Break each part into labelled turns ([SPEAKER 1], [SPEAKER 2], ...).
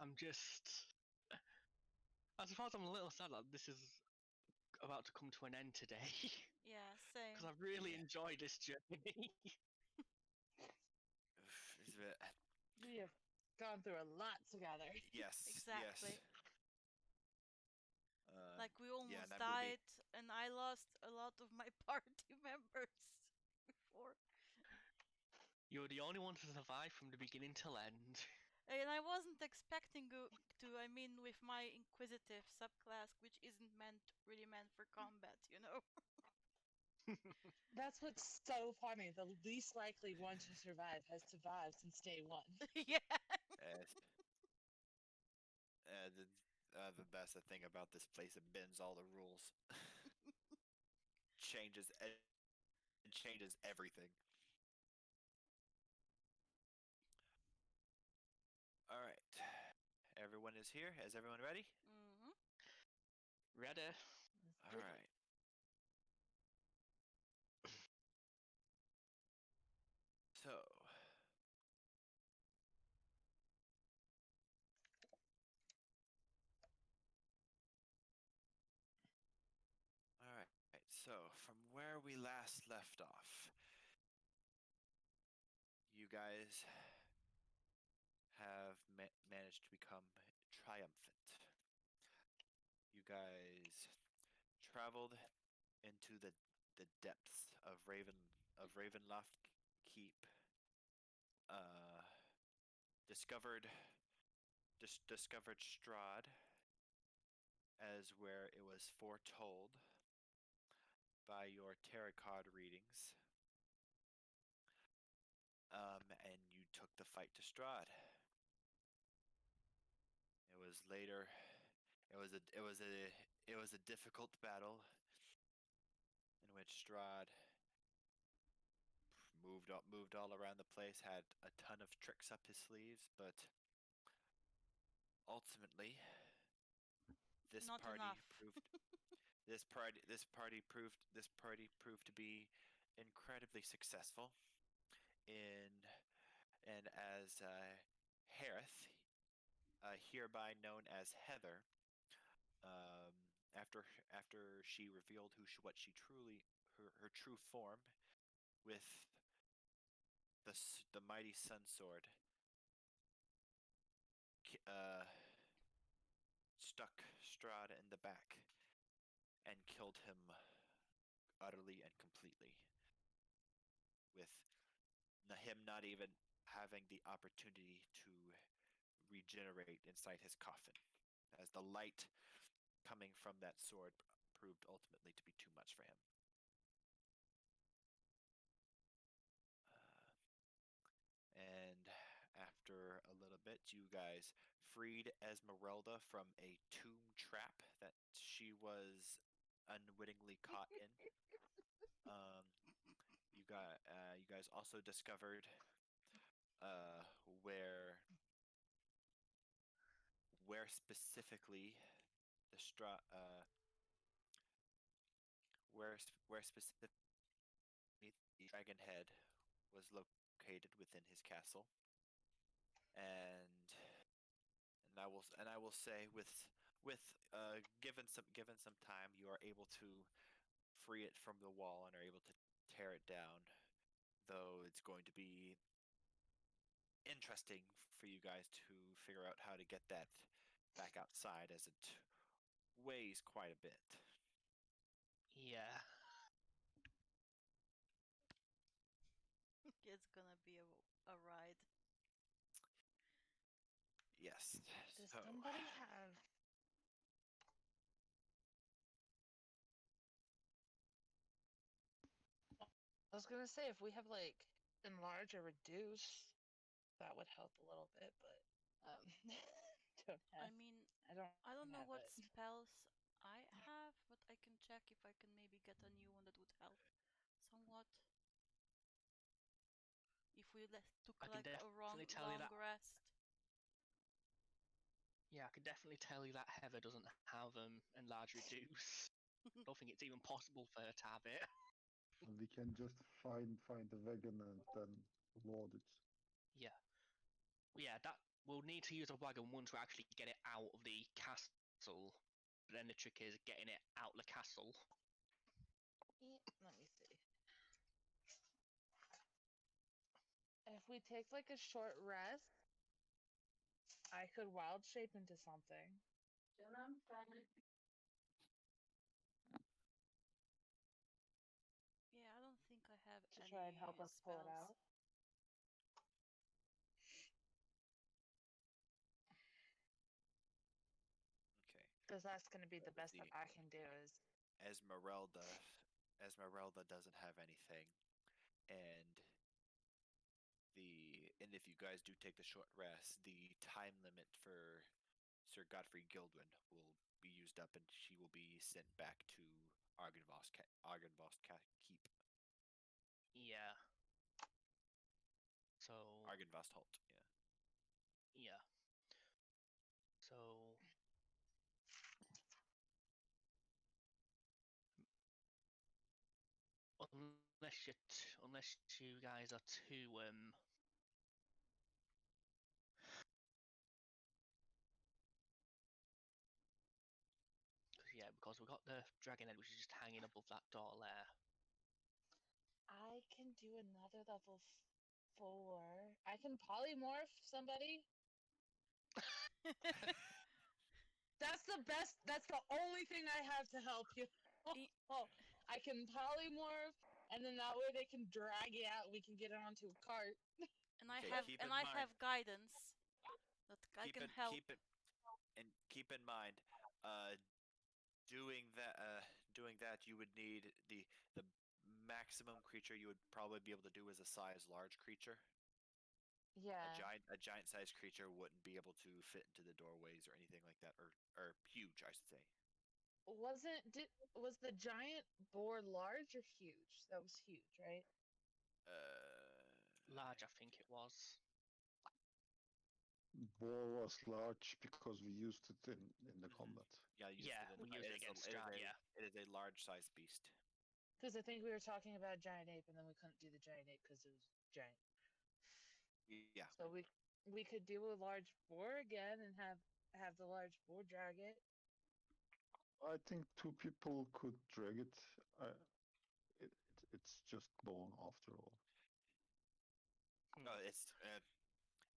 [SPEAKER 1] I'm just. I suppose I'm a little sad that this is about to come to an end today.
[SPEAKER 2] Yeah, same.
[SPEAKER 1] Because I've really enjoyed this journey.
[SPEAKER 3] We have gone through a lot together.
[SPEAKER 4] Yes.
[SPEAKER 2] Exactly.
[SPEAKER 4] Yes.
[SPEAKER 2] Like we almost
[SPEAKER 4] that would be-
[SPEAKER 2] died, and I lost a lot of my party members before.
[SPEAKER 1] You're the only one to survive from the beginning till end.
[SPEAKER 2] And I wasn't expecting to. I mean, with my inquisitive subclass, which isn't really meant for combat, you know.
[SPEAKER 3] That's what's so funny. The least likely one to survive has survived since day one.
[SPEAKER 2] Yeah.
[SPEAKER 4] Yes. The best thing about this place, it bends all the rules. changes everything. All right. Everyone is here. Is everyone ready?
[SPEAKER 2] Mm-hmm.
[SPEAKER 1] Ready?
[SPEAKER 4] All right. So, all right. So, from where we last left off, you guys have managed to become triumphant. You guys traveled into the depths of Ravenloft Keep. Discovered Strahd as where it was foretold by your tarot card readings. And you took the fight to Strahd. It was later. It was a difficult battle in which Strahd moved all around the place, had a ton of tricks up his sleeves, but ultimately this
[SPEAKER 2] Not
[SPEAKER 4] party
[SPEAKER 2] enough.
[SPEAKER 4] proved to be incredibly successful and as Harith, hereby known as Heather, after she revealed what she truly her true form with the mighty sun sword, struck Strahd in the back and killed him utterly and completely, with him not even having the opportunity to regenerate inside his coffin, as the light coming from that sword proved ultimately to be too much for him. And after a little bit, you guys freed Esmeralda from a tomb trap that she was unwittingly caught in. You guys also discovered where specifically the where specifically the dragon head was located within his castle, and I will say with given some time, you are able to free it from the wall and are able to tear it down, though it's going to be interesting for you guys to figure out how to get that back outside, as it weighs quite a bit.
[SPEAKER 1] Yeah.
[SPEAKER 2] It's gonna be a ride.
[SPEAKER 4] Yes.
[SPEAKER 3] Does
[SPEAKER 4] So,
[SPEAKER 3] somebody have... I was gonna say, if we have, like, enlarge or reduce, that would help a little bit, but, don't have...
[SPEAKER 2] I mean,
[SPEAKER 3] I
[SPEAKER 2] I don't know
[SPEAKER 3] have
[SPEAKER 2] what
[SPEAKER 3] it.
[SPEAKER 2] spells I have, but I can check if I can maybe get a new one that would help somewhat. If we took
[SPEAKER 1] I can
[SPEAKER 2] like a
[SPEAKER 1] definitely tell you
[SPEAKER 2] long
[SPEAKER 1] that.
[SPEAKER 2] rest.
[SPEAKER 1] Yeah, I can definitely tell you that Heather doesn't have enlarge reduce. I don't think it's even possible for her to have it.
[SPEAKER 5] And we can just find the wagon and then load it.
[SPEAKER 1] Yeah. Yeah, we'll need to use a wagon once we actually get it out of the castle. But then the trick is getting it out of the castle.
[SPEAKER 3] Let me see. If we take like a short rest, I could wild shape into something.
[SPEAKER 2] Yeah, I don't think I have
[SPEAKER 3] To
[SPEAKER 2] any
[SPEAKER 3] try and help us pull it
[SPEAKER 2] spells.
[SPEAKER 3] out.
[SPEAKER 4] Okay.
[SPEAKER 3] Because that's going to be the
[SPEAKER 4] Let's
[SPEAKER 3] best that
[SPEAKER 4] see.
[SPEAKER 3] I can do is.
[SPEAKER 4] Esmeralda doesn't have anything, and if you guys do take the short rest, the time limit for Sir Godfrey Gildwin will be used up, and she will be sent back to Argynvost Keep.
[SPEAKER 1] Yeah. So
[SPEAKER 4] Argynvost Halt. Yeah.
[SPEAKER 1] yeah. So unless you guys are too because we've got the dragon head which is just hanging above that door there.
[SPEAKER 3] I can do another level 4. I can polymorph somebody. That's the best. That's the only thing I have to help you. Oh, I can polymorph, and then that way they can drag it out. We can get it onto a cart.
[SPEAKER 2] And I
[SPEAKER 4] Okay,
[SPEAKER 2] have
[SPEAKER 4] keep
[SPEAKER 2] and
[SPEAKER 4] in
[SPEAKER 2] I
[SPEAKER 4] mind-
[SPEAKER 2] have guidance that I can help.
[SPEAKER 4] Keep in mind, doing that you would need the maximum creature you would probably be able to do is a size large creature.
[SPEAKER 3] Yeah.
[SPEAKER 4] A giant sized creature wouldn't be able to fit into the doorways or anything like that, or huge, I should say.
[SPEAKER 3] Was the giant boar large or huge? That was huge, right?
[SPEAKER 1] Large, I think it was.
[SPEAKER 5] Boar was large because we used it in the
[SPEAKER 4] Mhm.
[SPEAKER 5] combat.
[SPEAKER 4] Yeah,
[SPEAKER 1] We used it against Strahd, yeah.
[SPEAKER 4] It is a large sized beast.
[SPEAKER 3] Because I think we were talking about giant ape, and then we couldn't do the giant ape because it was giant.
[SPEAKER 4] Yeah.
[SPEAKER 3] So we could do a large boar again and have the large boar drag it.
[SPEAKER 5] I think 2 people could drag it. It's just bone after all.
[SPEAKER 4] Oh,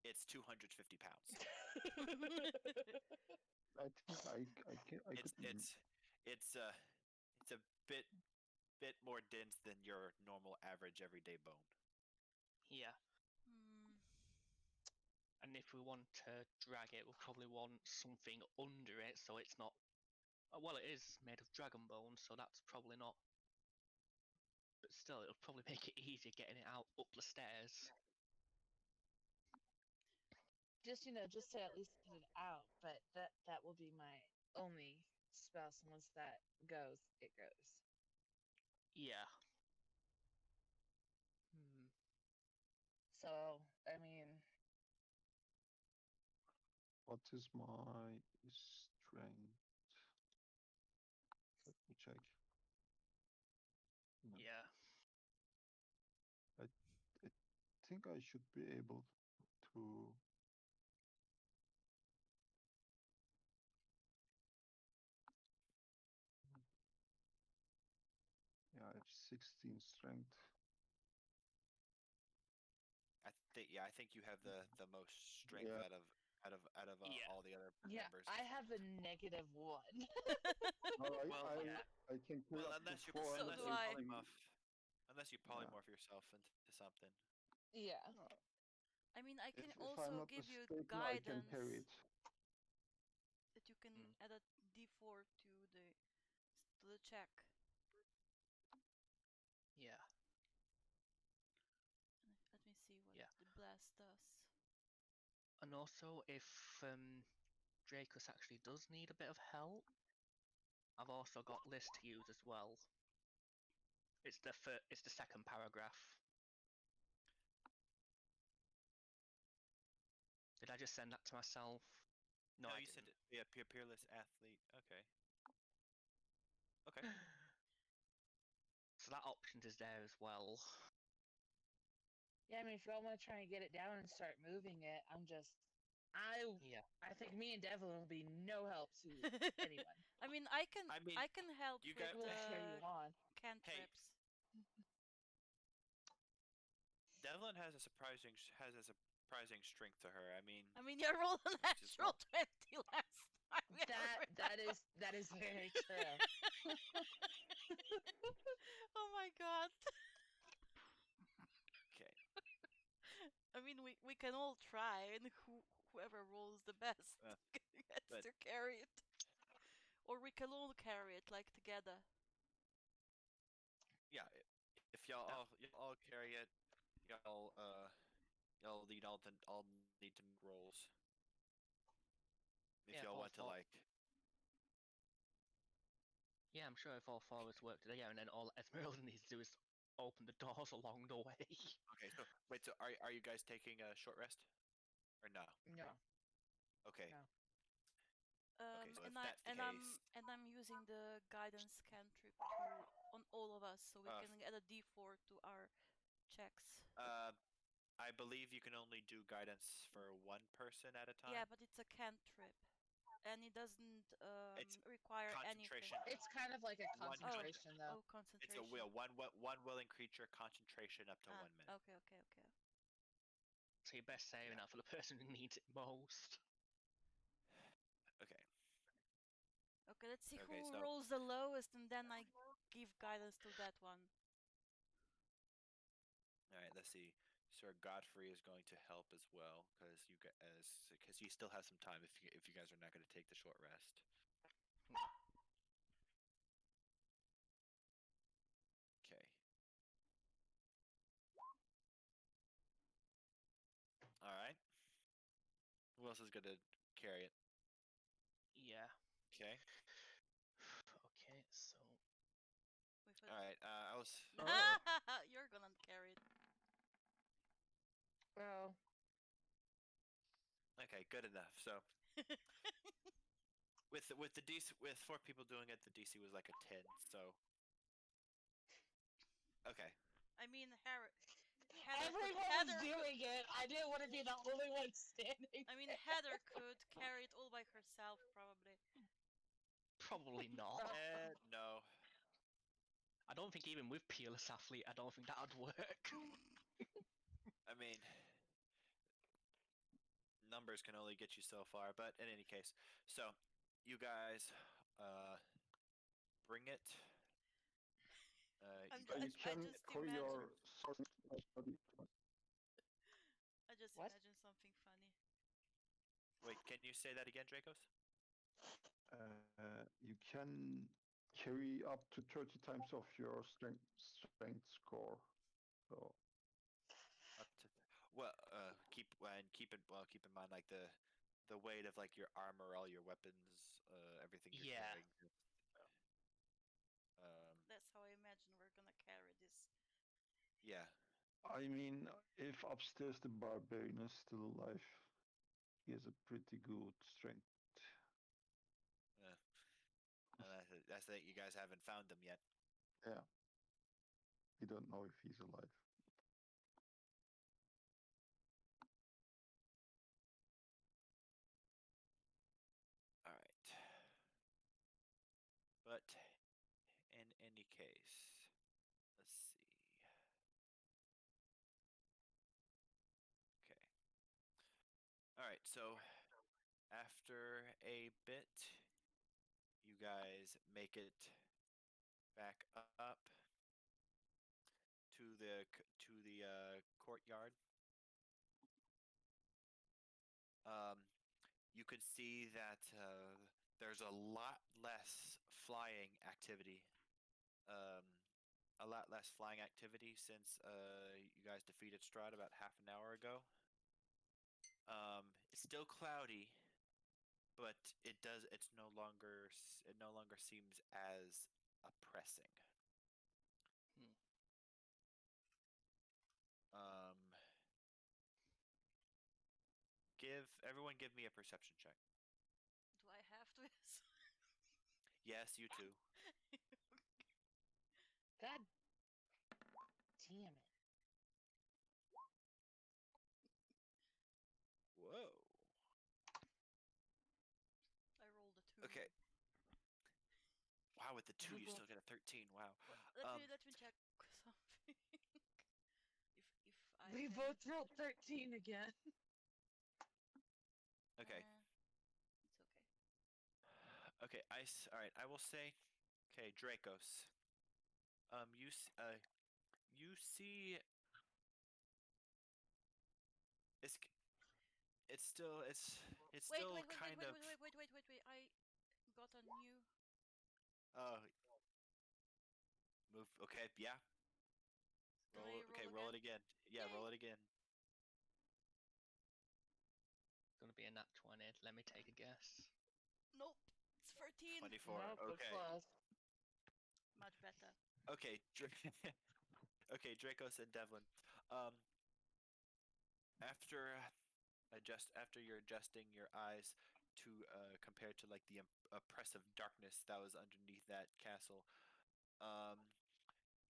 [SPEAKER 4] it's 250 pounds.
[SPEAKER 5] I think I could even.
[SPEAKER 4] It's a bit more dense than your normal average everyday bone.
[SPEAKER 1] Yeah. And if we want to drag it, we'll probably want something under it so it's not. Well, it is made of dragon bone, so that's probably not. But still, it'll probably make it easier getting it out up the stairs.
[SPEAKER 3] Just to at least get it out. But that will be my only spell. So once that goes, it goes.
[SPEAKER 1] Yeah.
[SPEAKER 3] So I mean,
[SPEAKER 5] What is my strength? Let me check. No.
[SPEAKER 1] Yeah.
[SPEAKER 5] I think I should be able to. Yeah, I have 16 strength.
[SPEAKER 4] I think you have the most strength
[SPEAKER 5] Yeah.
[SPEAKER 4] out of
[SPEAKER 1] Yeah.
[SPEAKER 4] all the other
[SPEAKER 3] yeah,
[SPEAKER 4] members.
[SPEAKER 3] I have a -1.
[SPEAKER 1] Well, yeah.
[SPEAKER 5] I can pull up
[SPEAKER 4] unless
[SPEAKER 5] to
[SPEAKER 4] you
[SPEAKER 5] 400.
[SPEAKER 2] So do I.
[SPEAKER 4] unless you polymorph yourself into something.
[SPEAKER 3] Yeah.
[SPEAKER 2] I mean, I can
[SPEAKER 5] If I'm
[SPEAKER 2] also
[SPEAKER 5] not
[SPEAKER 2] give you
[SPEAKER 5] mistaken, I can parry
[SPEAKER 2] guidance
[SPEAKER 5] it.
[SPEAKER 2] that you can add a d4 to the check.
[SPEAKER 1] Yeah.
[SPEAKER 2] Let me see what
[SPEAKER 1] Yeah.
[SPEAKER 2] the blast does.
[SPEAKER 1] And also, if Dracus actually does need a bit of help, I've also got list to use as well. It's the second paragraph. Did I just send that to myself? No, I
[SPEAKER 4] you
[SPEAKER 1] didn't.
[SPEAKER 4] said yeah, peerless athlete. Okay. Okay.
[SPEAKER 1] So that option is there as well.
[SPEAKER 3] Yeah, I mean, if y'all want to try and get it down and start moving it, I'm just
[SPEAKER 1] Yeah.
[SPEAKER 3] I think me and Devlin will be no help to anyone.
[SPEAKER 2] I mean, I can
[SPEAKER 4] I mean,
[SPEAKER 2] help
[SPEAKER 4] you
[SPEAKER 2] with
[SPEAKER 4] guys-
[SPEAKER 3] We'll cheer you on.
[SPEAKER 2] cantrips.
[SPEAKER 4] Devlin has a surprising strength to her. I mean,
[SPEAKER 2] You rolled a
[SPEAKER 4] Just
[SPEAKER 2] natural
[SPEAKER 4] roll.
[SPEAKER 2] 20 last time.
[SPEAKER 3] That is very true.
[SPEAKER 2] Oh my god.
[SPEAKER 4] okay.
[SPEAKER 2] I mean, we can all try, and whoever rolls the best
[SPEAKER 4] Uh,
[SPEAKER 2] gets
[SPEAKER 4] but-
[SPEAKER 2] to carry it. Or we can all carry it, like, together.
[SPEAKER 4] Yeah, if y'all all carry it, y'all need all need to make rolls. If
[SPEAKER 1] Yeah,
[SPEAKER 4] y'all
[SPEAKER 1] all
[SPEAKER 4] want to
[SPEAKER 1] four.
[SPEAKER 4] like,
[SPEAKER 1] Yeah, I'm sure if all four of us work together, and then all Esmeralda needs to do is open the doors along the way.
[SPEAKER 4] okay. So wait, so are you guys taking a short rest, or no?
[SPEAKER 3] No.
[SPEAKER 4] Okay.
[SPEAKER 3] No.
[SPEAKER 4] So if that's the case,
[SPEAKER 2] I'm using the guidance cantrip to on all of us, so we
[SPEAKER 4] Uh,
[SPEAKER 2] can add a D4 to our checks.
[SPEAKER 4] I believe you can only do guidance for one person at a time.
[SPEAKER 2] Yeah, but it's a cantrip, and it doesn't
[SPEAKER 4] It's
[SPEAKER 2] require
[SPEAKER 4] concentration.
[SPEAKER 2] anything.
[SPEAKER 3] It's kind of like a
[SPEAKER 4] One
[SPEAKER 3] concentration, though.
[SPEAKER 2] Oh,
[SPEAKER 4] It's
[SPEAKER 2] concentration.
[SPEAKER 4] a will. One willing creature concentration up to 1 minute.
[SPEAKER 2] Okay.
[SPEAKER 1] So you're best saving that for the person who needs it most.
[SPEAKER 4] Okay.
[SPEAKER 2] Okay, let's see
[SPEAKER 4] Okay,
[SPEAKER 2] who
[SPEAKER 4] so-
[SPEAKER 2] rolls the lowest, and then I give guidance to that one.
[SPEAKER 4] All right. Let's see. Sir Godfrey is going to help as well because you still have some time if you guys are not going to take the short rest. Okay. All right. Who else is going to carry it?
[SPEAKER 1] Yeah.
[SPEAKER 4] Okay.
[SPEAKER 1] Okay, so
[SPEAKER 4] All right. I was.
[SPEAKER 2] You're gonna carry it.
[SPEAKER 3] Well,
[SPEAKER 4] Okay. Good enough. So with the DC with 4 people doing it, the DC was like a 10. So. Okay.
[SPEAKER 2] I mean,
[SPEAKER 3] everyone's doing it. I didn't want to be the only one standing.
[SPEAKER 2] I mean, Heather could carry it all by herself, probably.
[SPEAKER 1] probably not.
[SPEAKER 4] No.
[SPEAKER 1] I don't think even with Peerless Athlete, I don't think that would work.
[SPEAKER 4] I mean, numbers can only get you so far, but in any case, so you guys bring it.
[SPEAKER 2] I'm
[SPEAKER 4] You
[SPEAKER 5] You
[SPEAKER 2] I
[SPEAKER 4] guys
[SPEAKER 5] can
[SPEAKER 2] just
[SPEAKER 5] carry
[SPEAKER 2] imagine-
[SPEAKER 5] your sword.
[SPEAKER 2] I just
[SPEAKER 3] What?
[SPEAKER 2] imagine something funny.
[SPEAKER 4] wait. Can you say that again, Dracos?
[SPEAKER 5] You can carry up to 30 times of your strength score. So
[SPEAKER 4] Up to keep in mind like the weight of like your armor, all your weapons, everything you're
[SPEAKER 1] Yeah.
[SPEAKER 4] carrying.
[SPEAKER 2] That's how I imagine we're gonna carry this.
[SPEAKER 4] Yeah.
[SPEAKER 5] I mean, if upstairs the barbarian is still alive, he has a pretty good strength.
[SPEAKER 4] That's that you guys haven't found them yet.
[SPEAKER 5] Yeah. We don't know if he's alive.
[SPEAKER 4] All right. But in any case, let's see. Okay. All right. So after a bit, you guys make it back up to the courtyard. You can see that there's a lot less flying activity. A lot less flying activity since you guys defeated Strahd about half an hour ago. It's still cloudy, but it no longer seems as oppressing. Um, give me a perception check.
[SPEAKER 2] Do I have to?
[SPEAKER 4] Yes, you too.
[SPEAKER 3] God damn it.
[SPEAKER 4] Whoa. with the 2, you still get a 13. Wow.
[SPEAKER 2] Let me check something. if I
[SPEAKER 3] We
[SPEAKER 2] can...
[SPEAKER 3] both rolled 13 again.
[SPEAKER 4] Okay.
[SPEAKER 2] It's okay.
[SPEAKER 4] Okay. All right. I will say. Okay, Dracos. You see. It's it's still it's it's
[SPEAKER 2] Wait,
[SPEAKER 4] still
[SPEAKER 2] wait, wait, wait,
[SPEAKER 4] kind
[SPEAKER 2] wait,
[SPEAKER 4] of.
[SPEAKER 2] wait, wait, wait, wait, wait. I got a new...
[SPEAKER 4] Oh, move. Okay. Yeah.
[SPEAKER 2] Can
[SPEAKER 4] Roll.
[SPEAKER 2] I
[SPEAKER 4] Okay.
[SPEAKER 2] roll
[SPEAKER 4] Roll it
[SPEAKER 2] again?
[SPEAKER 4] again. Yeah.
[SPEAKER 2] Yay!
[SPEAKER 4] Roll it again.
[SPEAKER 1] It's gonna be a nat 20. Let me take a guess.
[SPEAKER 2] Nope. It's 13.
[SPEAKER 4] 24.
[SPEAKER 3] Nope, but
[SPEAKER 4] Okay.
[SPEAKER 3] close.
[SPEAKER 2] Much better.
[SPEAKER 4] Okay. Okay. Dracos and Devlin. Um. After after you're adjusting your eyes to compared to like the oppressive darkness that was underneath that castle, um,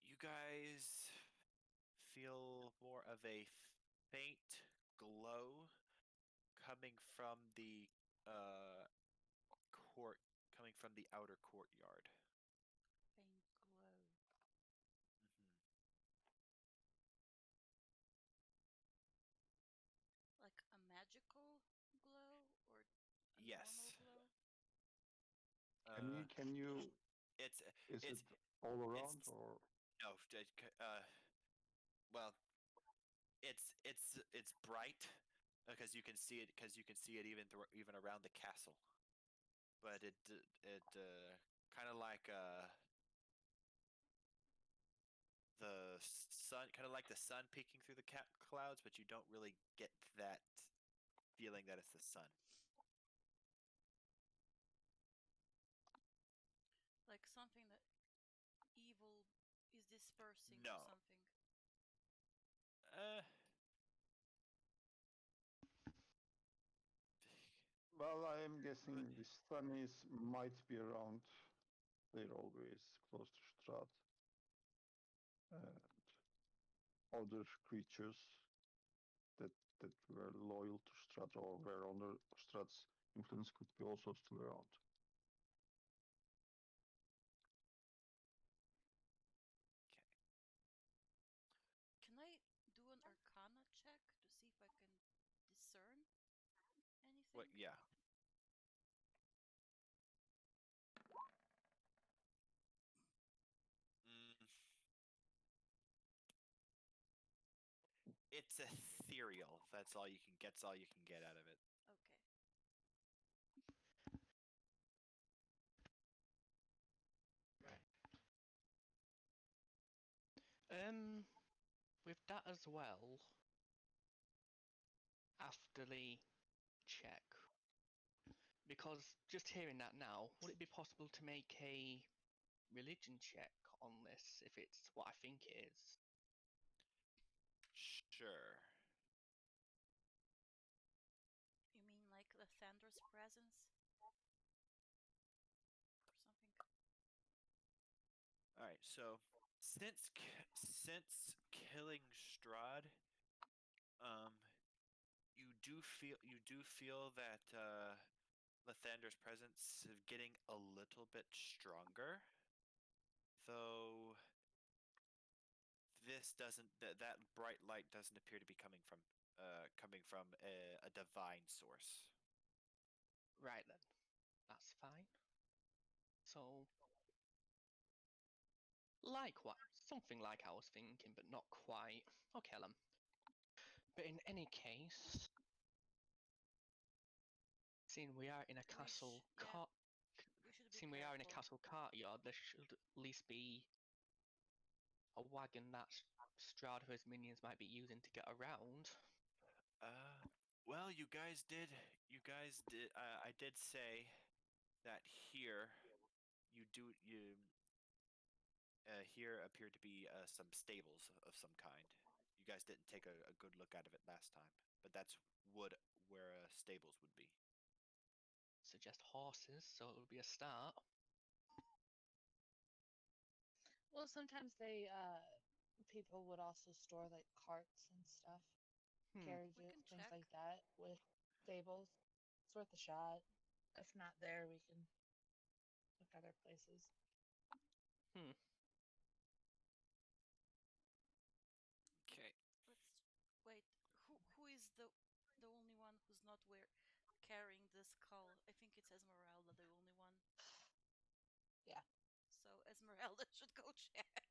[SPEAKER 4] you guys feel more of a faint glow coming from the uh court, coming from the outer courtyard.
[SPEAKER 2] Faint glow.
[SPEAKER 4] Hmm.
[SPEAKER 2] Like a magical glow or a normal
[SPEAKER 4] Yes.
[SPEAKER 2] glow?
[SPEAKER 5] Can you?
[SPEAKER 4] It's
[SPEAKER 5] Is it
[SPEAKER 4] it's
[SPEAKER 5] all around
[SPEAKER 4] it's
[SPEAKER 5] or?
[SPEAKER 4] no. Well, it's bright because you can see it even even around the castle. But it kind of like the sun, kind of like the sun peeking through the clouds, but you don't really get that feeling that it's the sun.
[SPEAKER 2] Like something that evil is dispersing or
[SPEAKER 4] No.
[SPEAKER 2] something.
[SPEAKER 4] Uh.
[SPEAKER 5] Well, I am guessing the Sunnies might be around. They're always close to Strahd. And other creatures that were loyal to Strahd or were under Strahd's influence could be also still around.
[SPEAKER 4] Okay.
[SPEAKER 2] Can I do an arcana check to see if I can discern anything?
[SPEAKER 4] What? Yeah. Mm. It's ethereal. That's all you can get. That's all you can get out of it.
[SPEAKER 2] Okay.
[SPEAKER 1] With that as well, after the check, because just hearing that now, would it be possible to make a religion check on this if it's what I think it is?
[SPEAKER 4] Sure.
[SPEAKER 2] You mean like the Thander's presence? Or something?
[SPEAKER 4] All right. So since killing Strahd, um, you do feel that Lathander's presence is getting a little bit stronger, though this doesn't that bright light doesn't appear to be coming from a divine source.
[SPEAKER 1] Right then, that's fine. So, like what? Something like I was thinking, but not quite. Okay, then. But in any case, seeing we are in a castle
[SPEAKER 2] We should be
[SPEAKER 1] seeing we are in a
[SPEAKER 2] careful.
[SPEAKER 1] castle courtyard, there should at least be a wagon that Strahd or his minions might be using to get around.
[SPEAKER 4] Well, you guys did. I did say that here you here appeared to be some stables of some kind. You guys didn't take a good look out of it last time, but that's would where stables would be.
[SPEAKER 1] Suggest horses, so it would be a start.
[SPEAKER 3] Well, sometimes people would also store like carts and stuff,
[SPEAKER 2] We
[SPEAKER 3] carriages,
[SPEAKER 2] can
[SPEAKER 3] things
[SPEAKER 2] check.
[SPEAKER 3] like that with stables. It's worth a shot. If not there, we can look other places.
[SPEAKER 1] Hmm.
[SPEAKER 4] Okay.
[SPEAKER 2] Let's wait. Who is the only one who's not carrying the skull? I think it's Esmeralda, the only one.
[SPEAKER 3] Yeah.
[SPEAKER 2] So Esmeralda should go check.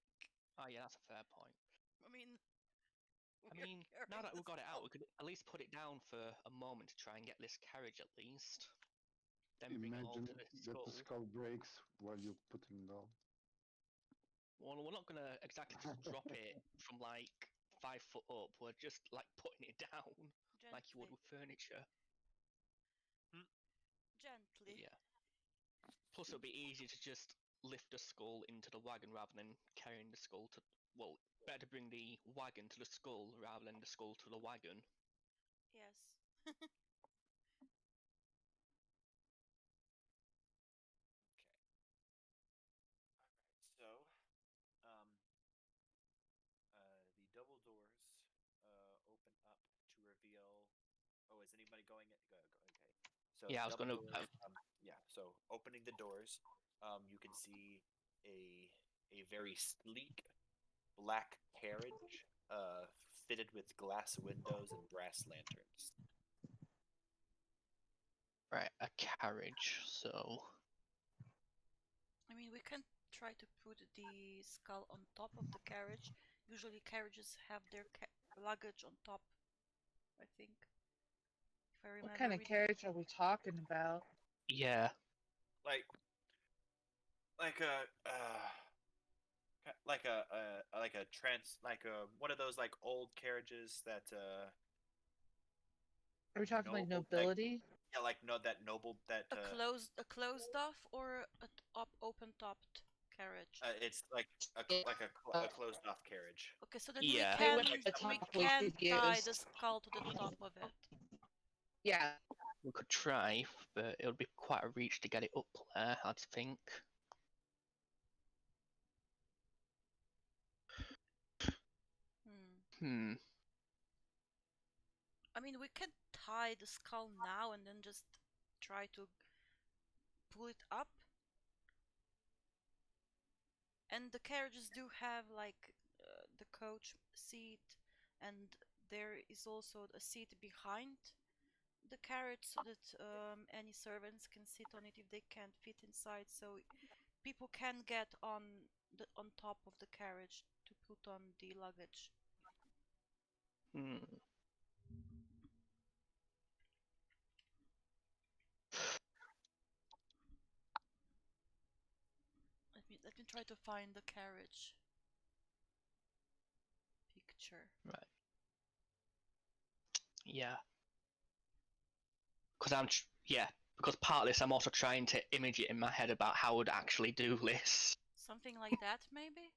[SPEAKER 1] Oh yeah, that's a fair point.
[SPEAKER 2] I mean,
[SPEAKER 1] I
[SPEAKER 2] we're
[SPEAKER 1] mean, now
[SPEAKER 2] carrying
[SPEAKER 1] that
[SPEAKER 2] the
[SPEAKER 1] we've got it out,
[SPEAKER 2] skull.
[SPEAKER 1] we could at least put it down for a moment to try and get this carriage at least. Then bring it all
[SPEAKER 5] Imagine
[SPEAKER 1] to the
[SPEAKER 5] that
[SPEAKER 1] skull.
[SPEAKER 5] the skull breaks while you're putting down.
[SPEAKER 1] Well, we're not gonna exactly just drop it from like 5 foot up. We're just like putting it down like you would
[SPEAKER 2] Gently,
[SPEAKER 1] with furniture.
[SPEAKER 2] gently.
[SPEAKER 1] Yeah. Plus, it'll be easier to just lift the skull into the wagon rather than carrying the skull to. Well, better to bring the wagon to the skull rather than the skull to the wagon.
[SPEAKER 2] Yes.
[SPEAKER 4] So, um, the double doors open up to reveal. Oh, is anybody going? Okay. So
[SPEAKER 1] Yeah, I
[SPEAKER 4] the
[SPEAKER 1] was
[SPEAKER 4] double
[SPEAKER 1] gonna.
[SPEAKER 4] doors. Yeah. So opening the doors, you can see a very sleek black carriage, fitted with glass windows and brass lanterns.
[SPEAKER 1] Right, a carriage. So.
[SPEAKER 2] I mean, we can try to put the skull on top of the carriage. Usually, carriages have their luggage on top, I think. If I
[SPEAKER 3] What
[SPEAKER 2] remember
[SPEAKER 3] kind of
[SPEAKER 2] reading.
[SPEAKER 3] carriage are we talking about?
[SPEAKER 1] Yeah.
[SPEAKER 4] Like like a trans like one of those like old carriages that
[SPEAKER 3] Are we talking like
[SPEAKER 4] noble like
[SPEAKER 3] nobility?
[SPEAKER 4] yeah like no that noble that
[SPEAKER 2] A closed off or a open topped carriage.
[SPEAKER 4] it's like a closed off carriage.
[SPEAKER 2] Okay, so then
[SPEAKER 1] Yeah.
[SPEAKER 3] It went
[SPEAKER 4] Like
[SPEAKER 3] the
[SPEAKER 4] someone
[SPEAKER 3] top
[SPEAKER 2] we
[SPEAKER 3] we
[SPEAKER 2] can
[SPEAKER 3] could
[SPEAKER 2] tie the
[SPEAKER 3] use.
[SPEAKER 2] skull to the top of it.
[SPEAKER 3] Yeah.
[SPEAKER 1] We could try, but it would be quite a reach to get it up there, I'd think. Hmm.
[SPEAKER 2] I mean, we can tie the skull now and then just try to pull it up. And the carriages do have like the coach seat, and there is also a seat behind the carriage so that any servants can sit on it if they can't fit inside. So people can get on top of the carriage to put on the luggage.
[SPEAKER 1] Hmm.
[SPEAKER 2] Let me try to find the carriage picture.
[SPEAKER 1] Right. Yeah. Because because part of this I'm also trying to image it in my head about how I would actually do this.
[SPEAKER 2] Something like that, maybe?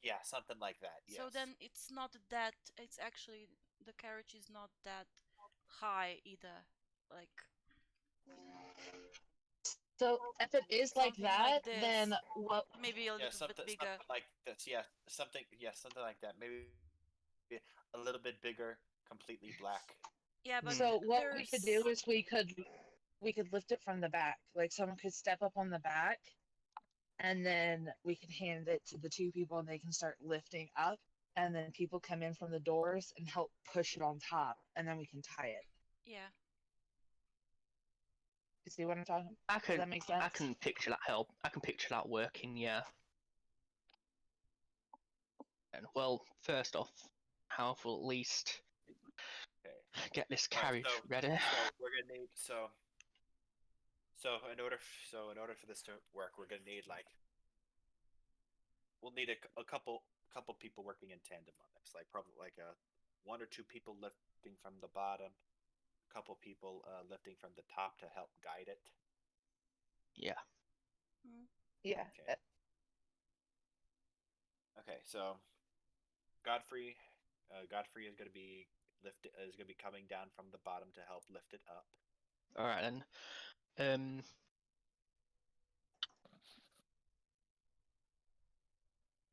[SPEAKER 4] Yeah, something like that. Yes.
[SPEAKER 2] So then it's not that, it's actually, the carriage is not that high either. Like,
[SPEAKER 3] So if it is like
[SPEAKER 2] something
[SPEAKER 3] that,
[SPEAKER 2] like this.
[SPEAKER 3] then what?
[SPEAKER 2] Maybe a
[SPEAKER 4] Yeah,
[SPEAKER 2] little bit bigger.
[SPEAKER 4] something like this. Yeah, something like that. Maybe a little bit bigger, completely black.
[SPEAKER 2] Yeah, but
[SPEAKER 3] So what we
[SPEAKER 2] there's...
[SPEAKER 3] could do is we could lift it from the back. Like someone could step up on the back, and then we can hand it to the two people, and they can start lifting up. And then people come in from the doors and help push it on top, and then we can tie it.
[SPEAKER 2] Yeah.
[SPEAKER 3] You see what I'm talking?
[SPEAKER 1] I
[SPEAKER 3] Does
[SPEAKER 1] can
[SPEAKER 3] that make sense?
[SPEAKER 1] I can picture that help. I can picture that working. Yeah. And well, first off, how will at least
[SPEAKER 4] Okay.
[SPEAKER 1] get this
[SPEAKER 4] All right,
[SPEAKER 1] carriage
[SPEAKER 4] so
[SPEAKER 1] ready.
[SPEAKER 4] we're gonna need in order for this to work, we're gonna need like we'll need a couple people working in tandem on this. Like probably like one or two people lifting from the bottom, a couple people lifting from the top to help guide it.
[SPEAKER 1] Yeah.
[SPEAKER 3] Yeah.
[SPEAKER 4] Okay. Okay, so Godfrey is gonna be coming down from the bottom to help lift it up.
[SPEAKER 1] All right then.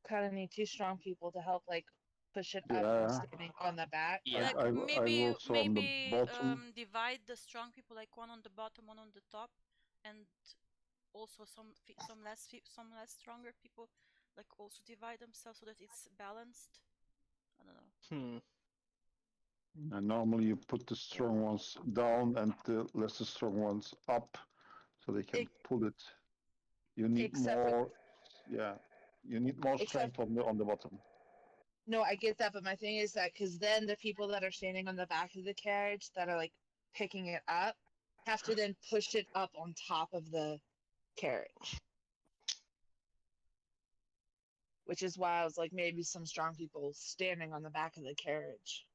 [SPEAKER 3] Kind of need two strong people to help like push it up
[SPEAKER 5] Yeah.
[SPEAKER 3] from standing on the back.
[SPEAKER 1] Yeah.
[SPEAKER 2] Like
[SPEAKER 5] I
[SPEAKER 2] maybe
[SPEAKER 5] also on the bottom.
[SPEAKER 2] divide the strong people, like one on the bottom, one on the top, and also some less stronger people, like also divide themselves so that it's balanced. I don't know.
[SPEAKER 5] And normally you put the strong ones down and the lesser strong ones up, so they can pull it. You need
[SPEAKER 3] Except for-
[SPEAKER 5] more. Yeah, you need more
[SPEAKER 3] Except-
[SPEAKER 5] strength on the bottom.
[SPEAKER 3] No, I get that, but my thing is that because then the people that are standing on the back of the carriage that are like picking it up have to then push it up on top of the carriage. Which is why I was like, maybe some strong people standing on the back of the carriage.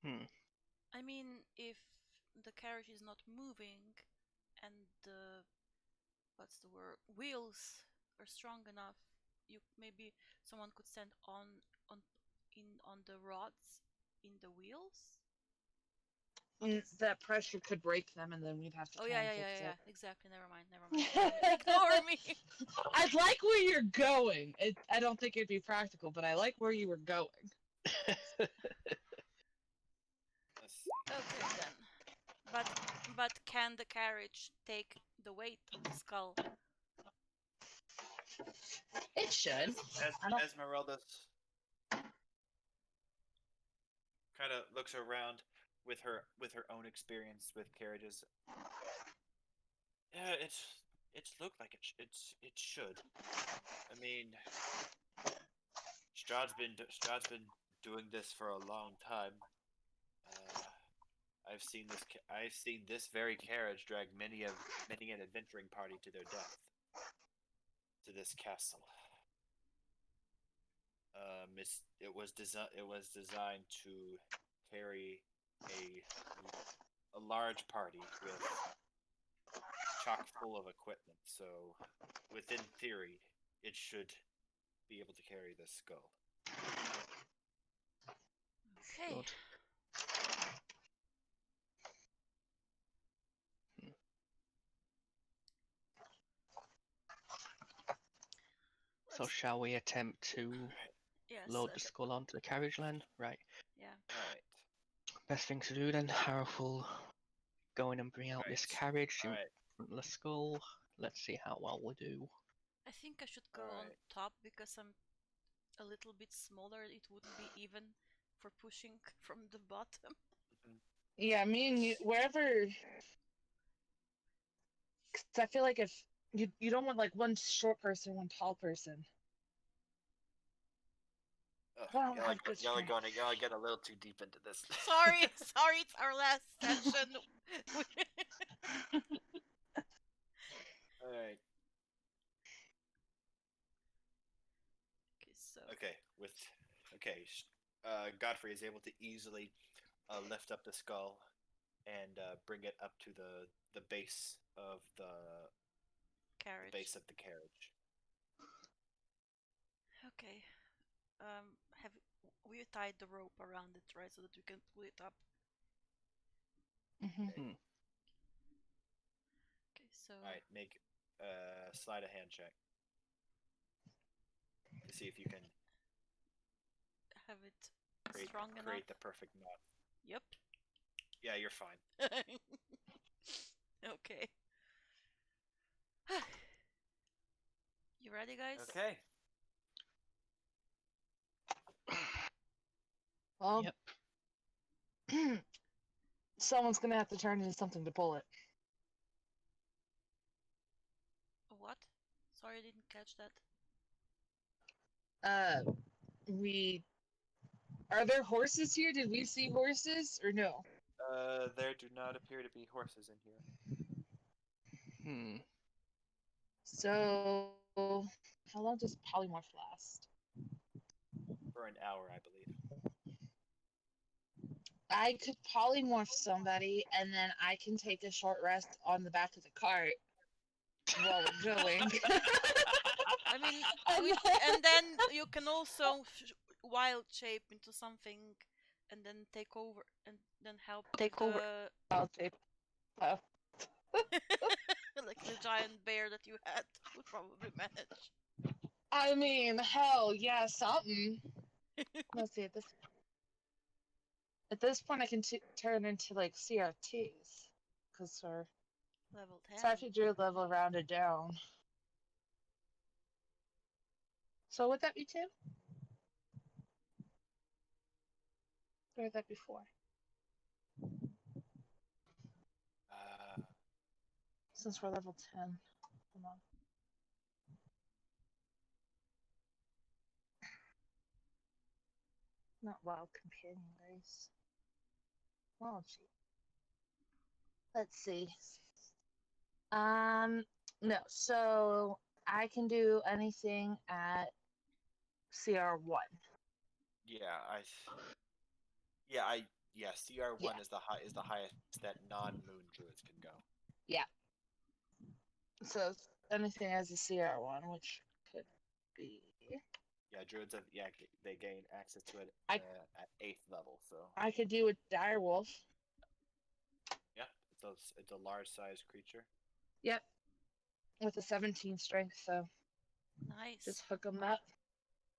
[SPEAKER 2] I mean, if the carriage is not moving and the what's the word, wheels are strong enough, you maybe someone could stand on the rods in the wheels.
[SPEAKER 3] That pressure could break them, and then we'd have to
[SPEAKER 2] Oh
[SPEAKER 3] try
[SPEAKER 2] yeah,
[SPEAKER 3] and
[SPEAKER 2] yeah,
[SPEAKER 3] fix
[SPEAKER 2] yeah,
[SPEAKER 3] it.
[SPEAKER 2] yeah. Exactly. Never mind. Ignore me.
[SPEAKER 3] I like where you're going. I don't think it'd be practical, but I like where you were going.
[SPEAKER 2] Okay then. But can the carriage take the weight of the skull?
[SPEAKER 3] It should.
[SPEAKER 4] Esmeralda's kind of looks around with her own experience with carriages. Yeah, it's looked like it should. I mean, Strahd's been doing this for a long time. I've seen this very carriage drag many an adventuring party to their death. To this castle. It was designed to carry a large party with chock full of equipment. So, within theory, it should be able to carry this skull.
[SPEAKER 2] Okay.
[SPEAKER 1] Good. So shall we attempt to
[SPEAKER 2] Yes.
[SPEAKER 1] load the skull onto the carriage then? Right.
[SPEAKER 2] Yeah.
[SPEAKER 4] Alright.
[SPEAKER 1] Best thing to do then, Harith will go in and bring out this
[SPEAKER 4] Right.
[SPEAKER 1] carriage in
[SPEAKER 4] Alright.
[SPEAKER 1] front of the skull. Let's see how well we do.
[SPEAKER 2] I think I should go on
[SPEAKER 4] Alright.
[SPEAKER 2] top because I'm a little bit smaller. It wouldn't be even for pushing from the bottom.
[SPEAKER 3] Yeah, me and you, wherever. Cause I feel like if you don't want like one short person, one tall person.
[SPEAKER 4] Y'all are getting a little too deep into this.
[SPEAKER 2] Sorry, it's our last session.
[SPEAKER 4] Alright.
[SPEAKER 2] Okay, so.
[SPEAKER 4] Godfrey is able to easily lift up the skull and bring it up to the base of the
[SPEAKER 2] Carriage.
[SPEAKER 4] base of the carriage.
[SPEAKER 2] Okay. Have we tied the rope around it, right, so that we can pull it up?
[SPEAKER 3] Mm-hmm.
[SPEAKER 2] Okay, so.
[SPEAKER 4] Alright, make slide a hand check to see if you can
[SPEAKER 2] Have it strong enough.
[SPEAKER 4] create the perfect knot.
[SPEAKER 2] Yep.
[SPEAKER 4] Yeah, you're fine.
[SPEAKER 2] Okay. You ready, guys?
[SPEAKER 4] Okay.
[SPEAKER 3] Well,
[SPEAKER 1] Yep.
[SPEAKER 3] someone's gonna have to turn into something to pull it.
[SPEAKER 2] What? Sorry, I didn't catch that.
[SPEAKER 3] Are there horses here? Did we see horses or no?
[SPEAKER 4] There do not appear to be horses in here.
[SPEAKER 3] So, how long does polymorph last?
[SPEAKER 4] For an hour, I believe.
[SPEAKER 3] I could polymorph somebody, and then I can take a short rest on the back of the cart while we're going.
[SPEAKER 2] I mean, and then you can also wild shape into something, and then take over, and then help.
[SPEAKER 3] Wild shape. Oh.
[SPEAKER 2] Like the giant bear that you had would probably manage.
[SPEAKER 3] I mean, hell, yeah, something. Let's see it this. At this point, I can turn into like CRTs because we're
[SPEAKER 2] Level 10.
[SPEAKER 3] savagery level rounded down. So would that be 2? Or would that be 4? Since we're level 10. Hold on. Not wild companion race. Oh, gee. Let's see. No. So I can do anything at CR1.
[SPEAKER 4] CR1 is the highest that non-moon druids can go.
[SPEAKER 3] Yeah. So anything as a CR1, which could be.
[SPEAKER 4] Yeah, druids they gain access to it
[SPEAKER 3] I-
[SPEAKER 4] at 8th level. So
[SPEAKER 3] I could do a direwolf.
[SPEAKER 4] yeah, it's a large sized creature.
[SPEAKER 3] Yep. With a 17 strength, so
[SPEAKER 2] Nice.
[SPEAKER 3] just hook them up.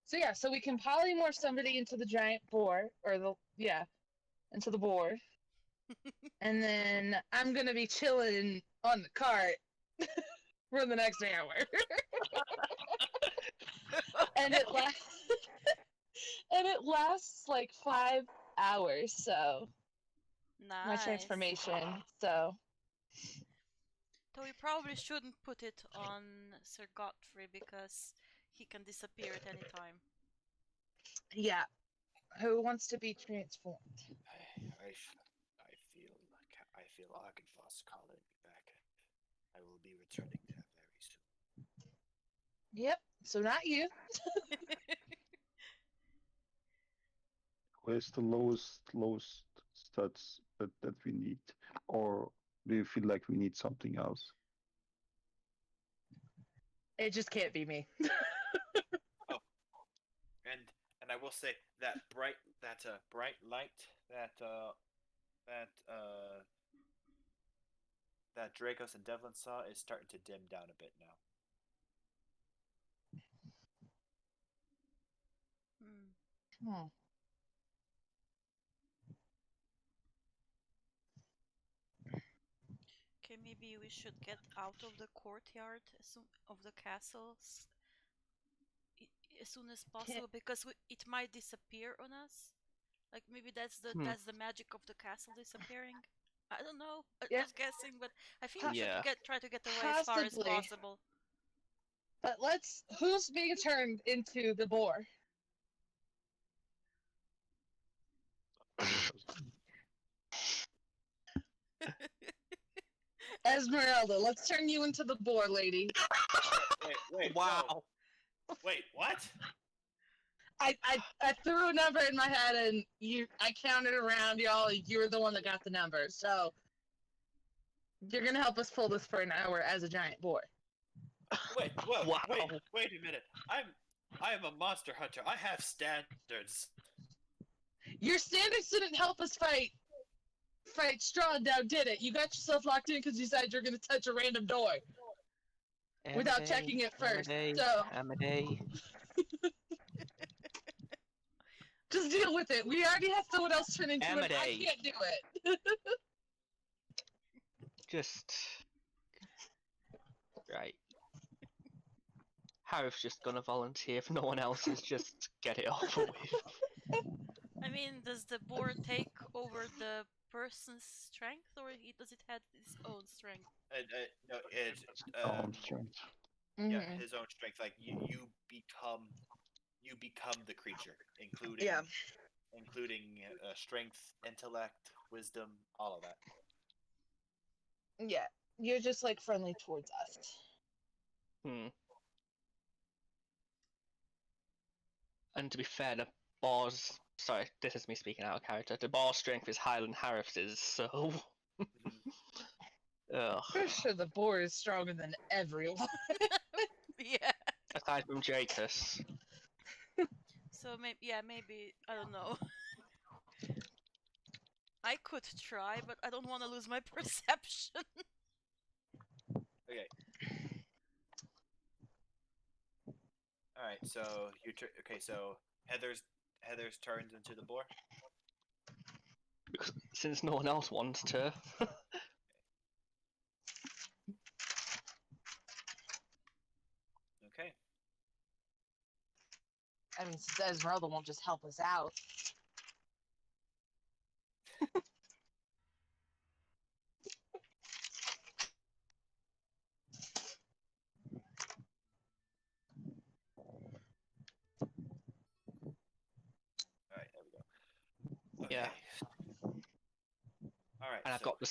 [SPEAKER 3] So yeah, so we can polymorph somebody into the giant boar, into the boar. And then I'm gonna be chilling on the cart for the next hour. And it lasts like 5 hours, so
[SPEAKER 2] Nice.
[SPEAKER 3] my transformation. So
[SPEAKER 2] Though we probably shouldn't put it on Sir Godfrey because he can disappear at any time.
[SPEAKER 3] yeah. Who wants to be transformed?
[SPEAKER 4] I feel Arkenfoss calling me back. I will be returning there very soon.
[SPEAKER 3] Yep. So not you.
[SPEAKER 5] Where's the lowest stats that we need? Or do you feel like we need something else?
[SPEAKER 3] It just can't be me.
[SPEAKER 4] And I will say that bright light that Dracos and Devlin saw is starting to dim down a bit now.
[SPEAKER 3] Hmm.
[SPEAKER 2] Okay, maybe we should get out of the courtyard of the castle as soon as possible because it might disappear on us. Like maybe that's the magic of the castle disappearing. I don't know. Just guessing, but I think we should try to get away as far as
[SPEAKER 3] Possibly.
[SPEAKER 2] possible.
[SPEAKER 3] But who's being turned into the boar? Esmeralda, let's turn you into the boar, lady.
[SPEAKER 4] Wait,
[SPEAKER 1] Wow.
[SPEAKER 4] no. Wait, what?
[SPEAKER 3] I threw a number in my head and I counted around y'all. You're the one that got the number, so you're gonna help us pull this for an hour as a giant boar.
[SPEAKER 4] Wait,
[SPEAKER 1] Wow.
[SPEAKER 4] wait a minute. I am a monster hunter. I have standards.
[SPEAKER 3] Your standards didn't help us fight Strahd now, did it? You got yourself locked in because you said you're gonna touch a random door without checking it first. So
[SPEAKER 1] Amade.
[SPEAKER 3] just deal with it. We already have someone else turn into it. I
[SPEAKER 1] Amade.
[SPEAKER 3] can't do it.
[SPEAKER 1] Just right. Harith's just gonna volunteer if no one else is. Just get it over with.
[SPEAKER 2] I mean, does the boar take over the person's strength, or does it have its own strength?
[SPEAKER 4] No,
[SPEAKER 5] Strength.
[SPEAKER 4] yeah, his own strength. Like you become the creature, including strength, intellect, wisdom, all of that.
[SPEAKER 3] Yeah, you're just like friendly towards us.
[SPEAKER 1] And to be fair, the boar's sorry, this is me speaking out of character. The boar's strength is higher than Harith's is, so. Ugh.
[SPEAKER 3] For sure, the boar is stronger than everyone.
[SPEAKER 2] Yeah.
[SPEAKER 1] Aside from Dracus.
[SPEAKER 2] So maybe I don't know. I could try, but I don't want to lose my perception.
[SPEAKER 4] Okay. All right. So so Heather's turns into the boar.
[SPEAKER 1] Because, since no one else wants to.
[SPEAKER 4] Okay.
[SPEAKER 3] I mean, since Esmeralda won't just help us out.
[SPEAKER 4] All right. There we go.
[SPEAKER 1] Yeah.
[SPEAKER 4] Okay. All right.
[SPEAKER 1] And I've got the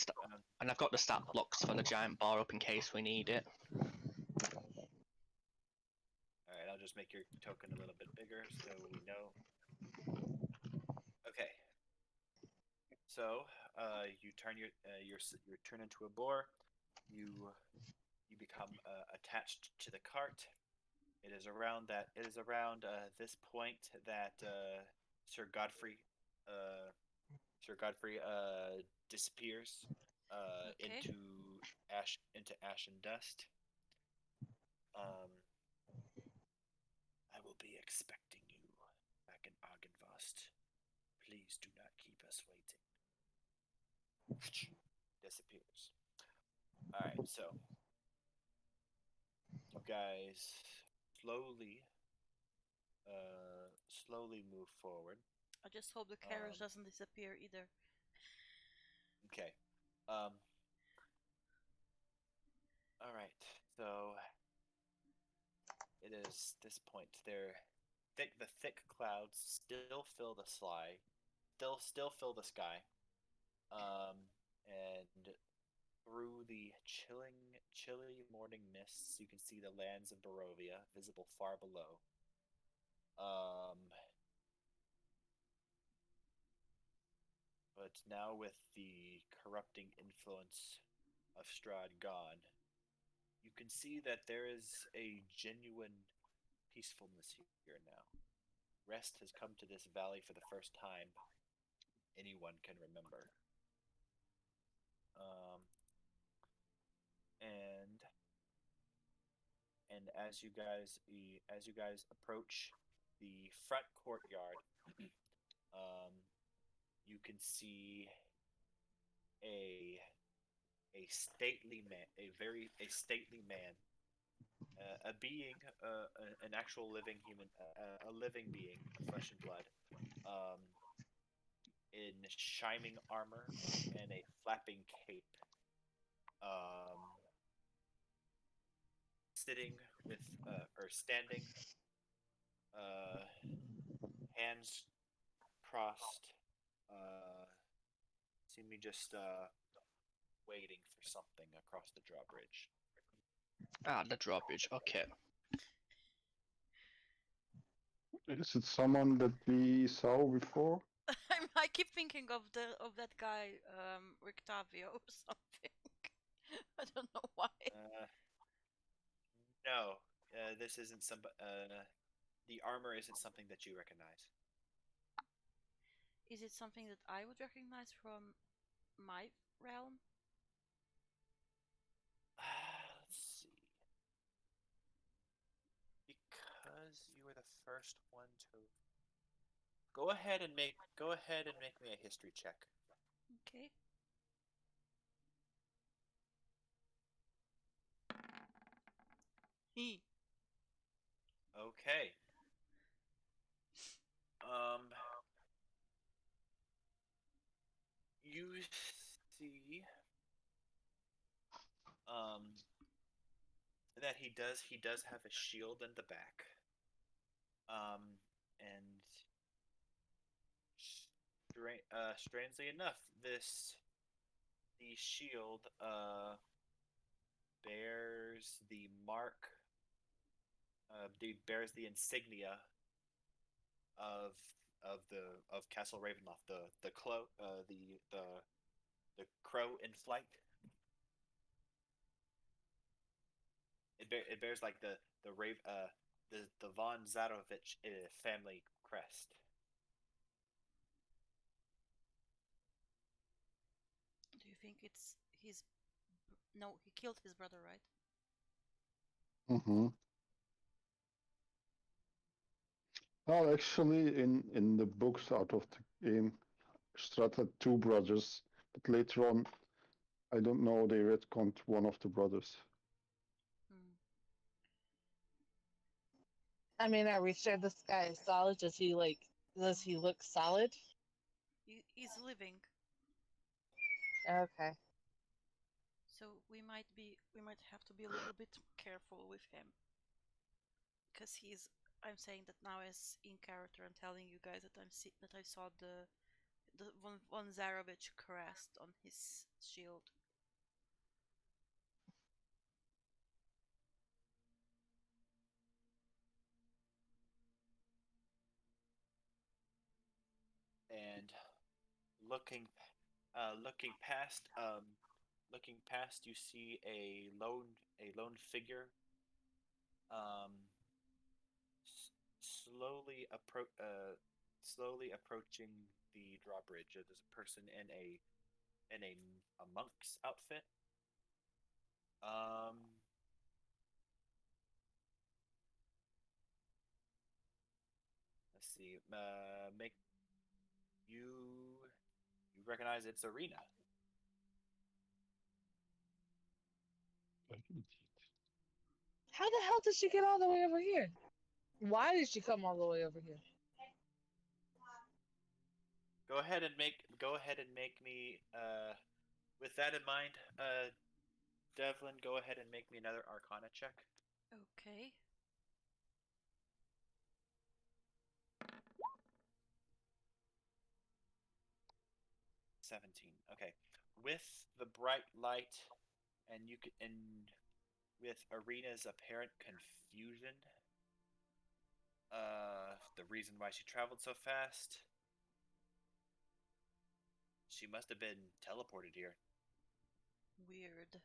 [SPEAKER 1] and I've got the stat blocks for the giant bar up in case we need it.
[SPEAKER 4] All right. I'll just make your token a little bit bigger so we know. Okay. So, you turn your turn into a boar. You become attached to the cart. It is around this point that Sir Godfrey uh, disappears
[SPEAKER 2] Okay.
[SPEAKER 4] into ash and dust. I will be expecting you back in Argenvost. Please do not keep us waiting. Disappears. All right, so you guys slowly move forward.
[SPEAKER 2] I just hope the carriage
[SPEAKER 4] Um,
[SPEAKER 2] doesn't disappear either.
[SPEAKER 4] okay. All right. So it is this point. The thick clouds still fill the sky. Still fill the sky. And through the chilly morning mists, you can see the lands of Barovia visible far below. But now with the corrupting influence of Strahd gone, you can see that there is a genuine peacefulness here now. Rest has come to this valley for the first time anyone can remember. Um, and as you guys approach the front courtyard, um, you can see a stately man, a stately man, a being, an actual living human, a living being of flesh and blood, um, in shining armor and a flapping cape, um, sitting with or standing, uh, hands crossed, uh, seeming just waiting for something across the drawbridge.
[SPEAKER 1] Ah, the drawbridge. Okay.
[SPEAKER 5] Is it someone that we saw before?
[SPEAKER 2] I keep thinking of that guy, Rictavio or something. I don't know why.
[SPEAKER 4] No, this isn't some. The armor isn't something that you recognize.
[SPEAKER 2] Is it something that I would recognize from my realm?
[SPEAKER 4] Let's see. Because you were the first one to. Go ahead and make me a history check.
[SPEAKER 2] Okay. He.
[SPEAKER 4] Okay. You see, that he does have a shield in the back. And strangely enough, the shield bears the mark. Bears the insignia of of Castle Ravenloft, the crow in flight. It bears like the von Zarovich family crest.
[SPEAKER 2] Do you think it's his? No, he killed his brother, right?
[SPEAKER 5] Mm-hmm. Well, actually, in the books out of the game, Strahd had two brothers, but later on, I don't know, they retconned one of the brothers.
[SPEAKER 2] Hmm.
[SPEAKER 3] I mean, are we sure this guy is solid? Does he look solid?
[SPEAKER 2] He's living,
[SPEAKER 3] Okay.
[SPEAKER 2] so we might have to be a little bit careful with him, because I'm saying that now as in character and telling you guys that that I saw the one Zarovich crest on his shield.
[SPEAKER 4] And looking looking past, you see a lone figure um, slowly approaching the drawbridge. It is a person in a monk's outfit. Um, let's see. Make you recognize it's Arena.
[SPEAKER 3] How the hell did she get all the way over here? Why did she come all the way over here?
[SPEAKER 4] Go ahead and make me with that in mind, Devlin, go ahead and make me another Arcana check.
[SPEAKER 2] Okay.
[SPEAKER 4] 17. Okay. With the bright light and with Arena's apparent confusion, the reason why she traveled so fast, she must have been teleported here.
[SPEAKER 2] Weird.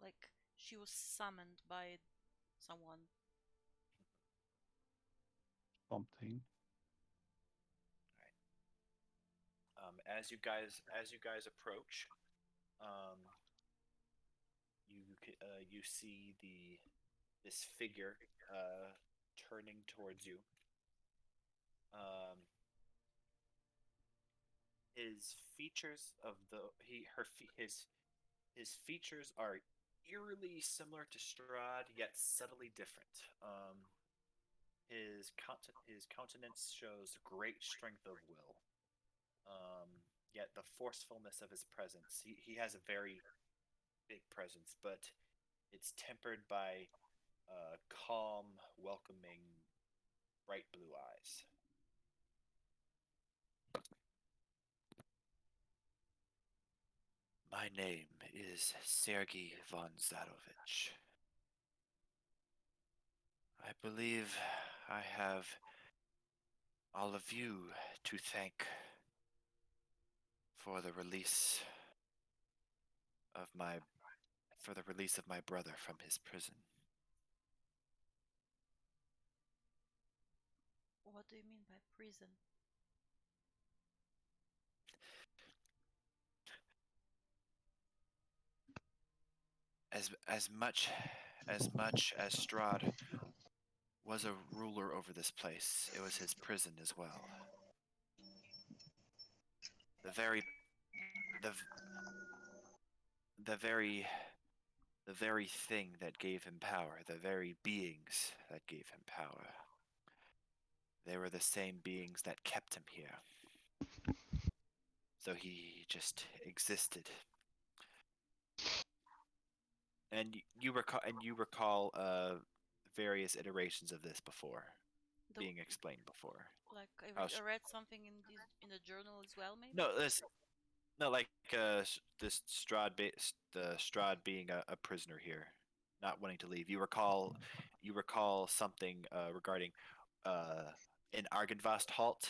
[SPEAKER 2] Like she was summoned by someone.
[SPEAKER 5] Something.
[SPEAKER 4] As you guys approach, you see this figure turning towards you. Um, his features of the he her his features are eerily similar to Strahd, yet subtly different. His countenance shows great strength of will. Um, Yet the forcefulness of his presence. He has a very big presence, but it's tempered by calm, welcoming, bright blue eyes. My name is Sergei von Zarovich. I believe I have all of you to thank for the release of my brother from his prison.
[SPEAKER 2] What do you mean by prison?
[SPEAKER 4] As much as Strahd was a ruler over this place, it was his prison as well. The very the the very the very thing that gave him power, the very beings that gave him power. They were the same beings that kept him here. So he just existed. And you recall various iterations of this before
[SPEAKER 2] The,
[SPEAKER 4] being explained before.
[SPEAKER 2] like
[SPEAKER 4] How
[SPEAKER 2] I read something in the journal as well, maybe.
[SPEAKER 4] no, this no like this the Strahd being a prisoner here, not wanting to leave. You recall something regarding uh in Argynvost halt.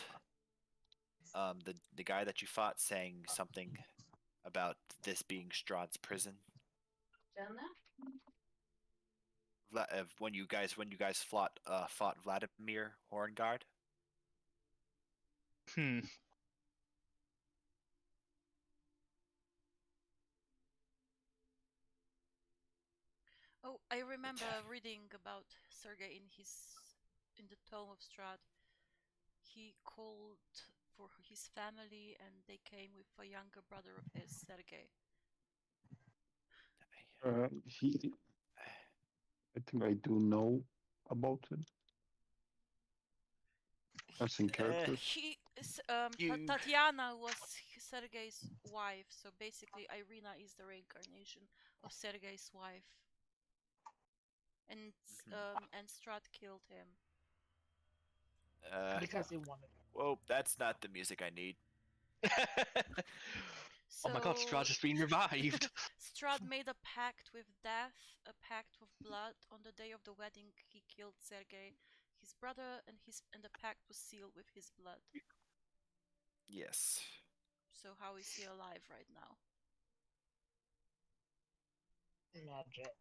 [SPEAKER 4] The guy that you fought saying something about this being Strahd's prison. When you guys fought Vladimir Horngard.
[SPEAKER 1] Hmm.
[SPEAKER 2] Oh, I remember reading about Sergei in the Tome of Strahd. he called for his family, and they came with a younger brother of his, Sergei.
[SPEAKER 5] I think I do know about him. As in characters.
[SPEAKER 4] You-
[SPEAKER 2] Tatiana was Sergei's wife, so basically Irina is the reincarnation of Sergei's wife, and and Strahd killed him.
[SPEAKER 3] Because he wanted.
[SPEAKER 4] Well, that's not the music I need.
[SPEAKER 1] Oh my god,
[SPEAKER 2] So
[SPEAKER 1] Strahd's just been revived.
[SPEAKER 2] Strahd made a pact with death, a pact with blood. On the day of the wedding, he killed Sergei, his brother, and the pact was sealed with his blood.
[SPEAKER 4] Yes.
[SPEAKER 2] So how is he alive right now?
[SPEAKER 3] Magic.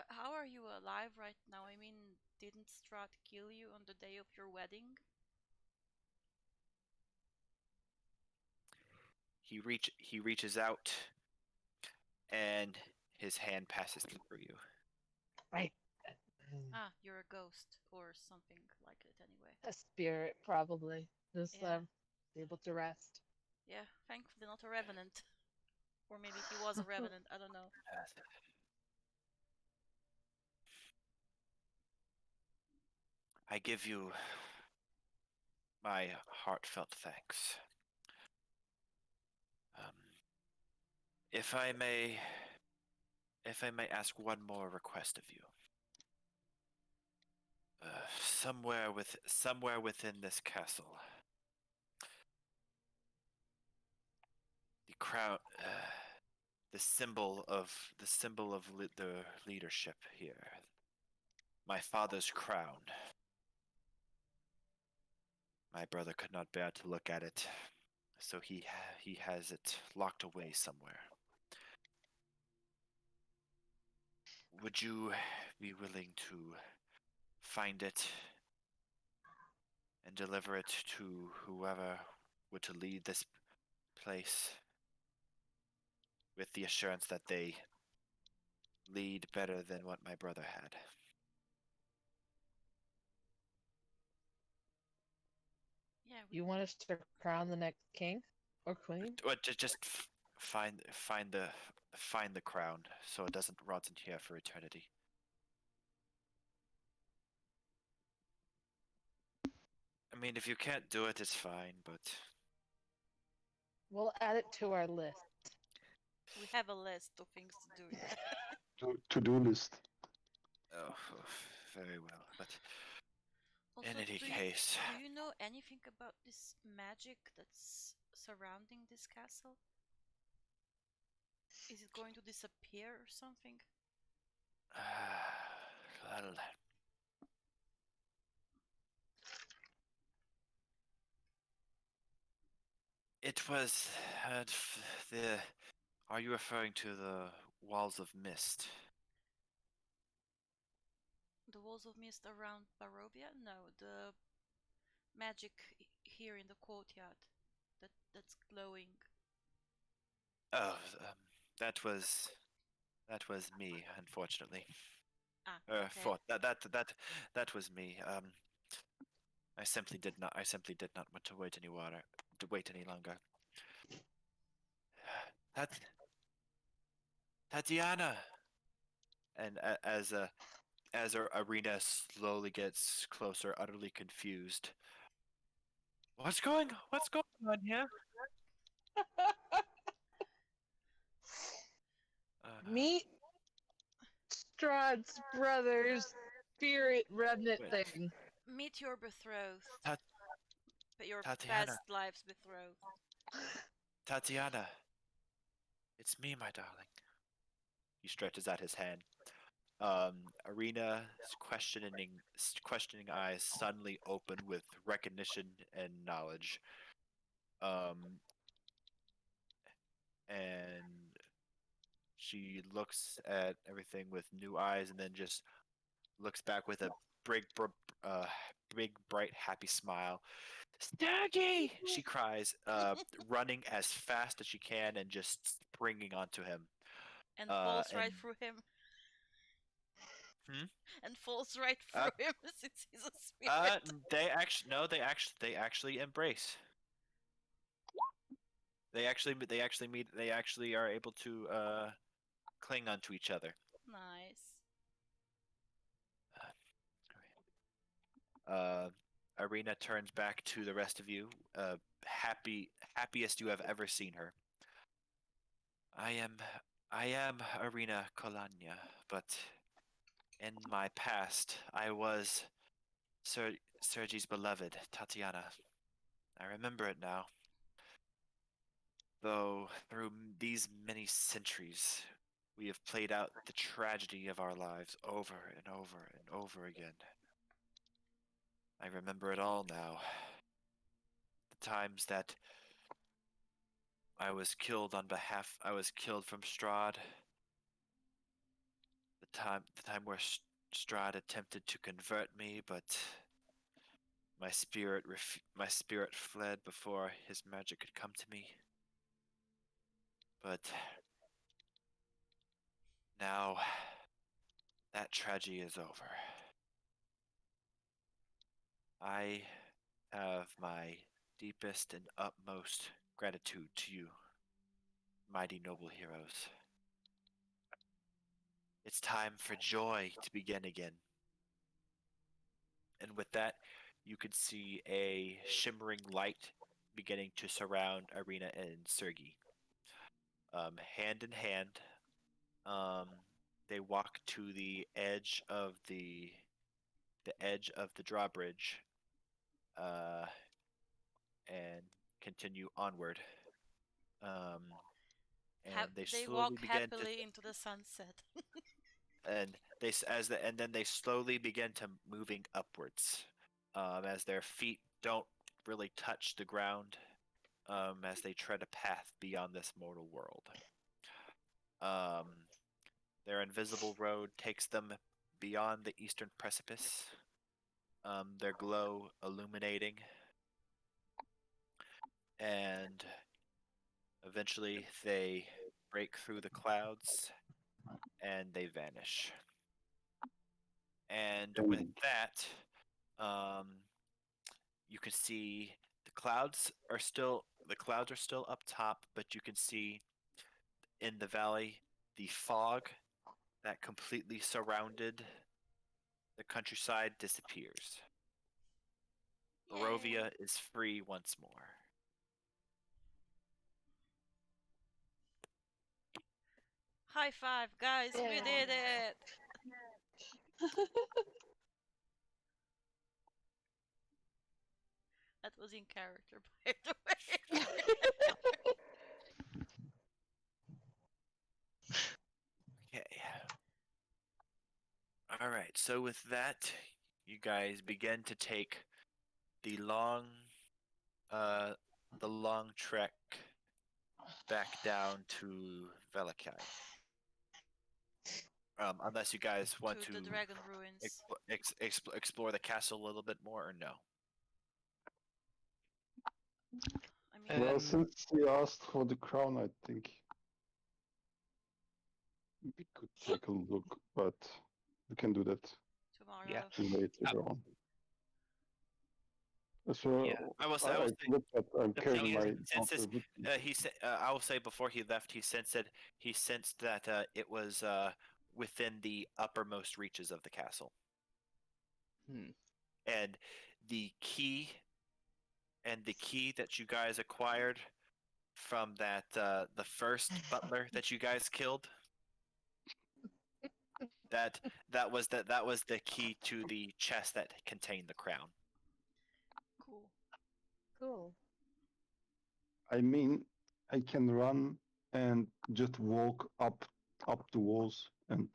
[SPEAKER 2] How are you alive right now? I mean, didn't Strahd kill you on the day of your wedding?
[SPEAKER 4] He reaches out, and his hand passes through you.
[SPEAKER 3] Right.
[SPEAKER 2] Ah, you're a ghost or something like it anyway.
[SPEAKER 3] A spirit, probably. Just
[SPEAKER 2] Yeah.
[SPEAKER 3] able to rest.
[SPEAKER 2] Yeah, thankfully not a revenant. Or maybe he was a revenant, I don't know.
[SPEAKER 4] I give you my heartfelt thanks. If I may ask one more request of you. Somewhere within this castle, the crown, the symbol of the leadership here, my father's crown. My brother could not bear to look at it, so he has it locked away somewhere. Would you be willing to find it and deliver it to whoever were to lead this place, with the assurance that they lead better than what my brother had?
[SPEAKER 2] Yeah,
[SPEAKER 3] You want us to crown the next king or queen?
[SPEAKER 4] Or just find the crown so it doesn't rot in here for eternity. I mean, if you can't do it, it's fine, but
[SPEAKER 3] We'll add it to our list.
[SPEAKER 2] we have a list of things to do, yeah.
[SPEAKER 5] To-do list.
[SPEAKER 4] oh, very well. But
[SPEAKER 2] Also,
[SPEAKER 4] in any
[SPEAKER 2] do
[SPEAKER 4] case,
[SPEAKER 2] you know anything about this magic that's surrounding this castle? Is it going to disappear or something?
[SPEAKER 4] well, it was the. Are you referring to the walls of mist?
[SPEAKER 2] The walls of mist around Barovia? No, the magic here in the courtyard that's glowing.
[SPEAKER 4] Oh, that was me, unfortunately.
[SPEAKER 2] Ah, okay.
[SPEAKER 4] That was me. I simply did not want to wait any longer. That Tatiana, and as our arena slowly gets closer, utterly confused. What's going on here?
[SPEAKER 3] Meet Strahd's brother's spirit remnant
[SPEAKER 4] Wait.
[SPEAKER 3] thing.
[SPEAKER 2] Meet your betrothed.
[SPEAKER 4] Tat-
[SPEAKER 2] But your
[SPEAKER 4] Tatiana.
[SPEAKER 2] past life's betrothed.
[SPEAKER 4] Tatiana, it's me, my darling. He stretches out his hand. Arena's questioning eyes suddenly open with recognition and knowledge. And she looks at everything with new eyes, and then just looks back with a big, big, bright, happy smile. Staggy! She cries, running as fast as she can and just springing onto him.
[SPEAKER 2] And falls right
[SPEAKER 4] And
[SPEAKER 2] through him. and falls right
[SPEAKER 4] Uh,
[SPEAKER 2] through him since he's a spirit.
[SPEAKER 4] They actually embrace. They actually are able to cling onto each other.
[SPEAKER 2] Nice.
[SPEAKER 4] Arena turns back to the rest of you, happiest you have ever seen her. I am Arena Kolanya, but in my past, I was Sergi's beloved, Tatiana. I remember it now. Though through these many centuries, we have played out the tragedy of our lives over and over and over again. I remember it all now. The times that I was killed from Strahd. The time where Strahd attempted to convert me, but my spirit fled before his magic could come to me. But now that tragedy is over. I have my deepest and utmost gratitude to you, mighty noble heroes. It's time for joy to begin again. And with that, you could see a shimmering light beginning to surround Arena and Sergi. Hand in hand, um, they walk to the edge of the drawbridge, uh, and continue onward. Um, and they
[SPEAKER 2] They
[SPEAKER 4] slowly
[SPEAKER 2] walk
[SPEAKER 4] begin to
[SPEAKER 2] happily into the sunset.
[SPEAKER 4] and they s- as the and then they slowly begin to moving upwards, as their feet don't really touch the ground, as they tread a path beyond this mortal world. Um, their invisible road takes them beyond the eastern precipice, their glow illuminating, and eventually they break through the clouds and they vanish. And with that, um, you can see the clouds are still up top, but you can see in the valley the fog that completely surrounded the countryside disappears. Barovia
[SPEAKER 2] Yay!
[SPEAKER 4] is free once more.
[SPEAKER 2] High five, guys! We
[SPEAKER 3] Yeah.
[SPEAKER 2] did it! That was in character, by the way.
[SPEAKER 4] Okay. All right. So with that, you guys begin to take the long, uh, the long trek back down to Velakai. Unless you guys want
[SPEAKER 2] To
[SPEAKER 4] to
[SPEAKER 2] the dragon ruins.
[SPEAKER 4] explore the castle a little bit more, or no?
[SPEAKER 2] I mean,
[SPEAKER 5] Well, since he asked for the crown, I think we could take a look, but we can do that
[SPEAKER 2] tomorrow.
[SPEAKER 5] later on. So
[SPEAKER 1] Yeah.
[SPEAKER 4] I will say,
[SPEAKER 5] I looked at, I'm
[SPEAKER 1] The
[SPEAKER 5] carrying
[SPEAKER 1] thing is,
[SPEAKER 5] my
[SPEAKER 4] since
[SPEAKER 5] daughter with me.
[SPEAKER 4] he said, I will say before he left, he sensed that it was within the uppermost reaches of the castle,
[SPEAKER 1] Hmm.
[SPEAKER 4] and the key the key that you guys acquired from that the first butler that you guys killed, that that was the key to the chest that contained the crown.
[SPEAKER 2] Cool.
[SPEAKER 3] Cool.
[SPEAKER 5] I mean, I can run and just walk up the walls, and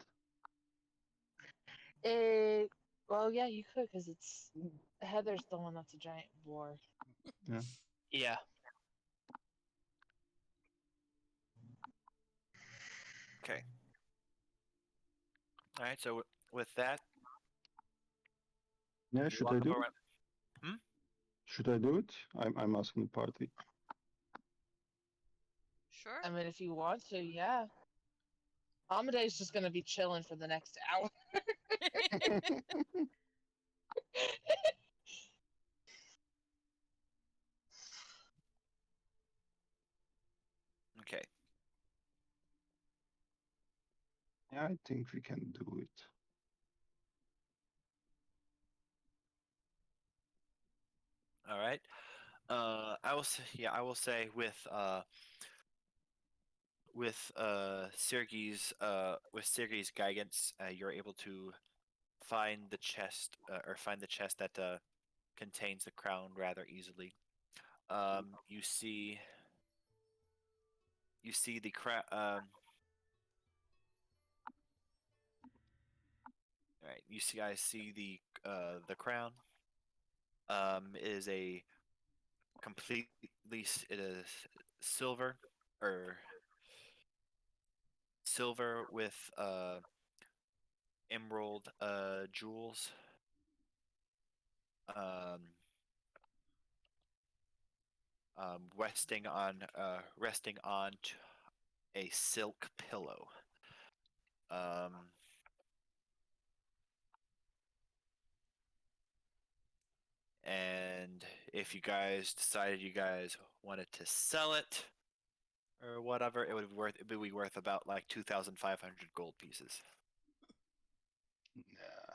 [SPEAKER 3] Well, yeah, you could, because it's Heather's the one that's a giant boar.
[SPEAKER 1] Yeah.
[SPEAKER 4] Okay. All right. So with that,
[SPEAKER 5] yeah,
[SPEAKER 4] you
[SPEAKER 5] should
[SPEAKER 4] walk
[SPEAKER 5] I
[SPEAKER 4] up
[SPEAKER 5] do it?
[SPEAKER 4] around. Hmm?
[SPEAKER 5] Should I do it? I'm asking the party.
[SPEAKER 2] Sure.
[SPEAKER 3] I mean, if you want to, yeah. Amadeus just gonna be chilling for the next hour.
[SPEAKER 4] Okay.
[SPEAKER 5] Yeah, I think we can do it.
[SPEAKER 4] All right. I will say, yeah, I will say with Sergei's guidance, you're able to find the chest that contains the crown rather easily. You see the crown. All right, you see, guys see the crown. It is a it is silver or silver with emerald jewels. Um, resting on a silk pillow. Um, and if you guys decided you guys wanted to sell it or whatever, it would be worth about like 2,500 gold pieces.
[SPEAKER 5] Nah.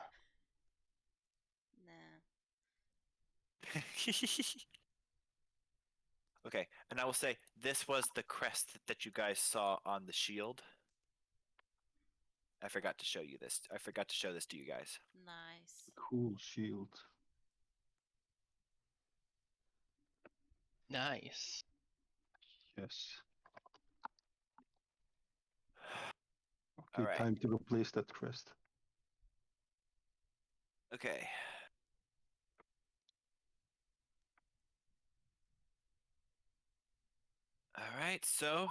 [SPEAKER 2] Nah.
[SPEAKER 4] Okay, and I will say this was the crest that you guys saw on the shield. I forgot to show you this. I forgot to show this to you guys.
[SPEAKER 2] Nice.
[SPEAKER 5] Cool shield.
[SPEAKER 1] Nice.
[SPEAKER 5] Yes.
[SPEAKER 4] All
[SPEAKER 5] Okay,
[SPEAKER 4] right.
[SPEAKER 5] time to replace that crest.
[SPEAKER 4] Okay. All right. So,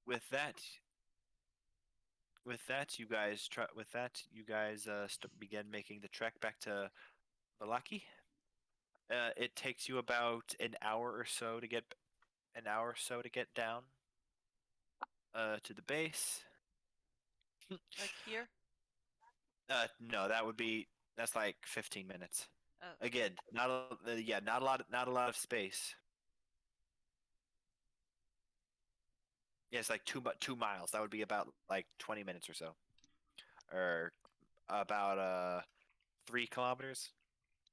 [SPEAKER 4] with that, you guys begin making the trek back to Balaki. It takes you about an hour or so to get down to the base.
[SPEAKER 2] Like here?
[SPEAKER 4] No, that's like 15 minutes.
[SPEAKER 2] Oh.
[SPEAKER 4] Again, not a lot of space. Yeah, it's like 2 miles. That would be about like 20 minutes or so, or about 3 kilometers,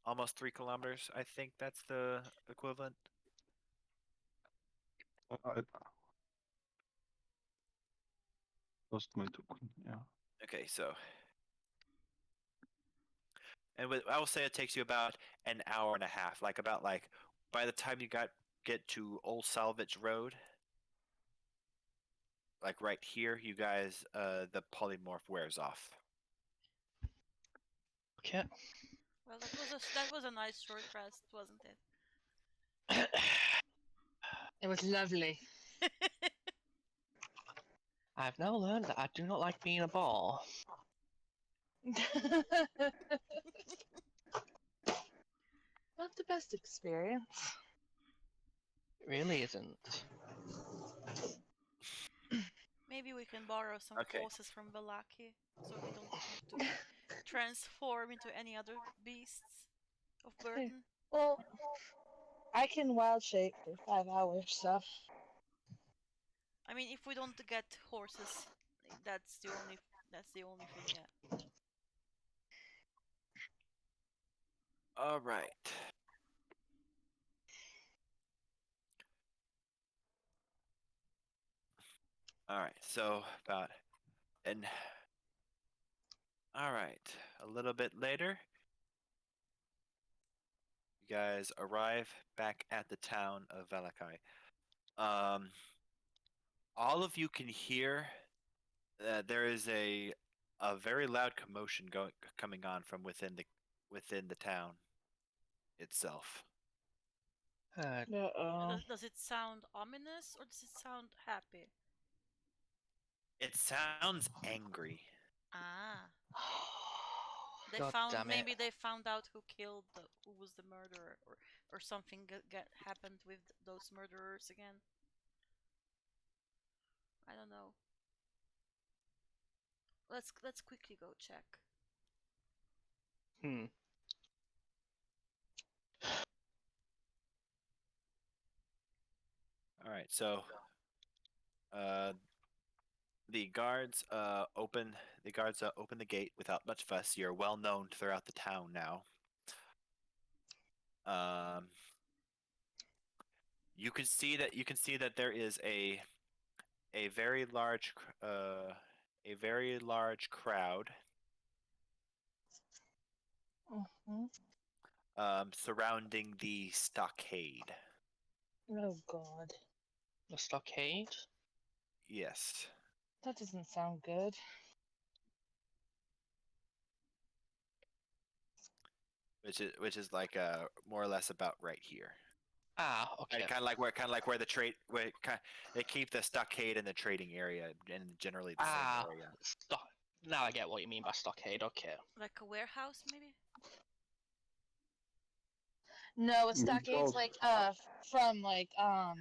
[SPEAKER 4] almost 3 kilometers. I think that's the equivalent.
[SPEAKER 5] I lost my token. Yeah.
[SPEAKER 4] Okay, so I will say it takes you about an hour and a half. Like by the time you get to Old Salvage Road, like right here, you guys the polymorph wears off.
[SPEAKER 1] Okay.
[SPEAKER 2] Well, that was a nice short rest, wasn't it?
[SPEAKER 3] It was lovely.
[SPEAKER 1] I've now learned that I do not like being a ball.
[SPEAKER 3] Not the best experience.
[SPEAKER 1] It really isn't.
[SPEAKER 2] Maybe we can borrow some
[SPEAKER 4] Okay.
[SPEAKER 2] horses from Valaki, so we don't have to transform into any other beasts of burden.
[SPEAKER 3] Well, I can wild shape for 5 hours, so.
[SPEAKER 2] I mean, if we don't get horses, that's the only thing. Yeah.
[SPEAKER 4] All right. All right. So about and all right, a little bit later, you guys arrive back at the town of Valakai. Um, all of you can hear that there is a very loud commotion coming on from within the town itself.
[SPEAKER 3] Uh-oh.
[SPEAKER 2] Does it sound ominous or does it sound happy?
[SPEAKER 4] It sounds angry.
[SPEAKER 2] Ah,
[SPEAKER 1] God damn it.
[SPEAKER 2] maybe they found out who was the murderer, or something happened with those murderers again. I don't know. Let's quickly go check.
[SPEAKER 1] Hmm.
[SPEAKER 4] All right, so the guards open the gate without much fuss. You're well known throughout the town now. Um, you can see that there is a very large crowd
[SPEAKER 3] Mhm.
[SPEAKER 4] surrounding the stockade.
[SPEAKER 3] Oh God,
[SPEAKER 1] The stockade.
[SPEAKER 4] Yes.
[SPEAKER 3] that doesn't sound good.
[SPEAKER 4] Which is like more or less about right here.
[SPEAKER 1] Ah, okay.
[SPEAKER 4] Kind of like where the trade where they keep the stockade in the trading area and generally the same
[SPEAKER 1] Ah,
[SPEAKER 4] area.
[SPEAKER 1] stock. Now I get what you mean by stockade. Okay.
[SPEAKER 2] Like a warehouse, maybe?
[SPEAKER 3] No, it's
[SPEAKER 5] We
[SPEAKER 3] stockades
[SPEAKER 5] both-
[SPEAKER 3] like from like
[SPEAKER 4] I'll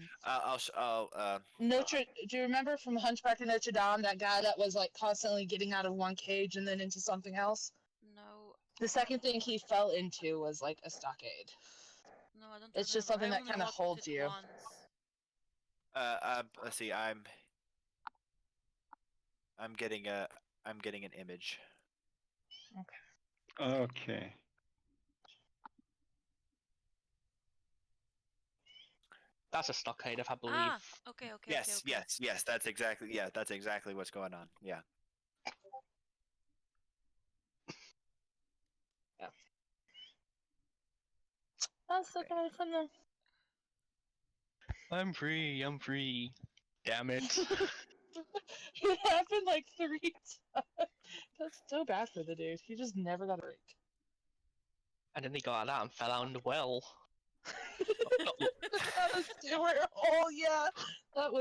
[SPEAKER 3] Notre. Do you remember from Hunchback of Notre Dame that guy that was like constantly getting out of one cage and then into something else?
[SPEAKER 2] No,
[SPEAKER 3] The second thing he fell into was like a stockade.
[SPEAKER 2] no, I don't
[SPEAKER 3] It's
[SPEAKER 2] remember.
[SPEAKER 3] just something
[SPEAKER 2] I
[SPEAKER 3] that
[SPEAKER 2] only
[SPEAKER 3] kind of
[SPEAKER 2] watched
[SPEAKER 3] holds
[SPEAKER 2] it
[SPEAKER 3] you.
[SPEAKER 2] once.
[SPEAKER 4] let's see. I'm getting an image.
[SPEAKER 5] Okay.
[SPEAKER 1] That's a stockade, if I believe.
[SPEAKER 2] Ah, okay.
[SPEAKER 4] Yes, yes. That's exactly what's going on. Yeah.
[SPEAKER 3] That's the
[SPEAKER 4] Okay.
[SPEAKER 3] guy from the.
[SPEAKER 1] I'm free. I'm free. Damn it.
[SPEAKER 3] It happened like 3 times. That's so bad for the dude. He just never got a break.
[SPEAKER 1] And then he got out of that and fell down the well.
[SPEAKER 3] That was oh yeah, that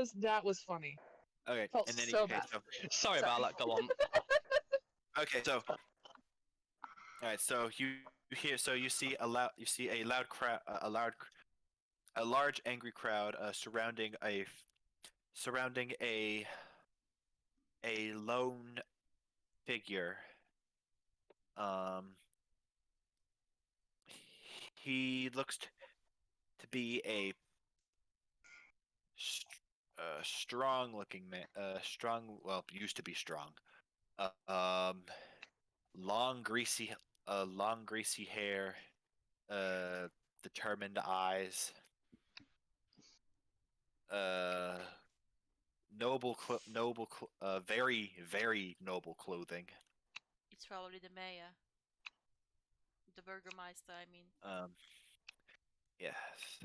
[SPEAKER 3] was funny.
[SPEAKER 4] Okay.
[SPEAKER 3] Felt
[SPEAKER 4] And then
[SPEAKER 3] so bad.
[SPEAKER 1] Sorry about that. Go on.
[SPEAKER 4] okay. So all right. So you see a loud crowd a large angry crowd surrounding a lone figure. Um, he looks to be a strong-looking man. Well, used to be strong. Uh, um, long greasy hair. Uh, determined eyes. Uh, very noble clothing.
[SPEAKER 2] It's probably the mayor. The Burgermeister, I mean.
[SPEAKER 4] Um, yes,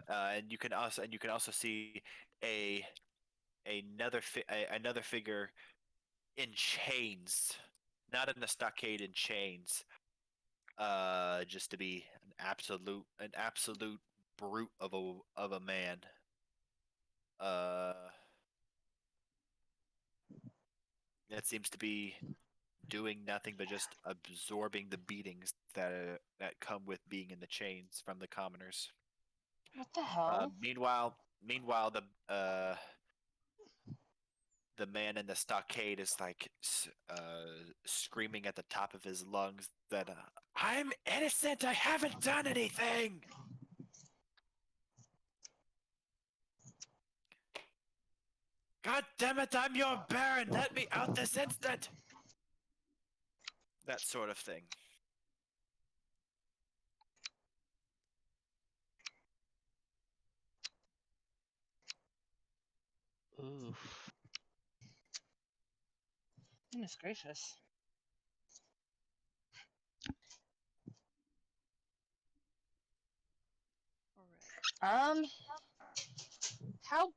[SPEAKER 4] and you can also see a another figure in chains, not in a stockade, in chains. Just to be an absolute brute of a man. Uh, that seems to be doing nothing but just absorbing the beatings that come with being in the chains from the commoners.
[SPEAKER 3] What the hell?
[SPEAKER 4] Meanwhile, the man in the stockade is like screaming at the top of his lungs that I'm innocent. I haven't done anything. God damn it! I'm your baron. Let me out this instant. That sort of thing.
[SPEAKER 1] Oof.
[SPEAKER 3] Goodness gracious.
[SPEAKER 2] Alright.
[SPEAKER 3] How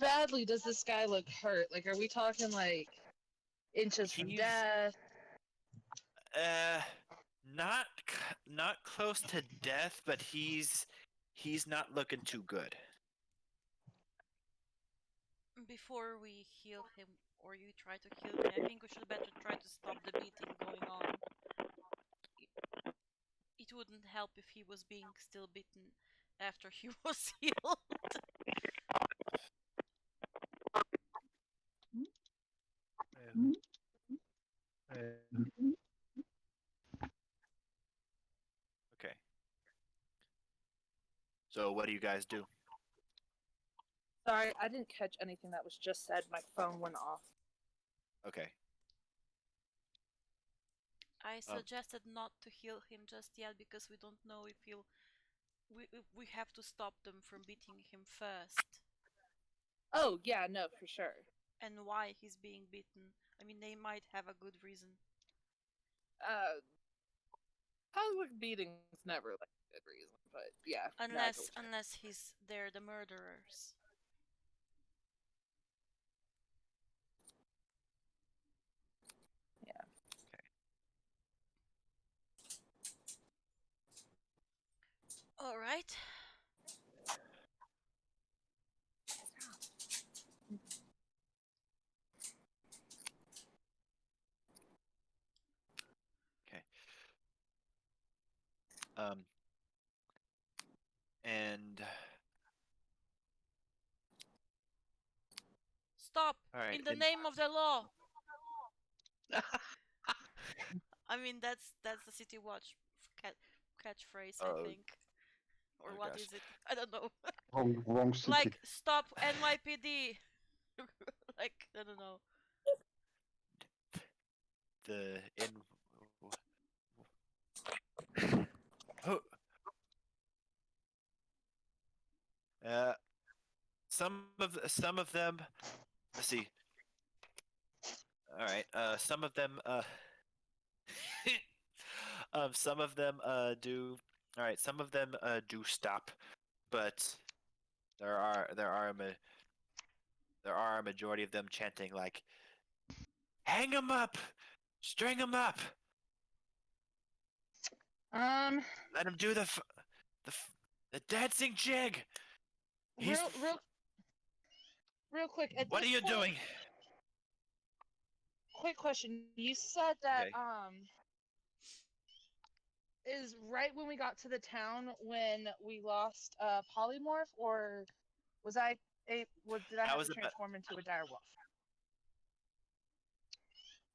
[SPEAKER 3] badly does this guy look hurt? Like, are we talking like inches from
[SPEAKER 4] He's
[SPEAKER 3] death?
[SPEAKER 4] uh not close to death, but he's not looking too good.
[SPEAKER 2] Before we heal him, or you try to heal me, I think we should better try to stop the beating going on. It wouldn't help if he was being still beaten after he was healed.
[SPEAKER 4] So what do you guys do?
[SPEAKER 3] Sorry, I didn't catch anything that was just said. My phone went off.
[SPEAKER 4] Okay.
[SPEAKER 2] I suggested not to heal him just yet because we don't know if he'll. We have to stop them from beating him first.
[SPEAKER 3] Oh, yeah, no, for sure.
[SPEAKER 2] And why he's being beaten. I mean, they might have a good reason.
[SPEAKER 3] Public beating's never like a good reason, but yeah.
[SPEAKER 2] Unless they're the murderers.
[SPEAKER 3] Yeah.
[SPEAKER 2] All right.
[SPEAKER 4] Okay. And
[SPEAKER 2] Stop!
[SPEAKER 4] all right.
[SPEAKER 2] In the name of the law. I mean, that's the City Watch catchphrase, I think. Or
[SPEAKER 4] oh
[SPEAKER 2] what
[SPEAKER 4] gosh.
[SPEAKER 2] is it? I don't know.
[SPEAKER 5] Wrong city.
[SPEAKER 2] Like, stop NYPD. Like, I don't know.
[SPEAKER 4] The in. Oh. Some of them. Let's see. All right. Some of them. Some of them do. All right. Some of them do stop, but there are a majority of them chanting like, "Hang him up, string him up, let him do the dancing jig." He's
[SPEAKER 3] Real quick. At
[SPEAKER 4] what are
[SPEAKER 3] this
[SPEAKER 4] you
[SPEAKER 3] point,
[SPEAKER 4] doing?
[SPEAKER 3] Quick question. You said that
[SPEAKER 4] Okay.
[SPEAKER 3] is right when we got to the town when we lost polymorph, or was I did I
[SPEAKER 4] That
[SPEAKER 3] have
[SPEAKER 4] was
[SPEAKER 3] to
[SPEAKER 4] about
[SPEAKER 3] transform into a dire wolf?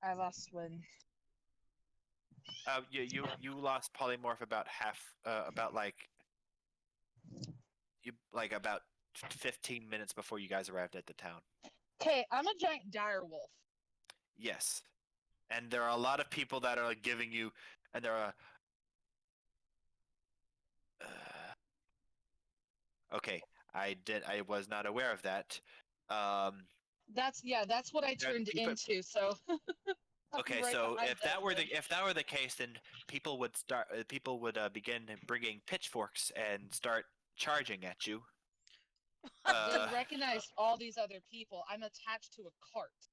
[SPEAKER 3] I lost when.
[SPEAKER 4] you lost polymorph about about about 15 minutes before you guys arrived at the town.
[SPEAKER 3] Okay, I'm a giant dire wolf.
[SPEAKER 4] Yes. And there are a lot of people that are giving you, and there are. Okay, I was not aware of that.
[SPEAKER 3] That's what I turned into. So.
[SPEAKER 4] Okay,
[SPEAKER 3] right
[SPEAKER 4] so
[SPEAKER 3] behind
[SPEAKER 4] if that were the case, then people would begin bringing pitchforks and start charging at you.
[SPEAKER 3] They recognized all these other people. I'm attached to a cart.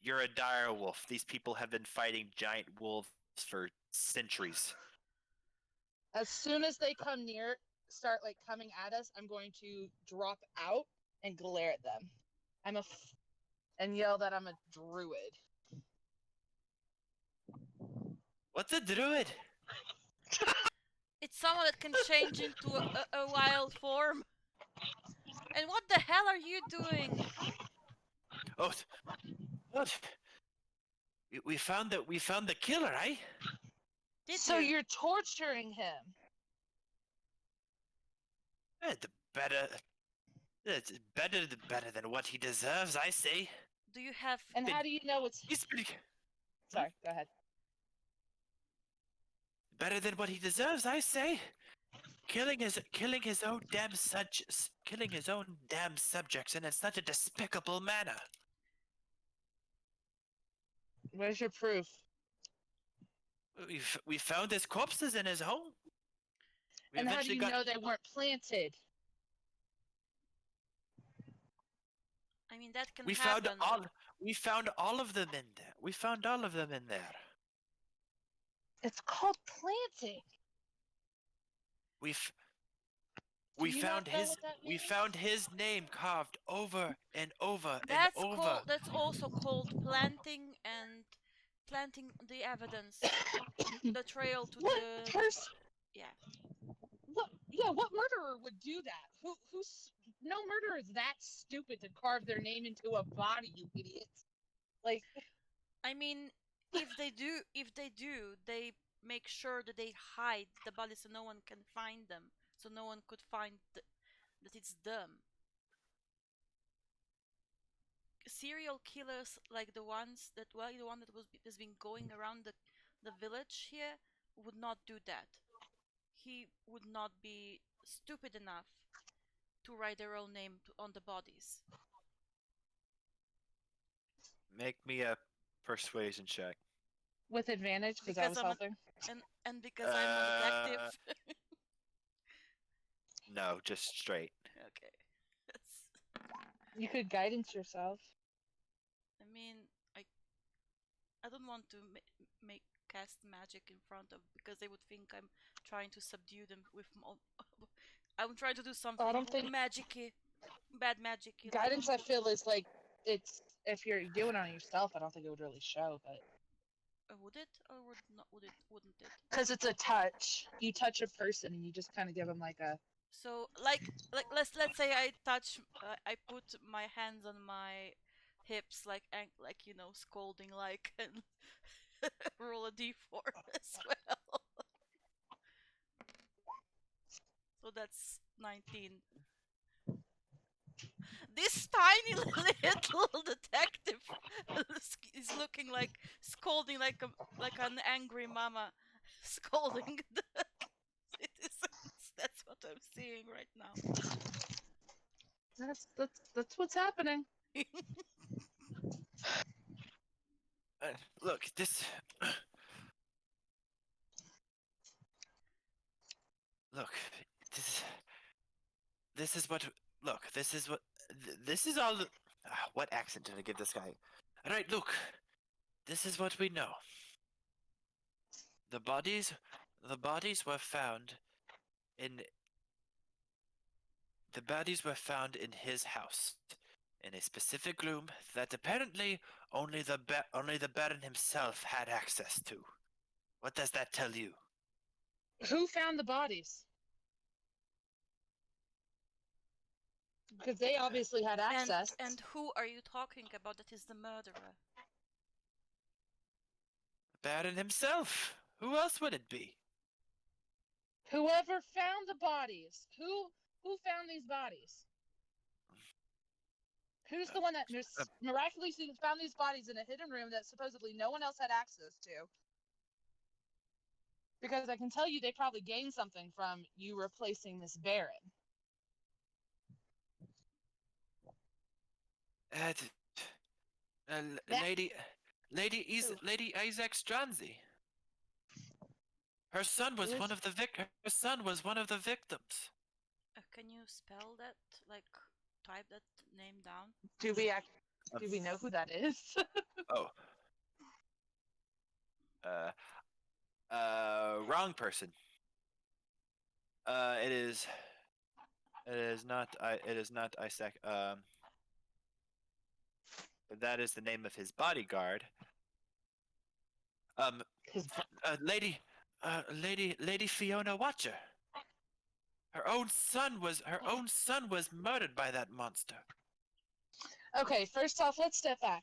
[SPEAKER 4] You're a dire wolf. These people have been fighting giant wolves for centuries.
[SPEAKER 3] As soon as they come near, start like coming at us, I'm going to drop out and glare at them. And yell that I'm a druid.
[SPEAKER 4] What's a druid?
[SPEAKER 2] It's someone that can change into a wild form. And what the hell are you doing?
[SPEAKER 4] Oh, what? We found the killer, eh?
[SPEAKER 3] So you're torturing him.
[SPEAKER 4] The better. It's better than what he deserves, I say.
[SPEAKER 2] Do you have?
[SPEAKER 3] And how do you know it's?
[SPEAKER 4] He's pretty.
[SPEAKER 3] Sorry, go ahead.
[SPEAKER 4] Better than what he deserves, I say. Killing his own damn subjects in such a despicable manner.
[SPEAKER 3] Where's your proof?
[SPEAKER 4] We found his corpses in his home.
[SPEAKER 3] And how do you know they weren't planted?
[SPEAKER 2] I mean, that can happen.
[SPEAKER 4] We found all of them in there. We found all of them in there.
[SPEAKER 3] It's called planting.
[SPEAKER 4] We found his name carved over and over and over.
[SPEAKER 2] That's also called planting and planting the evidence, the trail to the. Yeah.
[SPEAKER 3] What murderer would do that? Who's no murderer is that stupid to carve their name into a body, you idiots. Like,
[SPEAKER 2] I mean, if they do, they make sure that they hide the bodies so no one can find them. so no one could find that it's them. Serial killers like the ones that the one that has been going around the village here would not do that. He would not be stupid enough to write their own name on the bodies.
[SPEAKER 4] Make me a persuasion check.
[SPEAKER 3] With advantage because I
[SPEAKER 2] Because
[SPEAKER 3] was
[SPEAKER 2] I'm
[SPEAKER 3] helping.
[SPEAKER 2] and because I'm a detective.
[SPEAKER 4] No, just straight.
[SPEAKER 2] Okay. That's,
[SPEAKER 3] You could guidance yourself.
[SPEAKER 2] I mean, I don't want to make cast magic in front of, because they would think I'm trying to subdue them with I'm trying to do something
[SPEAKER 3] I don't think
[SPEAKER 2] magicy, bad magicy.
[SPEAKER 3] guidance. I feel is like it's if you're doing it on yourself. I don't think it would really show, but
[SPEAKER 2] Would it or wouldn't it?
[SPEAKER 3] because it's a touch, you touch a person and you just kind of give them like a.
[SPEAKER 2] So like let's say I touch, I put my hands on my hips, like scolding, like, and roll a d4 as well. So that's 19. This tiny little detective is looking like scolding like an angry mama scolding the citizens. That's what I'm seeing right now.
[SPEAKER 3] That's what's happening.
[SPEAKER 4] Look, this. Look, this. This is what. Look, this is what. This is all. What accent did I give this guy? All right, look. This is what we know. The bodies. The bodies were found in. The bodies were found in his house, in a specific room that apparently only the Baron himself had access to. What does that tell you?
[SPEAKER 3] Who found the bodies? Because they obviously had access.
[SPEAKER 2] And who are you talking about that is the murderer?
[SPEAKER 4] Baron himself. Who else would it be?
[SPEAKER 3] Whoever found the bodies. Who found these bodies? Who's the one that miraculously found these bodies in a hidden room that supposedly no one else had access to? Because I can tell you they probably gained something from you replacing this Baron.
[SPEAKER 4] Lady Isaac Stranzi. Her son was one of the victims.
[SPEAKER 2] Can you spell that? Like, type that name down.
[SPEAKER 3] Do we know who that is?
[SPEAKER 4] Oh. Wrong person. It is not Isaac. That is the name of his bodyguard. Lady Fiona Watcher. Her own son was murdered by that monster.
[SPEAKER 3] Okay, first off, let's step back.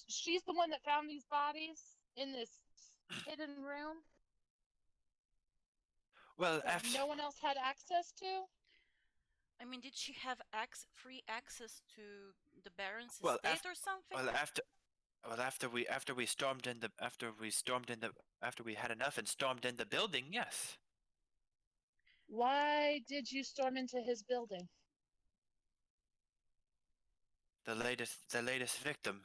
[SPEAKER 3] She's the one that found these bodies in this hidden room?
[SPEAKER 4] Well,
[SPEAKER 3] that no one else had access to?
[SPEAKER 2] I mean, did she have free access to the Baron's estate or something?
[SPEAKER 4] After we had enough and stormed in the building, yes.
[SPEAKER 3] Why did you storm into his building?
[SPEAKER 4] The latest victim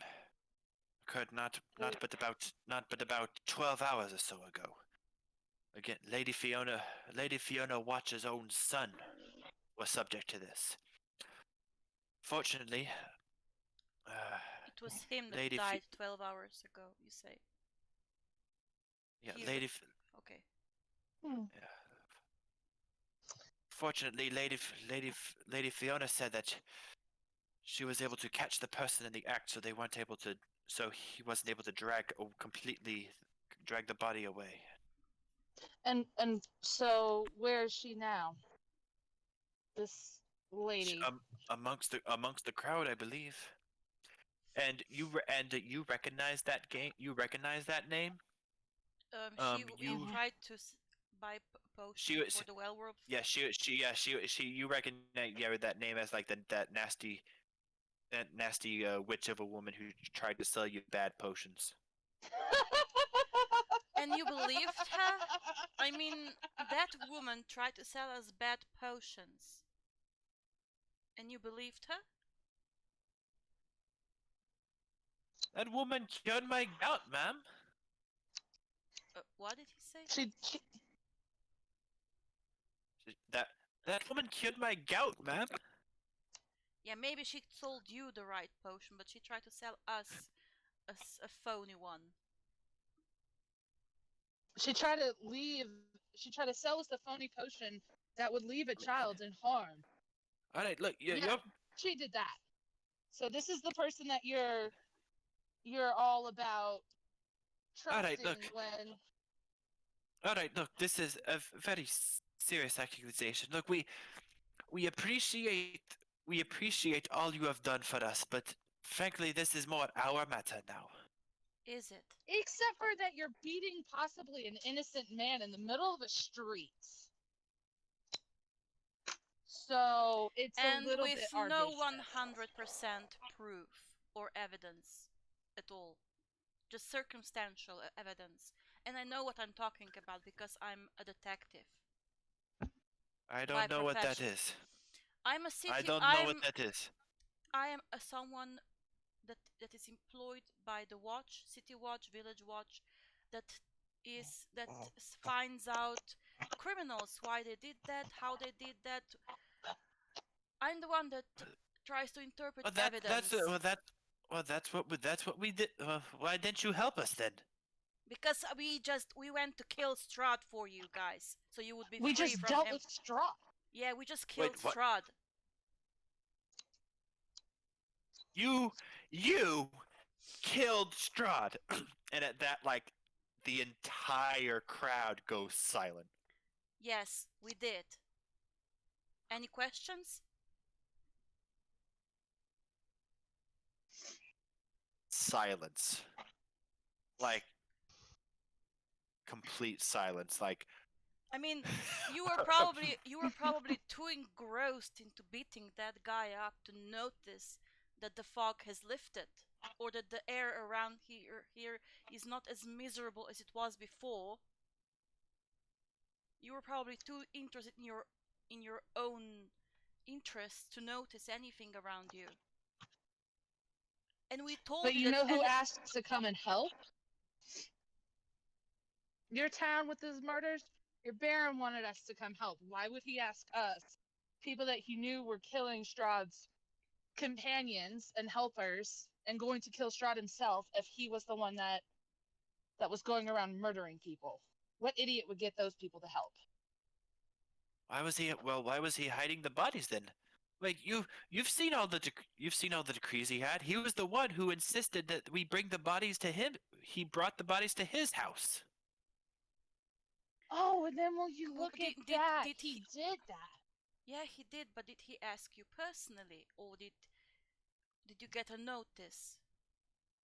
[SPEAKER 4] occurred not but about 12 hours or so ago. Again, Lady Fiona Watcher's own son was subject to this. Fortunately,
[SPEAKER 2] it was him that died 12 hours ago, you say?
[SPEAKER 4] Yeah,
[SPEAKER 2] Okay.
[SPEAKER 4] Yeah. Fortunately, Lady Fiona said that she was able to catch the person in the act, so he wasn't able to completely drag the body away.
[SPEAKER 3] And so where is she now? This lady.
[SPEAKER 4] Amongst the crowd, I believe. And you recognize that game? You recognize that name?
[SPEAKER 2] We tried to buy potions
[SPEAKER 4] She was-
[SPEAKER 2] for the werewolf?
[SPEAKER 4] Yeah, she. You recognize that name as like that nasty witch of a woman who tried to sell you bad potions.
[SPEAKER 2] And you believed her? I mean, that woman tried to sell us bad potions. And you believed her?
[SPEAKER 4] That woman cured my gout, ma'am.
[SPEAKER 2] What did he say?
[SPEAKER 4] That woman cured my gout, ma'am.
[SPEAKER 2] Yeah, maybe she sold you the right potion, but she tried to sell us a phony one.
[SPEAKER 3] She tried to sell us the phony potion that would leave a child in harm.
[SPEAKER 4] All right, look,
[SPEAKER 3] Yeah, she did that. So this is the person that you're all about
[SPEAKER 4] All right,
[SPEAKER 3] trusting
[SPEAKER 4] look.
[SPEAKER 3] when.
[SPEAKER 4] All right, look. This is a very serious accusation. Look, we appreciate all you have done for us, but frankly, this is more our matter now.
[SPEAKER 2] Is it?
[SPEAKER 3] Except for that you're beating possibly an innocent man in the middle of a street. So it's a
[SPEAKER 2] And
[SPEAKER 3] little
[SPEAKER 2] with
[SPEAKER 3] bit our
[SPEAKER 2] no
[SPEAKER 3] business.
[SPEAKER 2] 100% proof or evidence at all. Just circumstantial evidence. And I know what I'm talking about because I'm a detective.
[SPEAKER 4] I
[SPEAKER 2] By
[SPEAKER 4] don't know what that
[SPEAKER 2] profession.
[SPEAKER 4] is.
[SPEAKER 2] I'm a city.
[SPEAKER 4] I don't know what that is.
[SPEAKER 2] I am someone that is employed by the Watch, City Watch, Village Watch, that finds out criminals, why they did that, how they did that. I'm the one that tries to interpret evidence.
[SPEAKER 4] That's what we did. Why didn't you help us then?
[SPEAKER 2] Because we went to kill Strahd for you guys, so you would be
[SPEAKER 3] We
[SPEAKER 2] free
[SPEAKER 3] just
[SPEAKER 2] from
[SPEAKER 3] dealt
[SPEAKER 2] him.
[SPEAKER 3] with Strahd.
[SPEAKER 2] Yeah, we just killed
[SPEAKER 4] Wait, what?
[SPEAKER 2] Strahd.
[SPEAKER 4] You killed Strahd, and at that, like, the entire crowd goes silent.
[SPEAKER 2] Yes, we did. Any questions?
[SPEAKER 4] Silence. Like, complete silence. Like,
[SPEAKER 2] I mean, you were probably too engrossed into beating that guy up to notice that the fog has lifted, or that the air around here is not as miserable as it was before. You were probably too interested in your own interests to notice anything around you. And we told
[SPEAKER 3] But
[SPEAKER 2] you
[SPEAKER 3] you
[SPEAKER 2] that.
[SPEAKER 3] know who asked to come and help? Your town with his murders? Your Baron wanted us to come help. Why would he ask us, people that he knew were killing Strahd's companions and helpers, and going to kill Strahd himself, if he was the one that was going around murdering people? What idiot would get those people to help?
[SPEAKER 4] why was he hiding the bodies then? Like, you've seen all the decrees he had. He was the one who insisted that we bring the bodies to him. He brought the bodies to his house.
[SPEAKER 3] Oh, and then will you look at that?
[SPEAKER 2] Did
[SPEAKER 3] he did that.
[SPEAKER 2] Yeah, he did, but did he ask you personally, or did you get a notice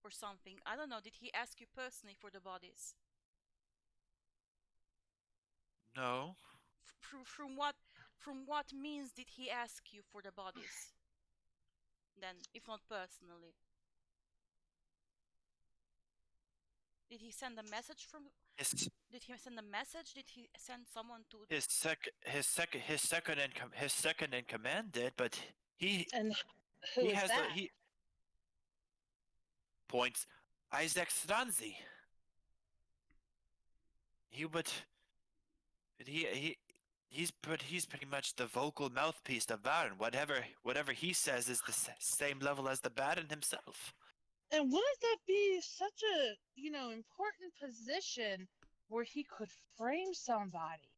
[SPEAKER 2] or something? I don't know. Did he ask you personally for the bodies?
[SPEAKER 4] No.
[SPEAKER 2] From what means did he ask you for the bodies? Then, if not personally, did he send a message from? Did he send a message? Did he send someone to?
[SPEAKER 4] His second in command did, but he
[SPEAKER 3] And who is that?
[SPEAKER 4] he points Isaac Stranzi. He's pretty much the vocal mouthpiece of Baron. Whatever he says is the same level as the Baron himself.
[SPEAKER 3] And wouldn't that be such a, important position where he could frame somebody?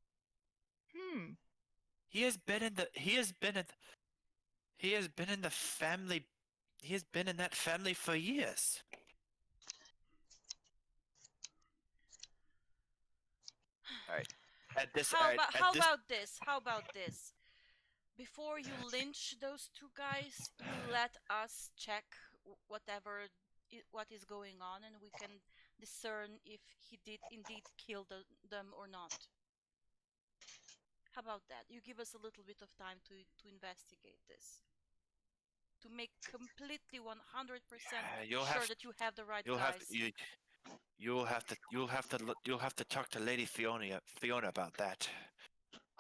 [SPEAKER 4] He has been in the family. He has been in that family for years. All right.
[SPEAKER 2] How about this? Before you lynch those two guys, you let us check what is going on, and we can discern if he did indeed kill them or not. How about that? You give us a little bit of time to investigate this, to make completely 100%
[SPEAKER 4] You'll
[SPEAKER 2] sure
[SPEAKER 4] have
[SPEAKER 2] that you have the right
[SPEAKER 4] you'll have to,
[SPEAKER 2] guys.
[SPEAKER 4] you'll have to talk to Lady Fiona about that.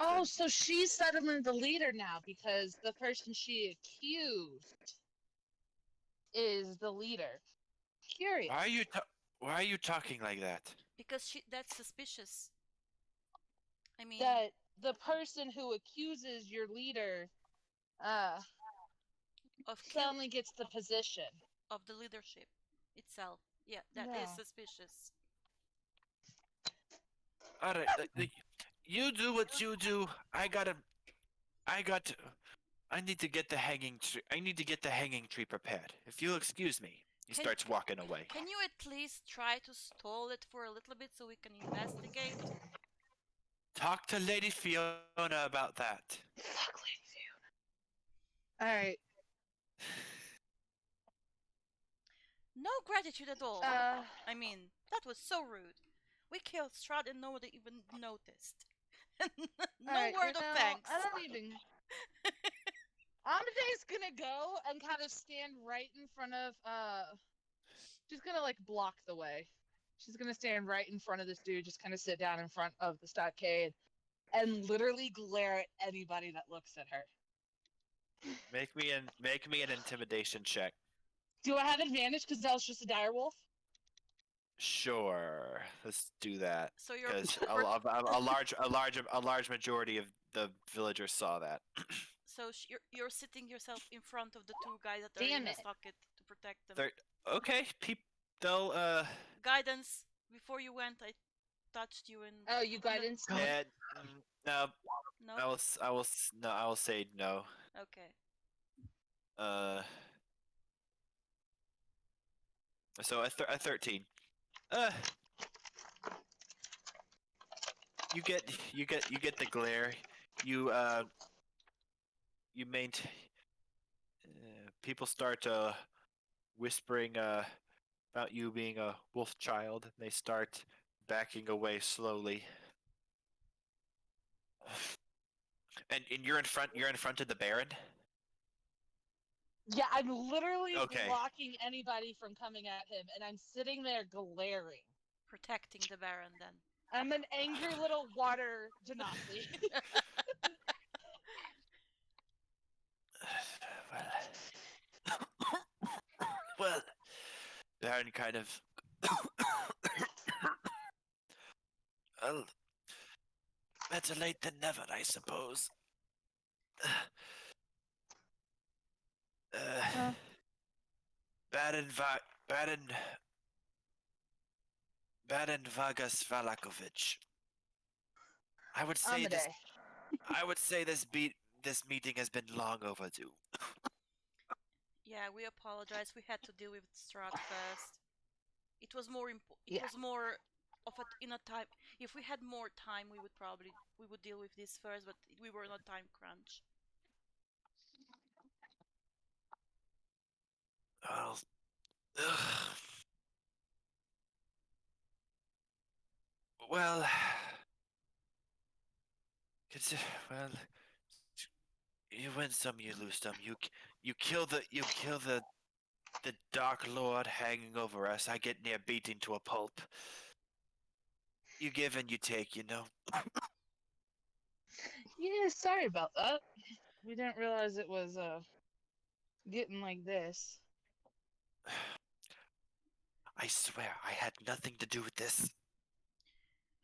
[SPEAKER 3] Oh, so she's suddenly the leader now because the person she accused is the leader. Curious.
[SPEAKER 4] Why are you talking like that?
[SPEAKER 2] Because that's suspicious. I mean,
[SPEAKER 3] That the person who accuses your leader
[SPEAKER 2] of
[SPEAKER 3] suddenly gets the position.
[SPEAKER 2] of the leadership itself. Yeah, that is
[SPEAKER 3] Yeah.
[SPEAKER 2] suspicious.
[SPEAKER 4] All right, you do what you do. I need to get the hanging tree. I need to get the hanging tree prepared. If you'll excuse me. He
[SPEAKER 2] Can-
[SPEAKER 4] starts walking away.
[SPEAKER 2] Can you at least try to stall it for a little bit so we can investigate?
[SPEAKER 4] Talk to Lady Fiona about that.
[SPEAKER 3] Fuck Lady Fiona. Alright.
[SPEAKER 2] No gratitude at all. I mean, that was so rude. We killed Strahd and nobody even noticed. No
[SPEAKER 3] alright,
[SPEAKER 2] word of thanks.
[SPEAKER 3] I don't even. Amade's gonna go and kind of stand right in front of she's gonna like block the way. She's gonna stand right in front of this dude, just kind of sit down in front of the stockade and literally glare at anybody that looks at her.
[SPEAKER 4] Make me an intimidation check.
[SPEAKER 3] Do I have advantage because that was just a dire wolf?
[SPEAKER 4] Sure, let's do that.
[SPEAKER 2] So you're
[SPEAKER 4] Because a large majority of the villagers saw that.
[SPEAKER 2] so you're sitting yourself in front of the two guys that are
[SPEAKER 3] Damn
[SPEAKER 2] in the
[SPEAKER 3] it.
[SPEAKER 2] stockade to protect them.
[SPEAKER 4] Okay, they'll
[SPEAKER 2] Guidance. Before you went, I touched you and
[SPEAKER 3] Oh, you guidance?
[SPEAKER 4] no,
[SPEAKER 2] no.
[SPEAKER 4] I will say no.
[SPEAKER 2] Okay.
[SPEAKER 4] Uh, so a 13. You get the glare. You you maintain. People start whispering about you being a wolf child. They start backing away slowly. And you're in front. You're in front of the Baron.
[SPEAKER 3] Yeah, I'm literally
[SPEAKER 4] Okay.
[SPEAKER 3] blocking anybody from coming at him, and I'm sitting there glaring.
[SPEAKER 2] Protecting the Baron then.
[SPEAKER 3] I'm an angry little water genasi.
[SPEAKER 4] Well, Baron kind of. Well, better late than never, I suppose.
[SPEAKER 3] Huh?
[SPEAKER 4] Baron Vargas Valakovich. I would say
[SPEAKER 3] Amade.
[SPEAKER 4] this meeting has been long overdue.
[SPEAKER 2] Yeah, we apologize. We had to deal with Strahd first. It was more it
[SPEAKER 3] Yeah.
[SPEAKER 2] was more of a in a time. If we had more time, we would deal with this first, but we were on a time crunch.
[SPEAKER 4] Well, well, well, you win some, you lose some. You kill the Dark Lord hanging over us. I get near beating to a pulp. You give and you take, you know.
[SPEAKER 3] Yeah, sorry about that. We didn't realize it was getting like this.
[SPEAKER 4] I swear, I had nothing to do with this.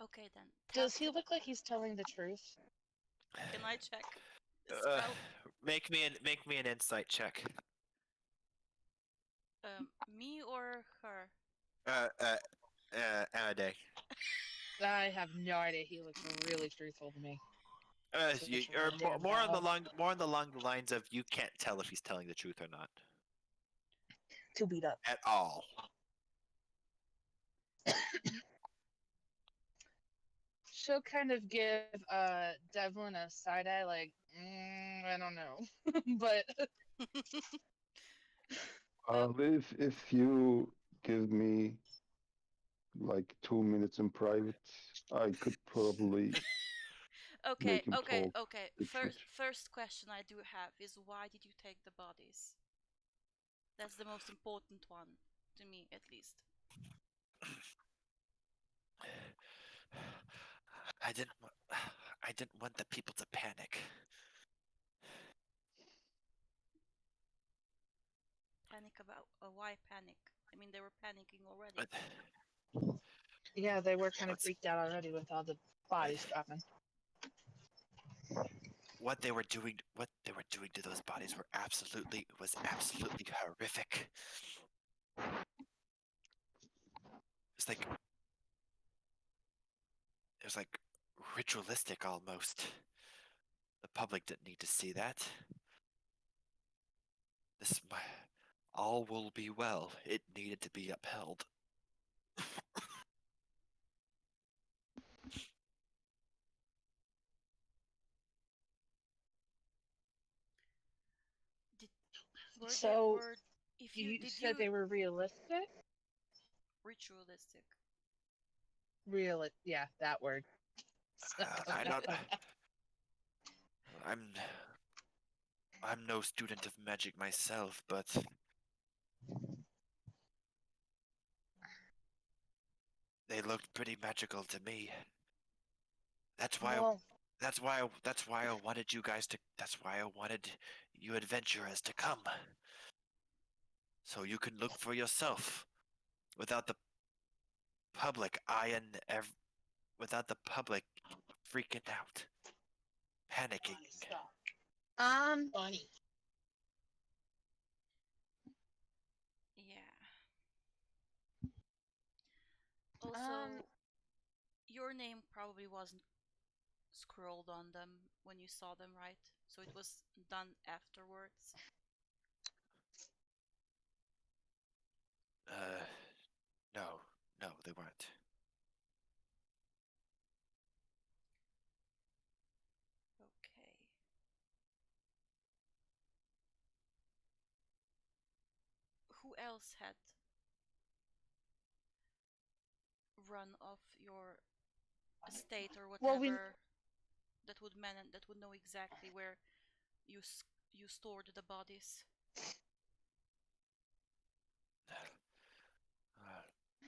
[SPEAKER 2] Okay then.
[SPEAKER 3] Does he look like he's telling the truth?
[SPEAKER 2] Can I check as
[SPEAKER 4] Uh,
[SPEAKER 2] well?
[SPEAKER 4] make me an insight check.
[SPEAKER 2] Me or her?
[SPEAKER 4] Amade.
[SPEAKER 3] I have no idea. He looks really truthful to me.
[SPEAKER 4] Or
[SPEAKER 3] Damn
[SPEAKER 4] more on the
[SPEAKER 3] now.
[SPEAKER 4] more on the along the lines of you can't tell if he's telling the truth or not
[SPEAKER 3] Too beat up.
[SPEAKER 4] at all.
[SPEAKER 3] She'll kind of give Devlin a side eye, like, I don't know, but
[SPEAKER 5] If you give me like 2 minutes in private, I could probably
[SPEAKER 2] Okay,
[SPEAKER 5] Make him
[SPEAKER 2] okay,
[SPEAKER 5] talk
[SPEAKER 2] okay.
[SPEAKER 5] the truth.
[SPEAKER 2] First question I do have is why did you take the bodies? That's the most important one, to me at least.
[SPEAKER 4] I didn't. I didn't want the people to panic.
[SPEAKER 2] Panic about why panic? I mean, they were panicking already.
[SPEAKER 4] But
[SPEAKER 3] Yeah, they were kind of
[SPEAKER 4] Let's-
[SPEAKER 3] freaked out already with all the bodies dropping.
[SPEAKER 4] what they were doing to those bodies was absolutely horrific. It's like it was like ritualistic almost. The public didn't need to see that. This all will be well. It needed to be upheld.
[SPEAKER 2] Were
[SPEAKER 3] So
[SPEAKER 2] were if
[SPEAKER 3] you
[SPEAKER 2] did
[SPEAKER 3] said
[SPEAKER 2] you
[SPEAKER 3] they were realistic?
[SPEAKER 2] ritualistic?
[SPEAKER 3] Yeah, that word.
[SPEAKER 4] I don't. I'm. I'm no student of magic myself, but they looked pretty magical to me. That's why.
[SPEAKER 3] Well,
[SPEAKER 4] That's why. That's why I wanted you guys to. That's why I wanted you adventurers to come, so you can look for yourself, without the public eyeing. Without the public freaking out, panicking.
[SPEAKER 3] Bonnie.
[SPEAKER 2] Yeah. Also, your name probably wasn't scrolled on them when you saw them, right? So it was done afterwards.
[SPEAKER 4] No, no, they weren't.
[SPEAKER 2] Okay. Who else had run off your estate or
[SPEAKER 3] Well, we
[SPEAKER 2] whatever that would know exactly where you stored the bodies?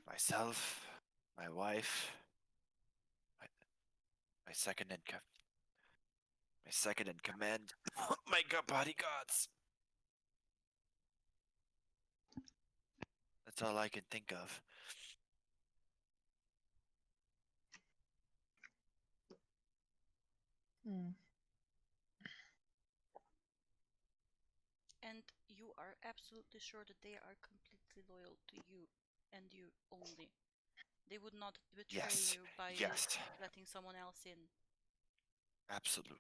[SPEAKER 4] Myself, my wife, my, my second in my second in command, my bodyguards. That's all I can think of.
[SPEAKER 3] Hmm.
[SPEAKER 2] And you are absolutely sure that they are completely loyal to you and you only. They would not betray
[SPEAKER 4] Yes,
[SPEAKER 2] you by
[SPEAKER 4] yes,
[SPEAKER 2] letting someone else in.
[SPEAKER 4] absolutely.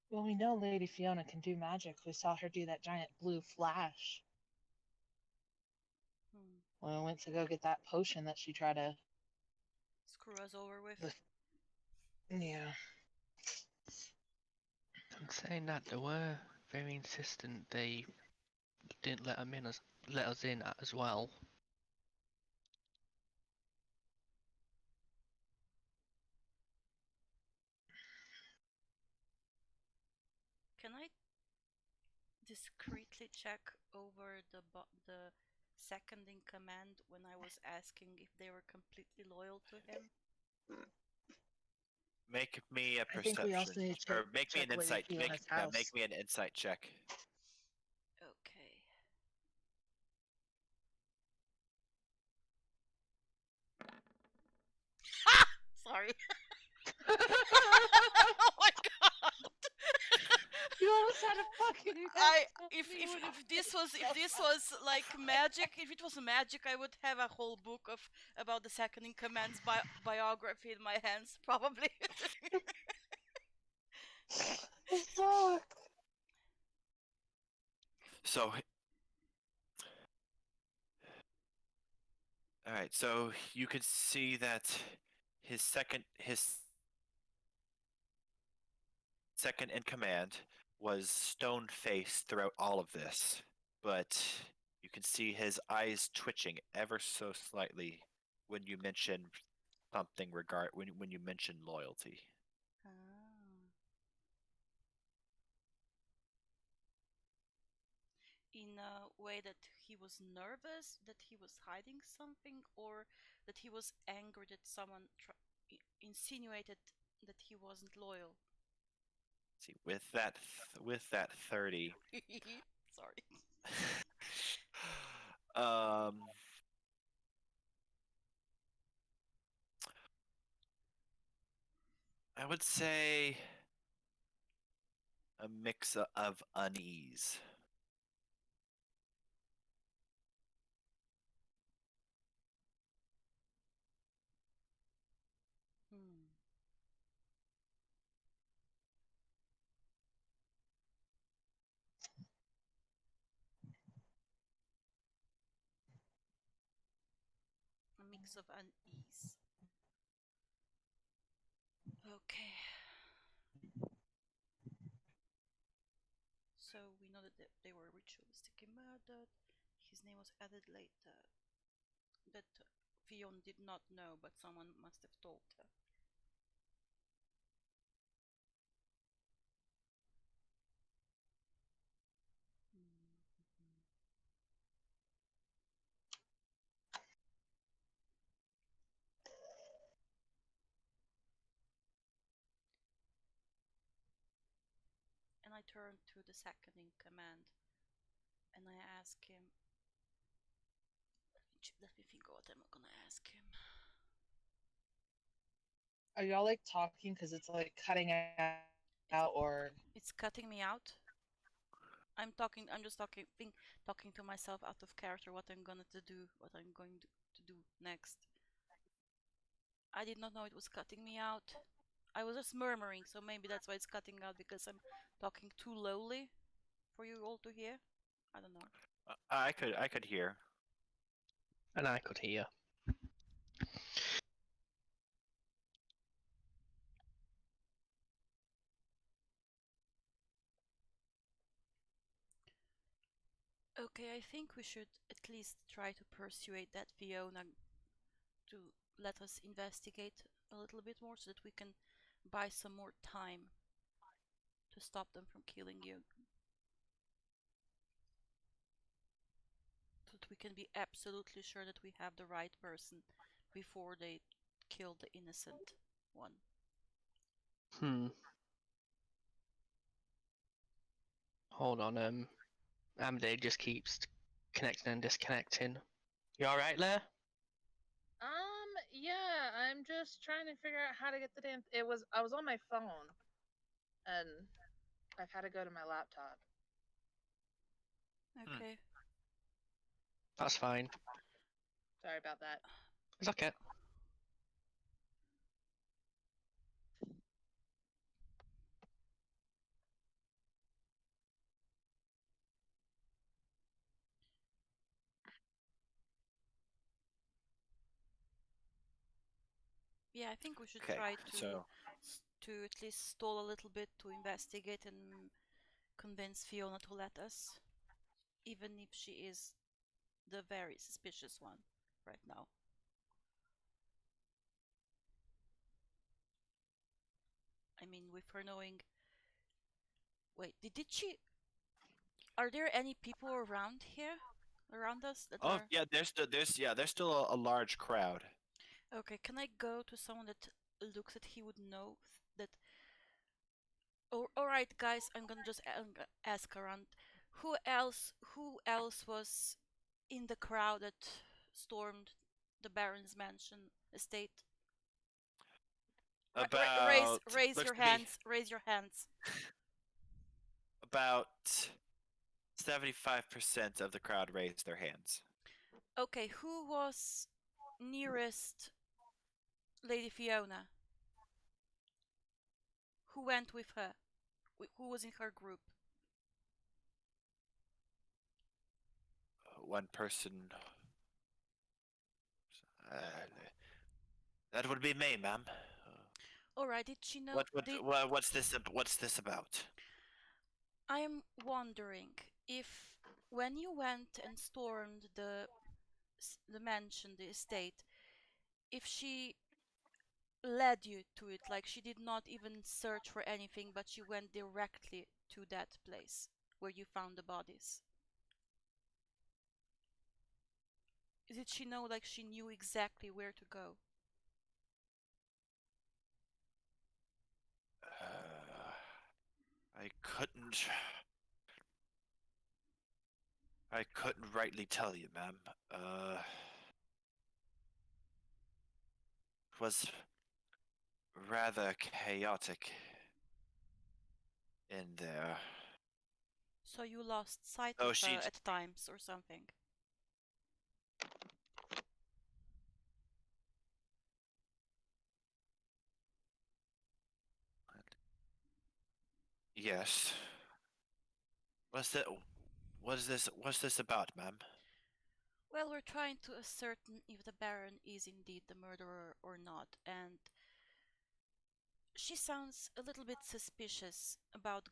[SPEAKER 3] Well, we know Lady Fiona can do magic. We saw her do that giant blue flash
[SPEAKER 2] Hmm.
[SPEAKER 3] when we went to go get that potion that she tried to.
[SPEAKER 2] Screw us over with.
[SPEAKER 3] Yeah.
[SPEAKER 1] And saying that, they were very insistent. They didn't let us in as well.
[SPEAKER 2] Can I discreetly check over the second in command when I was asking if they were completely loyal to him?
[SPEAKER 4] Make me a
[SPEAKER 3] I think we also
[SPEAKER 4] perception,
[SPEAKER 3] need to
[SPEAKER 4] or make me
[SPEAKER 3] check
[SPEAKER 4] an
[SPEAKER 3] Lady
[SPEAKER 4] insight.
[SPEAKER 3] Fiona's house.
[SPEAKER 4] Make me an insight check.
[SPEAKER 2] Okay. Sorry. Oh my god.
[SPEAKER 3] You almost had a fucking.
[SPEAKER 2] If this was like magic, if it was magic, I would have a whole book of about the second in command's biography in my hands, probably.
[SPEAKER 3] Fuck.
[SPEAKER 4] So, all right. So you can see that his second in command was stone faced throughout all of this, but you can see his eyes twitching ever so slightly when you mention something when you mention loyalty.
[SPEAKER 2] Ah. In a way that he was nervous, that he was hiding something, or that he was angry that someone insinuated that he wasn't loyal.
[SPEAKER 4] See, with that 30,
[SPEAKER 2] Sorry.
[SPEAKER 4] um, I would say a mix of unease.
[SPEAKER 2] Hmm. A mix of unease. Okay. So we know that they were ritualistically murdered. His name was added later. That Fiona did not know, but someone must have told her. And I turned to the second in command and I asked him. Let me think what I'm gonna ask him.
[SPEAKER 3] Are y'all like talking because it's like cutting out or?
[SPEAKER 2] It's cutting me out. I'm talking. I'm just talking to myself out of character. What I'm going to do next. I did not know it was cutting me out. I was just murmuring, so maybe that's why it's cutting out, because I'm talking too lowly for you all to hear. I don't know.
[SPEAKER 4] I could hear.
[SPEAKER 1] And I could hear.
[SPEAKER 2] Okay, I think we should at least try to persuade that Fiona to let us investigate a little bit more, so that we can buy some more time to stop them from killing you. So that we can be absolutely sure that we have the right person before they kill the innocent one.
[SPEAKER 1] Hold on, Amade just keeps connecting and disconnecting. You alright there?
[SPEAKER 3] Yeah, I'm just trying to figure out how to get the damn. I was on my phone, and I've had to go to my laptop.
[SPEAKER 2] Okay.
[SPEAKER 1] That's fine.
[SPEAKER 3] Sorry about that.
[SPEAKER 1] It's okay.
[SPEAKER 2] Yeah, I think we should
[SPEAKER 4] Okay,
[SPEAKER 2] try
[SPEAKER 4] so
[SPEAKER 2] to at least stall a little bit to investigate and convince Fiona to let us, even if she is the very suspicious one right now. I mean, with her knowing. Wait, did she? Are there any people around here, around us that are?
[SPEAKER 4] yeah, there's still a large crowd.
[SPEAKER 2] Okay, can I go to someone that looks that he would know that? Oh, all right, guys, I'm gonna just ask around. Who else? Who else was in the crowd that stormed the Baron's mansion estate?
[SPEAKER 4] About
[SPEAKER 2] Raise
[SPEAKER 4] looks
[SPEAKER 2] your
[SPEAKER 4] to be
[SPEAKER 2] hands. Raise your hands.
[SPEAKER 4] about 75% of the crowd raised their hands.
[SPEAKER 2] Okay, who was nearest Lady Fiona? Who went with her? Who was in her group?
[SPEAKER 4] One person. Uh, that would be me, ma'am.
[SPEAKER 2] All right, did she know?
[SPEAKER 4] What's this about?
[SPEAKER 2] I am wondering if when you went and stormed the mansion, the estate, if she led you to it, like she did not even search for anything, but she went directly to that place where you found the bodies. Did she know, like she knew exactly where to go?
[SPEAKER 4] I couldn't. I couldn't rightly tell you, ma'am. It was rather chaotic in there.
[SPEAKER 2] So you lost sight
[SPEAKER 4] Oh,
[SPEAKER 2] of her
[SPEAKER 4] she'd.
[SPEAKER 2] at times or something?
[SPEAKER 4] Yes. What's that? What's this about, ma'am?
[SPEAKER 2] Well, we're trying to ascertain if the Baron is indeed the murderer or not, and she sounds a little bit suspicious about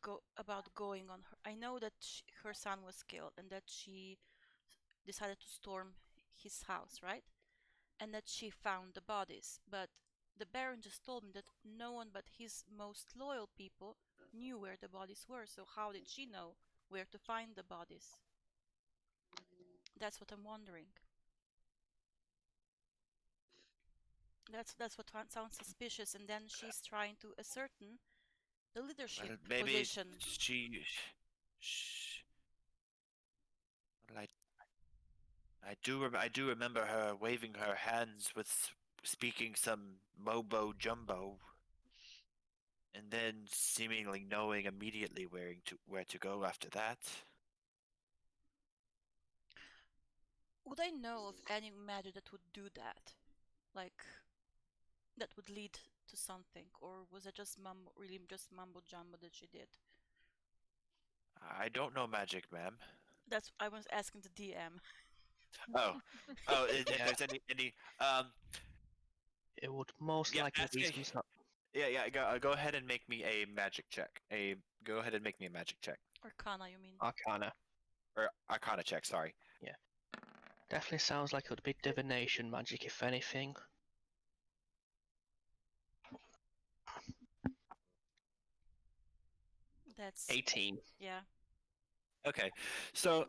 [SPEAKER 2] going on her. I know that her son was killed and that she decided to storm his house, right? And that she found the bodies. But the Baron just told me that no one but his most loyal people knew where the bodies were. So how did she know where to find the bodies? That's what I'm wondering. That's what sounds suspicious. And then she's trying to ascertain the leadership
[SPEAKER 4] Well, maybe
[SPEAKER 2] position.
[SPEAKER 4] she. Well, I do remember her waving her hands with speaking some mobo jumbo, and then seemingly knowing immediately where to go after that.
[SPEAKER 2] Would I know of any magic that would do that? Like, that would lead to something? Or was it just really just mumbo jumbo that she did?
[SPEAKER 4] I don't know magic, ma'am.
[SPEAKER 2] I was asking the DM.
[SPEAKER 4] Oh, if
[SPEAKER 1] Yeah.
[SPEAKER 4] there's any
[SPEAKER 1] It would most
[SPEAKER 4] yeah,
[SPEAKER 1] likely
[SPEAKER 4] ask
[SPEAKER 1] be
[SPEAKER 4] me.
[SPEAKER 1] some sort.
[SPEAKER 4] Yeah. Go ahead and make me a magic check. Go ahead and make me a magic check
[SPEAKER 2] Arcana, you mean?
[SPEAKER 1] Arcana.
[SPEAKER 4] or Arcana check. Sorry.
[SPEAKER 1] Definitely sounds like it would be divination magic, if anything.
[SPEAKER 2] That's
[SPEAKER 1] 18.
[SPEAKER 2] yeah.
[SPEAKER 4] Okay, so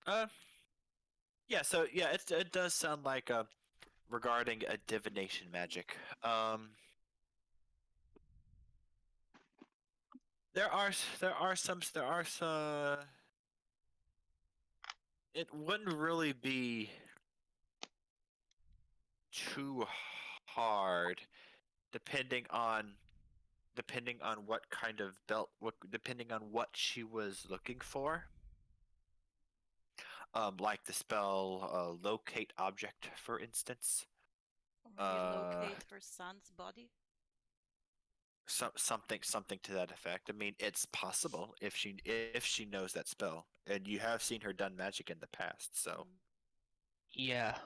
[SPEAKER 4] uh, yeah, it does sound like regarding a divination magic. There are some. It wouldn't really be too hard, depending on what kind of depending on what she was looking for. Like the spell locate object, for instance.
[SPEAKER 2] Or maybe
[SPEAKER 4] Uh,
[SPEAKER 2] locate her son's body.
[SPEAKER 4] something to that effect. I mean, it's possible if she knows that spell, and you have seen her done magic in the past. So
[SPEAKER 2] Mm.
[SPEAKER 1] Yeah.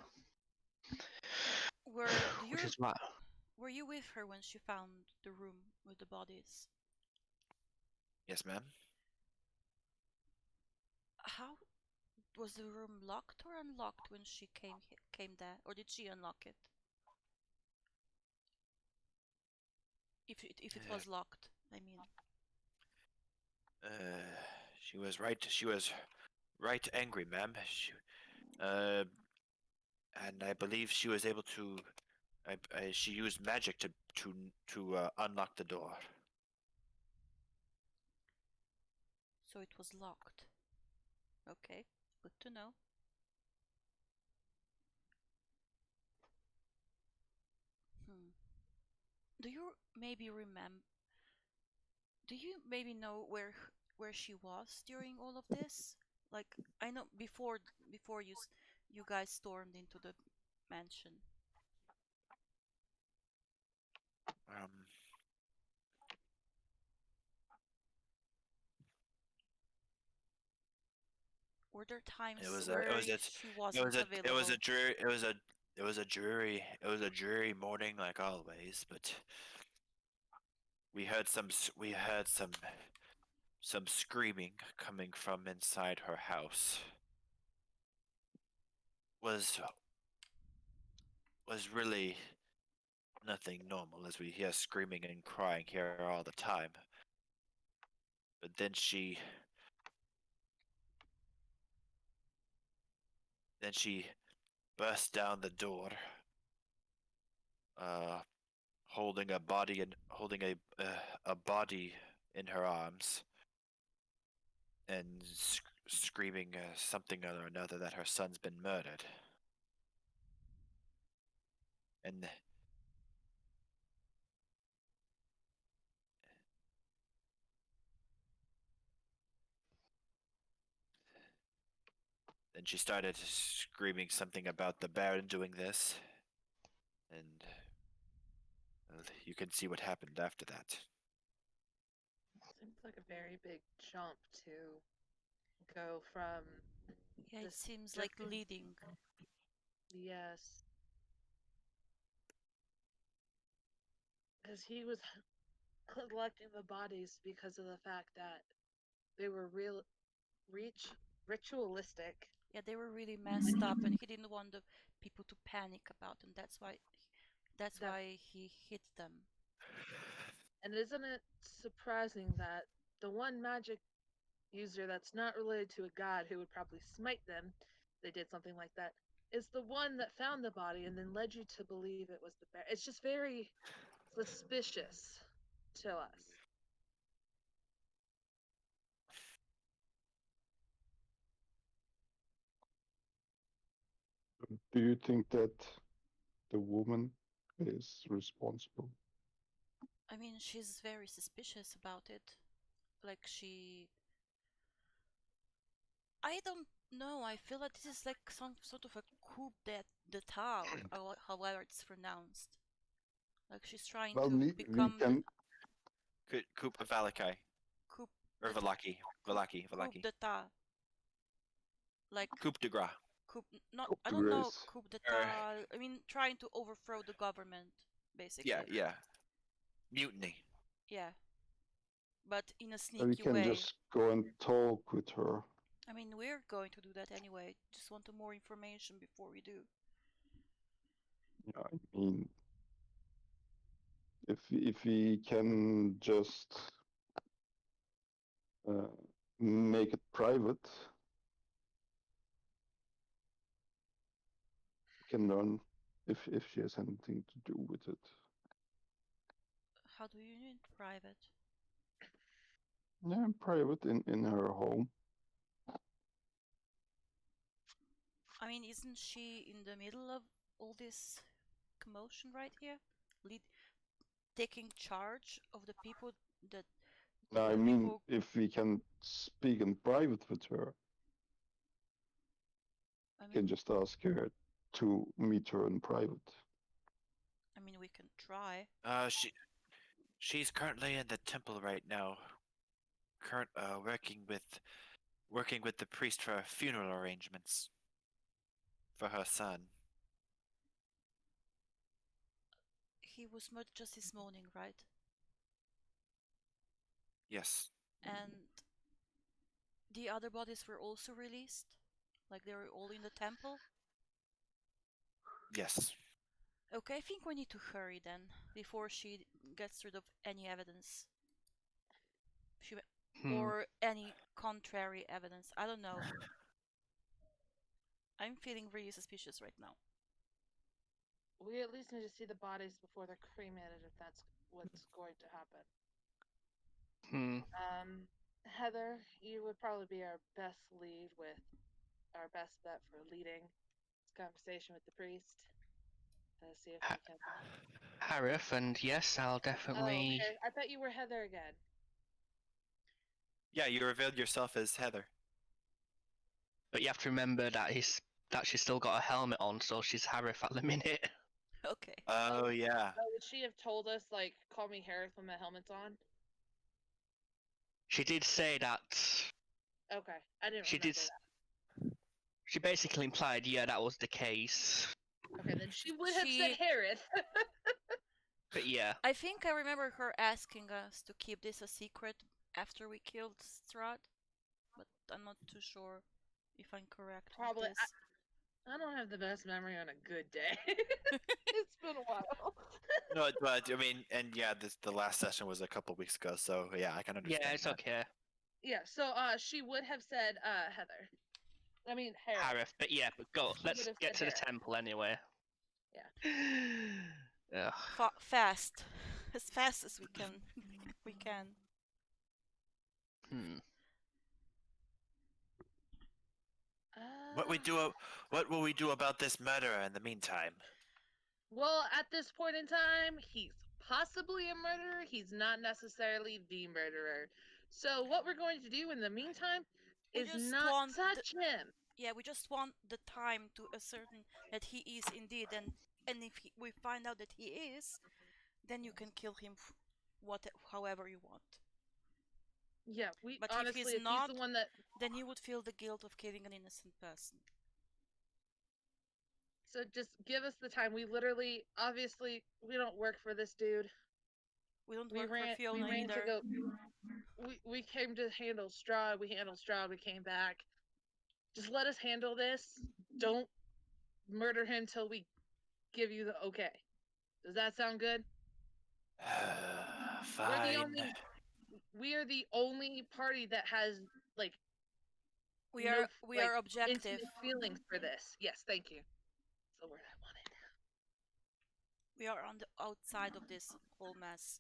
[SPEAKER 1] Which is why.
[SPEAKER 2] Were you with her when she found the room with the bodies?
[SPEAKER 4] yes, ma'am.
[SPEAKER 2] How was the room locked or unlocked when she came there, or did she unlock it? If it was locked, I mean.
[SPEAKER 4] She was right. She was right angry, ma'am. Uh, and I believe she was able to. She used magic to unlock the door.
[SPEAKER 2] So it was locked. Okay, good to know. Hmm. Do you maybe remember? Do you maybe know where she was during all of this? Like I know before you guys stormed into the mansion.
[SPEAKER 4] Um,
[SPEAKER 2] Were there times
[SPEAKER 4] it was a it
[SPEAKER 2] where
[SPEAKER 4] was a
[SPEAKER 2] she wasn't
[SPEAKER 4] it was
[SPEAKER 2] available?
[SPEAKER 4] a dreary it was a dreary morning like always, but we heard some screaming coming from inside her house. Was was really nothing normal, as we hear screaming and crying here all the time. But then she burst down the door, holding a body a body in her arms, and screaming something or another that her son's been murdered. And then she started screaming something about the Baron doing this, and you can see what happened after that.
[SPEAKER 3] Seems like a very big jump to go from.
[SPEAKER 2] Yeah, it
[SPEAKER 3] This
[SPEAKER 2] seems like
[SPEAKER 3] just-
[SPEAKER 2] leading.
[SPEAKER 3] Yes. Because he was collecting the bodies because of the fact that they were ritualistic.
[SPEAKER 2] Yeah, they were really messed up, and he didn't want the people to panic about them. That's
[SPEAKER 3] That-
[SPEAKER 2] why he hit them.
[SPEAKER 3] And isn't it surprising that the one magic user that's not related to a god who would probably smite them, they did something like that, is the one that found the body and then led you to believe it was the bear. It's just very suspicious to us.
[SPEAKER 5] Do you think that the woman is responsible?
[SPEAKER 2] I mean, she's very suspicious about it. Like I don't know. I feel like this is like some sort of a coup d'état, or however it's pronounced. Like she's trying
[SPEAKER 5] Well,
[SPEAKER 2] to
[SPEAKER 5] we
[SPEAKER 2] become
[SPEAKER 5] can.
[SPEAKER 4] Coup Valakai.
[SPEAKER 2] coup
[SPEAKER 4] Or Valaki. Valaki.
[SPEAKER 2] coup
[SPEAKER 4] Valaki.
[SPEAKER 2] d'état. Like
[SPEAKER 4] Coup de gras.
[SPEAKER 2] coup, not
[SPEAKER 5] Coup
[SPEAKER 2] I
[SPEAKER 5] de
[SPEAKER 2] don't know
[SPEAKER 5] grace.
[SPEAKER 2] coup d'état. I mean, trying to overthrow the government, basically.
[SPEAKER 4] Yeah. Mutiny.
[SPEAKER 2] Yeah. But in a
[SPEAKER 5] We
[SPEAKER 2] sneaky
[SPEAKER 5] can
[SPEAKER 2] way.
[SPEAKER 5] just go and talk with her.
[SPEAKER 2] I mean, we're going to do that anyway. Just want more information before we do.
[SPEAKER 5] Yeah, I mean, if we can just make it private, we can learn if she has anything to do with it.
[SPEAKER 2] How do you mean private?
[SPEAKER 5] Yeah, private in her home.
[SPEAKER 2] I mean, isn't she in the middle of all this commotion right here? Lead, taking charge of the people that
[SPEAKER 5] No, I
[SPEAKER 2] the
[SPEAKER 5] mean,
[SPEAKER 2] people.
[SPEAKER 5] if we can speak in private with her,
[SPEAKER 2] I
[SPEAKER 5] we can
[SPEAKER 2] mean,
[SPEAKER 5] just ask her to meet her in private.
[SPEAKER 2] we can try.
[SPEAKER 4] She's currently in the temple right now. Working with the priest for funeral arrangements for her son.
[SPEAKER 2] He was murdered just this morning, right?
[SPEAKER 4] Yes.
[SPEAKER 2] And the other bodies were also released? Like they were all in the temple?
[SPEAKER 4] Yes.
[SPEAKER 2] Okay, I think we need to hurry then, before she gets rid of any evidence. Or any contrary evidence. I don't know. I'm feeling really suspicious right now.
[SPEAKER 3] We at least need to see the bodies before they're cremated if that's what's going to happen. Heather, you would probably be our best lead with our best bet for leading this conversation with the priest. See if we can.
[SPEAKER 1] Harif, and yes, I'll
[SPEAKER 3] Oh,
[SPEAKER 1] definitely.
[SPEAKER 3] okay. I thought you were Heather again.
[SPEAKER 4] Yeah, you revealed yourself as Heather.
[SPEAKER 1] But you have to remember that she's still got a helmet on, so she's Harif at the minute.
[SPEAKER 2] Okay.
[SPEAKER 4] Oh yeah.
[SPEAKER 3] Oh, would she have told us, like, call me Harris when my helmet's on?
[SPEAKER 1] She did say that.
[SPEAKER 3] Okay, I didn't
[SPEAKER 1] She
[SPEAKER 3] remember
[SPEAKER 1] did.
[SPEAKER 3] that.
[SPEAKER 1] She basically implied, yeah, that was the case.
[SPEAKER 3] Okay, then she would have said Harris.
[SPEAKER 1] But yeah.
[SPEAKER 2] I think I remember her asking us to keep this a secret after we killed Strahd, but I'm not too sure if I'm correct
[SPEAKER 3] Probably.
[SPEAKER 2] with this.
[SPEAKER 3] I don't have the best memory on a good day. It's been a while.
[SPEAKER 4] No, but I mean, and yeah, the last session was a couple weeks ago, so yeah, I can understand.
[SPEAKER 1] Yeah, it's
[SPEAKER 4] that.
[SPEAKER 1] okay.
[SPEAKER 3] Yeah, so she would have said Heather. I mean Harith.
[SPEAKER 1] Harith, but yeah, but go.
[SPEAKER 3] She
[SPEAKER 1] Let's
[SPEAKER 3] would have
[SPEAKER 1] get
[SPEAKER 3] said
[SPEAKER 1] to the
[SPEAKER 3] Harith.
[SPEAKER 1] temple anyway.
[SPEAKER 3] Yeah.
[SPEAKER 1] Ugh.
[SPEAKER 2] Fast, as fast as we can. We can.
[SPEAKER 1] Hmm.
[SPEAKER 4] What will we do about this murderer in the meantime?
[SPEAKER 3] Well, at this point in time, he's possibly a murderer. He's not necessarily the murderer. So what we're going to do in the meantime
[SPEAKER 2] We
[SPEAKER 3] is
[SPEAKER 2] just
[SPEAKER 3] not
[SPEAKER 2] want
[SPEAKER 3] touch him.
[SPEAKER 2] Yeah, we just want the time to ascertain that he is indeed, and if we find out that he is, then you can kill him, however you want.
[SPEAKER 3] Yeah, we
[SPEAKER 2] But
[SPEAKER 3] honestly,
[SPEAKER 2] if he's
[SPEAKER 3] if
[SPEAKER 2] not,
[SPEAKER 3] he's the one that,
[SPEAKER 2] then you would feel the guilt of killing an innocent person.
[SPEAKER 3] so just give us the time. We literally, obviously, we don't work for this dude.
[SPEAKER 2] We don't
[SPEAKER 3] We
[SPEAKER 2] work for
[SPEAKER 3] ran
[SPEAKER 2] Fiona
[SPEAKER 3] to
[SPEAKER 2] either.
[SPEAKER 3] go. We came to handle Strahd. We handled Strahd. We came back. Just let us handle this. Don't murder him till we give you the okay. Does that sound good? We're the
[SPEAKER 4] Fine.
[SPEAKER 3] only. We are the only party that has like
[SPEAKER 2] We
[SPEAKER 3] no
[SPEAKER 2] are objective.
[SPEAKER 3] intimate feelings for this. Yes, thank you. That's the word I wanted.
[SPEAKER 2] We are on the outside of this whole mess.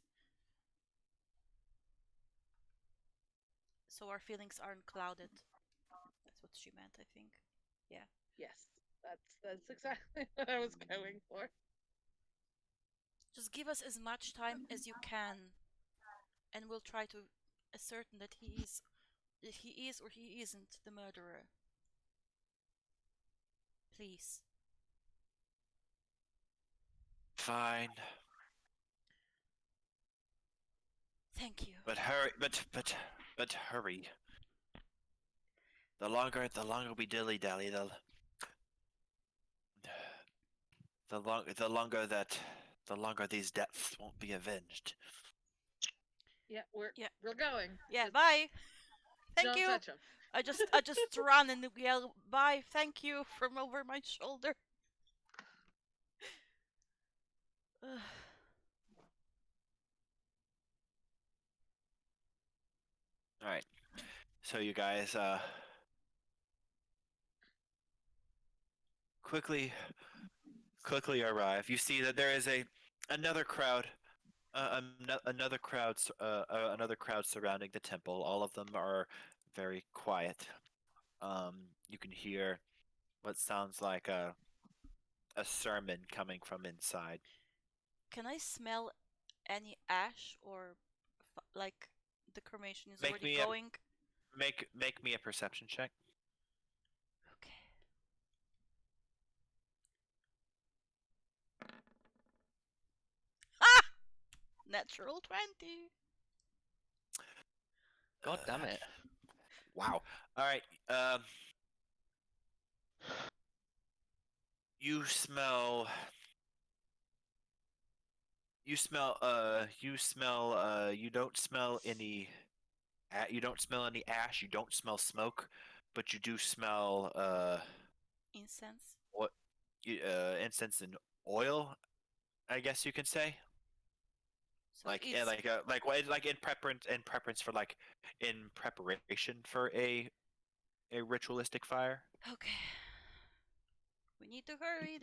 [SPEAKER 2] So our feelings aren't clouded. That's what she meant, I think. Yeah.
[SPEAKER 3] Yes, that's exactly what I was going for.
[SPEAKER 2] Just give us as much time as you can, and we'll try to ascertain that he is or he isn't the murderer. Please.
[SPEAKER 4] Fine.
[SPEAKER 2] Thank you.
[SPEAKER 4] But hurry. But hurry. The longer we dilly dally, the longer these deaths won't be avenged.
[SPEAKER 3] Yeah, we're
[SPEAKER 2] Yeah.
[SPEAKER 3] we're going.
[SPEAKER 2] Yeah,
[SPEAKER 3] Just
[SPEAKER 2] bye. Thank
[SPEAKER 3] don't
[SPEAKER 2] you.
[SPEAKER 3] touch him.
[SPEAKER 2] I just run and yell bye, thank you from over my shoulder. Ugh.
[SPEAKER 4] All right. So you guys quickly arrive. You see that there is another crowd, another crowd surrounding the temple. All of them are very quiet. You can hear what sounds like a sermon coming from inside.
[SPEAKER 2] Can I smell any ash or like the cremation is
[SPEAKER 4] Make
[SPEAKER 2] already
[SPEAKER 4] me a-
[SPEAKER 2] going?
[SPEAKER 4] Make me a perception check.
[SPEAKER 2] Okay. Ah! Natural 20.
[SPEAKER 1] God damn it.
[SPEAKER 4] Wow. All right. You smell. You smell. You don't smell any. You don't smell any ash. You don't smell smoke, but you do smell
[SPEAKER 2] Incense.
[SPEAKER 4] what? Incense and oil. I guess you can say.
[SPEAKER 2] So it's
[SPEAKER 4] Like in preference for like in preparation for a ritualistic fire.
[SPEAKER 2] okay. We need to hurry.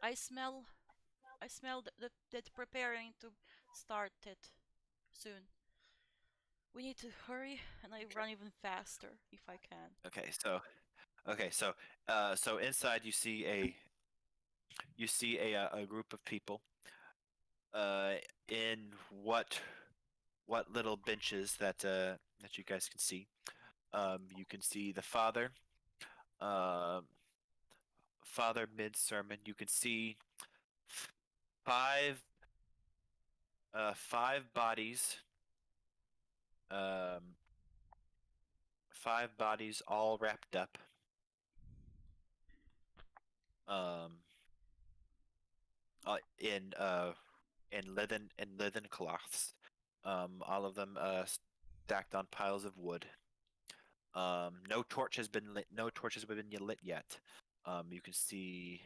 [SPEAKER 2] I smell. I smell that preparing to start it soon. We need to hurry, and I run even faster if I can.
[SPEAKER 4] So inside you see a group of people in what little benches that you guys can see. You can see the father, um, father mid sermon. You can see five five bodies, um, five bodies all wrapped up. Um, in leathern cloths. All of them stacked on piles of wood. No torch has been lit. No torches have been lit yet. You can see.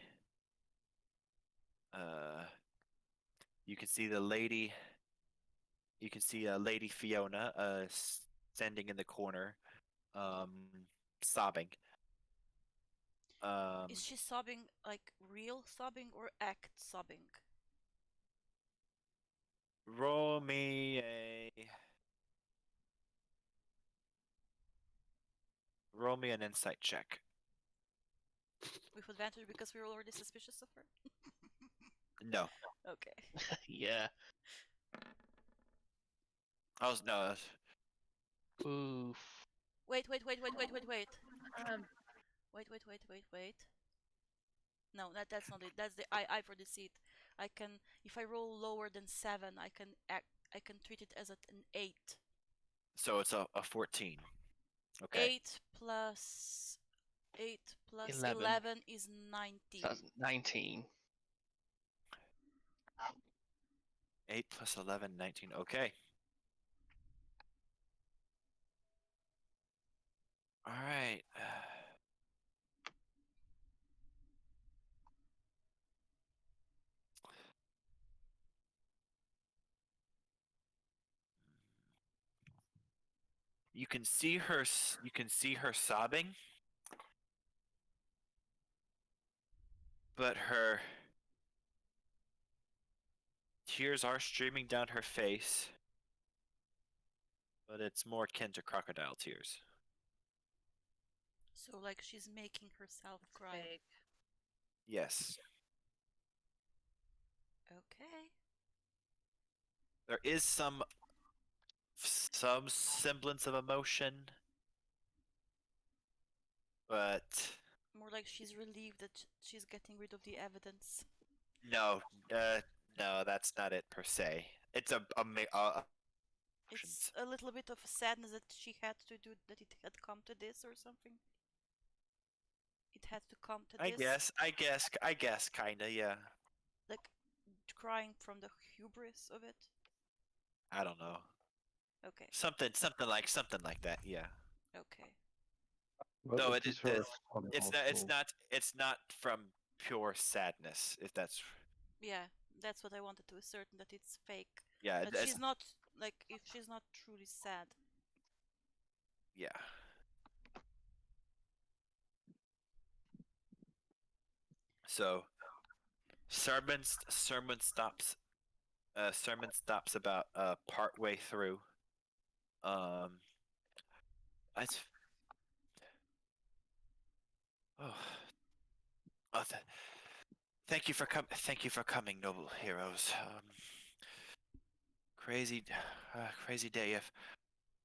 [SPEAKER 4] You can see the lady. You can see Lady Fiona standing in the corner, sobbing.
[SPEAKER 2] Is she sobbing like real sobbing or act sobbing?
[SPEAKER 4] Roll me a. Roll me an insight check.
[SPEAKER 2] With advantage because we're already suspicious of her?
[SPEAKER 4] No.
[SPEAKER 2] Okay.
[SPEAKER 1] Yeah.
[SPEAKER 4] I was no.
[SPEAKER 1] Oof.
[SPEAKER 2] Wait.
[SPEAKER 3] Um,
[SPEAKER 2] Wait. No, that's not it. That's the I for deceit. I can if I roll lower than 7, I can treat it as an 8.
[SPEAKER 4] So it's a 14. Okay.
[SPEAKER 2] 8 plus 8 plus
[SPEAKER 1] 11.
[SPEAKER 2] 11 is
[SPEAKER 1] So
[SPEAKER 2] 19.
[SPEAKER 1] that's 19.
[SPEAKER 4] 8 plus 11, 19. Okay. All right. You can see her. You can see her sobbing, but her tears are streaming down her face. But it's more akin to crocodile tears.
[SPEAKER 2] So like she's making herself
[SPEAKER 3] it's
[SPEAKER 2] cry.
[SPEAKER 3] fake.
[SPEAKER 4] Yes.
[SPEAKER 2] Okay.
[SPEAKER 4] There is some semblance of emotion, but
[SPEAKER 2] More like she's relieved that she's getting rid of the evidence.
[SPEAKER 4] no, no, that's not it per se. It's
[SPEAKER 2] It's
[SPEAKER 4] emotions.
[SPEAKER 2] a little bit of sadness that she had to do that it had come to this or something. It had to come to this.
[SPEAKER 4] I guess, kinda, yeah.
[SPEAKER 2] Like crying from the hubris of it.
[SPEAKER 4] I don't know.
[SPEAKER 2] Okay.
[SPEAKER 4] Something like that, yeah.
[SPEAKER 2] Okay.
[SPEAKER 5] But
[SPEAKER 4] No,
[SPEAKER 5] it is her son also.
[SPEAKER 4] it's not from pure sadness. If that's
[SPEAKER 2] Yeah, that's what I wanted to ascertain that it's fake.
[SPEAKER 4] yeah,
[SPEAKER 2] That
[SPEAKER 4] that's
[SPEAKER 2] she's not like if she's not truly sad.
[SPEAKER 4] yeah. So sermon stops about part way through. Um, I oh, oh thank you for coming, noble heroes. Crazy, crazy day. If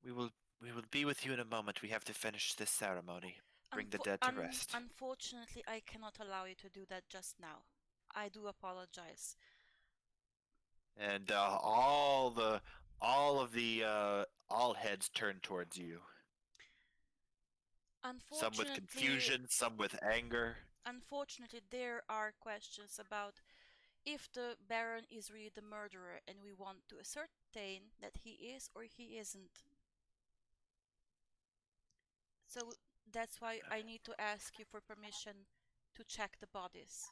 [SPEAKER 4] we will we will be with you in a moment. We have to finish this ceremony. Bring the dead to rest.
[SPEAKER 2] Unfortunately, I cannot allow you to do that just now. I do apologize.
[SPEAKER 4] And all heads turn towards you. Some with
[SPEAKER 2] Unfortunately,
[SPEAKER 4] confusion, some with anger.
[SPEAKER 2] unfortunately, there are questions about if the Baron is really the murderer, and we want to ascertain that he is or he isn't. So that's why I need to ask you for permission to check the bodies,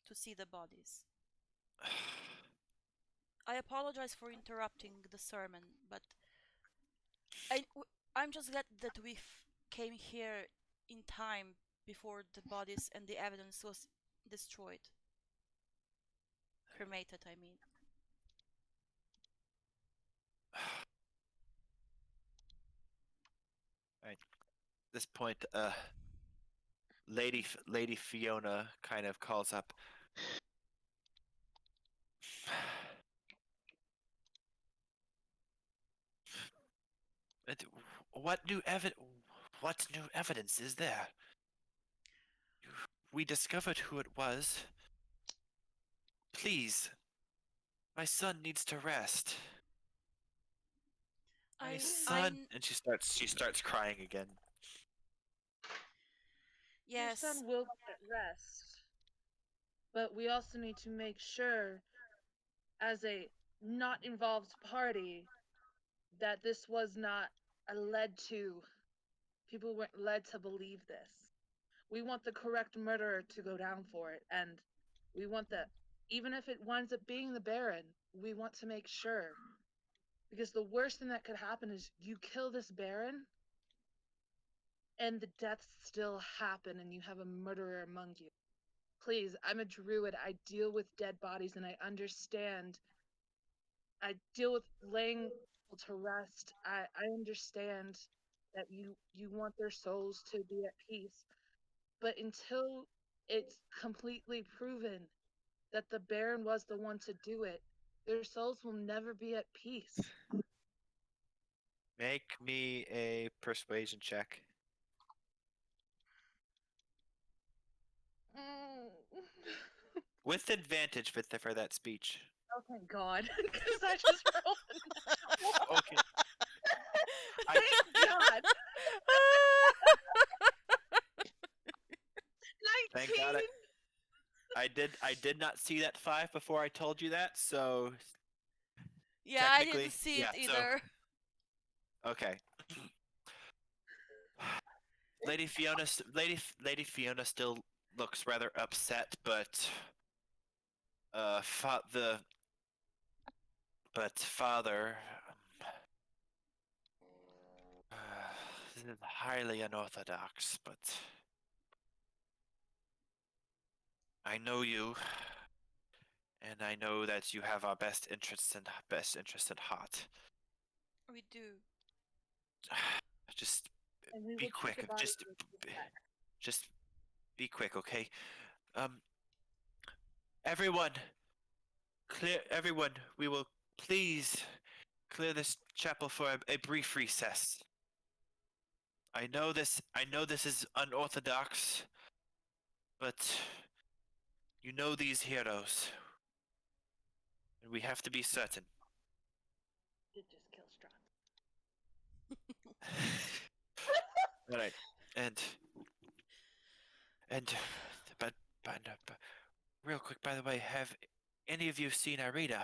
[SPEAKER 2] to see the bodies. I apologize for interrupting the sermon, but I, I'm just glad that we came here in time before the bodies and the evidence was destroyed. Cremated, I mean.
[SPEAKER 4] Right. At this point, Lady Fiona kind of calls up. "And What new What new evidence is there? We discovered who it was. Please, my son needs to rest. My son." And she starts crying again.
[SPEAKER 3] Your
[SPEAKER 2] Yes,
[SPEAKER 3] son will get rest. But we also need to make sure, as a not involved party, that this was not a led to People weren't led to believe this. We want the correct murderer to go down for it, and we want even if it winds up being the Baron, we want to make sure. Because the worst thing that could happen is you kill this Baron, and the deaths still happen, and you have a murderer among you. Please, I'm a druid. I deal with dead bodies, and I understand. I deal with laying people to rest. I understand that you want their souls to be at peace. But until it's completely proven that the Baron was the one to do it, their souls will never be at peace.
[SPEAKER 4] Make me a persuasion check. With advantage for that speech.
[SPEAKER 3] Oh, thank God. Because I just rolled.
[SPEAKER 4] Okay.
[SPEAKER 3] Thank God.
[SPEAKER 4] Thank God
[SPEAKER 3] 19.
[SPEAKER 4] I did not see that 5 before I told you that, so
[SPEAKER 2] Yeah, I
[SPEAKER 4] technically,
[SPEAKER 2] didn't see
[SPEAKER 4] yeah,
[SPEAKER 2] it either.
[SPEAKER 4] okay. Lady Fiona still looks rather upset, but father, this is highly unorthodox, but I know you, and I know that you have our best interests at heart.
[SPEAKER 2] We do.
[SPEAKER 4] Just
[SPEAKER 3] And we
[SPEAKER 4] be
[SPEAKER 3] will treat the
[SPEAKER 4] quick.
[SPEAKER 3] body with respect.
[SPEAKER 4] Just be quick, okay? Everyone, everyone, we will please clear this chapel for a brief recess. I know this is unorthodox, but you know these heroes. And we have to be certain.
[SPEAKER 3] Did just kill Strahd.
[SPEAKER 4] Alright. And but real quick, by the way, have any of you seen Arita?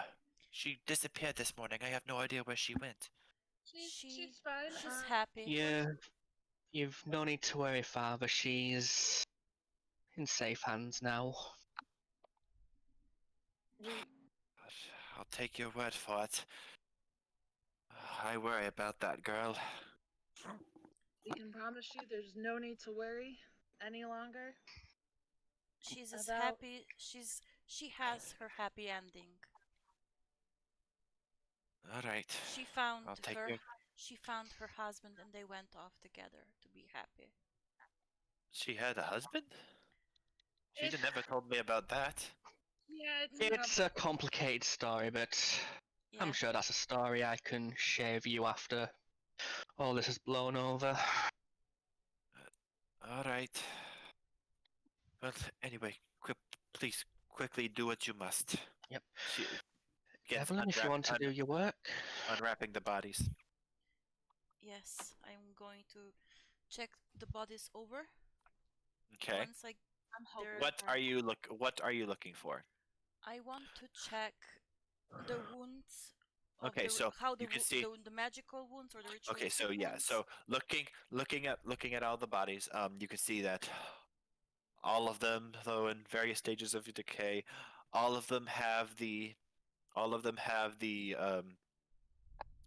[SPEAKER 4] She disappeared this morning. I have no idea where she went.
[SPEAKER 3] She's fine.
[SPEAKER 2] She's happy.
[SPEAKER 1] Yeah, you've no need to worry, Father. She's in safe hands now.
[SPEAKER 4] I'll take your word for it. I worry about that girl.
[SPEAKER 3] We can promise you there's no need to worry any longer.
[SPEAKER 2] She's as
[SPEAKER 3] About-
[SPEAKER 2] happy. She has her happy ending.
[SPEAKER 4] All right.
[SPEAKER 2] She found
[SPEAKER 4] I'll take
[SPEAKER 2] her
[SPEAKER 4] your.
[SPEAKER 2] she found her husband and they went off together to be happy.
[SPEAKER 4] She had a husband? She
[SPEAKER 3] It-
[SPEAKER 4] never told me about that.
[SPEAKER 3] Yeah,
[SPEAKER 1] It's a complicated story, but
[SPEAKER 2] Yeah.
[SPEAKER 1] I'm sure that's a story I can share with you after all this is blown over.
[SPEAKER 4] All right. Well, anyway, please quickly do what you must.
[SPEAKER 1] Yep.
[SPEAKER 4] She gets
[SPEAKER 1] Evelyn, if you want to do your work.
[SPEAKER 4] unwrapping the bodies.
[SPEAKER 2] Yes, I'm going to check the bodies over.
[SPEAKER 4] Okay.
[SPEAKER 2] Once
[SPEAKER 3] I'm hoping.
[SPEAKER 4] What are you looking for?
[SPEAKER 2] I want to check the wounds of
[SPEAKER 4] Okay, so
[SPEAKER 2] how the
[SPEAKER 4] you can see.
[SPEAKER 2] the magical wounds or the ritualistic
[SPEAKER 4] Okay, so yeah,
[SPEAKER 2] wounds.
[SPEAKER 4] so looking at all the bodies, you can see that all of them, though in various stages of decay, all of them have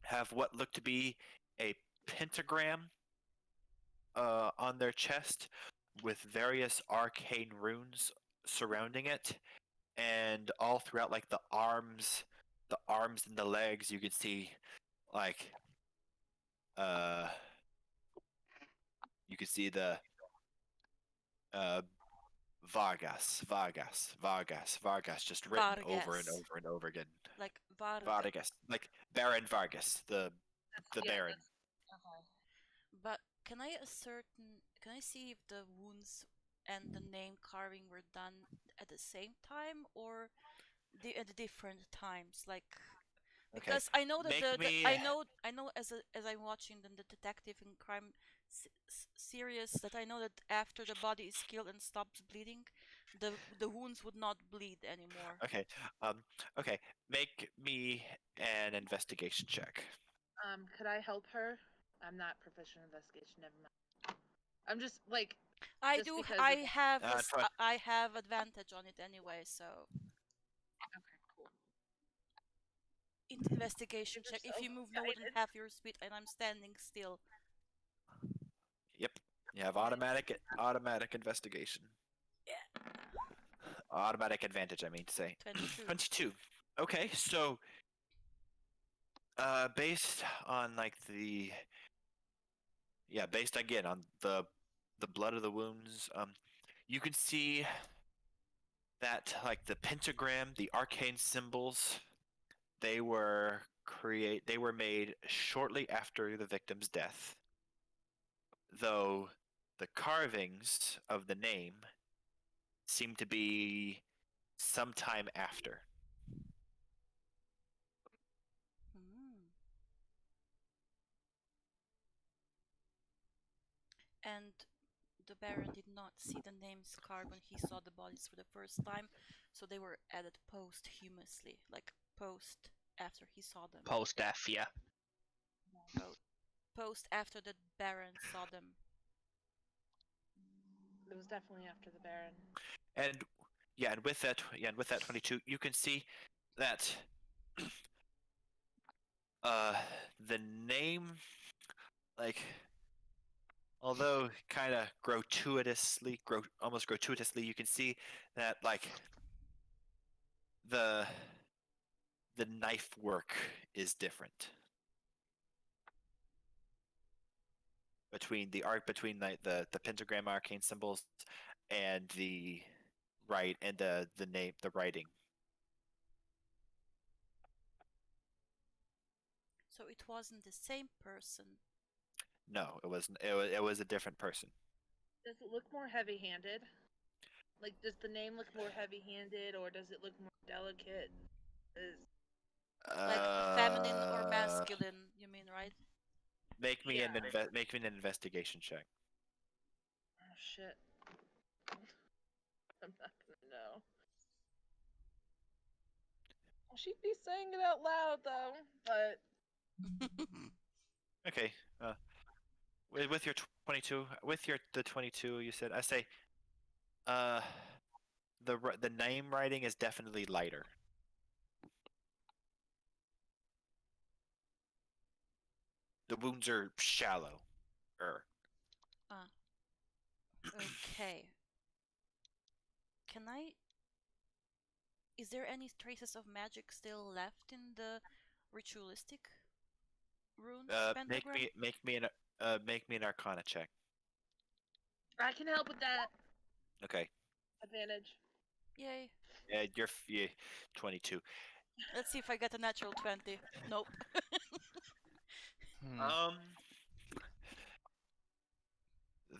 [SPEAKER 4] have what look to be a pentagram on their chest with various arcane runes surrounding it, and all throughout like the arms and the legs, you can see like you can see the uh Vargas just written over and
[SPEAKER 2] Vargas.
[SPEAKER 4] over and over again.
[SPEAKER 2] Like Vargas.
[SPEAKER 4] Vargas, like Baron Vargas, the Baron.
[SPEAKER 3] Okay.
[SPEAKER 2] But can I see if the wounds and the name carving were done at the same time or at the different times? Like
[SPEAKER 4] Okay,
[SPEAKER 2] because I know that
[SPEAKER 4] make me.
[SPEAKER 2] I know as I'm watching the detective and crime series that I know that after the body is killed and stops bleeding, the wounds would not bleed anymore.
[SPEAKER 4] Okay, okay, make me an investigation check.
[SPEAKER 3] Could I help her I'm not proficient in investigation. Never mind. I'm just like
[SPEAKER 2] I
[SPEAKER 3] just
[SPEAKER 2] do.
[SPEAKER 3] because
[SPEAKER 2] I
[SPEAKER 3] of the-
[SPEAKER 2] have.
[SPEAKER 4] twen-
[SPEAKER 2] I have advantage on it anyway. So
[SPEAKER 3] Okay, cool.
[SPEAKER 2] investigation
[SPEAKER 3] You're
[SPEAKER 2] check. If
[SPEAKER 3] so
[SPEAKER 2] you move no more than
[SPEAKER 3] excited.
[SPEAKER 2] half your speed and I'm standing still.
[SPEAKER 4] Yep. You have automatic investigation.
[SPEAKER 2] Yeah.
[SPEAKER 4] Automatic advantage, I mean to say.
[SPEAKER 2] 22.
[SPEAKER 4] 22. Okay, so based on like based again on the blood of the wounds, you can see that like the pentagram, the arcane symbols, they were made shortly after the victim's death. Though the carvings of the name seem to be sometime after.
[SPEAKER 2] Hmm. And the Baron did not see the names carved when he saw the bodies for the first time, so they were added posthumously, like post after he saw them.
[SPEAKER 1] Post death, yeah.
[SPEAKER 2] Post after the Baron saw them.
[SPEAKER 3] It was definitely after the Baron.
[SPEAKER 4] And with that 22, you can see that the name, like, although kind of almost gratuitously, you can see that like the knife work is different between like the pentagram arcane symbols and the the writing.
[SPEAKER 2] So it wasn't the same person.
[SPEAKER 4] No, it wasn't. It was a different person.
[SPEAKER 3] Does it look more heavy-handed? Like, does the name look more heavy-handed, or does it look more delicate?
[SPEAKER 2] Like feminine or masculine, you mean, right?
[SPEAKER 4] Make me
[SPEAKER 3] Yeah.
[SPEAKER 4] an investigation check.
[SPEAKER 3] Oh shit! I'm not gonna know. Well, she'd be saying it out loud though, but
[SPEAKER 4] Okay. With your 22, the 22, you said, I say, uh, the name writing is definitely lighter. The wounds are shallow.
[SPEAKER 2] Okay. Can I? Is there any traces of magic still left in the ritualistic runes pentagram?
[SPEAKER 4] Make me an Arcana check.
[SPEAKER 3] I can help with that.
[SPEAKER 4] Okay.
[SPEAKER 3] Advantage.
[SPEAKER 2] Yay.
[SPEAKER 4] You're 22.
[SPEAKER 2] Let's see if I get a natural 20. Nope.
[SPEAKER 1] Hmm.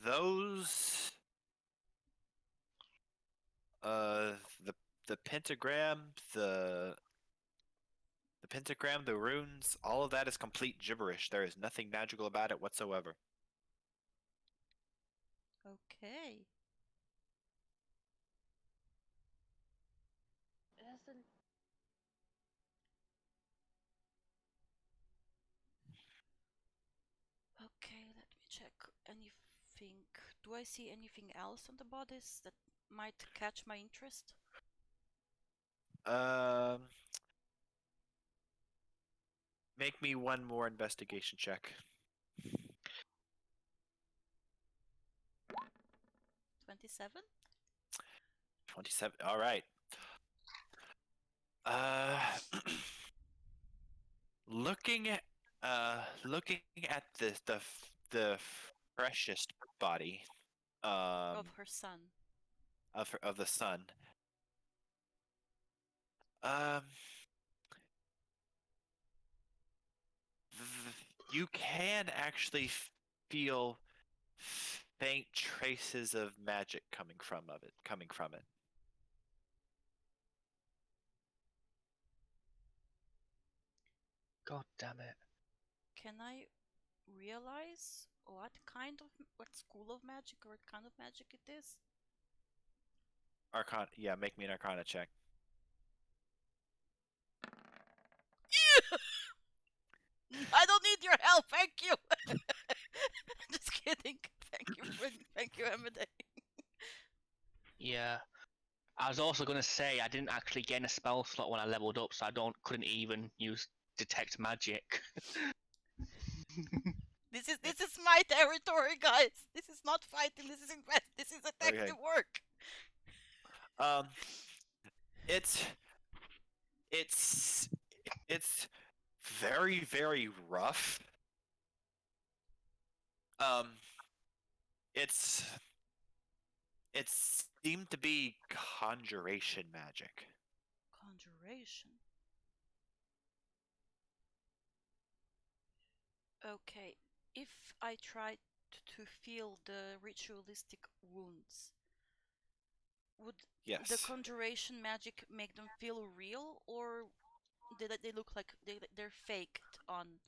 [SPEAKER 4] Those uh the pentagram, the runes, all of that is complete gibberish. There is nothing magical about it whatsoever.
[SPEAKER 2] Okay.
[SPEAKER 3] It doesn't.
[SPEAKER 2] Okay, let me check anything. Do I see anything else on the bodies that might catch my interest?
[SPEAKER 4] Um, Make me one more investigation check.
[SPEAKER 2] 27?
[SPEAKER 4] 27. All right. Uh, looking at the freshest body
[SPEAKER 2] Of her son.
[SPEAKER 4] of the sun. Um, you can actually feel faint traces of magic coming from it.
[SPEAKER 1] God damn it.
[SPEAKER 2] Can I realize what school of magic or what kind of magic it is?
[SPEAKER 4] Arcana, yeah, make me an Arcana check.
[SPEAKER 2] I don't need your help, thank you. Just kidding. Thank you, Emily.
[SPEAKER 1] Yeah. I was also gonna say I didn't actually gain a spell slot when I leveled up, so I couldn't even use detect magic.
[SPEAKER 2] This is my territory, guys. This is not fighting. This is invest. This is detective work.
[SPEAKER 4] Um, it's it's it's very very rough. Um, it's it seemed to be conjuration magic.
[SPEAKER 2] Conjuration. Okay. If I try to feel the ritualistic wounds, would the
[SPEAKER 4] Yes.
[SPEAKER 2] conjuration magic make them feel real, or they look like they're faked on,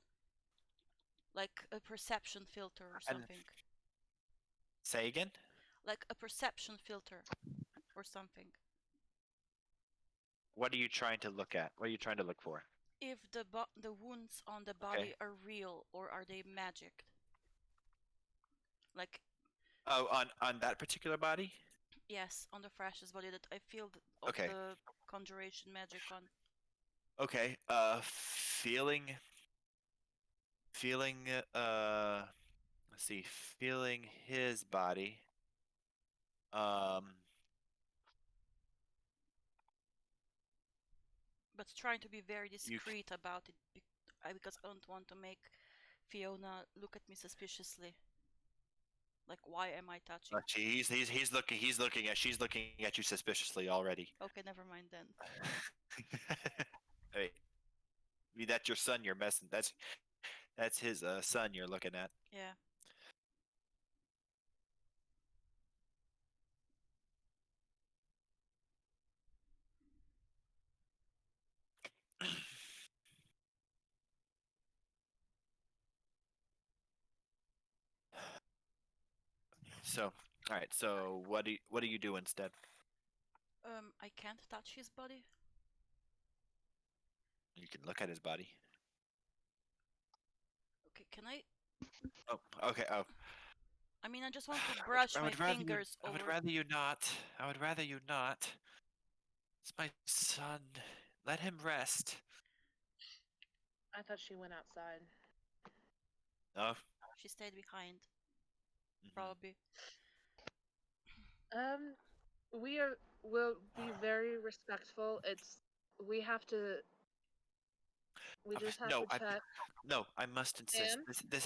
[SPEAKER 2] like a perception filter or
[SPEAKER 4] And
[SPEAKER 2] something?
[SPEAKER 4] say again.
[SPEAKER 2] Like a perception filter or something.
[SPEAKER 4] What are you trying to look at? What are you trying to look for?
[SPEAKER 2] If the wounds on the body
[SPEAKER 4] Okay.
[SPEAKER 2] are real or are they magic? Like,
[SPEAKER 4] Oh, on that particular body.
[SPEAKER 2] yes, on the Fresh's body that I feel of
[SPEAKER 4] Okay.
[SPEAKER 2] the conjuration magic on.
[SPEAKER 4] Okay. Feeling. Let's see. Feeling his body. Um.
[SPEAKER 2] But trying to be very
[SPEAKER 4] You.
[SPEAKER 2] discreet about it because I don't want to make Fiona look at me suspiciously. Like, why am I touching?
[SPEAKER 4] He's looking. He's looking at. She's looking at you suspiciously already.
[SPEAKER 2] Okay, never mind then.
[SPEAKER 4] Hey, maybe that's your son. You're messing. That's his son. You're looking at.
[SPEAKER 2] Yeah.
[SPEAKER 4] So, all right. So, what do you do instead?
[SPEAKER 2] I can't touch his body.
[SPEAKER 4] You can look at his body.
[SPEAKER 2] Okay, can I?
[SPEAKER 4] Oh, okay. Oh,
[SPEAKER 2] I mean, I just want to brush my fingers
[SPEAKER 4] I would
[SPEAKER 2] over.
[SPEAKER 4] rather you not. I would rather you not. It's my son. Let him rest.
[SPEAKER 3] I thought she went outside.
[SPEAKER 4] Oh.
[SPEAKER 2] She stayed behind,
[SPEAKER 4] Mhm.
[SPEAKER 2] probably.
[SPEAKER 3] We'll be very respectful. We have to we
[SPEAKER 4] Okay,
[SPEAKER 3] just have to check.
[SPEAKER 4] no. I must insist.
[SPEAKER 3] Ma'am?
[SPEAKER 4] This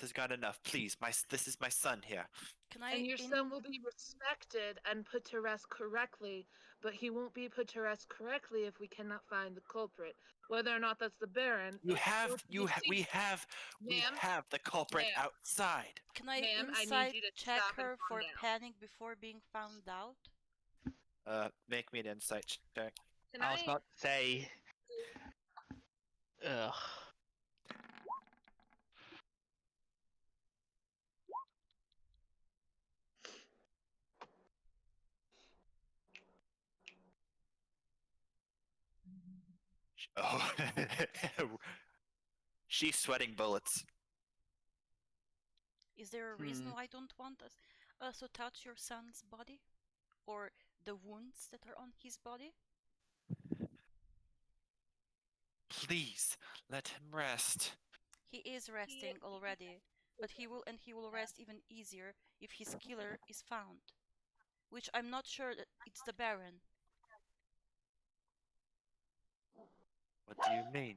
[SPEAKER 4] has gone enough. Please, this is my son here.
[SPEAKER 2] Can I?
[SPEAKER 3] And your son will be respected and put to rest correctly, but he won't be put to rest correctly if we cannot find the culprit. Whether or not that's the Baron.
[SPEAKER 4] We
[SPEAKER 3] it's
[SPEAKER 4] have
[SPEAKER 3] still to be
[SPEAKER 4] we
[SPEAKER 3] seen.
[SPEAKER 4] have
[SPEAKER 3] Ma'am?
[SPEAKER 4] the culprit
[SPEAKER 3] Ma'am.
[SPEAKER 4] outside.
[SPEAKER 2] Can I
[SPEAKER 3] Ma'am, I need
[SPEAKER 2] inside
[SPEAKER 3] you to
[SPEAKER 2] check
[SPEAKER 3] stop and
[SPEAKER 2] her
[SPEAKER 3] calm
[SPEAKER 2] for
[SPEAKER 3] down.
[SPEAKER 2] panic before being found out?
[SPEAKER 4] Make me an insight check.
[SPEAKER 3] Can
[SPEAKER 1] I was about to say. Ugh.
[SPEAKER 4] Oh, she's sweating bullets.
[SPEAKER 2] Is there a reason why I don't want us to touch your son's body? Or the wounds that are on his body?
[SPEAKER 4] Please let him rest.
[SPEAKER 2] He is resting already, but he will rest even easier if his killer is found. Which I'm not sure that it's the Baron.
[SPEAKER 4] What do you mean?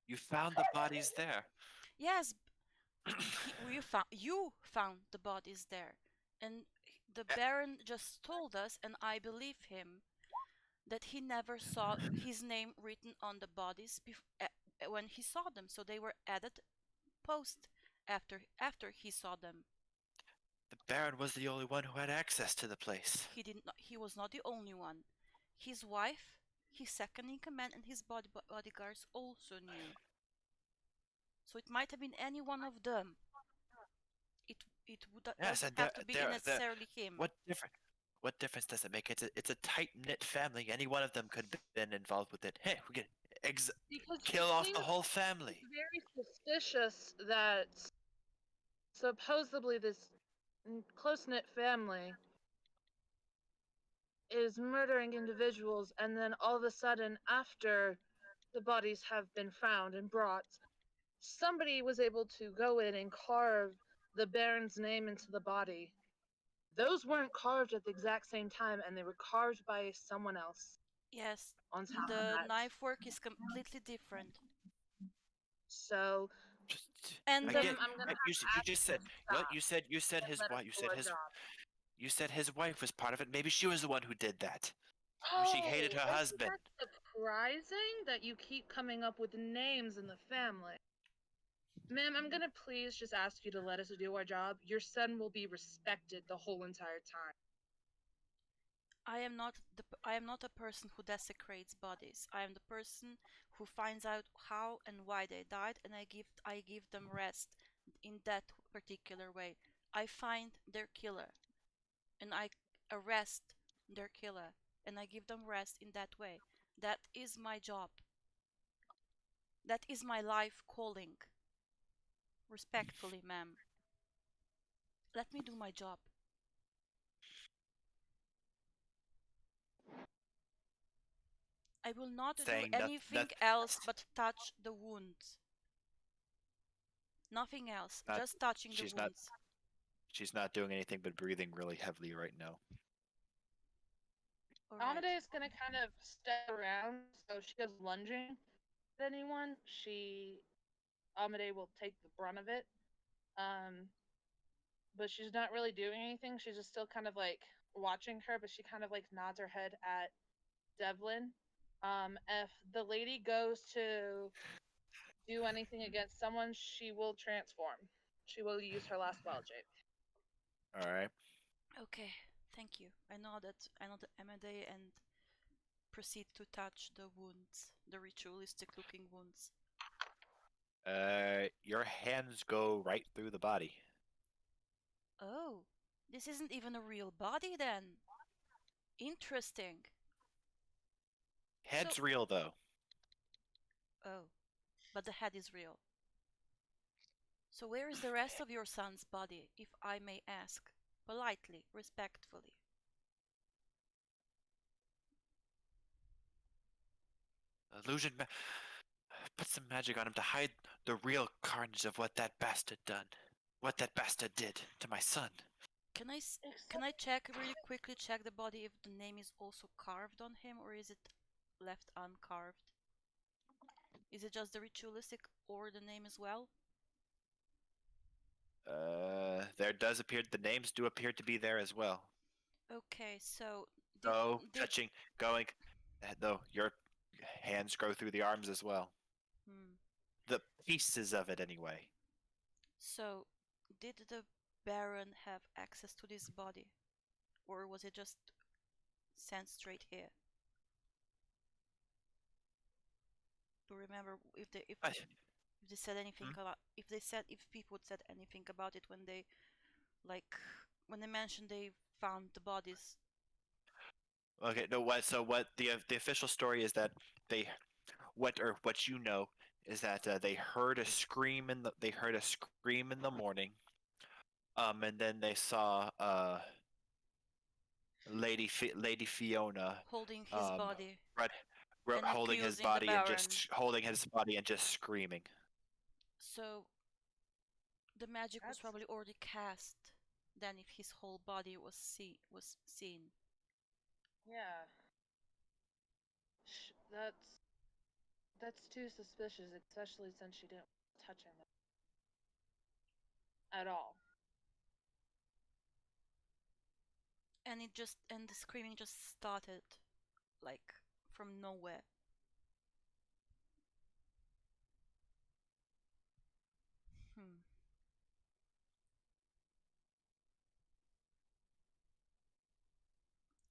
[SPEAKER 4] You found the bodies there.
[SPEAKER 2] Yes, you found the bodies there, and the Baron just told us, and I believe him, that he never saw his name written on the bodies when he saw them. So they were added post after he saw them.
[SPEAKER 4] The Baron was the only one who had access to the place.
[SPEAKER 2] He did not. He was not the only one. His wife, his second in command, and his bodyguards also knew. So it might have been any one of them. It
[SPEAKER 4] Yes,
[SPEAKER 2] doesn't
[SPEAKER 4] and
[SPEAKER 2] have to be necessarily him.
[SPEAKER 4] What difference does it make? It's a tight knit family. Any one of them could have been involved with it. Hey, we could kill off the whole family.
[SPEAKER 3] Very suspicious that supposedly this close-knit family is murdering individuals, and then all of a sudden, after the bodies have been found and brought, somebody was able to go in and carve the Baron's name into the body. Those weren't carved at the exact same time, and they were carved by someone else
[SPEAKER 2] Yes,
[SPEAKER 3] on top of
[SPEAKER 2] the
[SPEAKER 3] that.
[SPEAKER 2] knife work is completely different.
[SPEAKER 3] So,
[SPEAKER 2] And
[SPEAKER 4] I
[SPEAKER 2] the
[SPEAKER 4] get.
[SPEAKER 3] I'm gonna
[SPEAKER 4] You,
[SPEAKER 3] have to
[SPEAKER 4] you
[SPEAKER 3] ask
[SPEAKER 4] just
[SPEAKER 3] you
[SPEAKER 4] said.
[SPEAKER 3] to
[SPEAKER 4] You,
[SPEAKER 3] stop
[SPEAKER 4] you said
[SPEAKER 3] and
[SPEAKER 4] his
[SPEAKER 3] let us
[SPEAKER 4] wife.
[SPEAKER 3] do our job.
[SPEAKER 4] You said his wife was part of it. Maybe she was the one who did that. Maybe she hated
[SPEAKER 3] Oh,
[SPEAKER 4] her
[SPEAKER 3] isn't
[SPEAKER 4] husband.
[SPEAKER 3] that surprising that you keep coming up with names in the family? Ma'am, I'm gonna please just ask you to let us do our job. Your son will be respected the whole entire time.
[SPEAKER 2] I am not a person who desecrates bodies. I am the person who finds out how and why they died, and I give them rest in that particular way. I find their killer and I arrest their killer and I give them rest in that way. That is my job. That is my life calling. Respectfully, ma'am. Let me do my job. I will not do
[SPEAKER 4] Saying
[SPEAKER 2] anything else but touch the wounds. Nothing else,
[SPEAKER 4] not.
[SPEAKER 2] just touching the
[SPEAKER 4] She's not.
[SPEAKER 2] wounds.
[SPEAKER 4] She's not doing anything but breathing really heavily right now.
[SPEAKER 2] Alright.
[SPEAKER 3] Amadeus gonna kind of step around, so she goes lunging at anyone. Amade will take the brunt of it. But she's not really doing anything. She's just still kind of like watching her, but she kind of like nods her head at Devlin. If the lady goes to do anything against someone, she will transform. She will use her last wild shape.
[SPEAKER 4] All right.
[SPEAKER 2] Okay, thank you. I know the Amade and proceed to touch the wounds, the ritualistic looking wounds.
[SPEAKER 4] Your hands go right through the body.
[SPEAKER 2] Oh, this isn't even a real body then. Interesting.
[SPEAKER 4] Head's
[SPEAKER 2] So,
[SPEAKER 4] real though.
[SPEAKER 2] oh, but the head is real. So where is the rest of your son's body, if I may ask? Politely, respectfully.
[SPEAKER 4] Illusion. Put some magic on him to hide the real carnage of what that bastard done. What that bastard did to my son.
[SPEAKER 2] Can can I check really quickly check the body if the name is also carved on him or is it left uncarved? Is it just the ritualistic or the name as well?
[SPEAKER 4] There does appear the names do appear to be there as well.
[SPEAKER 2] Okay, so did
[SPEAKER 4] touching, going. Though your hands go through the arms as well.
[SPEAKER 2] hmm.
[SPEAKER 4] The pieces of it, anyway.
[SPEAKER 2] So did the Baron have access to this body, or was it just sent straight here? Do you remember if they said anything about if people said anything about it when they like when they mentioned they found the bodies?
[SPEAKER 4] Okay, no. What? So what? The official story is that they, what you know is that they heard a scream in the morning. And then they saw Lady Fiona
[SPEAKER 2] Holding his
[SPEAKER 4] um
[SPEAKER 2] body
[SPEAKER 4] right,
[SPEAKER 2] and
[SPEAKER 4] holding his
[SPEAKER 2] accusing the
[SPEAKER 4] body and
[SPEAKER 2] Baron.
[SPEAKER 4] just holding his body and just screaming.
[SPEAKER 2] So the magic was probably already cast then if his whole body was seen.
[SPEAKER 3] Yeah. That's too suspicious, especially since she didn't touch him at all.
[SPEAKER 2] And the screaming just started like from nowhere. Hmm.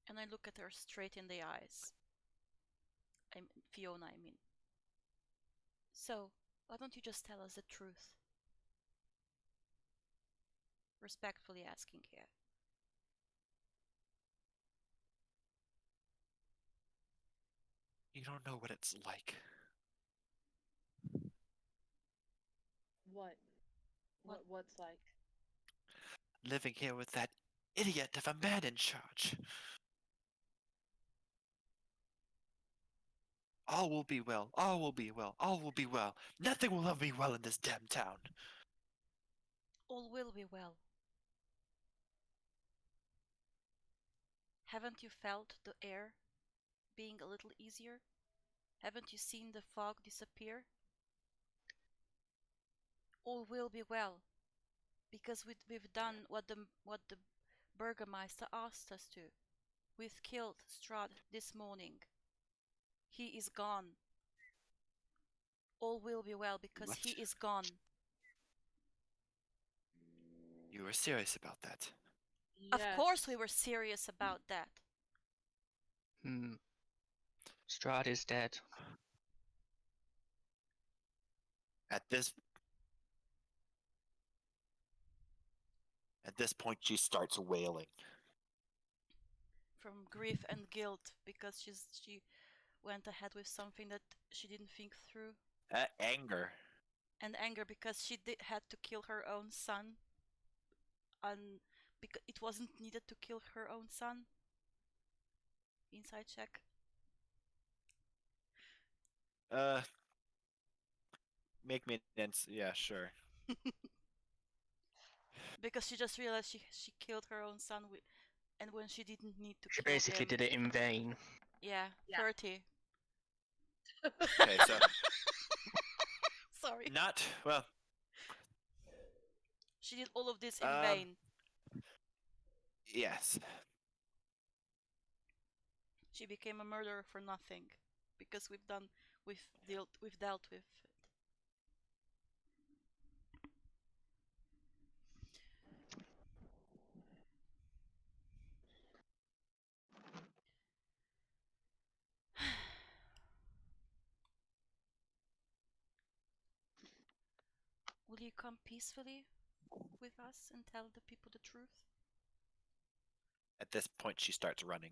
[SPEAKER 2] And I look at her straight in the eyes. Fiona, I mean. So, why don't you just tell us the truth? Respectfully asking here.
[SPEAKER 4] You don't know what it's like.
[SPEAKER 3] What? What's like?
[SPEAKER 4] Living here with that idiot of a man in charge. All will be well. All will be well. All will be well. Nothing will ever be well in this damn town.
[SPEAKER 2] All will be well. Haven't you felt the air being a little easier? Haven't you seen the fog disappear? All will be well, because we've done what the Burgermeister asked us to. We've killed Strahd this morning. He is gone. All will be well because
[SPEAKER 4] What?
[SPEAKER 2] he is gone.
[SPEAKER 4] You were serious about that.
[SPEAKER 2] Of course
[SPEAKER 3] Yes.
[SPEAKER 2] we were serious about that.
[SPEAKER 1] Strahd is dead.
[SPEAKER 4] At this point, she starts wailing.
[SPEAKER 2] From grief and guilt because she went ahead with something that she didn't think through.
[SPEAKER 4] Anger.
[SPEAKER 2] And anger because she had to kill her own son. And because it wasn't needed to kill her own son. Inside check.
[SPEAKER 4] Make me an yeah, sure.
[SPEAKER 2] Because she just realized she killed her own son and when she didn't need to
[SPEAKER 1] She
[SPEAKER 2] kill
[SPEAKER 1] basically
[SPEAKER 2] him.
[SPEAKER 1] did it in vain.
[SPEAKER 2] Yeah,
[SPEAKER 3] Yeah.
[SPEAKER 2] 30.
[SPEAKER 4] Okay, so
[SPEAKER 2] Sorry.
[SPEAKER 4] not well.
[SPEAKER 2] She did all of this in vain.
[SPEAKER 4] Yes.
[SPEAKER 2] She became a murderer for nothing because we've dealt with it. Will you come peacefully with us and tell the people the truth?
[SPEAKER 4] At this point, she starts running.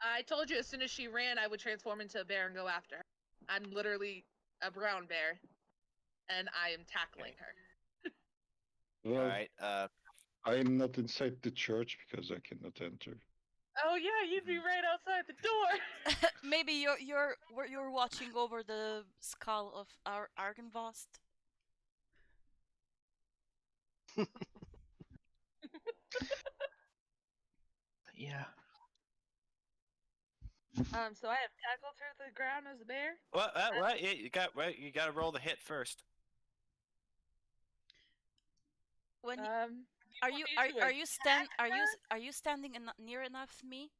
[SPEAKER 3] I told you as soon as she ran, I would transform into a bear and go after her. I'm literally a brown bear, and I am tackling her.
[SPEAKER 5] Well,
[SPEAKER 4] All right.
[SPEAKER 5] I am not inside the church because I cannot enter.
[SPEAKER 3] Oh yeah, you'd be right outside the door.
[SPEAKER 2] Maybe you're watching over the skull of our Argenvost.
[SPEAKER 1] Yeah.
[SPEAKER 3] So I have tackled her to the ground as a bear.
[SPEAKER 4] What? Yeah, you got to roll the hit first.
[SPEAKER 2] When
[SPEAKER 3] Are you
[SPEAKER 2] are you standing near enough me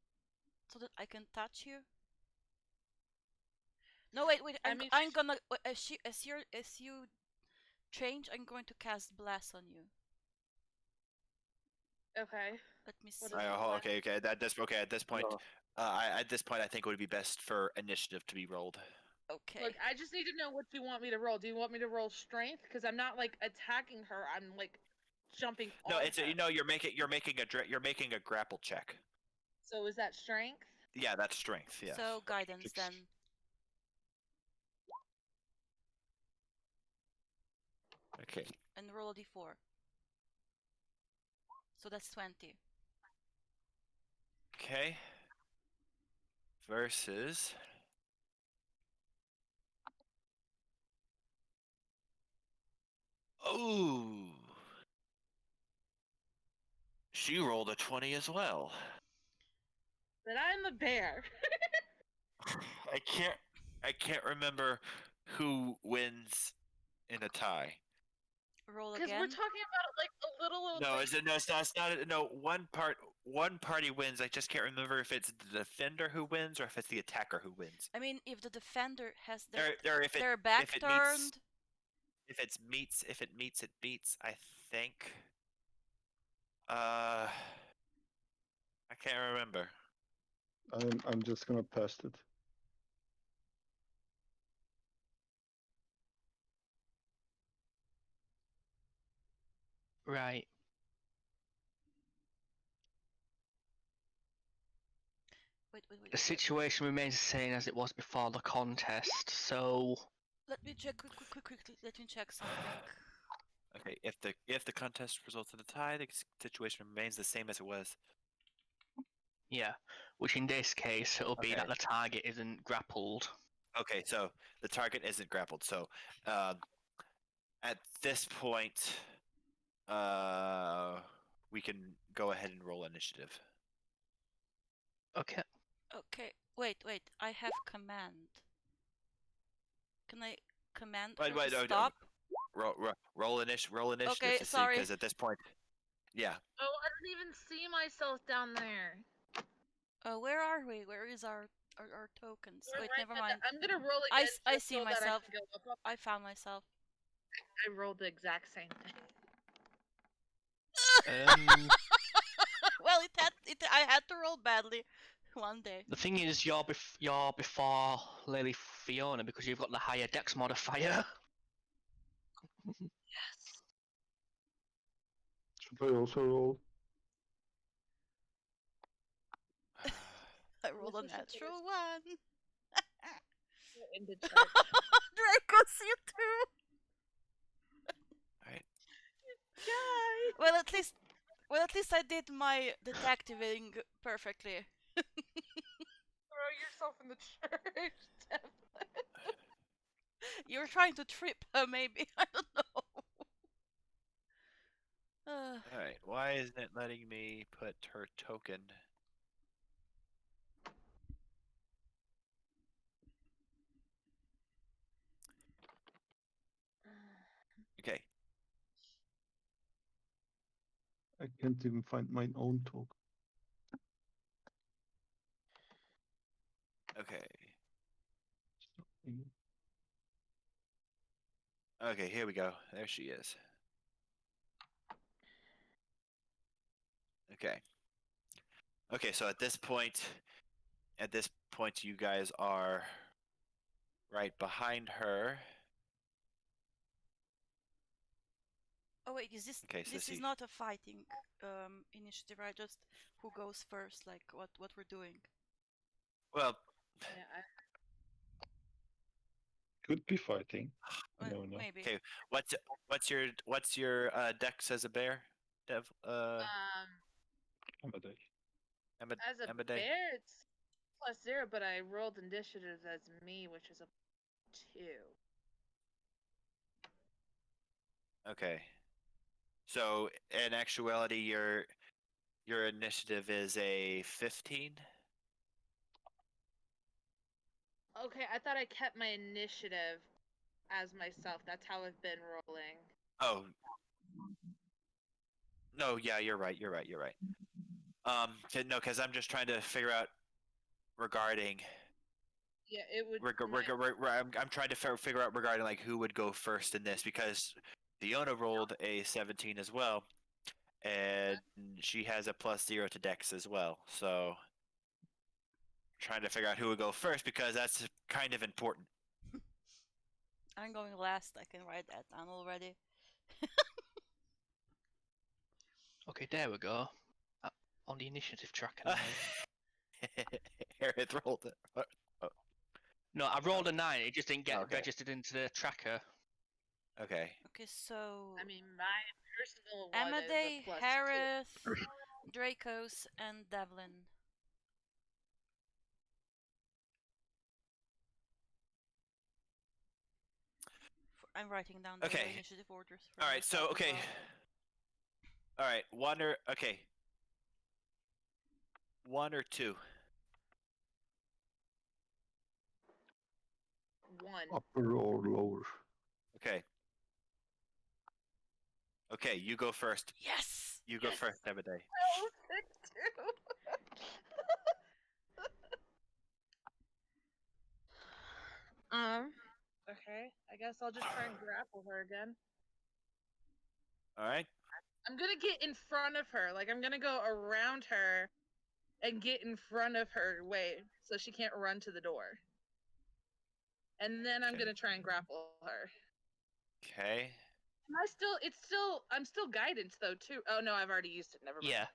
[SPEAKER 2] so that I can touch you? No, wait. I'm gonna as you change, I'm going to cast blast on you.
[SPEAKER 3] Okay.
[SPEAKER 2] Let me see.
[SPEAKER 3] What
[SPEAKER 4] All
[SPEAKER 3] is
[SPEAKER 4] right,
[SPEAKER 3] it?
[SPEAKER 4] okay. At this point,
[SPEAKER 5] No.
[SPEAKER 4] at this point, I think it would be best for initiative to be rolled.
[SPEAKER 2] Okay.
[SPEAKER 3] Look, I just need to know what you want me to roll. Do you want me to roll strength? Because I'm not like attacking her. I'm like jumping
[SPEAKER 4] No,
[SPEAKER 3] on
[SPEAKER 4] it's
[SPEAKER 3] her.
[SPEAKER 4] you're making a grapple check.
[SPEAKER 3] So is that strength?
[SPEAKER 4] Yeah, that's strength. Yeah.
[SPEAKER 2] So guidance then,
[SPEAKER 4] Okay.
[SPEAKER 2] and roll a d4. So that's 20.
[SPEAKER 4] Okay. Versus. Oh. She rolled a 20 as well.
[SPEAKER 3] That I'm the bear.
[SPEAKER 4] I can't remember who wins in a tie.
[SPEAKER 2] Roll
[SPEAKER 3] Because
[SPEAKER 2] again.
[SPEAKER 3] we're talking about like a little.
[SPEAKER 4] No,
[SPEAKER 3] like,
[SPEAKER 4] is it no? It's not. No, one party wins. I just can't remember if it's the defender who wins or if it's the attacker who wins.
[SPEAKER 2] I mean, if the defender has
[SPEAKER 4] Or if
[SPEAKER 2] their back
[SPEAKER 4] if it
[SPEAKER 2] turned.
[SPEAKER 4] meets, if it meets, it beats. I think. I can't remember.
[SPEAKER 5] I'm just gonna pass it.
[SPEAKER 1] Right.
[SPEAKER 2] Wait.
[SPEAKER 1] The situation remains the same as it was before the contest, so
[SPEAKER 2] Let me check quickly. Let me check something.
[SPEAKER 4] Okay, if the contest results in a tie, the situation remains the same as it was.
[SPEAKER 1] Yeah, which in this case it'll be that
[SPEAKER 4] Okay.
[SPEAKER 1] the target isn't grappled.
[SPEAKER 4] Okay, so the target isn't grappled. So, at this point, we can go ahead and roll initiative.
[SPEAKER 1] Okay.
[SPEAKER 2] Okay, wait. I have command. Can I command her
[SPEAKER 4] Wait,
[SPEAKER 2] to
[SPEAKER 4] no,
[SPEAKER 2] stop?
[SPEAKER 4] roll initiative
[SPEAKER 2] Okay,
[SPEAKER 4] to see,
[SPEAKER 2] sorry.
[SPEAKER 4] because at this point, yeah.
[SPEAKER 3] Oh, I don't even see myself down there.
[SPEAKER 2] Where are we? Where is our tokens?
[SPEAKER 3] We're
[SPEAKER 2] Wait,
[SPEAKER 3] right
[SPEAKER 2] never
[SPEAKER 3] at the-
[SPEAKER 2] mind.
[SPEAKER 3] I'm gonna roll
[SPEAKER 2] I
[SPEAKER 3] again.
[SPEAKER 2] I
[SPEAKER 3] just
[SPEAKER 2] see
[SPEAKER 3] so that
[SPEAKER 2] myself.
[SPEAKER 3] I can go up.
[SPEAKER 2] I found myself.
[SPEAKER 3] I rolled the exact same thing.
[SPEAKER 2] Well, I had to roll badly one day.
[SPEAKER 1] The thing is, you're before Lily Fiona because you've got the higher dex modifier.
[SPEAKER 3] Yes.
[SPEAKER 5] Should I also roll?
[SPEAKER 2] I rolled a
[SPEAKER 3] This is the
[SPEAKER 2] natural one.
[SPEAKER 3] In the chart.
[SPEAKER 2] Draco's you too.
[SPEAKER 4] All right.
[SPEAKER 3] Guys.
[SPEAKER 2] Well, at least I did my detectiving perfectly.
[SPEAKER 3] Throw yourself in the church.
[SPEAKER 2] You were trying to trip her, maybe. I don't know.
[SPEAKER 4] All right. Why isn't it letting me put her token? Okay.
[SPEAKER 5] I can't even find my own token.
[SPEAKER 4] Okay. Okay. Here we go. There she is. Okay. Okay. So at this point, you guys are right behind her.
[SPEAKER 2] Oh wait, is this
[SPEAKER 4] Okay, so
[SPEAKER 2] this is
[SPEAKER 4] see.
[SPEAKER 2] not a fighting initiative, right? Just who goes first, like what we're doing.
[SPEAKER 4] Well,
[SPEAKER 3] Yeah,
[SPEAKER 5] Could be fighting.
[SPEAKER 2] Well,
[SPEAKER 5] No.
[SPEAKER 2] maybe.
[SPEAKER 4] okay. What's your dex as a bear? Dev.
[SPEAKER 5] Amadeus.
[SPEAKER 3] as a
[SPEAKER 4] Amade?
[SPEAKER 3] bear, it's +0, but I rolled initiative as me, which is a 2.
[SPEAKER 4] Okay. So in actuality, your initiative is a 15.
[SPEAKER 3] Okay, I thought I kept my initiative as myself. That's how I've been rolling.
[SPEAKER 4] Oh. No, yeah, you're right. No, because I'm just trying to figure out regarding.
[SPEAKER 3] Yeah, it would.
[SPEAKER 4] I'm trying to figure out regarding like who would go first in this, because Fiona rolled a 17 as well, and she has a +0 to Dex as well. So trying to figure out who would go first, because that's kind of important.
[SPEAKER 2] I'm going last. I can write that down already.
[SPEAKER 1] Okay, there we go. On the initiative tracker now.
[SPEAKER 4] Aerith rolled it.
[SPEAKER 1] No, I rolled a 9. It just didn't get
[SPEAKER 4] Okay.
[SPEAKER 1] registered into the tracker.
[SPEAKER 4] Okay.
[SPEAKER 2] Okay, so
[SPEAKER 3] I mean, my personal one
[SPEAKER 2] Amade,
[SPEAKER 3] is a +2.
[SPEAKER 2] Harith, Dracos, and Devlin. I'm writing down the
[SPEAKER 4] Okay.
[SPEAKER 2] initiative orders for
[SPEAKER 4] All right.
[SPEAKER 2] myself
[SPEAKER 4] So
[SPEAKER 2] as
[SPEAKER 4] okay.
[SPEAKER 2] well.
[SPEAKER 4] All right. One or two.
[SPEAKER 3] 1.
[SPEAKER 5] Upper or lower?
[SPEAKER 4] Okay. Okay, you go first.
[SPEAKER 2] Yes.
[SPEAKER 4] You go
[SPEAKER 2] Yes.
[SPEAKER 4] first, Amade.
[SPEAKER 3] Oh, 6 too. Okay. I guess I'll just try and grapple her again.
[SPEAKER 4] All right.
[SPEAKER 3] I'm gonna get in front of her. Like, I'm gonna go around her and get in front of her. Wait, so she can't run to the door. And then I'm
[SPEAKER 4] Okay.
[SPEAKER 3] gonna try and grapple her.
[SPEAKER 4] Okay.
[SPEAKER 3] I'm still guidance though too. Oh no, I've already used it. Never mind.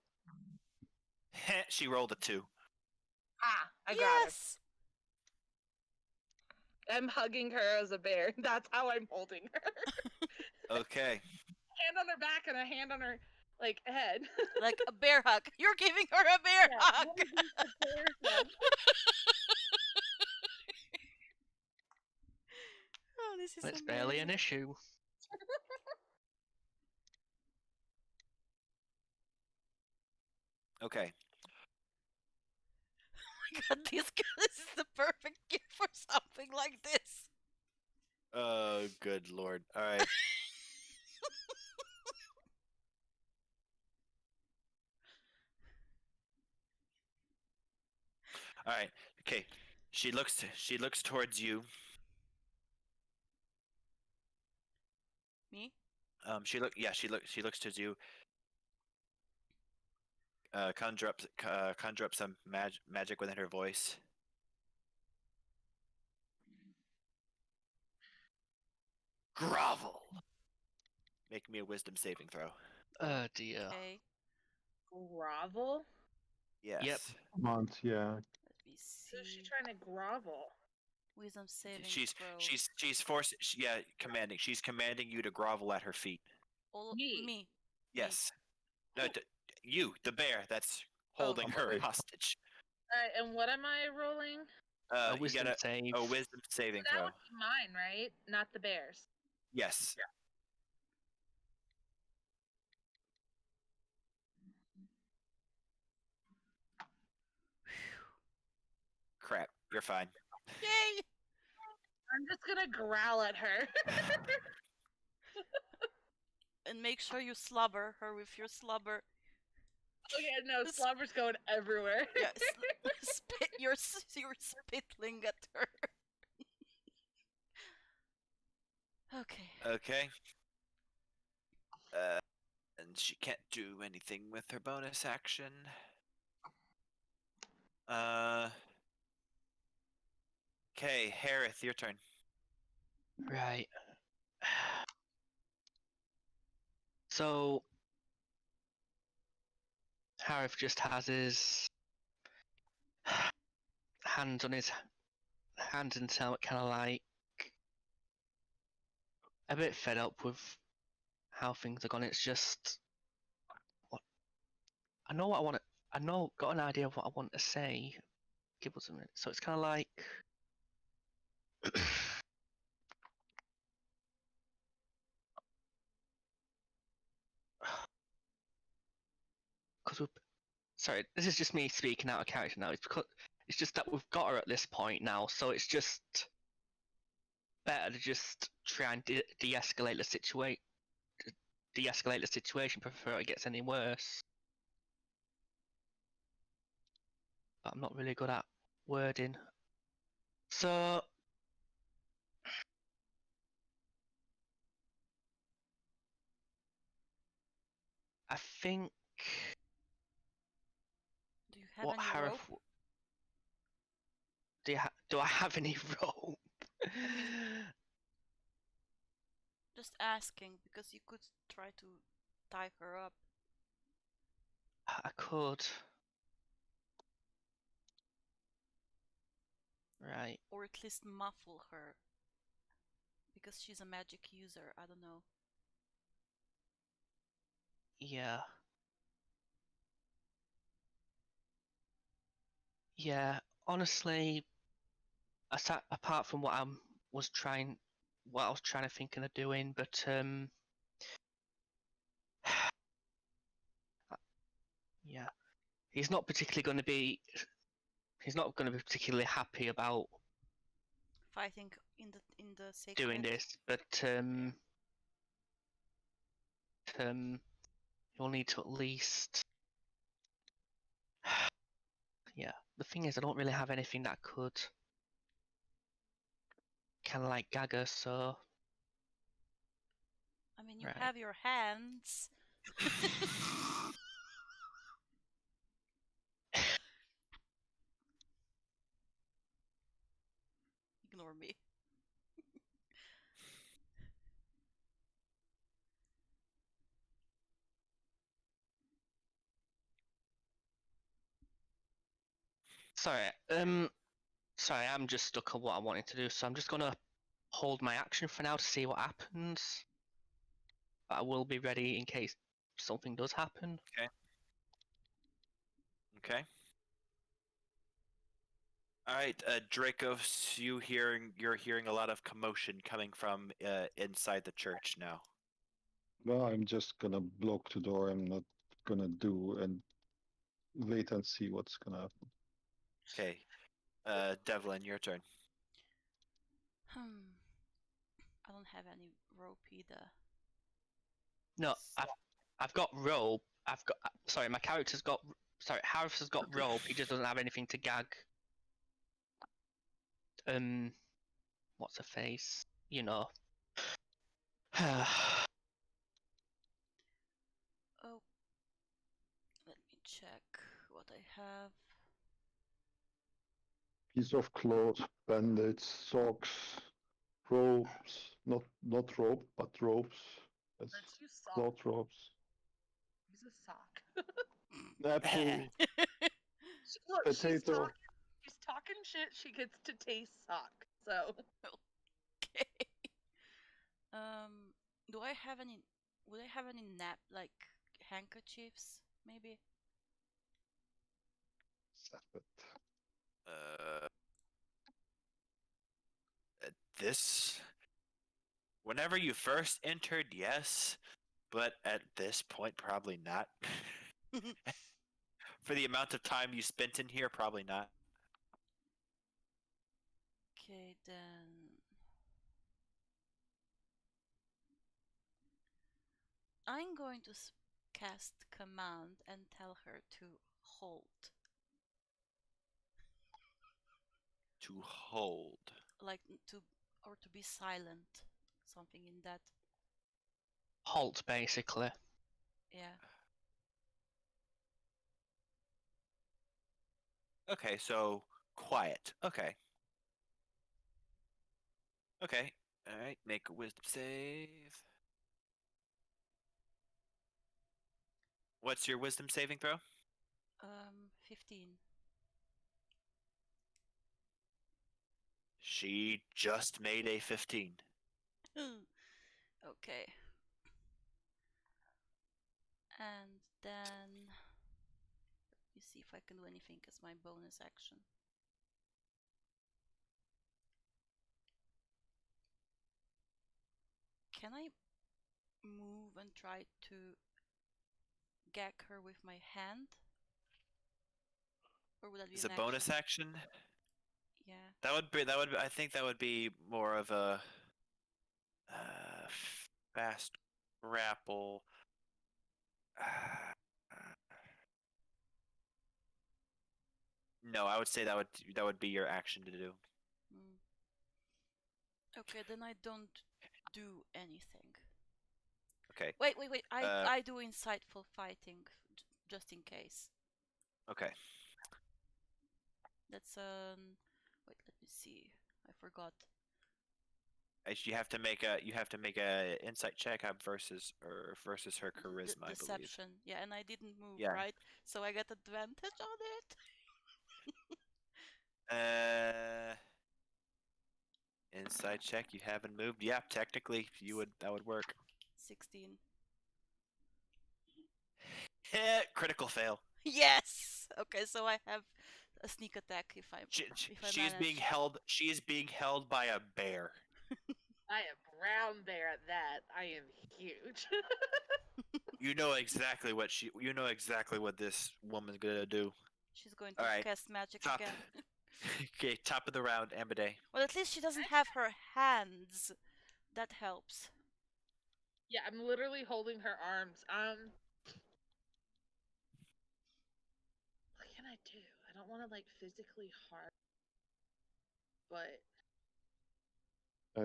[SPEAKER 1] Yeah.
[SPEAKER 4] She rolled a 2.
[SPEAKER 3] Ah, I got her.
[SPEAKER 2] Yes.
[SPEAKER 3] I'm hugging her as a bear. That's how I'm holding her.
[SPEAKER 4] Okay.
[SPEAKER 3] Hand on her back and a hand on her like head.
[SPEAKER 2] Like a bear hug. You're giving her a bear
[SPEAKER 3] Yeah,
[SPEAKER 2] hug.
[SPEAKER 3] one of these is a bear hug.
[SPEAKER 2] Oh, this is
[SPEAKER 1] It's
[SPEAKER 2] amazing.
[SPEAKER 1] barely an issue.
[SPEAKER 4] Okay.
[SPEAKER 2] Oh my god, this is the perfect gift for something like this.
[SPEAKER 4] Oh, good lord. All right. All right. Okay. She looks towards you.
[SPEAKER 2] Me?
[SPEAKER 4] She looks towards you. Conjure up some magic within her voice. Grovel. Make me a wisdom saving throw.
[SPEAKER 1] Oh dear.
[SPEAKER 2] Okay,
[SPEAKER 3] Grovel?
[SPEAKER 4] Yes.
[SPEAKER 5] Month, yeah.
[SPEAKER 2] let me
[SPEAKER 3] So is she
[SPEAKER 2] see.
[SPEAKER 3] trying to grovel?
[SPEAKER 2] Wisdom saving
[SPEAKER 4] She's
[SPEAKER 2] throw.
[SPEAKER 4] she's forced. Yeah, commanding. She's commanding you to grovel at her feet.
[SPEAKER 2] All
[SPEAKER 3] Me.
[SPEAKER 2] me.
[SPEAKER 4] Yes. No, you, the bear that's
[SPEAKER 2] Oh.
[SPEAKER 4] holding her
[SPEAKER 5] Okay.
[SPEAKER 4] hostage.
[SPEAKER 3] Alright, and what am I rolling?
[SPEAKER 1] A
[SPEAKER 4] You
[SPEAKER 1] wisdom
[SPEAKER 4] gotta
[SPEAKER 1] save.
[SPEAKER 4] a wisdom saving
[SPEAKER 3] That
[SPEAKER 4] throw.
[SPEAKER 3] would be mine, right? Not the bear's.
[SPEAKER 4] Yes. Crap. You're fine.
[SPEAKER 2] Yay!
[SPEAKER 3] I'm just gonna growl at her.
[SPEAKER 2] And make sure you slobber her with your slobber.
[SPEAKER 3] Okay, no, slobber's going everywhere.
[SPEAKER 2] Yeah, spit. You're spitling at her. Okay.
[SPEAKER 4] Okay. And she can't do anything with her bonus action. Okay, Harith, your turn.
[SPEAKER 1] Right. So Harif just has his hands on his hands and himself, kind of like a bit fed up with how things are going. It's just what I know what I want to. I know, got an idea of what I want to say. Give us a minute. So it's kind of like. Because sorry, this is just me speaking out of character now. It's because it's just that we've got her at this point now, so it's just better to just try and de-escalate the situation. De-escalate the situation before it gets any worse. But I'm not really good at wording. So I think
[SPEAKER 2] Do you have
[SPEAKER 1] what
[SPEAKER 2] any
[SPEAKER 1] Harif
[SPEAKER 2] rope?
[SPEAKER 1] do I have any rope?
[SPEAKER 2] Just asking because you could try to tie her up.
[SPEAKER 1] I could. Right.
[SPEAKER 2] Or at least muffle her. Because she's a magic user, I don't know.
[SPEAKER 1] Yeah. Yeah. Honestly, apart from what I was trying to think of doing, but yeah, he's not particularly going to be. He's not going to be particularly happy about
[SPEAKER 2] Fighting in the sacred.
[SPEAKER 1] doing this, but you'll need to at least. Yeah, the thing is, I don't really have anything that could kind of like gag her, so.
[SPEAKER 2] I mean, you
[SPEAKER 1] Right.
[SPEAKER 2] have your hands. Ignore me.
[SPEAKER 1] Sorry, Sorry, I'm just stuck on what I wanted to do, so I'm just gonna hold my action for now to see what happens. But I will be ready in case something does happen.
[SPEAKER 4] Okay. All right, Dracos, you're hearing a lot of commotion coming from inside the church now.
[SPEAKER 5] No, I'm just gonna block the door. I'm not gonna do and wait and see what's gonna happen.
[SPEAKER 4] Okay, Devlin, your turn.
[SPEAKER 2] I don't have any rope either.
[SPEAKER 1] No, I've got rope. Sorry, my character's got. Sorry, Harris has got rope. He just doesn't have anything to gag. What's her face? You know.
[SPEAKER 2] Oh, let me check what I have.
[SPEAKER 5] Piece of cloth, bandage, socks, ropes. Not rope, but ropes. That's
[SPEAKER 3] Let's use sock.
[SPEAKER 5] cloth ropes.
[SPEAKER 3] Use a sock.
[SPEAKER 5] Apple,
[SPEAKER 3] Look,
[SPEAKER 5] potato.
[SPEAKER 3] she's talking shit. She gets to taste sock. So
[SPEAKER 2] Okay. Do I have any? Would I have any like handkerchiefs? Maybe.
[SPEAKER 5] Zap it.
[SPEAKER 4] This. Whenever you first entered, yes, but at this point, probably not. For the amount of time you spent in here, probably not.
[SPEAKER 2] Okay, then. I'm going to cast command and tell her to hold.
[SPEAKER 4] To hold.
[SPEAKER 2] Like to be silent. Something in that.
[SPEAKER 1] Halt, basically.
[SPEAKER 2] Yeah.
[SPEAKER 4] Okay, so quiet. Okay. Okay. All right. Make a wisdom save. What's your wisdom saving throw?
[SPEAKER 2] 15.
[SPEAKER 4] She just made a 15.
[SPEAKER 2] Okay. And then let me see if I can do anything as my bonus action. Can I move and try to gag her with my hand? Or would that be
[SPEAKER 4] Is
[SPEAKER 2] an
[SPEAKER 4] a bonus
[SPEAKER 2] action?
[SPEAKER 4] action?
[SPEAKER 2] Yeah.
[SPEAKER 4] I think that would be more of a fast grapple. No, I would say that would be your action to do.
[SPEAKER 2] Mm. Okay, then I don't do anything.
[SPEAKER 4] Okay.
[SPEAKER 2] Wait. I do insightful fighting just in case.
[SPEAKER 4] Okay.
[SPEAKER 2] That's wait, let me see. I forgot.
[SPEAKER 4] You have to make a insight check versus her charisma, I believe.
[SPEAKER 2] Deception. Yeah, and I didn't move,
[SPEAKER 4] Yeah.
[SPEAKER 2] right? So I get advantage on it.
[SPEAKER 4] Insight check. You haven't moved. Yeah, technically that would work.
[SPEAKER 2] 16.
[SPEAKER 4] Critical fail.
[SPEAKER 2] Yes. Okay, so I have a sneak attack if I
[SPEAKER 4] She is being held. She is being held by a bear.
[SPEAKER 3] I am brown bear at that. I am huge.
[SPEAKER 4] You know exactly what this woman's gonna do.
[SPEAKER 2] She's going to
[SPEAKER 4] Alright,
[SPEAKER 2] cast magic
[SPEAKER 4] top.
[SPEAKER 2] again.
[SPEAKER 4] Okay, top of the round, Amade.
[SPEAKER 2] Well, at least she doesn't have her hands. That helps.
[SPEAKER 3] Yeah, I'm literally holding her arms. What can I do? I don't want to like physically harm, but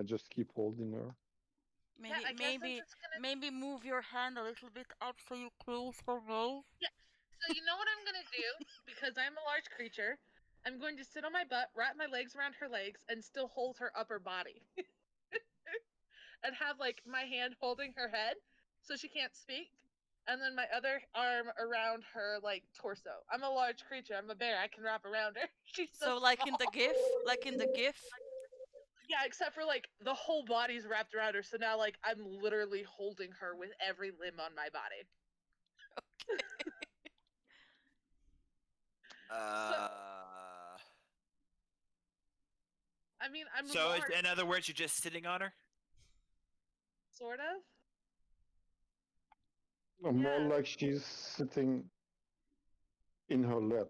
[SPEAKER 5] Just keep holding her.
[SPEAKER 2] Maybe
[SPEAKER 3] yeah, I guess I'm just gonna.
[SPEAKER 2] maybe move your hand a little bit up so you close her mouth.
[SPEAKER 3] Yeah. So you know what I'm gonna do? Because I'm a large creature, I'm going to sit on my butt, wrap my legs around her legs, and still hold her upper body. And have like my hand holding her head so she can't speak. and then my other arm around her like torso. I'm a large creature. I'm a bear. I can wrap around her. She's
[SPEAKER 2] So like in the GIF,
[SPEAKER 3] Yeah, except for like the whole body's wrapped around her. So now like I'm literally holding her with every limb on my body. I mean, I'm
[SPEAKER 4] So
[SPEAKER 3] large,
[SPEAKER 4] in other words, you're just sitting on her?
[SPEAKER 3] sort of.
[SPEAKER 5] More
[SPEAKER 3] Yeah.
[SPEAKER 5] like she's sitting in her lap.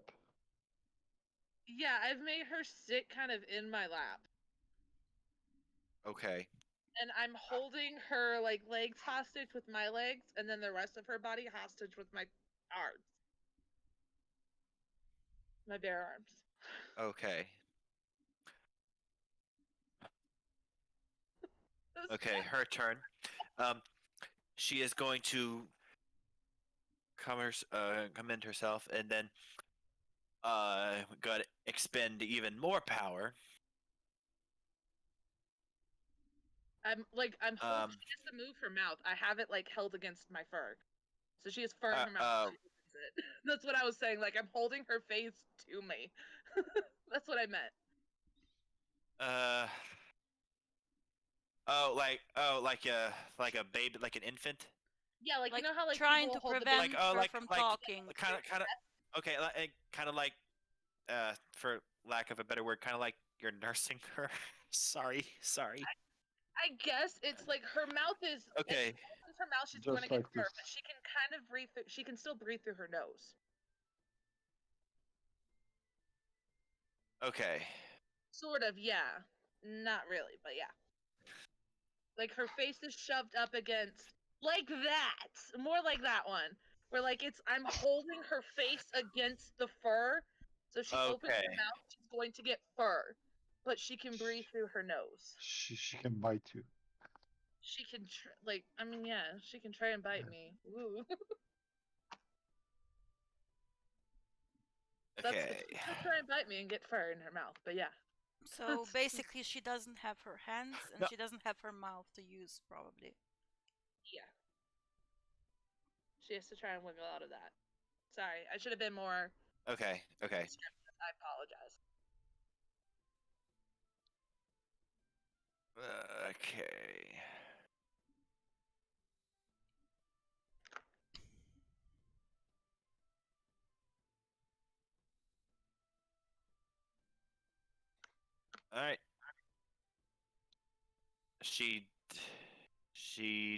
[SPEAKER 3] Yeah, I've made her sit kind of in my lap.
[SPEAKER 4] Okay.
[SPEAKER 3] And I'm holding her like legs hostage with my legs, and then the rest of her body hostage with my arms. My bare arms.
[SPEAKER 4] Okay. Okay, her turn. She is going to commend herself, and then gotta expend even more power.
[SPEAKER 3] I'm holding. She has to move her mouth. I have it like held against my fur, so she has fur in her mouth. She opens it. That's what I was saying. Like I'm holding her face to me. That's what I meant.
[SPEAKER 4] Like a baby, like an infant.
[SPEAKER 3] Yeah, like you
[SPEAKER 2] like
[SPEAKER 3] know how like
[SPEAKER 2] trying
[SPEAKER 3] people
[SPEAKER 2] to
[SPEAKER 3] hold the
[SPEAKER 2] prevent
[SPEAKER 3] baby.
[SPEAKER 2] her from talking.
[SPEAKER 4] kind of. Okay, kind of like, for lack of a better word, kind of like you're nursing her. sorry.
[SPEAKER 3] I guess it's like her mouth is.
[SPEAKER 4] Okay.
[SPEAKER 3] If she opens her mouth, she's
[SPEAKER 5] Just
[SPEAKER 3] going to get
[SPEAKER 5] like
[SPEAKER 3] fur,
[SPEAKER 5] this.
[SPEAKER 3] but she can kind of breathe. She can still breathe through her nose.
[SPEAKER 4] Okay.
[SPEAKER 3] Sort of, yeah. Not really, but yeah. Like her face is shoved up against like that. More like that one. Where like I'm holding her face against the fur. So she opens
[SPEAKER 4] Okay.
[SPEAKER 3] her mouth, she's going to get fur. But she can breathe through her nose.
[SPEAKER 5] She can bite you.
[SPEAKER 3] She can I mean yeah, she can try and bite me. Ooh.
[SPEAKER 4] Okay.
[SPEAKER 3] She'll try and bite me and get fur in her mouth, but yeah.
[SPEAKER 2] So basically, she doesn't have her hands and
[SPEAKER 4] No.
[SPEAKER 2] she doesn't have her mouth to use, probably.
[SPEAKER 3] Yeah. She has to try and wiggle out of that. Sorry, I should have been more
[SPEAKER 4] Okay.
[SPEAKER 3] descriptive. I apologize.
[SPEAKER 4] Okay. All right. She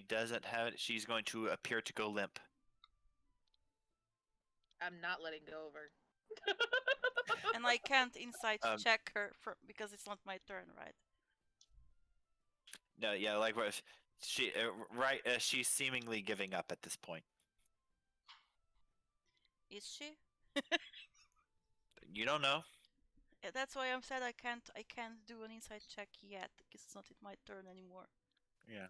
[SPEAKER 4] doesn't have it. She's going to appear to go limp.
[SPEAKER 3] I'm not letting go of her.
[SPEAKER 2] And I can't insight
[SPEAKER 4] Um,
[SPEAKER 2] check her because it's not my turn, right?
[SPEAKER 4] No, yeah, like what she right? She's seemingly giving up at this point.
[SPEAKER 2] Is she?
[SPEAKER 4] You don't know.
[SPEAKER 2] Yeah, that's why I'm said I can't do an insight check yet because it's not my turn anymore.
[SPEAKER 4] Yeah.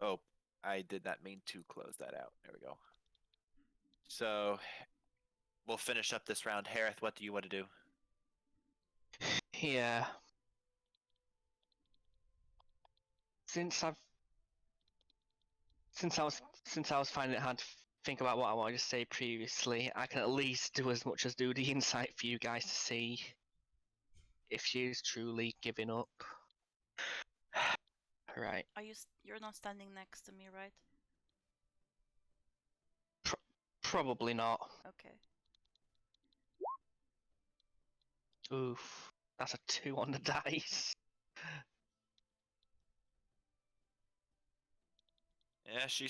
[SPEAKER 4] Oh, I did not mean to close that out. There we go. So we'll finish up this round. Harith, what do you want to do?
[SPEAKER 1] Yeah. Since I was finding it hard to think about what I wanted to say previously, I can at least do as much as do the insight for you guys to see if she's truly giving up. Right.
[SPEAKER 2] You're not standing next to me, right?
[SPEAKER 1] Probably not.
[SPEAKER 2] Okay.
[SPEAKER 1] Oof. That's a 2 on the dice.
[SPEAKER 4] Yeah, she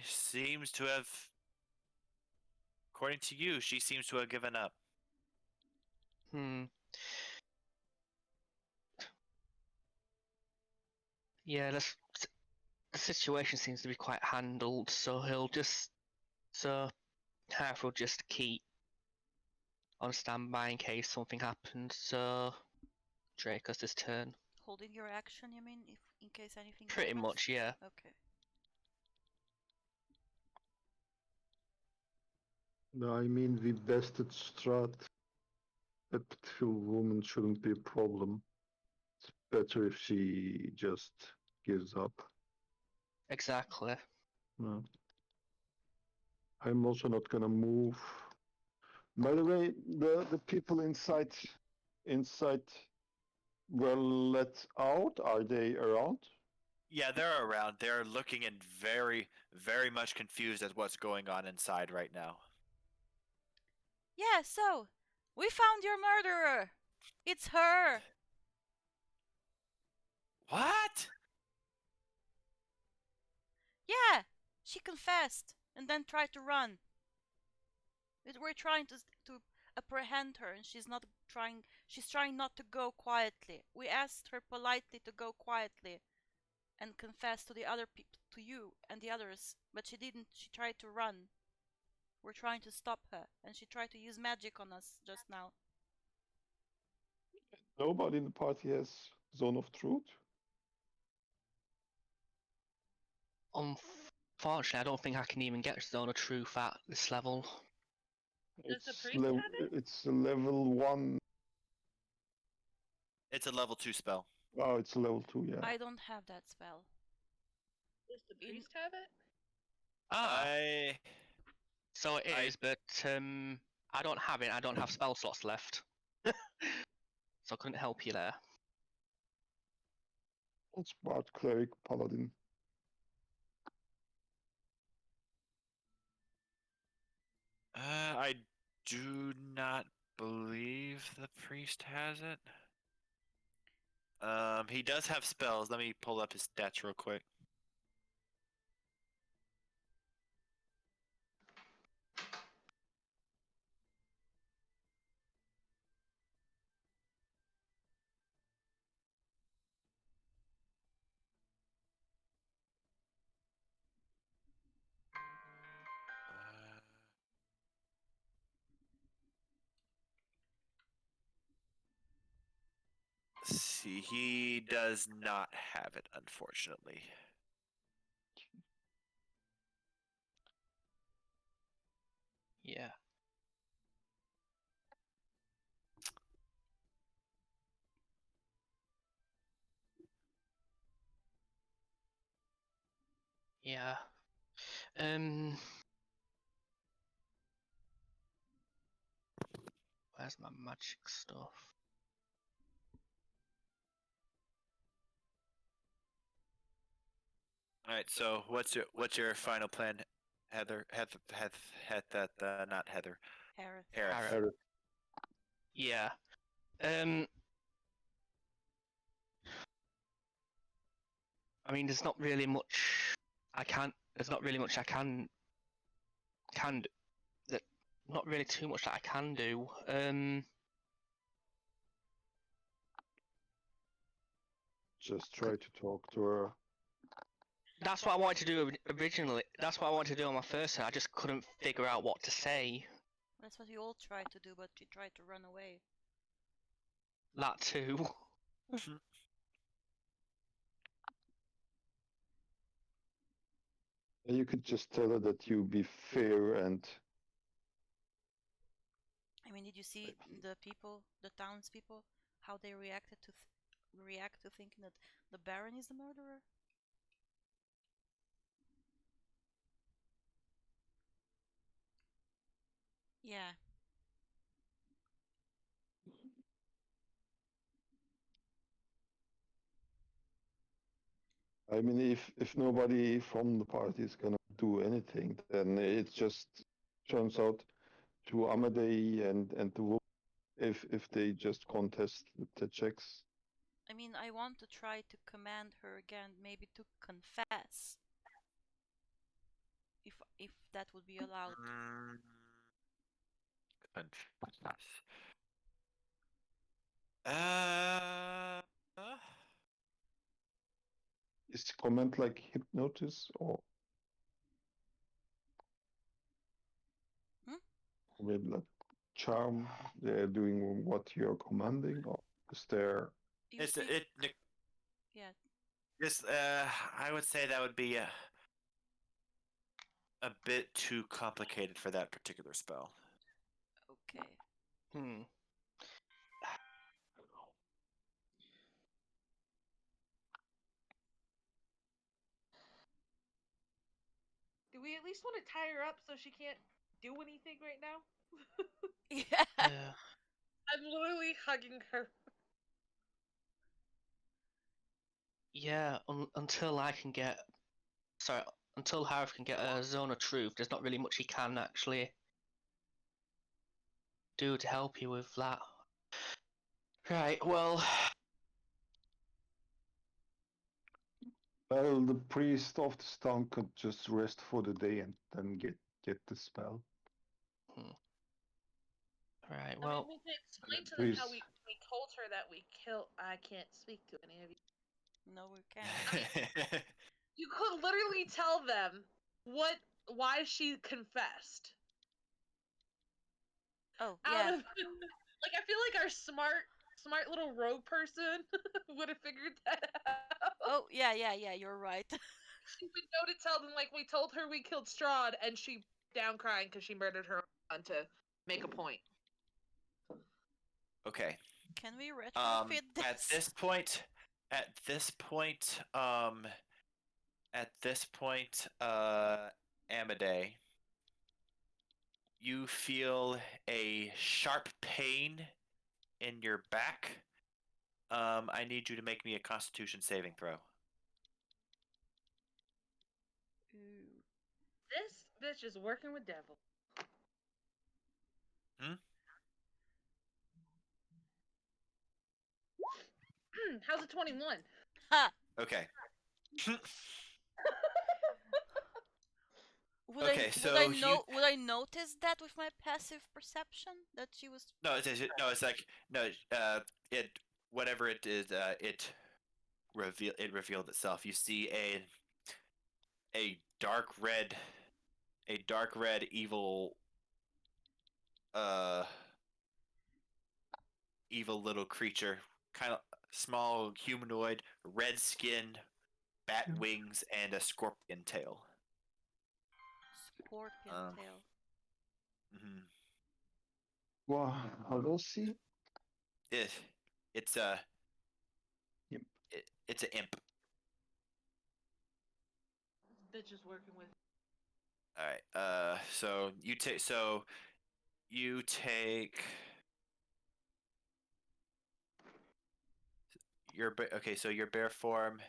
[SPEAKER 4] seems to have, according to you, she seems to have given up.
[SPEAKER 1] Yeah, the situation seems to be quite handled, so Harf will just keep on standby in case something happens. So Draco's his turn.
[SPEAKER 2] Holding your action, you mean, if in case anything
[SPEAKER 1] Pretty
[SPEAKER 2] happens?
[SPEAKER 1] much, yeah.
[SPEAKER 2] Okay.
[SPEAKER 5] No, I mean, we bested Strahd. That pitiful woman shouldn't be a problem. It's better if she just gives up.
[SPEAKER 1] Exactly.
[SPEAKER 5] No. I'm also not gonna move. By the way, the people inside were let out. Are they around?
[SPEAKER 4] Yeah, they're around. They're looking and very, very much confused at what's going on inside right now.
[SPEAKER 2] Yeah, so we found your murderer. It's her.
[SPEAKER 4] What?
[SPEAKER 2] Yeah, she confessed and then tried to run. We're trying to apprehend her, and she's not trying. She's trying not to go quietly. We asked her politely to go quietly and confess to the other people, to you and the others, but she didn't. She tried to run. We're trying to stop her, and she tried to use magic on us just now.
[SPEAKER 5] Nobody in the party has Zone of Truth.
[SPEAKER 1] Unfortunately, I don't think I can even get Zone of Truth at this level.
[SPEAKER 3] Does the
[SPEAKER 5] It's
[SPEAKER 3] priest have it?
[SPEAKER 5] It's a level 1.
[SPEAKER 4] It's a level 2 spell.
[SPEAKER 5] Oh, it's a level 2. Yeah.
[SPEAKER 2] I don't have that spell.
[SPEAKER 3] Does the priest have it?
[SPEAKER 4] I
[SPEAKER 1] So it
[SPEAKER 4] I-
[SPEAKER 1] is, but I don't have it. I don't have spell slots left, so I couldn't help you there.
[SPEAKER 5] It's Bard, Cleric, Paladin.
[SPEAKER 4] I do not believe the priest has it. He does have spells. Let me pull up his stats real quick. See, he does not have it, unfortunately.
[SPEAKER 1] Yeah. Yeah. Where's my magic stuff?
[SPEAKER 4] All right. So what's your final plan, Heather? Not Heather.
[SPEAKER 2] Harith.
[SPEAKER 4] Harith.
[SPEAKER 1] Harith. Yeah. I mean, there's not really much I can. There's not really much I can. That not really too much that I can do.
[SPEAKER 5] Just try to talk to her.
[SPEAKER 1] That's what I wanted to do originally. That's what I wanted to do on my first turn. I just couldn't figure out what to say.
[SPEAKER 2] That's what we all tried to do, but you tried to run away.
[SPEAKER 1] That too.
[SPEAKER 5] You could just tell her that you be fair and
[SPEAKER 2] I mean, did you see the people, the townspeople, how they reacted to react to thinking that the Baron is the murderer? Yeah.
[SPEAKER 5] I mean, if nobody from the party is gonna do anything, then it just turns out to Amadei and to Wolf if they just contest the checks.
[SPEAKER 2] I mean, I want to try to command her again, maybe to confess. If that would be allowed.
[SPEAKER 4] Confess. Uh,
[SPEAKER 5] Is the comment like hypnosis or
[SPEAKER 2] Hmm?
[SPEAKER 5] maybe like charm? They're doing what you're commanding, or is there?
[SPEAKER 2] You
[SPEAKER 4] it's
[SPEAKER 2] see,
[SPEAKER 4] it.
[SPEAKER 2] yeah.
[SPEAKER 4] This I would say that would be a bit too complicated for that particular spell.
[SPEAKER 2] Okay.
[SPEAKER 1] Hmm.
[SPEAKER 6] Do we at least want to tie her up so she can't do anything right now?
[SPEAKER 2] Yeah.
[SPEAKER 1] Yeah.
[SPEAKER 6] I'm literally hugging her.
[SPEAKER 1] Yeah, until I can get. Sorry, until Harith can get a zone of truth, there's not really much he can actually do to help you with that. Right, well.
[SPEAKER 5] Well, the priest of this town could just rest for the day and then get the spell.
[SPEAKER 1] Right,
[SPEAKER 6] I
[SPEAKER 1] well.
[SPEAKER 6] mean, we can explain to them
[SPEAKER 5] Please.
[SPEAKER 6] how we told her that we killed. I can't speak to any of you.
[SPEAKER 2] No, we can't.
[SPEAKER 6] You could literally tell them why she confessed.
[SPEAKER 2] Oh,
[SPEAKER 6] Out
[SPEAKER 2] yeah.
[SPEAKER 6] of like, I feel like our smart little rogue person would have figured that out.
[SPEAKER 2] Oh, yeah, you're right.
[SPEAKER 6] She would know to tell them, like, we told her we killed Strahd, and she down crying because she murdered her son to make a point.
[SPEAKER 4] Okay.
[SPEAKER 2] Can we retrofit this?
[SPEAKER 4] At this point, Amadei, you feel a sharp pain in your back. I need you to make me a Constitution saving throw.
[SPEAKER 2] Ooh.
[SPEAKER 6] This bitch is working with devil. How's a 21?
[SPEAKER 2] Ha!
[SPEAKER 4] Okay.
[SPEAKER 2] Would
[SPEAKER 4] Okay,
[SPEAKER 2] I
[SPEAKER 4] so
[SPEAKER 2] would I notice that with my passive perception that she was?
[SPEAKER 4] No, it's like no. It whatever it is. It revealed itself. You see a dark red, evil, uh, evil little creature, kind of small humanoid, red skin, bat wings, and a scorpion tail.
[SPEAKER 2] Scorpion tail.
[SPEAKER 4] Mm-hmm.
[SPEAKER 5] Well, we'll see.
[SPEAKER 4] It's a
[SPEAKER 5] Imp.
[SPEAKER 4] it's an imp.
[SPEAKER 6] This bitch is working with.
[SPEAKER 4] All right. So you take okay. So your bear form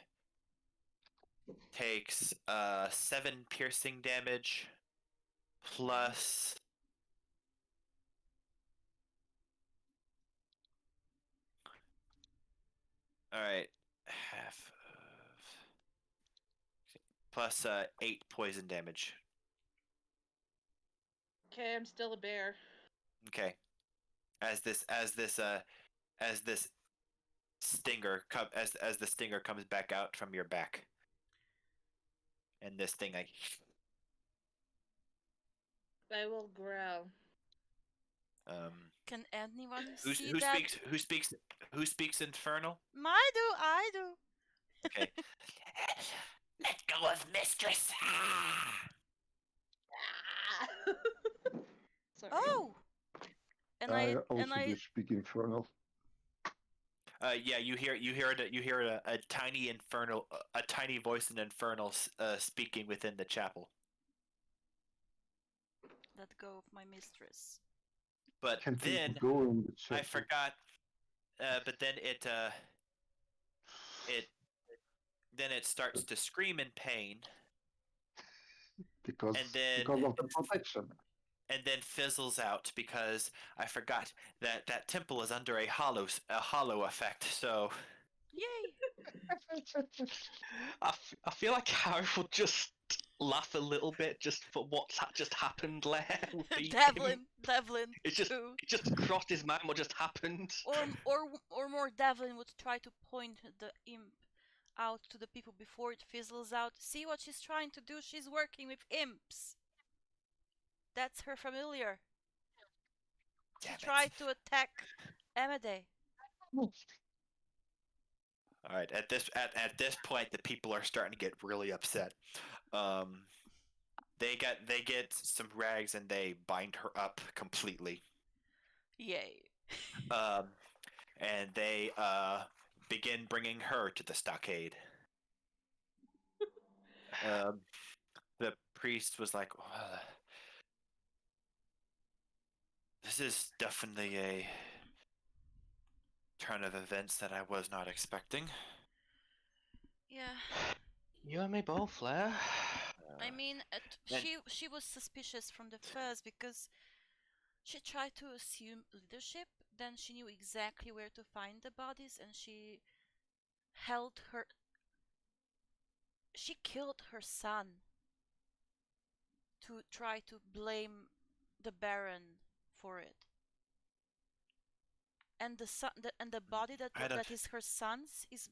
[SPEAKER 4] takes 7 piercing damage plus all right, half of plus 8 poison damage.
[SPEAKER 6] Okay, I'm still a bear.
[SPEAKER 4] Okay. As this stinger as the stinger comes back out from your back. And this thing like
[SPEAKER 6] I will growl.
[SPEAKER 2] Can anyone
[SPEAKER 4] who
[SPEAKER 2] see
[SPEAKER 4] who
[SPEAKER 2] that?
[SPEAKER 4] who speaks infernal?
[SPEAKER 2] I do.
[SPEAKER 4] Okay. Let go of mistress.
[SPEAKER 6] Sorry.
[SPEAKER 2] Oh. And
[SPEAKER 5] I
[SPEAKER 2] I
[SPEAKER 5] also do speak infernal.
[SPEAKER 4] Yeah, you hear a tiny a tiny voice in infernal speaking within the chapel.
[SPEAKER 2] let go of my mistress.
[SPEAKER 4] But
[SPEAKER 5] Can
[SPEAKER 4] then
[SPEAKER 5] go in the
[SPEAKER 4] I
[SPEAKER 5] chapel?
[SPEAKER 4] forgot. But then it starts to scream in pain,
[SPEAKER 5] because
[SPEAKER 4] and then
[SPEAKER 5] of the protection.
[SPEAKER 4] and then fizzles out because I forgot that temple is under a hollow effect. So
[SPEAKER 2] Yay!
[SPEAKER 1] I feel like Harry would just laugh a little bit just for what's just happened there.
[SPEAKER 2] Devlin
[SPEAKER 1] It just crossed his mind what just happened.
[SPEAKER 2] or more, Devlin would try to point the imp out to the people before it fizzles out. See what she's trying to do? She's working with imps. That's her familiar. She tried to attack Amadei.
[SPEAKER 4] All right, at this point, the people are starting to get really upset. They get some rags and they bind her up completely.
[SPEAKER 2] Yay!
[SPEAKER 4] And they begin bringing her to the stockade. The priest was like, well, this is definitely a turn of events that I was not expecting.
[SPEAKER 2] Yeah.
[SPEAKER 1] You and me both, Flair.
[SPEAKER 2] I mean,
[SPEAKER 4] and-
[SPEAKER 2] she was suspicious from the first because she tried to assume leadership. Then she knew exactly where to find the bodies, and she held her. She killed her son to try to blame the Baron for it. And the son, and the body
[SPEAKER 4] I don't.
[SPEAKER 2] that is her son's is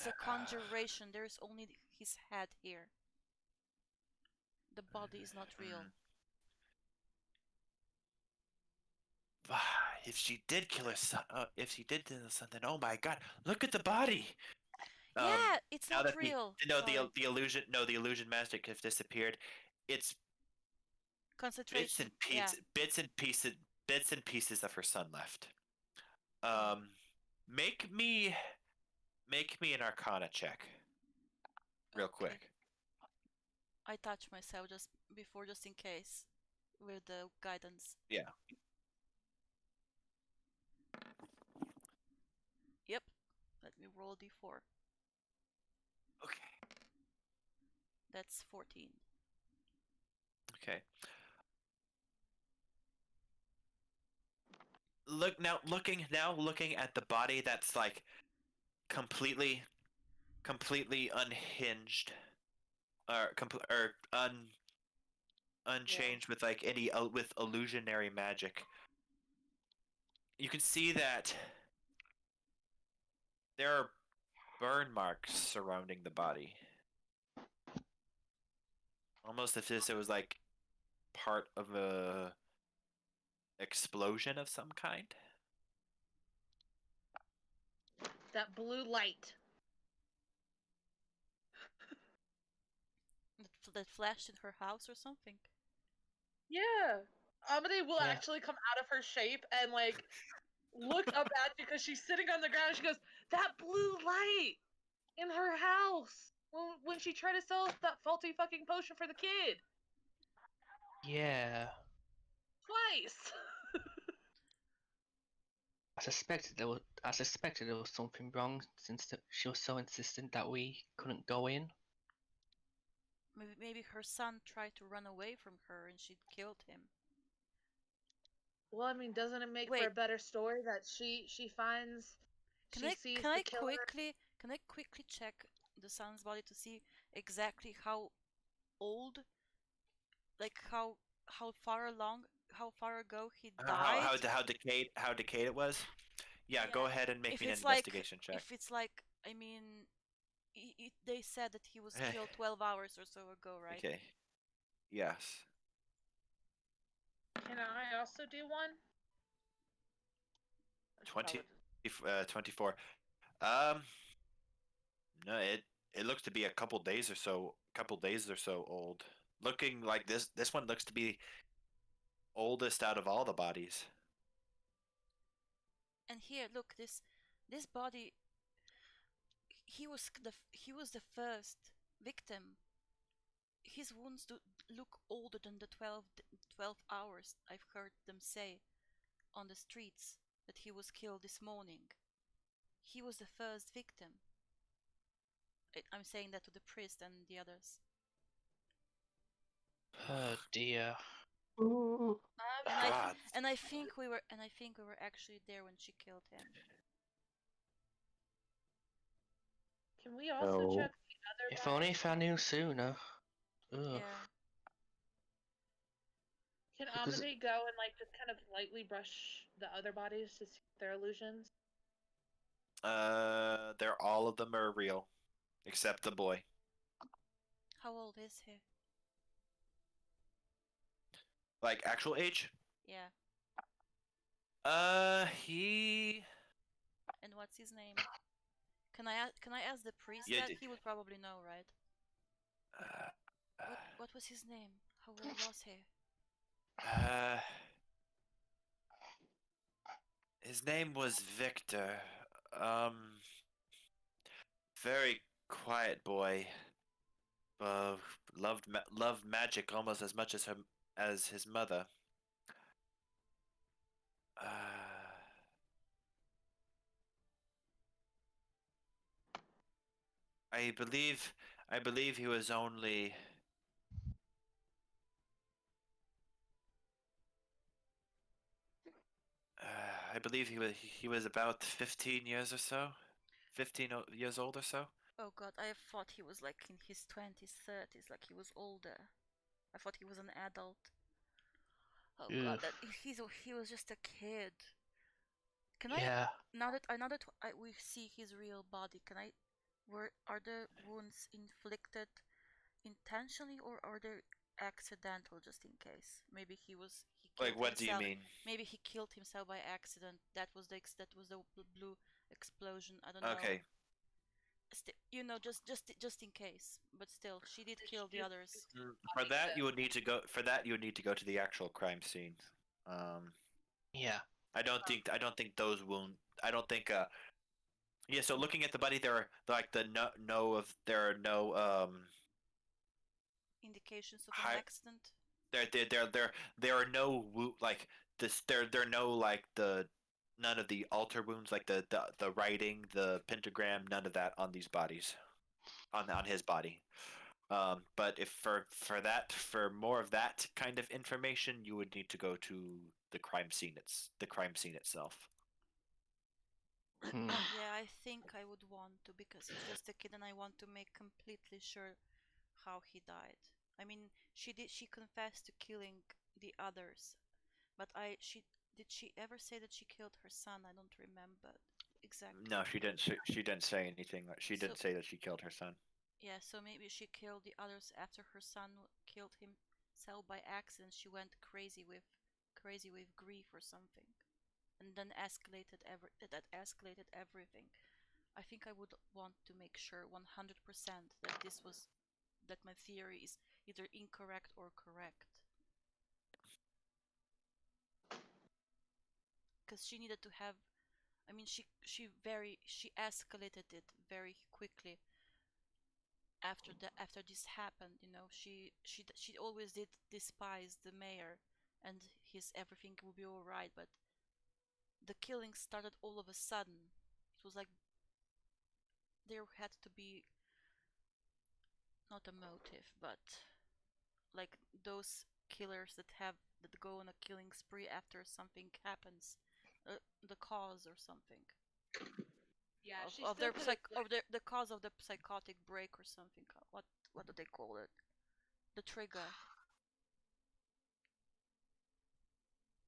[SPEAKER 2] a conjuration. There is only his head here. The body is not real.
[SPEAKER 4] If she did kill her son, if she did do something, oh my god, look at the body.
[SPEAKER 2] Yeah, it's
[SPEAKER 4] Now
[SPEAKER 2] not
[SPEAKER 4] that
[SPEAKER 2] real.
[SPEAKER 4] no,
[SPEAKER 2] Sorry.
[SPEAKER 4] the illusion, no, the illusion magic has disappeared. It's
[SPEAKER 2] Concentration. Yeah.
[SPEAKER 4] bits and pieces of her son left.
[SPEAKER 2] Oh.
[SPEAKER 4] Make me an Arcana check, real
[SPEAKER 2] Okay.
[SPEAKER 4] quick.
[SPEAKER 2] I touch myself just before, just in case, with the guidance.
[SPEAKER 4] Yeah.
[SPEAKER 2] Yep. Let me roll d4.
[SPEAKER 4] Okay.
[SPEAKER 2] That's 14.
[SPEAKER 4] Okay. Looking at the body that's like completely unhinged, or unchanged with like any with illusionary magic. You can see that there are burn marks surrounding the body, almost as if it was like part of a explosion of some kind.
[SPEAKER 6] That blue light.
[SPEAKER 2] That flashed in her house or something.
[SPEAKER 6] Yeah. Amade will
[SPEAKER 1] Yeah.
[SPEAKER 6] actually come out of her shape and like look up at you because she's sitting on the ground and she goes, that blue light in her house when she tried to sell that faulty fucking potion for the kid.
[SPEAKER 1] Yeah.
[SPEAKER 6] Twice.
[SPEAKER 1] I suspected there was something wrong since she was so insistent that we couldn't go in.
[SPEAKER 2] Maybe her son tried to run away from her and she killed him.
[SPEAKER 6] Well, I mean, doesn't it make for
[SPEAKER 2] Wait.
[SPEAKER 6] a better story that she finds sees the killer?
[SPEAKER 2] Can I quickly check the son's body to see exactly how old, like how far ago he died?
[SPEAKER 4] How decayed it was? Yeah,
[SPEAKER 2] Yeah.
[SPEAKER 4] go ahead and make
[SPEAKER 2] If
[SPEAKER 4] me an
[SPEAKER 2] it's like
[SPEAKER 4] investigation check.
[SPEAKER 2] if it's like I mean, they said that he was killed 12 hours or so ago, right?
[SPEAKER 4] Okay. Yes.
[SPEAKER 6] Can I also do one?
[SPEAKER 4] 20, 24. Um, no, it looks to be a couple days or so old. Looking like this one looks to be oldest out of all the bodies.
[SPEAKER 2] And here, look, this body. He was the first victim. His wounds do look older than the 12 hours I've heard them say on the streets that he was killed this morning. He was the first victim. I'm saying that to the priest and the others.
[SPEAKER 1] Oh dear.
[SPEAKER 2] And I think we were actually there when she killed him.
[SPEAKER 6] Can we also
[SPEAKER 5] No.
[SPEAKER 6] check the other
[SPEAKER 1] If
[SPEAKER 6] body?
[SPEAKER 1] only if I knew sooner. Ugh.
[SPEAKER 2] Yeah.
[SPEAKER 6] Can
[SPEAKER 1] Because-
[SPEAKER 6] Amade go and like just kind of lightly brush the other bodies to see if they're illusions?
[SPEAKER 4] They're all of them are real, except the boy.
[SPEAKER 2] How old is he?
[SPEAKER 4] Like actual age?
[SPEAKER 2] Yeah.
[SPEAKER 4] He.
[SPEAKER 2] And what's his name? Can I ask the priest
[SPEAKER 4] Yeah,
[SPEAKER 2] that? He would probably know, right?
[SPEAKER 4] Uh,
[SPEAKER 2] What was his name? How old was he?
[SPEAKER 4] uh, his name was Victor. Um, very quiet boy. uh, loved magic almost as much as his mother. Uh, I believe he was only. I believe he was about 15 years or so, 15 years old or so.
[SPEAKER 2] Oh god, I thought he was like in his 20s, 30s, like he was older. I thought he was an adult. Oh god,
[SPEAKER 1] Ugh.
[SPEAKER 2] that he was just a kid. Can I
[SPEAKER 1] Yeah.
[SPEAKER 2] now that we see his real body, can I were are the wounds inflicted intentionally or are they accidental just in case? Maybe he
[SPEAKER 4] Like,
[SPEAKER 2] killed
[SPEAKER 4] what do you
[SPEAKER 2] himself.
[SPEAKER 4] mean?
[SPEAKER 2] Maybe he killed himself by accident. That was the blue explosion. I don't know.
[SPEAKER 4] Okay,
[SPEAKER 2] Just in case. But still, she did kill the others.
[SPEAKER 4] for that you would need to go. For that you would need to go to the actual crime scene. Um,
[SPEAKER 1] Yeah.
[SPEAKER 4] I don't think those wound. I don't think. Yeah. So looking at the body, there are like there are no
[SPEAKER 2] Indications of an
[SPEAKER 4] high
[SPEAKER 2] accident.
[SPEAKER 4] there are no like this there are no like the none of the altar wounds like the writing, the pentagram, none of that on these bodies, on his body. But if for more of that kind of information, you would need to go to the crime scene itself.
[SPEAKER 1] Hmm.
[SPEAKER 2] Yeah, I think I would want to because he's just a kid and I want to make completely sure how he died. I mean, she confessed to killing the others, but I she did she ever say that she killed her son? I don't remember
[SPEAKER 4] No,
[SPEAKER 2] exactly.
[SPEAKER 4] she didn't say anything. She
[SPEAKER 2] So
[SPEAKER 4] didn't say that she killed her son.
[SPEAKER 2] yeah, so maybe she killed the others after her son killed himself by accident. She went crazy with grief or something, and then escalated everything. I think I would want to make sure 100% that my theory is either incorrect or correct. Because she needed to have, I mean, she escalated it very quickly after this happened. She always did despise the mayor, and his everything will be all right. But the killing started all of a sudden. It was like there had to be not a motive, but like those killers that go on a killing spree after something happens, the cause or something
[SPEAKER 6] Yeah, she
[SPEAKER 2] of
[SPEAKER 6] still
[SPEAKER 2] their
[SPEAKER 6] could have.
[SPEAKER 2] the cause of the psychotic break or something. What do they call it? The trigger.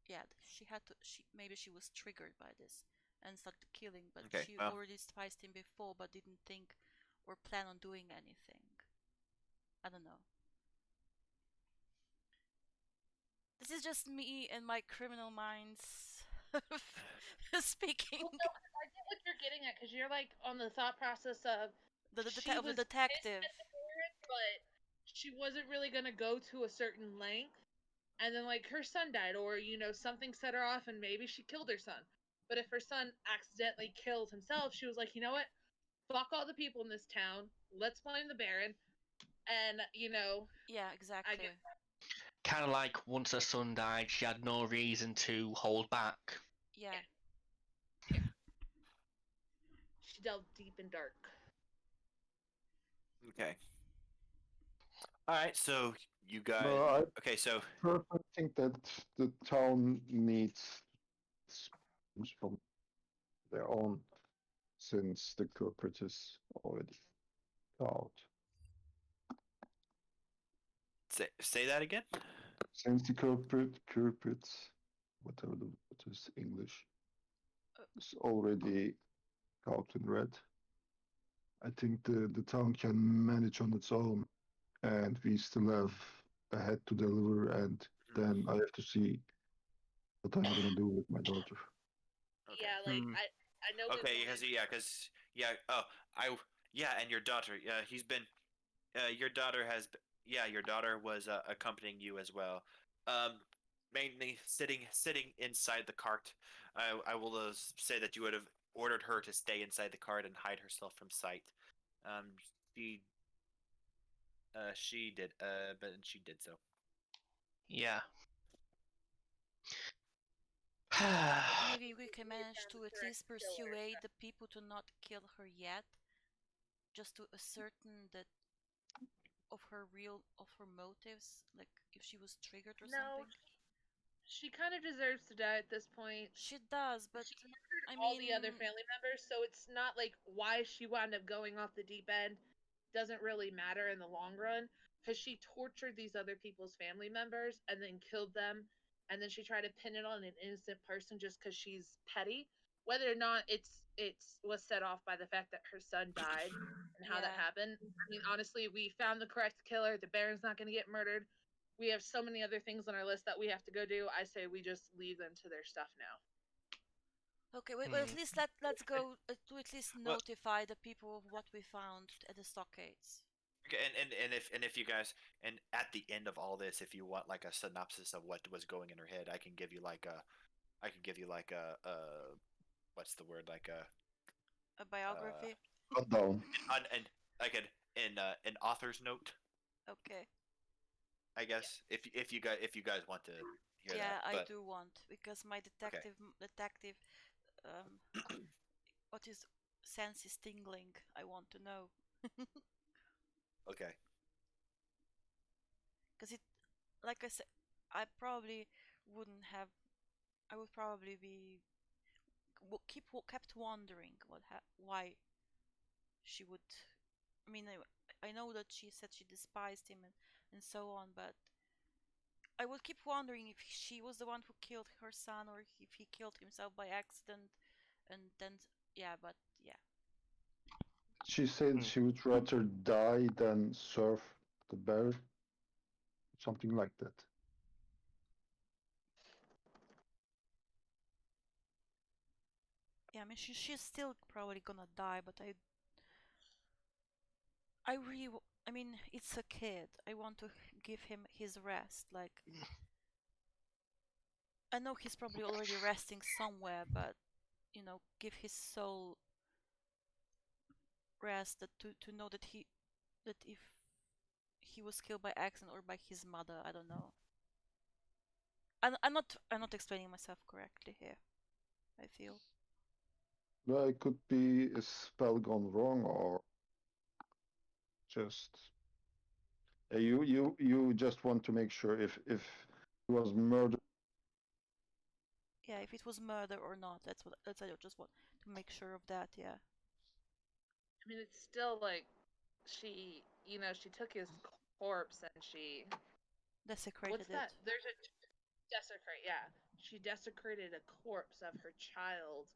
[SPEAKER 2] Yeah, she had to. Maybe she was triggered by this and started killing, but
[SPEAKER 4] Okay.
[SPEAKER 2] she
[SPEAKER 4] Well,
[SPEAKER 2] already despised him before, but didn't think or plan on doing anything. I don't know. This is just me and my criminal minds speaking.
[SPEAKER 6] Well, no, 'cause I get what you're getting at because you're like on the thought process of she
[SPEAKER 2] Of the
[SPEAKER 6] was
[SPEAKER 2] detective.
[SPEAKER 6] pissed at the parent, but she wasn't really gonna go to a certain length. And then like her son died, or something set her off, and maybe she killed her son. But if her son accidentally killed himself, she was like, you know what? Fuck all the people in this town. Let's blame the Baron. And
[SPEAKER 2] Yeah,
[SPEAKER 6] I
[SPEAKER 2] exactly.
[SPEAKER 6] get
[SPEAKER 1] Kind of like once her son died, she had no reason to hold back.
[SPEAKER 2] Yeah.
[SPEAKER 6] she delved deep and dark.
[SPEAKER 4] okay. All right. So you guys.
[SPEAKER 5] No, I
[SPEAKER 4] Okay. So
[SPEAKER 5] personally think that the town needs sponsors from their own since the culprit is already out.
[SPEAKER 4] say that again.
[SPEAKER 5] Since the culprit, whatever what is English,
[SPEAKER 2] Uh,
[SPEAKER 5] is already out in red. I think the town can manage on its own, and we still have a head to deliver, and then I have to see what I'm gonna do with my daughter.
[SPEAKER 4] Okay.
[SPEAKER 6] Yeah, like
[SPEAKER 1] Hmm.
[SPEAKER 6] I know we
[SPEAKER 4] Okay.
[SPEAKER 6] wanted.
[SPEAKER 4] Because yeah. Oh, yeah, and your daughter. Yeah, he's been. Your daughter has. Yeah, your daughter was accompanying you as well. Um, mainly sitting inside the cart. I will say that you would have ordered her to stay inside the cart and hide herself from sight. Um, she She did. But she did so.
[SPEAKER 1] Yeah.
[SPEAKER 2] Maybe we can manage to at least persuade the people to not kill her yet, just to ascertain that of her motives, like if she was triggered or
[SPEAKER 6] No,
[SPEAKER 2] something.
[SPEAKER 6] she kind of deserves to die at this point.
[SPEAKER 2] She does, but
[SPEAKER 6] She murdered
[SPEAKER 2] I
[SPEAKER 6] all the other
[SPEAKER 2] mean,
[SPEAKER 6] family members, so it's not like why she wound up going off the deep end doesn't really matter in the long run, because she tortured these other people's family members and then killed them, and then she tried to pin it on an innocent person just because she's petty. Whether or not it's was set off by the fact that her son died and how that
[SPEAKER 2] yeah.
[SPEAKER 6] happened. I mean, honestly, we found the correct killer. The Baron's not going to get murdered. We have so many other things on our list that we have to go do. I say we just leave them to their stuff now.
[SPEAKER 2] Okay, wait, but at least let's go to at least
[SPEAKER 4] Well-
[SPEAKER 2] notify the people of what we found at the stockades.
[SPEAKER 4] Okay, and if you guys, and at the end of all this, if you want like a synopsis of what was going in her head, I can give you like a what's the word, like
[SPEAKER 2] A biography.
[SPEAKER 5] Cut down.
[SPEAKER 4] and like an author's note,
[SPEAKER 2] Okay.
[SPEAKER 4] I guess, if you guys want to hear
[SPEAKER 2] Yeah,
[SPEAKER 4] that.
[SPEAKER 2] I
[SPEAKER 4] But
[SPEAKER 2] do want, because my detective um what is sense is tingling. I want to know.
[SPEAKER 4] okay,
[SPEAKER 2] Because it, like I said, I probably wouldn't have. I would probably be kept wondering why she would. I mean, I know that she said she despised him and so on, but I would keep wondering if she was the one who killed her son or if he killed himself by accident, and then yeah, but yeah,
[SPEAKER 5] She said she would rather die than serve the bear. Something like that.
[SPEAKER 2] yeah. I mean, she's still probably gonna die, but I really, I mean, it's a kid. I want to give him his rest. Like, I know he's probably already resting somewhere, but give his soul rest, that to know that if he was killed by accident or by his mother, I don't know. I'm not explaining myself correctly here, I feel.
[SPEAKER 5] Well, it could be a spell gone wrong, or just you just want to make sure if he was murdered.
[SPEAKER 2] Yeah, if it was murder or not, that's I just want to make sure of that. Yeah.
[SPEAKER 6] I mean, it's still like she took his corpse and she
[SPEAKER 2] Desecrated
[SPEAKER 6] what's
[SPEAKER 2] it.
[SPEAKER 6] that? There's a desecrate. Yeah, she desecrated a corpse of her child.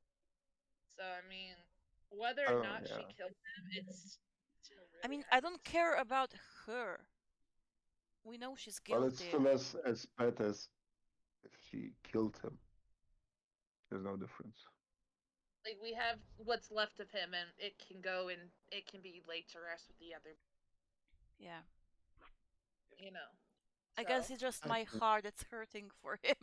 [SPEAKER 6] So I mean, whether or
[SPEAKER 5] Oh
[SPEAKER 6] not she
[SPEAKER 5] yeah,
[SPEAKER 6] killed him, it's still
[SPEAKER 2] I
[SPEAKER 6] really
[SPEAKER 2] mean, I
[SPEAKER 6] highly
[SPEAKER 2] don't care about her. We know she's
[SPEAKER 5] well, it's
[SPEAKER 2] guilty.
[SPEAKER 5] still as bad as if she killed him. There's no difference.
[SPEAKER 6] like we have what's left of him, and it can go and it can be laid to rest with the other.
[SPEAKER 2] Yeah.
[SPEAKER 6] You know.
[SPEAKER 2] I
[SPEAKER 6] So
[SPEAKER 2] guess it's just my
[SPEAKER 5] think-
[SPEAKER 2] heart that's hurting for him.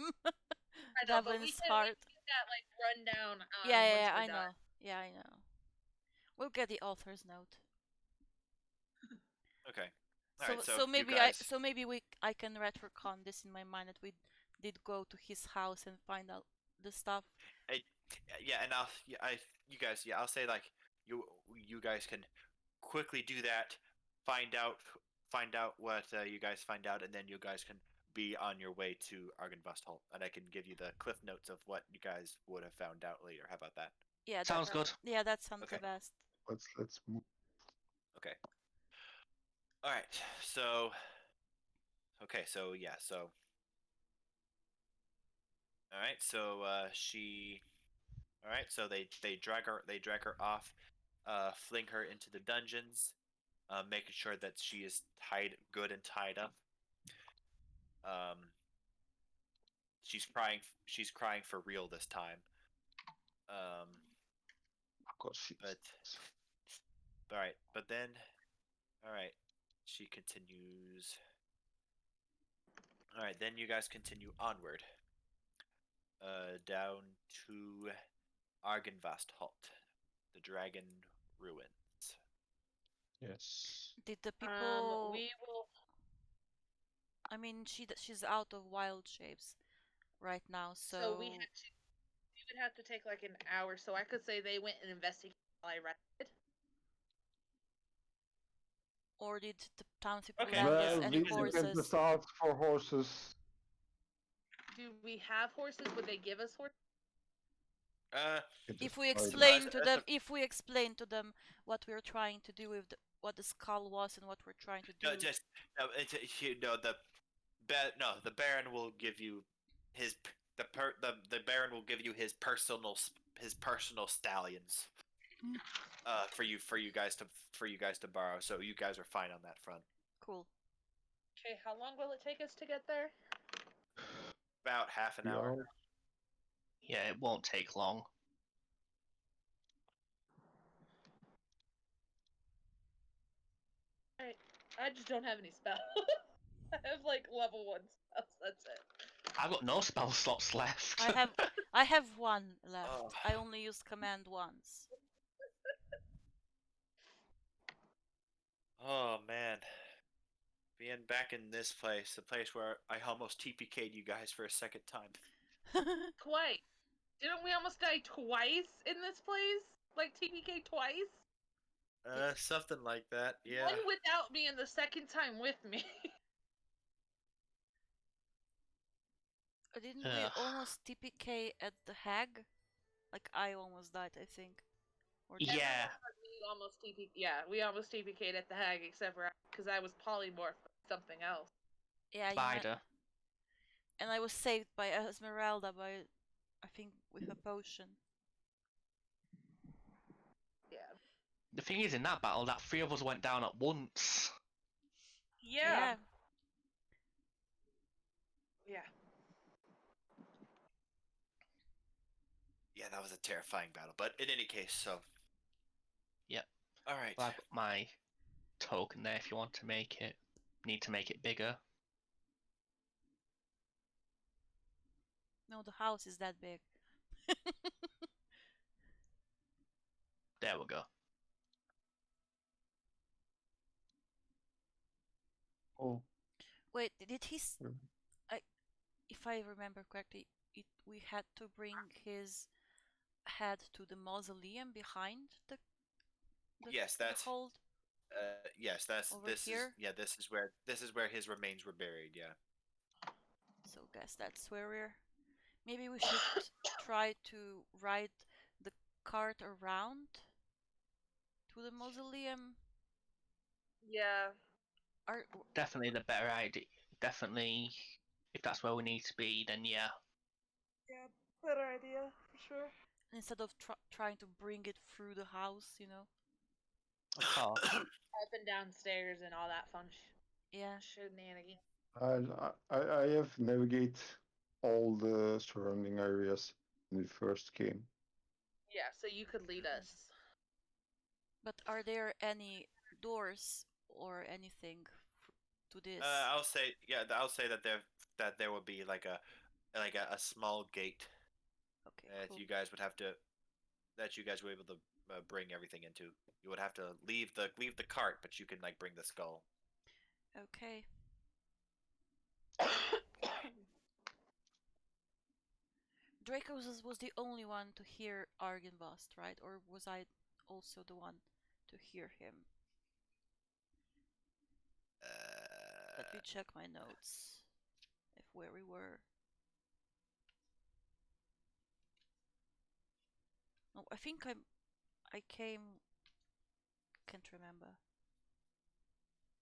[SPEAKER 6] I know, but we
[SPEAKER 2] Devlin's
[SPEAKER 6] can
[SPEAKER 2] heart.
[SPEAKER 6] get that like rundown.
[SPEAKER 2] Yeah, yeah,
[SPEAKER 6] once
[SPEAKER 2] yeah,
[SPEAKER 6] we're
[SPEAKER 2] I
[SPEAKER 6] done.
[SPEAKER 2] know. Yeah, I know. We'll get the author's note.
[SPEAKER 4] okay, all
[SPEAKER 2] So
[SPEAKER 4] right. So
[SPEAKER 2] so
[SPEAKER 4] you
[SPEAKER 2] maybe
[SPEAKER 4] guys,
[SPEAKER 2] I can retcon this in my mind that we did go to his house and find out the stuff.
[SPEAKER 4] I, yeah, and you guys, yeah, I'll say like you guys can quickly do that, find out what you guys find out, and then you guys can be on your way to Argynvost, and I can give you the cliff notes of what you guys would have found out later. How about that?
[SPEAKER 2] Yeah,
[SPEAKER 1] Sounds good.
[SPEAKER 2] Yeah, that sounds
[SPEAKER 4] Okay.
[SPEAKER 2] the best.
[SPEAKER 5] Let's move.
[SPEAKER 4] Okay. All right. So. Okay. So yeah. So. All right. So she. All right. So they drag her off, fling her into the dungeons, making sure that she is good and tied up. Um, she's crying for real this time. Um,
[SPEAKER 5] Of course, she.
[SPEAKER 4] but all right, but then all right, she continues. All right, then you guys continue onward, down to Argynvast, the dragon ruins.
[SPEAKER 5] Yes.
[SPEAKER 2] Did the people?
[SPEAKER 6] We will.
[SPEAKER 2] I mean, she's out of wild shapes right now,
[SPEAKER 6] So we
[SPEAKER 2] so
[SPEAKER 6] had to. We would have to take like an hour. So I could say they went and investigated while I rested.
[SPEAKER 2] or did the townspeople
[SPEAKER 4] Okay.
[SPEAKER 2] lend us
[SPEAKER 5] Well,
[SPEAKER 2] any
[SPEAKER 5] we can
[SPEAKER 2] horses?
[SPEAKER 5] just ask for horses.
[SPEAKER 6] Do we have horses? Would they give us horses?
[SPEAKER 5] Can
[SPEAKER 2] If
[SPEAKER 5] just
[SPEAKER 2] we
[SPEAKER 5] ride them.
[SPEAKER 2] explain to
[SPEAKER 4] That's
[SPEAKER 2] them,
[SPEAKER 4] a-
[SPEAKER 2] if we explain to them what we're trying to do with what the skull was and what we're trying to do.
[SPEAKER 4] no, just no. The Baron will give you his the Baron will give you his personal stallions. For you guys to borrow. So you guys are fine on that front.
[SPEAKER 2] Cool.
[SPEAKER 6] Okay, how long will it take us to get there?
[SPEAKER 4] About half an
[SPEAKER 5] 3
[SPEAKER 4] hour.
[SPEAKER 5] hours.
[SPEAKER 1] Yeah, it won't take long.
[SPEAKER 6] I just don't have any spells. I have like level 1 spells, that's it.
[SPEAKER 1] I've got no spell slots left.
[SPEAKER 2] I have one left.
[SPEAKER 4] Oh.
[SPEAKER 2] I only used command once.
[SPEAKER 4] Oh man. Being back in this place, the place where I almost TPK'd you guys for a second time.
[SPEAKER 6] Twice. Didn't we almost die twice in this place? Like TPK twice?
[SPEAKER 4] Something like that. Yeah.
[SPEAKER 6] One without me and the second time with me.
[SPEAKER 2] Didn't we
[SPEAKER 1] Ugh.
[SPEAKER 2] almost TPK at the hag? Like I almost died, I think. Or did-
[SPEAKER 1] Yeah,
[SPEAKER 6] We almost we almost TPK'd at the hag except for because I was polymorphed with something else.
[SPEAKER 2] Yeah,
[SPEAKER 1] spider.
[SPEAKER 2] and I was saved by Esmeralda by, I think, with a potion.
[SPEAKER 6] Yeah.
[SPEAKER 1] The thing is, in that battle, that 3 of us went down at once.
[SPEAKER 6] Yeah. Yeah.
[SPEAKER 4] Yeah, that was a terrifying battle. But in any case, so.
[SPEAKER 1] Yep.
[SPEAKER 4] All right.
[SPEAKER 1] Well, I've got my token there if you want to make it. Need to make it bigger.
[SPEAKER 2] No, the house is that big.
[SPEAKER 1] There we go.
[SPEAKER 5] Oh,
[SPEAKER 2] Wait, did he?
[SPEAKER 5] Mm.
[SPEAKER 2] If I remember correctly, we had to bring his head to the mausoleum behind the
[SPEAKER 4] Yes,
[SPEAKER 2] the
[SPEAKER 4] that's.
[SPEAKER 2] hold.
[SPEAKER 4] Yes, that's
[SPEAKER 2] Over
[SPEAKER 4] this
[SPEAKER 2] here?
[SPEAKER 4] is this is where his remains were buried. Yeah.
[SPEAKER 2] So guess that's where we're. Maybe we should try to ride the cart around to the mausoleum.
[SPEAKER 6] Yeah.
[SPEAKER 2] Are
[SPEAKER 1] Definitely the better idea. Definitely, if that's where we need to be, then yeah.
[SPEAKER 6] Yeah, better idea, for sure.
[SPEAKER 2] instead of trying to bring it through the house, you know?
[SPEAKER 1] Of course.
[SPEAKER 6] Up and downstairs and all that fun
[SPEAKER 2] Yeah.
[SPEAKER 6] shenanigans.
[SPEAKER 5] I have navigate all the surrounding areas when we first came.
[SPEAKER 6] Yeah, so you could lead us.
[SPEAKER 2] But are there any doors or anything to this?
[SPEAKER 4] I'll say that there will be like a small gate
[SPEAKER 2] Okay,
[SPEAKER 4] that
[SPEAKER 2] cool.
[SPEAKER 4] you guys would have to that you guys were able to bring everything into. You would have to leave the cart, but you can like bring the skull.
[SPEAKER 2] Okay. Dracos was the only one to hear Argynvost, right? Or was I also the one to hear him? Let me check my notes. If where we were. No, I think I came. Can't remember.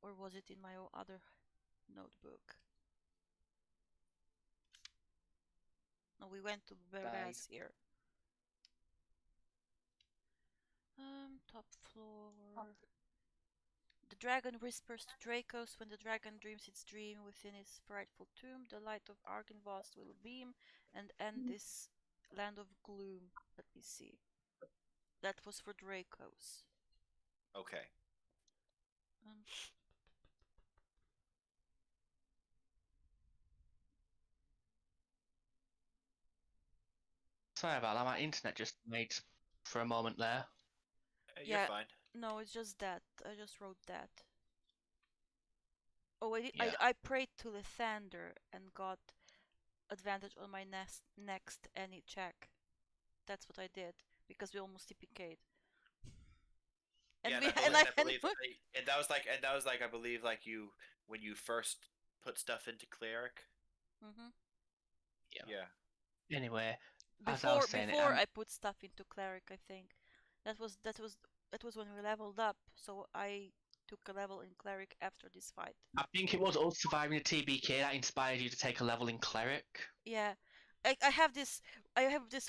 [SPEAKER 2] Or was it in my other notebook? No, we went to Beraz here. Top floor. The dragon whispers to Dracos when the dragon dreams its dream within its frightful tomb. The light of Argynvost will beam and end this land of gloom. Let me see. That was for Dracos.
[SPEAKER 4] Okay.
[SPEAKER 1] Sorry about that. My internet just made for a moment there.
[SPEAKER 4] You're
[SPEAKER 2] Yeah,
[SPEAKER 4] fine.
[SPEAKER 2] No, it's just that. I just wrote that. Oh,
[SPEAKER 1] Yeah.
[SPEAKER 2] I prayed to the Thunder and got advantage on my next any check. That's what I did because we almost TPK'd. And
[SPEAKER 4] Yeah,
[SPEAKER 2] we
[SPEAKER 4] and I
[SPEAKER 2] and
[SPEAKER 4] believe,
[SPEAKER 2] I
[SPEAKER 4] and I
[SPEAKER 2] and
[SPEAKER 4] believe, and that was like I believe like you when you first put stuff into cleric.
[SPEAKER 2] Mhm.
[SPEAKER 4] Yeah.
[SPEAKER 1] Anyway, as I was saying,
[SPEAKER 2] before I put stuff into cleric, I think that was when we leveled up. So I took a level in cleric after this fight.
[SPEAKER 1] I think it was us surviving the TBK that inspired you to take a level in cleric.
[SPEAKER 2] Yeah, I have this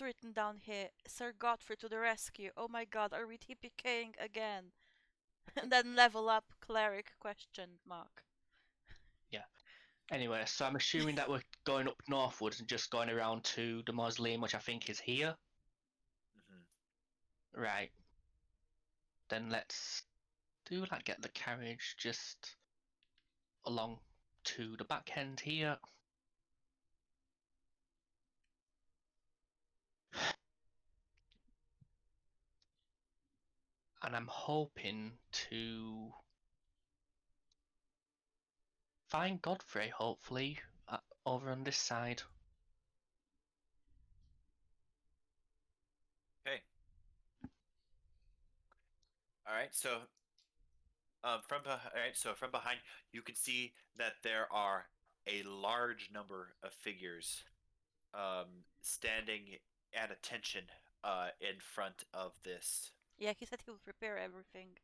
[SPEAKER 2] written down here. Sir Godfrey to the rescue. Oh my God, are we TPKing again? And then level up cleric question mark.
[SPEAKER 1] Anyway, so I'm assuming that we're going up northwards and just going around to the mausoleum, which I think is here.
[SPEAKER 4] Hmm.
[SPEAKER 1] Right. Then let's do that. Get the carriage just along to the back end here. And I'm hoping to find Godfrey, hopefully, over on this side.
[SPEAKER 4] Okay. All right. So from behind, you can see that there are a large number of figures standing at attention in front of this.
[SPEAKER 2] Yeah, he said he would prepare everything.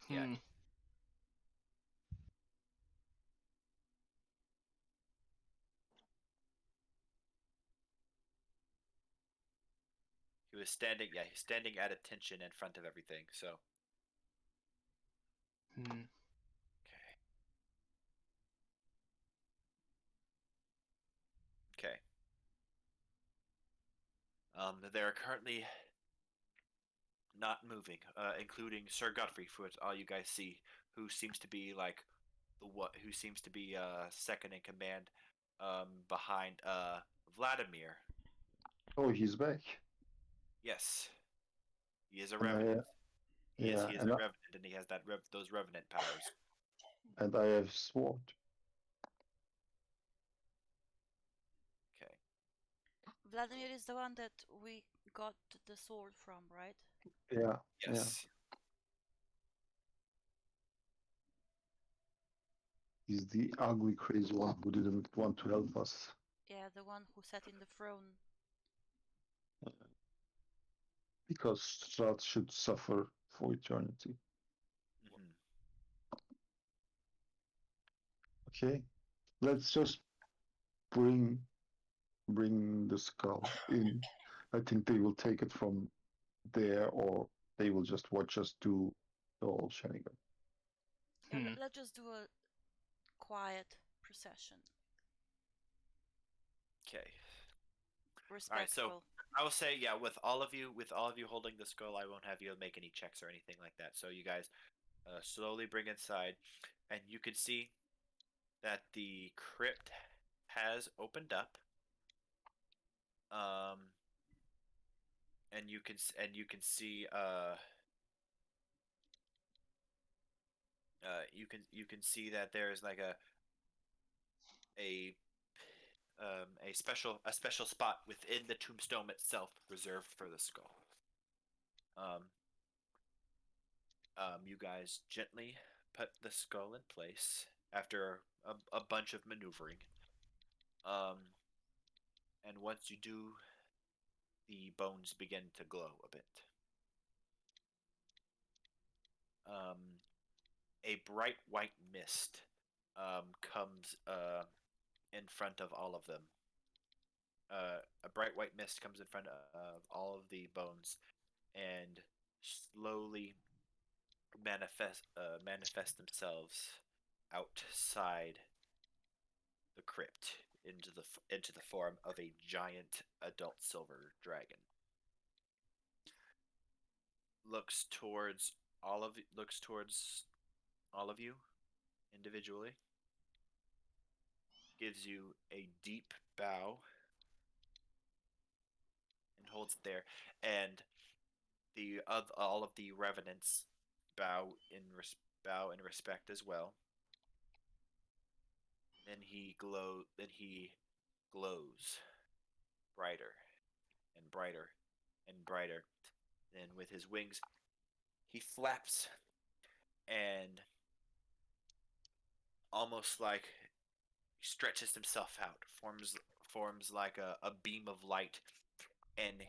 [SPEAKER 4] Yeah.
[SPEAKER 1] Hmm.
[SPEAKER 4] He was standing. Yeah, he's standing at attention in front of everything. So.
[SPEAKER 1] Hmm.
[SPEAKER 4] Okay. Okay. They are currently not moving, including Sir Godfrey, for all you guys see, who seems to be like who seems to be second in command, behind Vladimir.
[SPEAKER 5] Oh, he's back.
[SPEAKER 4] Yes, he is a
[SPEAKER 5] And
[SPEAKER 4] revenant.
[SPEAKER 5] yeah,
[SPEAKER 4] He is
[SPEAKER 5] and
[SPEAKER 4] a
[SPEAKER 5] I,
[SPEAKER 4] revenant, and he has those revenant powers.
[SPEAKER 5] and I have sword.
[SPEAKER 4] Okay.
[SPEAKER 2] Vladimir is the one that we got the sword from, right?
[SPEAKER 5] Yeah, yeah.
[SPEAKER 4] Yes.
[SPEAKER 5] He's the ugly, crazy one who didn't want to help us.
[SPEAKER 2] Yeah, the one who sat in the throne.
[SPEAKER 5] Because Strahd should suffer for eternity.
[SPEAKER 4] Hmm.
[SPEAKER 5] Okay, let's just bring the skull in. I think they will take it from there, or they will just watch us do the whole shenanigan.
[SPEAKER 2] Yeah,
[SPEAKER 1] Hmm.
[SPEAKER 2] let's just do a quiet procession.
[SPEAKER 4] Okay. All right. So
[SPEAKER 2] Respectful.
[SPEAKER 4] I will say, yeah, with all of you holding the skull, I won't have you make any checks or anything like that. So you guys slowly bring inside, and you can see that the crypt has opened up. Um, and you can see you can see that there's like a a special spot within the tombstone itself reserved for the skull. Um, you guys gently put the skull in place after a bunch of maneuvering. Um, and once you do, the bones begin to glow a bit. Um, a bright white mist comes in front of all of them. A bright white mist comes in front of all of the bones and slowly manifest themselves outside the crypt into the form of a giant adult silver dragon. Looks towards all of you individually. Gives you a deep bow and holds it there. And all of the revenants bow in respect as well. Then he glows brighter and brighter and brighter. Then with his wings, he flaps and almost like stretches himself out, forms like a beam of light, and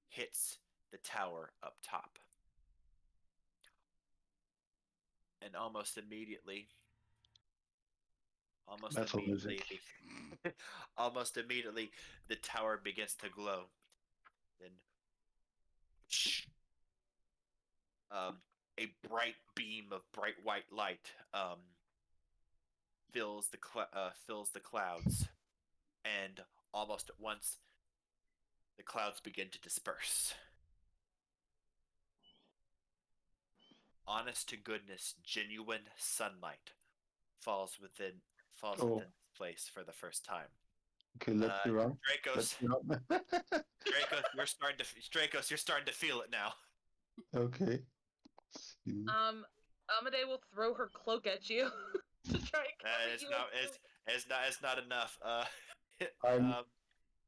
[SPEAKER 4] hits the tower up top. And
[SPEAKER 5] Metal music.
[SPEAKER 4] almost immediately, the tower begins to glow. Then, a bright beam of bright white light fills the clouds, and almost at once, the clouds begin to disperse. Honest to goodness, genuine sunlight falls within this place for the first time.
[SPEAKER 5] Okay, let me run.
[SPEAKER 4] Dracos,
[SPEAKER 5] Let me run.
[SPEAKER 4] Dracos, you're starting to feel it now.
[SPEAKER 5] Okay. See.
[SPEAKER 6] Amade will throw her cloak at you to try and cover
[SPEAKER 4] It's
[SPEAKER 6] you.
[SPEAKER 4] it's not enough.
[SPEAKER 5] I'm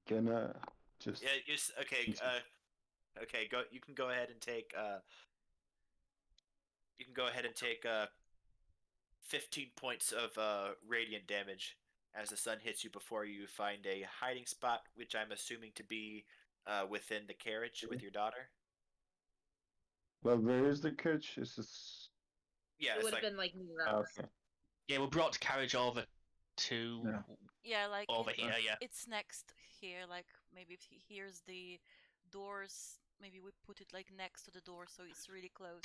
[SPEAKER 5] gonna just.
[SPEAKER 4] Yeah, okay. Okay. Go. You can go ahead and take. You can go ahead and take 15 points of radiant damage as the sun hits you before you find a hiding spot, which I'm assuming to be within the carriage with your daughter.
[SPEAKER 5] Well, where is the carriage? Is this?
[SPEAKER 4] Yeah,
[SPEAKER 6] It
[SPEAKER 4] it's
[SPEAKER 6] would have
[SPEAKER 4] like
[SPEAKER 6] been like near us.
[SPEAKER 5] Okay.
[SPEAKER 1] Yeah, we brought the carriage over to
[SPEAKER 5] Yeah.
[SPEAKER 2] Yeah, like
[SPEAKER 1] over here. Yeah.
[SPEAKER 2] it's next here. Like maybe if he hears the doors, maybe we put it like next to the door so it's really close.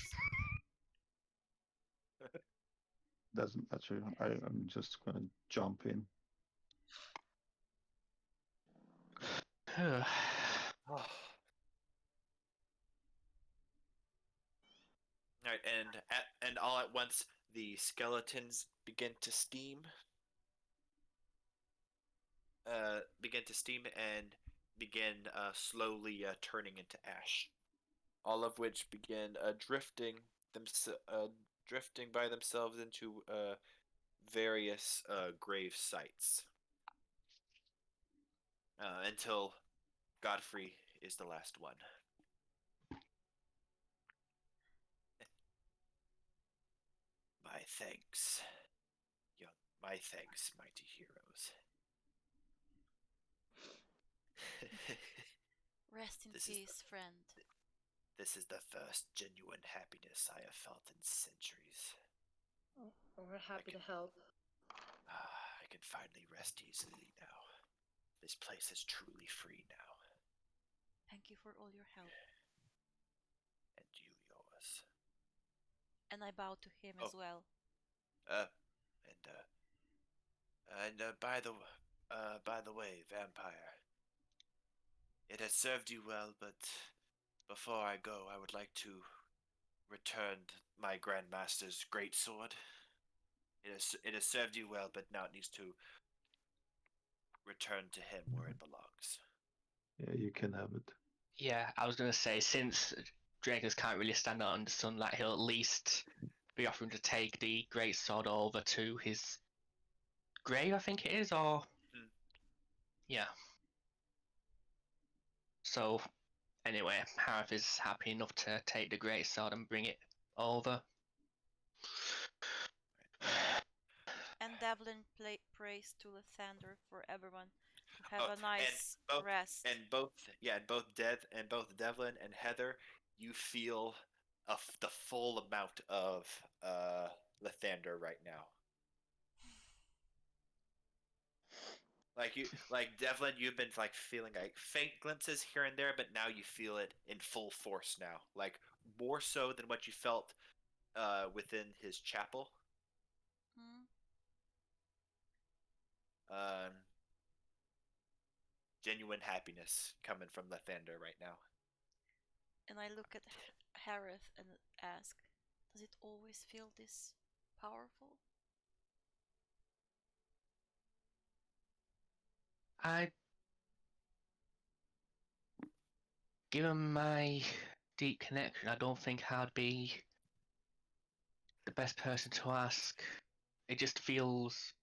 [SPEAKER 5] Doesn't matter. I'm just gonna jump in.
[SPEAKER 4] Alright, and all at once the skeletons begin to steam. And begin slowly turning into ash. All of which begin drifting by themselves into various grave sites. Until Godfrey is the last one. My thanks, mighty heroes.
[SPEAKER 2] Rest in peace, friend.
[SPEAKER 4] This is the first genuine happiness I have felt in centuries.
[SPEAKER 6] Oh, we're happy to help.
[SPEAKER 4] I can finally rest easily now. This place is truly free now.
[SPEAKER 2] Thank you for all your help.
[SPEAKER 4] And you yours.
[SPEAKER 2] And I bow to him as well.
[SPEAKER 4] By the way, vampire, it has served you well, but before I go, I would like to return my Grandmaster's great sword. It has served you well, but now it needs to return to him where it belongs.
[SPEAKER 5] Yeah, you can have it.
[SPEAKER 1] Yeah, I was gonna say, since Dracos can't really stand out in the sunlight, he'll at least be offering to take the great sword over to his grave, I think it is, or yeah. So anyway, Harith is happy enough to take the great sword and bring it over.
[SPEAKER 2] And Devlin prays to Lathander for everyone to have a nice rest.
[SPEAKER 4] And both Devlin and Heather, you feel the full amount of Lathander right now. Like Devlin, you've been like feeling like faint glimpses here and there, but now you feel it in full force now, like more so than what you felt within his chapel. Genuine happiness coming from Lathander right now.
[SPEAKER 2] And I look at Harith and ask, does it always feel this powerful?
[SPEAKER 1] I give him my deep connection, I don't think I'd be the best person to ask. It just feels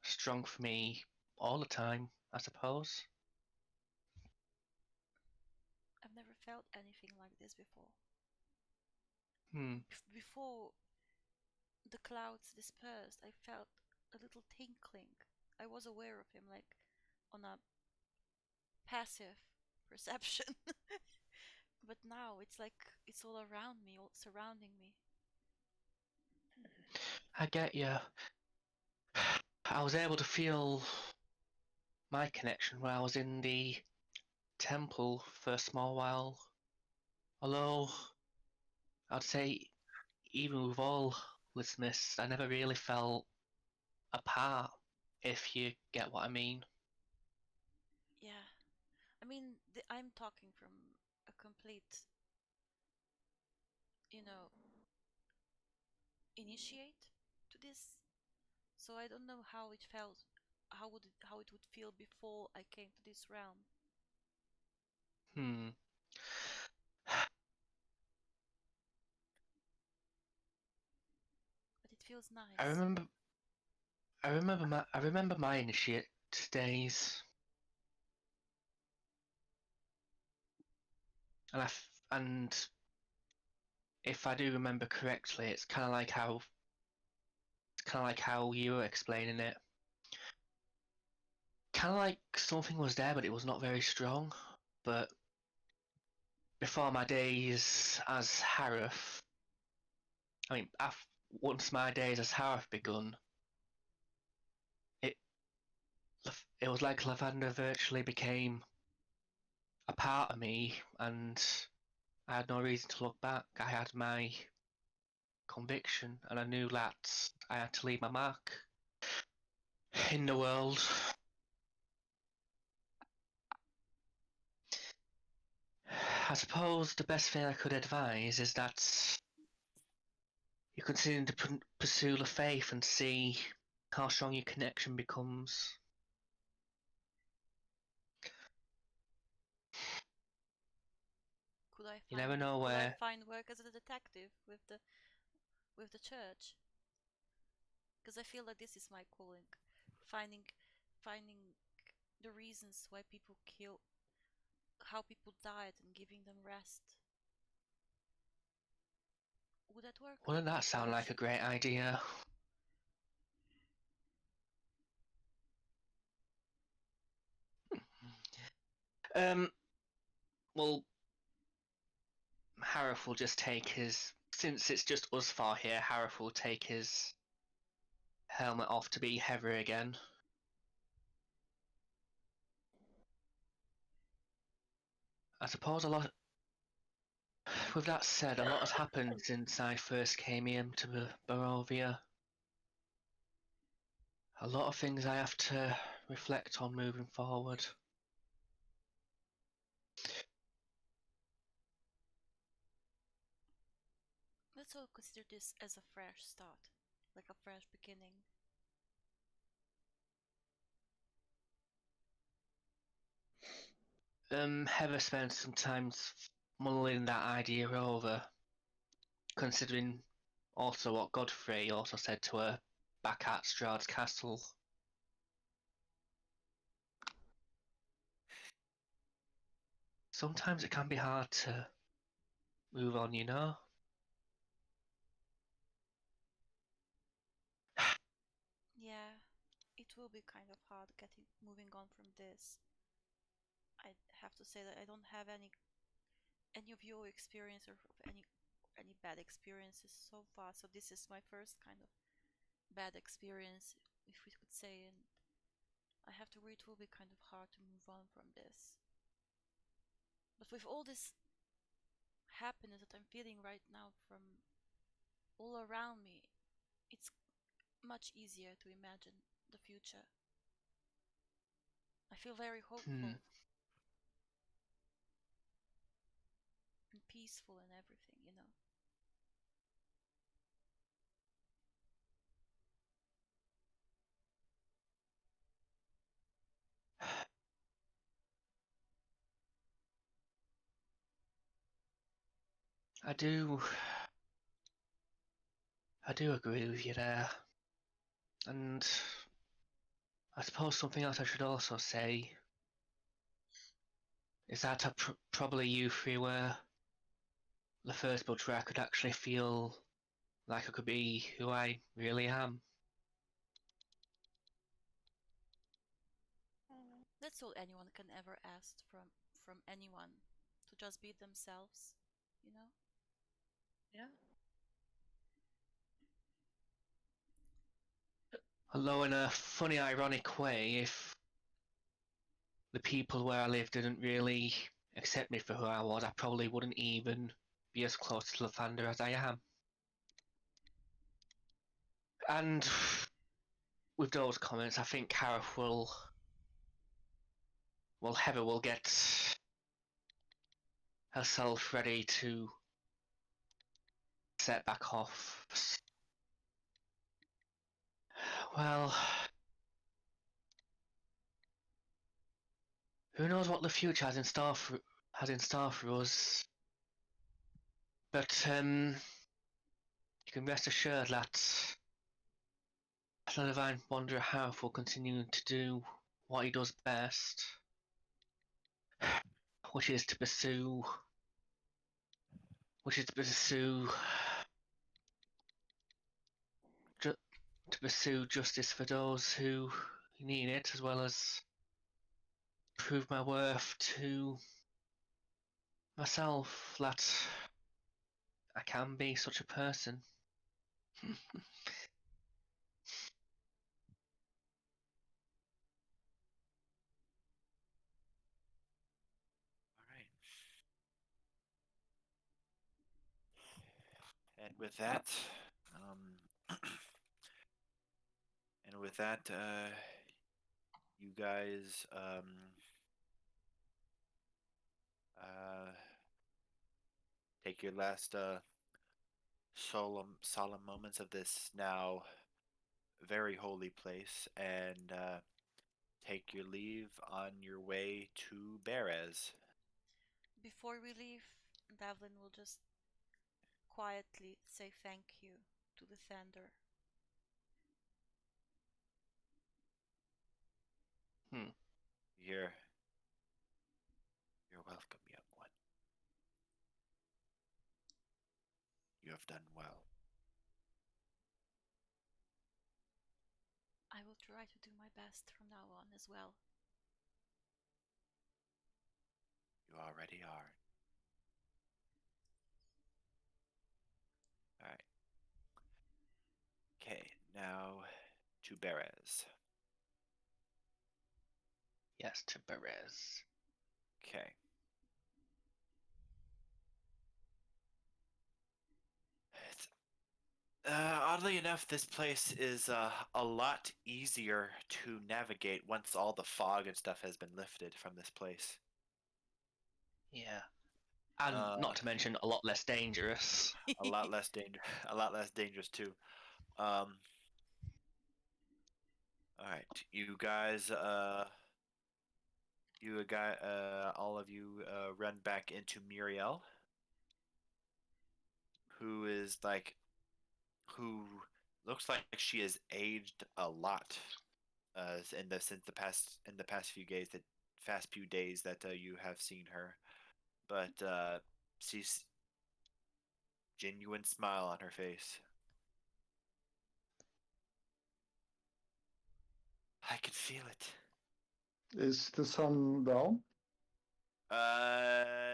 [SPEAKER 1] strong for me all the time, I suppose.
[SPEAKER 2] I've never felt anything like this before.
[SPEAKER 1] Hmm.
[SPEAKER 2] Before the clouds dispersed, I felt a little tinkling. I was aware of him, like on a passive perception. But now it's like it's all around me, all surrounding me.
[SPEAKER 1] I get you. I was able to feel my connection when I was in the temple for a small while. Although, I'd say, even with all this, I never really felt apart, if you get what I mean.
[SPEAKER 2] Yeah, I mean, I'm talking from a complete, you know, initiate to this. So I don't know how it felt, how it would feel before I came to this realm.
[SPEAKER 1] Hmm.
[SPEAKER 2] But it feels
[SPEAKER 1] I
[SPEAKER 2] nice.
[SPEAKER 1] remember, I remember my initiate days, and if I do remember correctly, it's kind of like how you were explaining it. Kind of like something was there, but it was not very strong. But before my days as Harith, I mean, once my days as Harith begun, it it was like Lavender virtually became a part of me, and I had no reason to look back. I had my conviction, and I knew that I had to leave my mark in the world. I suppose the best thing I could advise is that you continue to pursue the faith and see how strong your connection becomes. You never know
[SPEAKER 2] Could I
[SPEAKER 1] where.
[SPEAKER 2] find work as a detective with the church? Because I feel that this is my calling, finding finding the reasons why people kill, how people died, and giving them rest. Would that work with
[SPEAKER 1] Wouldn't
[SPEAKER 2] the
[SPEAKER 1] that sound like
[SPEAKER 2] church?
[SPEAKER 1] a great idea? Um, well, Harith will just take his. Since it's just us four here, Harith will take his helmet off to be heavy again. I suppose a lot. With that said, a lot has happened since I first came into Barovia. A lot of things I have to reflect on moving forward.
[SPEAKER 2] Let's all consider this as a fresh start, like a fresh beginning.
[SPEAKER 1] Heather spent some time mulling that idea over, considering also what Godfrey also said to her back at Strahd's castle. Sometimes it can be hard to move on, you know?
[SPEAKER 2] Yeah, it will be kind of hard moving on from this. I have to say that I don't have any of your experience or of any bad experiences so far. So this is my first kind of bad experience, if we could say, and I have to agree it will be kind of hard to move on from this. But with all this happiness that I'm feeling right now from all around me, it's much easier to imagine the future. I feel very
[SPEAKER 1] Hmm.
[SPEAKER 2] hopeful and peaceful and everything, you know.
[SPEAKER 1] I do agree with you there. And I suppose something else I should also say is that probably you three were the first book where I could actually feel like I could be who I really am.
[SPEAKER 2] That's all anyone can ever ask from anyone, to just be themselves, you know?
[SPEAKER 6] Yeah.
[SPEAKER 1] Although in a funny, ironic way, if the people where I lived didn't really accept me for who I was, I probably wouldn't even be as close to Lathander as I am. And with those comments, I think Harith Heather will get herself ready to set back off. Well, who knows what the future has in store for us? But you can rest assured that the Divine Wanderer Harith will continue to do what he does best, which is to pursue justice for those who need it, as well as prove my worth to myself that I can be such a person.
[SPEAKER 4] All right. And with that, um, you guys uh, take your last solemn moments of this now very holy place and take your leave on your way to Berez.
[SPEAKER 2] Before we leave, Devlin will just quietly say thank you to the Thunder.
[SPEAKER 4] You're welcome, young one. You have done well.
[SPEAKER 2] I will try to do my best from now on as well.
[SPEAKER 4] You already are. All right. Okay, now to Berez.
[SPEAKER 1] Yes, to Berez.
[SPEAKER 4] Okay. It's, oddly enough, this place is a lot easier to navigate once all the fog and stuff has been lifted from this place.
[SPEAKER 1] Yeah. And
[SPEAKER 4] Uh,
[SPEAKER 1] not to mention a lot less dangerous.
[SPEAKER 4] a lot less a lot less dangerous too. Um, all right, all of you run back into Muriel, who is who looks like she has aged a lot in the past few days that you have seen her, but she's genuine smile on her face. I can feel it.
[SPEAKER 5] Is the sun down?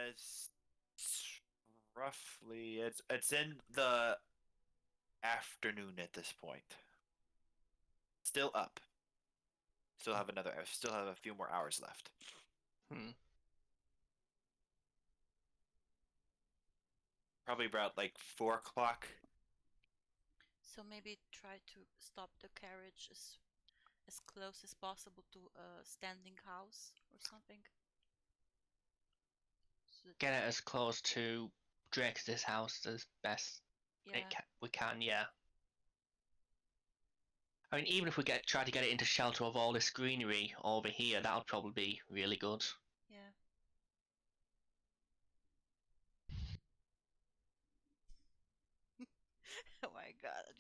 [SPEAKER 4] It's roughly it's in the afternoon at this point. Still up. Still have a few more hours left.
[SPEAKER 1] Hmm.
[SPEAKER 4] Probably about like 4 o'clock.
[SPEAKER 2] So maybe try to stop the carriage as close as possible to a standing house or something. So that,
[SPEAKER 1] Get it as close to Drake's house as best
[SPEAKER 2] yeah,
[SPEAKER 1] we can, yeah. I mean, even if we try to get it into shelter of all this greenery over here, that would probably be really good.
[SPEAKER 2] yeah.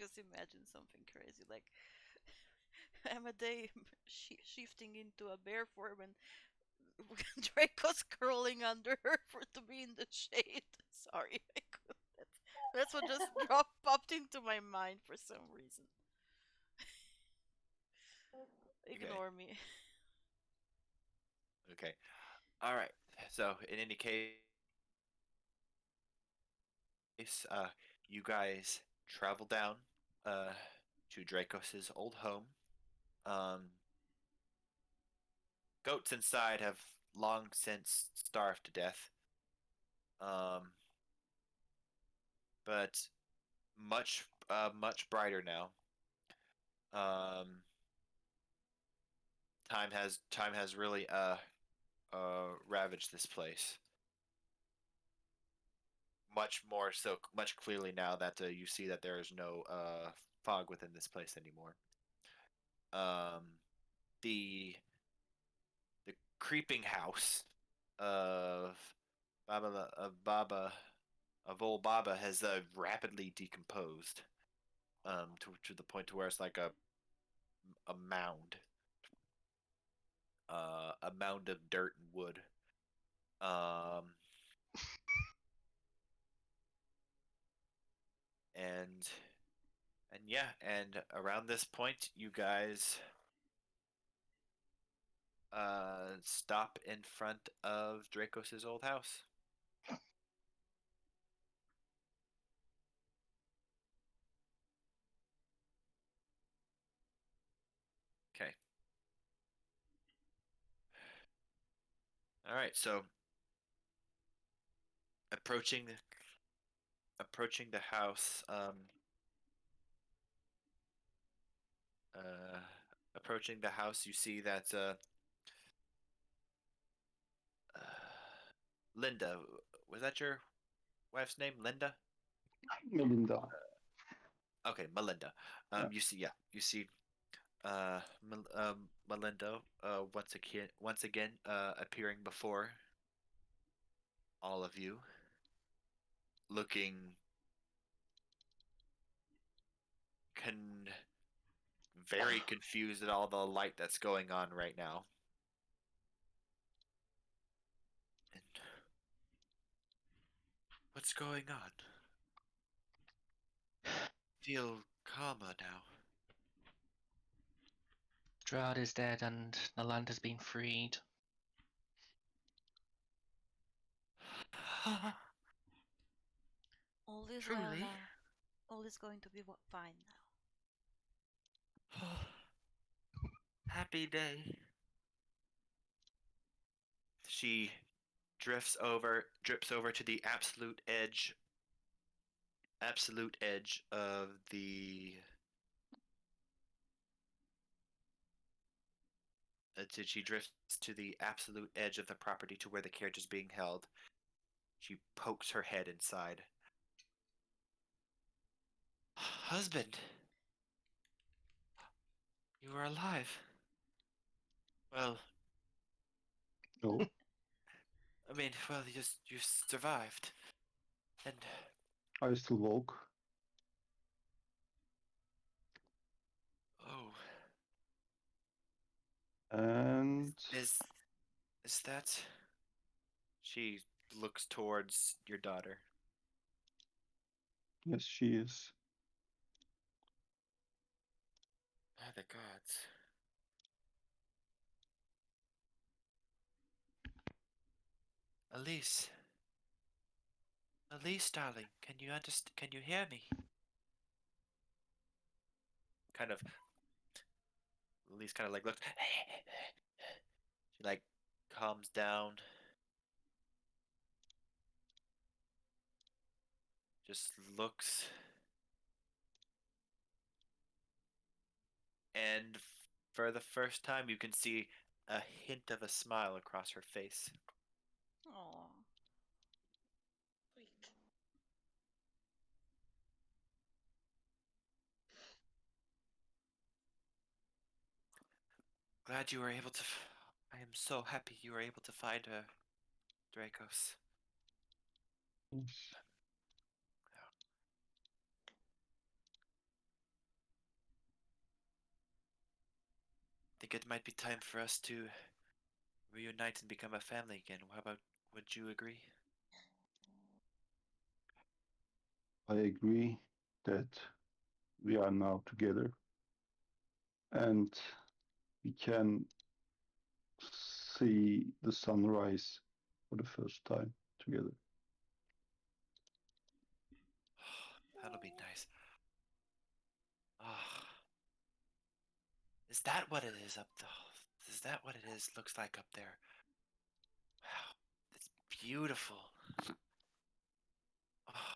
[SPEAKER 2] just imagine something crazy like Amadei shifting into a bear form and Draco's curling under her for to be in the shade. Sorry, I couldn't. That's what just popped into my mind for some reason. Ignore me.
[SPEAKER 4] Okay. All right. So in any case, you guys travel down uh, to Dracos's old home. Um, Goats inside have long since starved to death. But much brighter now. Um, time has really ravaged this place. Much more so, much clearly now that you see that there is no fog within this place anymore. Um, the the creeping house of Baba of old Baba has rapidly decomposed to the point to where it's like a mound, a mound of dirt and wood. Um, and yeah, and around this point, you guys stop in front of Dracos's old house. Okay. All right. So approaching the house, uh, approaching the house, you see that Linda, was that your wife's name, Linda?
[SPEAKER 5] Melinda.
[SPEAKER 4] Okay, Melinda.
[SPEAKER 5] Yeah.
[SPEAKER 4] You see Melinda once again appearing before all of you, looking con very confused at all the light that's going on right now. And what's going on? Feel calmer now.
[SPEAKER 1] Strahd is dead and the land has been freed.
[SPEAKER 2] All is well
[SPEAKER 4] Truly?
[SPEAKER 2] now. All is going to be fine now.
[SPEAKER 4] Happy day. She drips over to the absolute edge of the she drifts to the absolute edge of the property to where the carriage is being held. She pokes her head inside. Husband, you are alive. Well,
[SPEAKER 5] No,
[SPEAKER 4] I mean, well, you survived, and
[SPEAKER 5] I still woke.
[SPEAKER 4] oh,
[SPEAKER 5] And
[SPEAKER 4] is that? She looks towards your daughter.
[SPEAKER 5] yes, she is.
[SPEAKER 4] By the gods. Elise. Elise, darling, can you understand? Can you hear me? Kind of. Elise kind of like looks. She like calms down. Just looks. And for the first time, you can see a hint of a smile across her face.
[SPEAKER 2] Aww.
[SPEAKER 6] Sweet.
[SPEAKER 4] Glad you were able to. I am so happy you were able to find her, Dracos.
[SPEAKER 5] Yes.
[SPEAKER 4] think it might be time for us to reunite and become a family again. Would you agree?
[SPEAKER 5] I agree that we are now together and we can see the sunrise for the first time together.
[SPEAKER 4] That'll be nice. Ah, is that what it is up there? Is that what it is? Looks like up there. Wow, it's beautiful. Oh,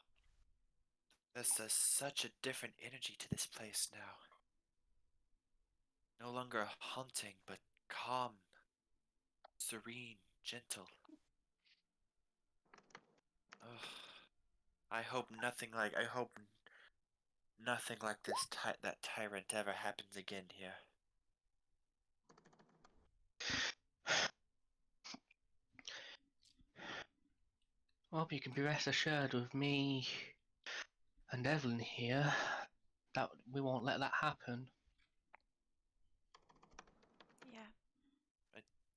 [SPEAKER 4] there's such a different energy to this place now. No longer haunting, but calm, serene, gentle. Ugh. I hope nothing like that tyrant ever happens again here.
[SPEAKER 1] Well, you can be rest assured with me and Evelyn here that we won't let that happen.
[SPEAKER 2] Yeah.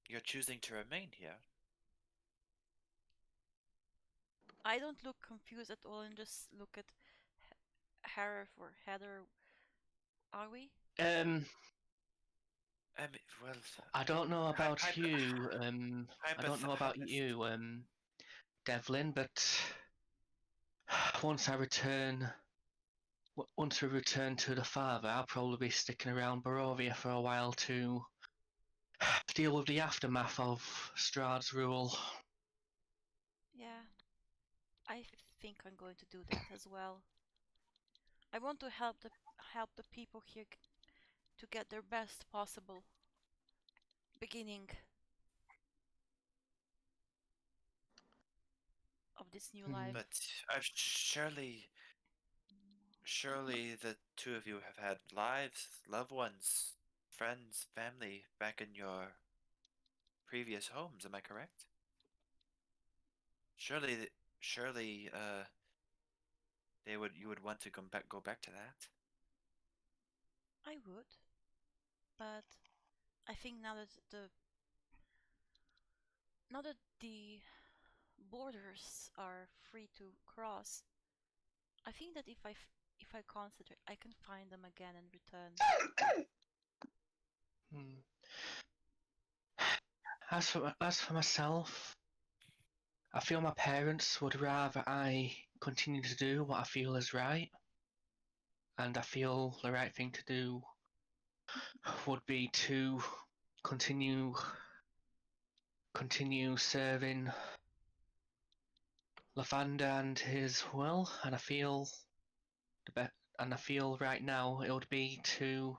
[SPEAKER 4] You're choosing to remain here.
[SPEAKER 2] I don't look confused at all and just look at Harif or Heather. Are we?
[SPEAKER 4] Well,
[SPEAKER 1] I don't know about
[SPEAKER 4] I'm
[SPEAKER 1] you. I don't know about
[SPEAKER 4] I'm
[SPEAKER 1] you, Devlin, but once we return to the father, I'll probably be sticking around Barovia for a while to deal with the aftermath of Strahd's rule.
[SPEAKER 2] Yeah. I think I'm going to do that as well. I want to help the people here to get their best possible beginning of this new life.
[SPEAKER 4] but surely the two of you have had lives, loved ones, friends, family back in your previous homes. Am I correct? Surely, you would want to go back to that.
[SPEAKER 2] I would, but I think now that the borders are free to cross, I think that if I concentrate, I can find them again and return.
[SPEAKER 1] Hmm. As for myself, I feel my parents would rather I continue to do what I feel is right, and I feel the right thing to do would be to continue serving Lavanda and his will, and I feel right now it would be to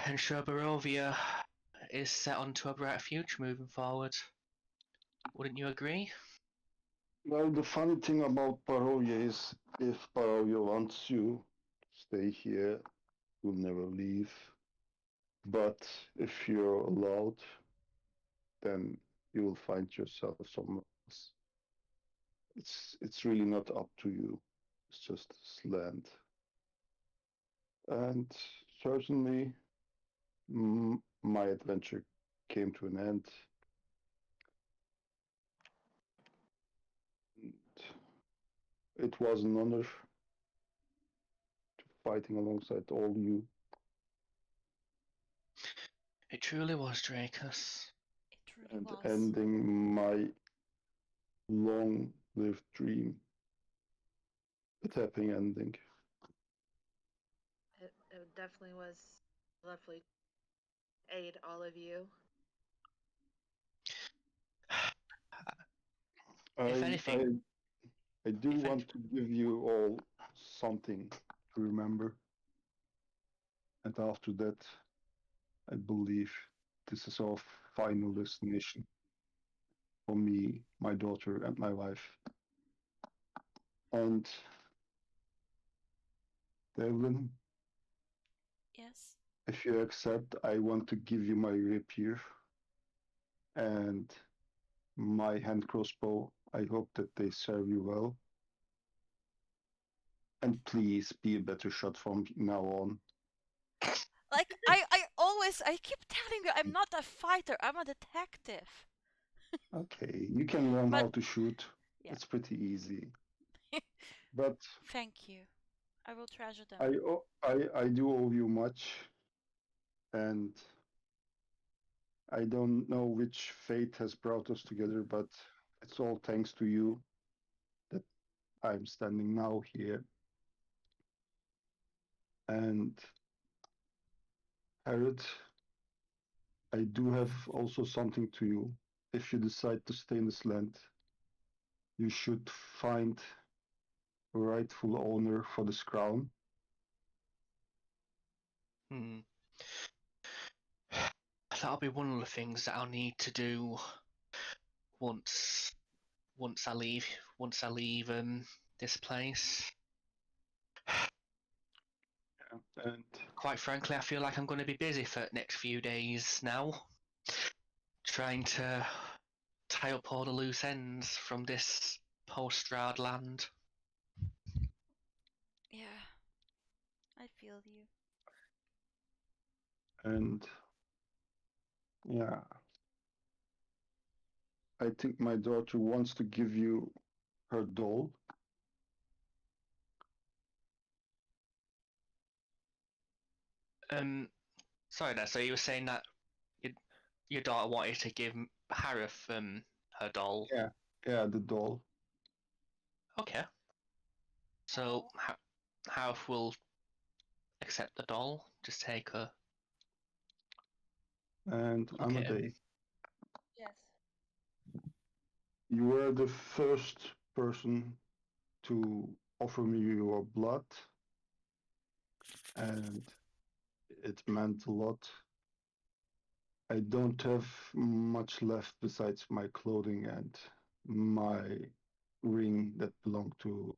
[SPEAKER 1] ensure Barovia is set onto a brighter future moving forward. Wouldn't you agree?
[SPEAKER 5] Well, the funny thing about Barovia is if Barovia wants you to stay here, you'll never leave. But if you're allowed, then you will find yourself somewhere else. It's really not up to you. It's just this land. And certainly, my adventure came to an end. It was an honor fighting alongside all you.
[SPEAKER 1] It truly was, Dracus.
[SPEAKER 2] It truly
[SPEAKER 5] And
[SPEAKER 2] was.
[SPEAKER 5] ending my long-lived dream with happy ending.
[SPEAKER 6] It definitely was lovely to aid all of you.
[SPEAKER 1] If
[SPEAKER 5] I,
[SPEAKER 1] anything,
[SPEAKER 5] I do want to give you all something to remember. And after that, I believe this is our final destination for me, my daughter, and my wife. And Devlin,
[SPEAKER 2] Yes.
[SPEAKER 5] if you accept, I want to give you my rapier and my hand crossbow. I hope that they serve you well. And please be a better shot from now on.
[SPEAKER 2] Like I always Guys, I keep telling you, I'm not a fighter. I'm a detective.
[SPEAKER 5] Okay, you can learn
[SPEAKER 2] But-
[SPEAKER 5] how to shoot.
[SPEAKER 2] Yeah.
[SPEAKER 5] It's pretty easy. But
[SPEAKER 2] Thank you. I will treasure them.
[SPEAKER 5] I do owe you much, and I don't know which fate has brought us together, but it's all thanks to you that I'm standing now here. And Harriet, I do have also something to you. If you decide to stay in this land, you should find a rightful owner for this crown.
[SPEAKER 1] Hmm. That'll be one of the things that I'll need to do once I leave this place.
[SPEAKER 5] And
[SPEAKER 1] Quite frankly, I feel like I'm going to be busy for the next few days now, trying to tie up all the loose ends from this post-Strahd land.
[SPEAKER 2] Yeah. I feel you.
[SPEAKER 5] and yeah, I think my daughter wants to give you her doll.
[SPEAKER 1] Sorry there, so you were saying that your daughter wanted to give Harith her doll?
[SPEAKER 5] Yeah, the doll.
[SPEAKER 1] Okay. So Harith will accept the doll, just take her.
[SPEAKER 5] And
[SPEAKER 1] Okay.
[SPEAKER 5] Amadei,
[SPEAKER 6] Yes.
[SPEAKER 5] you were the first person to offer me your blood, and it meant a lot. I don't have much left besides my clothing and my ring that belonged to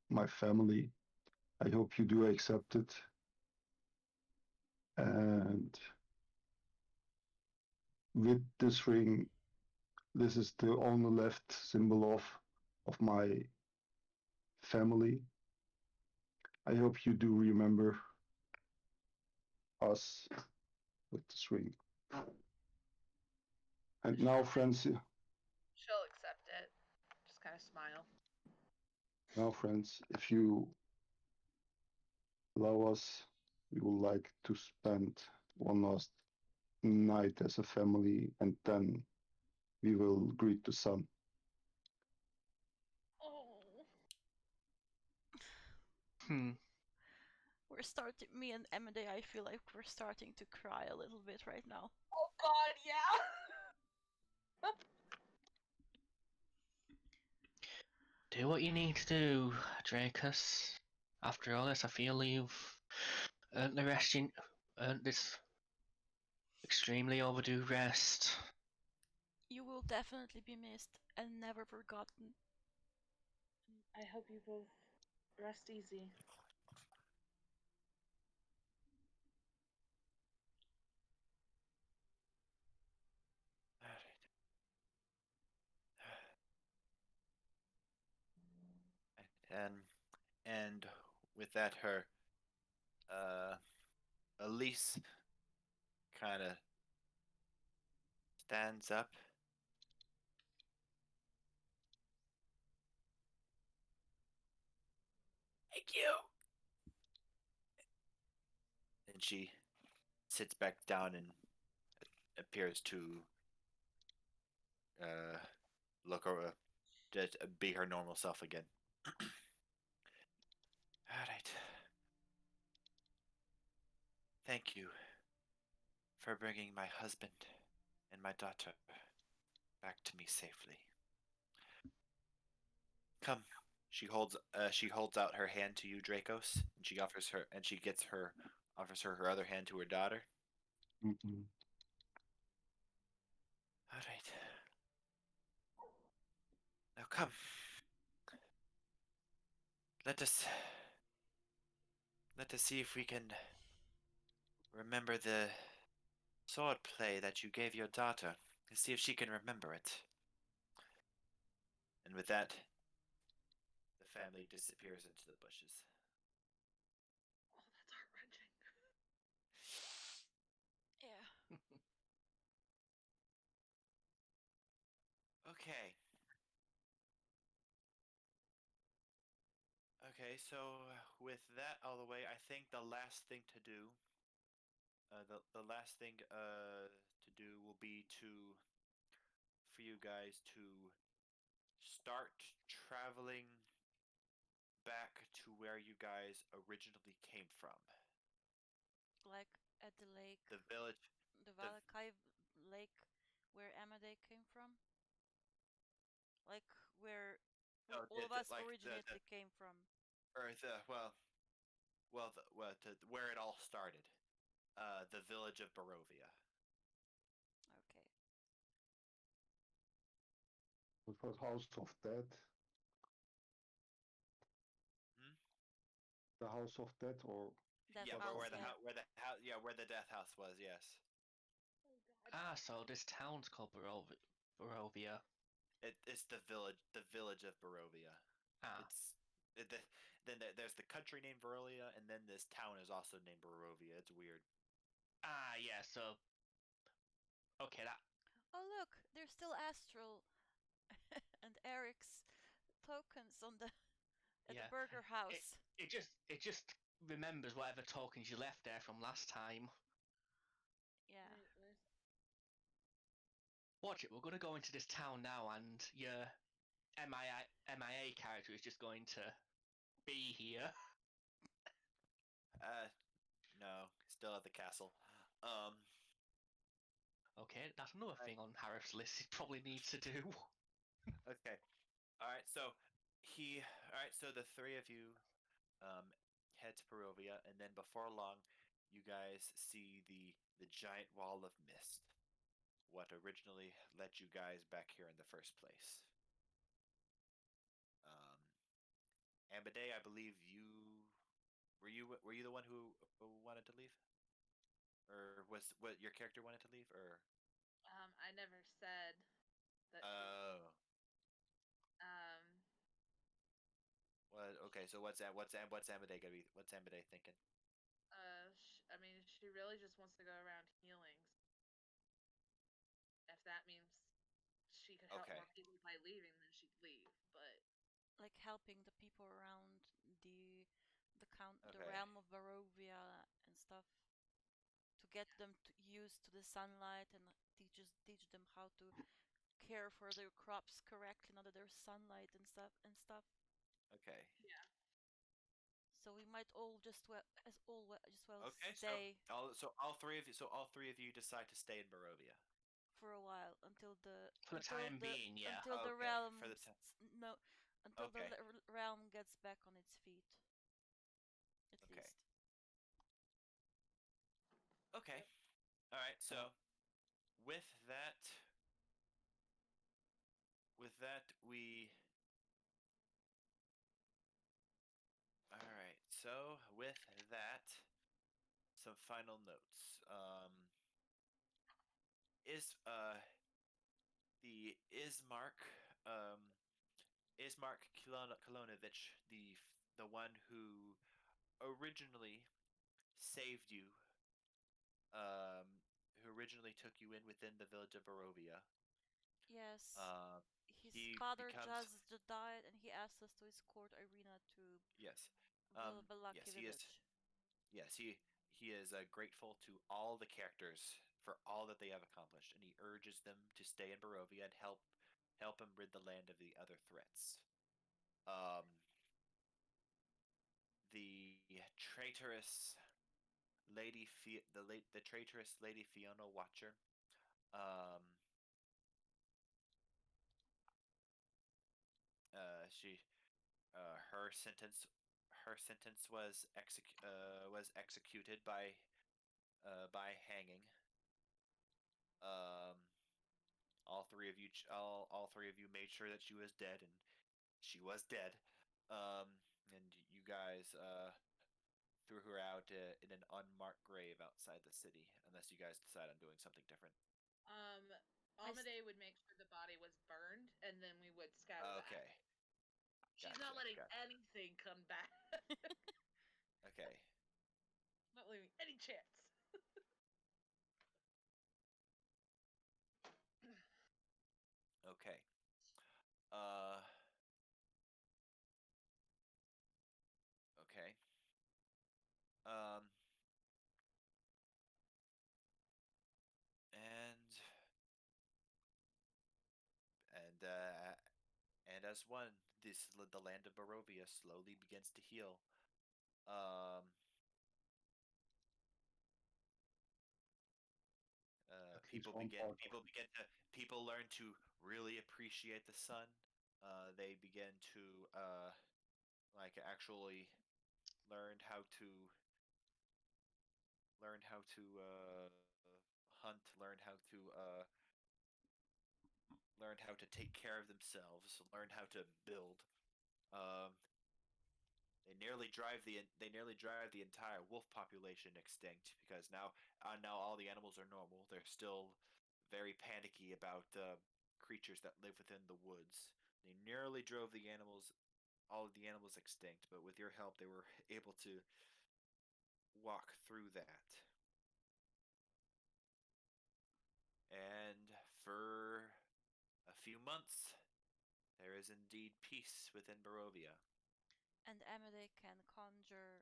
[SPEAKER 5] my family. I hope you do accept it. And with this ring, this is the only left symbol of my family. I hope you do remember us with this ring. And now, friends,
[SPEAKER 6] She'll accept it. Just kind of smile.
[SPEAKER 5] if you allow us, we would like to spend one last night as a family, and then we will greet the sun.
[SPEAKER 6] Oh.
[SPEAKER 2] Me and Emily, I feel like we're starting to cry a little bit right now.
[SPEAKER 6] Oh God, yeah.
[SPEAKER 1] Do what you need to do, Dracus. After all this, I feel you've earned this extremely overdue rest.
[SPEAKER 2] You will definitely be missed and never forgotten.
[SPEAKER 6] I hope you both rest easy.
[SPEAKER 4] And with that, her Elise kind of stands up. Thank you. And she sits back down and appears to look over, to be her normal self again. All right. Thank you for bringing my husband and my daughter back to me safely. Come. She holds out her hand to you, Dracos, and she offers her her other hand to her daughter.
[SPEAKER 5] Mm-hmm.
[SPEAKER 4] All right. Now come. Let us see if we can remember the sword play that you gave your daughter. Let's see if she can remember it. And with that, the family disappears into the bushes.
[SPEAKER 6] Oh, that's heart wrenching.
[SPEAKER 2] Yeah.
[SPEAKER 4] Okay. Okay, so with that out of the way, I think the last thing to do, the last thing to do will be for you guys to start traveling back to where you guys originally came from.
[SPEAKER 2] Like at the lake,
[SPEAKER 4] The village.
[SPEAKER 2] the
[SPEAKER 4] the-
[SPEAKER 2] Valakai lake where Amade came from? Like where
[SPEAKER 4] No,
[SPEAKER 2] all of us
[SPEAKER 4] like
[SPEAKER 2] originally came from.
[SPEAKER 4] or the where it all started. The village of Barovia.
[SPEAKER 2] Okay.
[SPEAKER 5] It was House of Death.
[SPEAKER 4] Hmm?
[SPEAKER 5] The House of Death, or
[SPEAKER 2] Death
[SPEAKER 4] Yeah,
[SPEAKER 2] house,
[SPEAKER 4] where the
[SPEAKER 2] yeah.
[SPEAKER 4] where the death house was. Yes.
[SPEAKER 1] Ah, so this town's called Barovia.
[SPEAKER 4] It's the village of Barovia.
[SPEAKER 1] Ah,
[SPEAKER 4] It's there's the country named Barovia, and then this town is also named Barovia. It's weird.
[SPEAKER 1] yeah. So okay, that
[SPEAKER 2] Oh look, there's still Astral and Eric's tokens on the at the
[SPEAKER 1] yeah.
[SPEAKER 2] burger
[SPEAKER 1] It
[SPEAKER 2] house.
[SPEAKER 1] it just remembers whatever tokens you left there from last time.
[SPEAKER 2] Yeah.
[SPEAKER 1] Watch it. We're gonna go into this town now, and your MIA character is just going to be here.
[SPEAKER 4] No, still at the castle. Um,
[SPEAKER 1] Okay, that's another thing on Harif's list he probably needs to do.
[SPEAKER 4] okay. All right. So the three of you head to Barovia, and then before long, you guys see the giant wall of mist. What originally led you guys back here in the first place. Um, Amade, I believe were you the one who wanted to leave, or was what your character wanted to leave, or?
[SPEAKER 6] I never said that.
[SPEAKER 4] Oh.
[SPEAKER 6] Um,
[SPEAKER 4] Well, okay. So what's Amade gonna be? What's Amade thinking?
[SPEAKER 6] I mean, she really just wants to go around healing. If that means she could help
[SPEAKER 4] Okay.
[SPEAKER 6] more people by leaving, then she'd leave. But
[SPEAKER 2] Like helping the people around the the
[SPEAKER 4] Okay.
[SPEAKER 2] realm of Barovia and stuff to get them used to the sunlight and teach them how to care for their crops correctly now that there's sunlight and stuff.
[SPEAKER 4] Okay.
[SPEAKER 6] yeah,
[SPEAKER 2] So we might all just just well
[SPEAKER 4] Okay.
[SPEAKER 2] stay
[SPEAKER 4] So all three of you decide to stay in Barovia.
[SPEAKER 2] for a while until
[SPEAKER 1] For the time being, yeah.
[SPEAKER 2] until the
[SPEAKER 4] Okay,
[SPEAKER 2] realm
[SPEAKER 4] for the time.
[SPEAKER 2] no until
[SPEAKER 4] Okay.
[SPEAKER 2] the realm gets back on its feet. At
[SPEAKER 4] Okay.
[SPEAKER 2] least.
[SPEAKER 4] Okay. All right. So with that, we. All right. So with that, some final notes. Is the Ismark Kolonovich, the one who originally saved you, who originally took you in within the village of Barovia.
[SPEAKER 2] Yes.
[SPEAKER 4] Um,
[SPEAKER 2] His
[SPEAKER 4] he
[SPEAKER 2] father
[SPEAKER 4] becomes
[SPEAKER 2] just died and he asked us to escort Irina to
[SPEAKER 4] yes,
[SPEAKER 2] Velaki
[SPEAKER 4] yes, he is.
[SPEAKER 2] village.
[SPEAKER 4] Yes, he is grateful to all the characters for all that they have accomplished, and he urges them to stay in Barovia and help him rid the land of the other threats. Um, the traitorous the traitorous Lady Fiona Watcher. Um, she her sentence was executed by hanging. Um, all three of you made sure that she was dead, and she was dead. And you guys threw her out in an unmarked grave outside the city, unless you guys decide on doing something different.
[SPEAKER 6] Amade would make sure the body was burned, and then we would scatter
[SPEAKER 4] Okay.
[SPEAKER 6] that. She's
[SPEAKER 4] Gotcha,
[SPEAKER 6] not letting
[SPEAKER 4] gotcha.
[SPEAKER 6] anything come back.
[SPEAKER 4] Okay.
[SPEAKER 6] Not leaving any chance.
[SPEAKER 4] Okay. and as one, the land of Barovia slowly begins to heal. Um,
[SPEAKER 5] At least one part.
[SPEAKER 4] people learn to really appreciate the sun. They begin to like actually learn how to hunt, learn how to take care of themselves, learn how to build. Um, they nearly drive the entire wolf population extinct because now all the animals are normal. They're still very panicky about creatures that live within the woods. They nearly drove all of the animals extinct, but with your help, they were able to walk through that. And for a few months, there is indeed peace within Barovia.
[SPEAKER 2] And Amade can conjure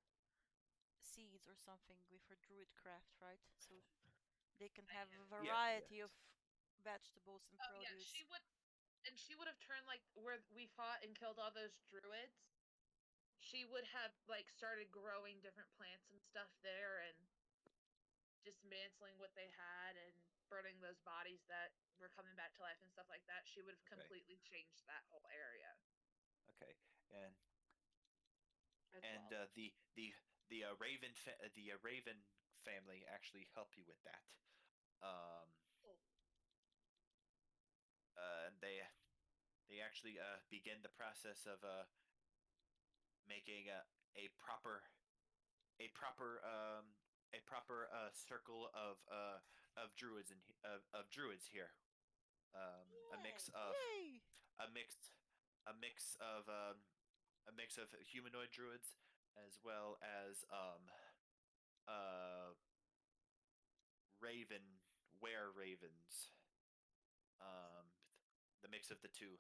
[SPEAKER 2] seeds or something with her druid craft, right? So they can have a variety of vegetables and
[SPEAKER 6] Oh yeah,
[SPEAKER 2] produce.
[SPEAKER 6] she would have turned like where we fought and killed all those druids. She would have like started growing different plants and stuff there and dismantling what they had and burning those bodies that were coming back to life and stuff like that. She would have completely changed that whole area.
[SPEAKER 4] Okay, and
[SPEAKER 6] As
[SPEAKER 4] and
[SPEAKER 6] well.
[SPEAKER 4] the Raven family actually help you with that. Um,
[SPEAKER 6] Cool.
[SPEAKER 4] and they actually begin the process of making a proper a proper um, a proper circle of druids of druids here. A mix of
[SPEAKER 2] Yay!
[SPEAKER 4] a mix a mix of a mix of humanoid druids as well as uh raven were ravens. Um, the mix of the two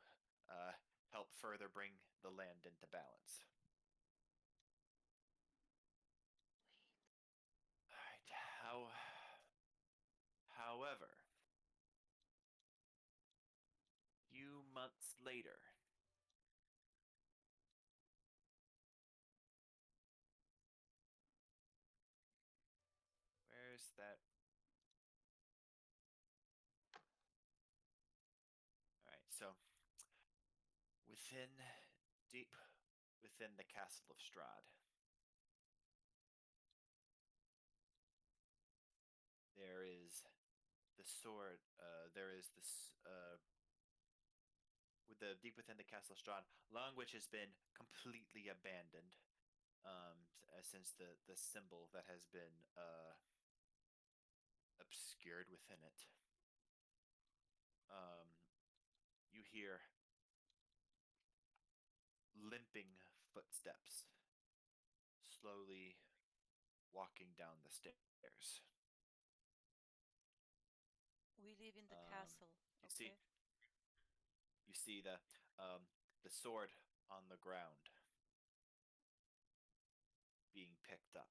[SPEAKER 4] uh, help further bring the land into balance. All right. However, few months later, where's that? All right. So within deep within the castle of Strahd, there is the sword. There is this. With the deep within the castle of Strahd, long which has been completely abandoned, since the symbol that has been obscured within it. Um, you hear limping footsteps slowly walking down the stairs.
[SPEAKER 2] We live in the
[SPEAKER 4] Um,
[SPEAKER 2] castle,
[SPEAKER 4] you
[SPEAKER 2] okay?
[SPEAKER 4] see the sword on the ground being picked up,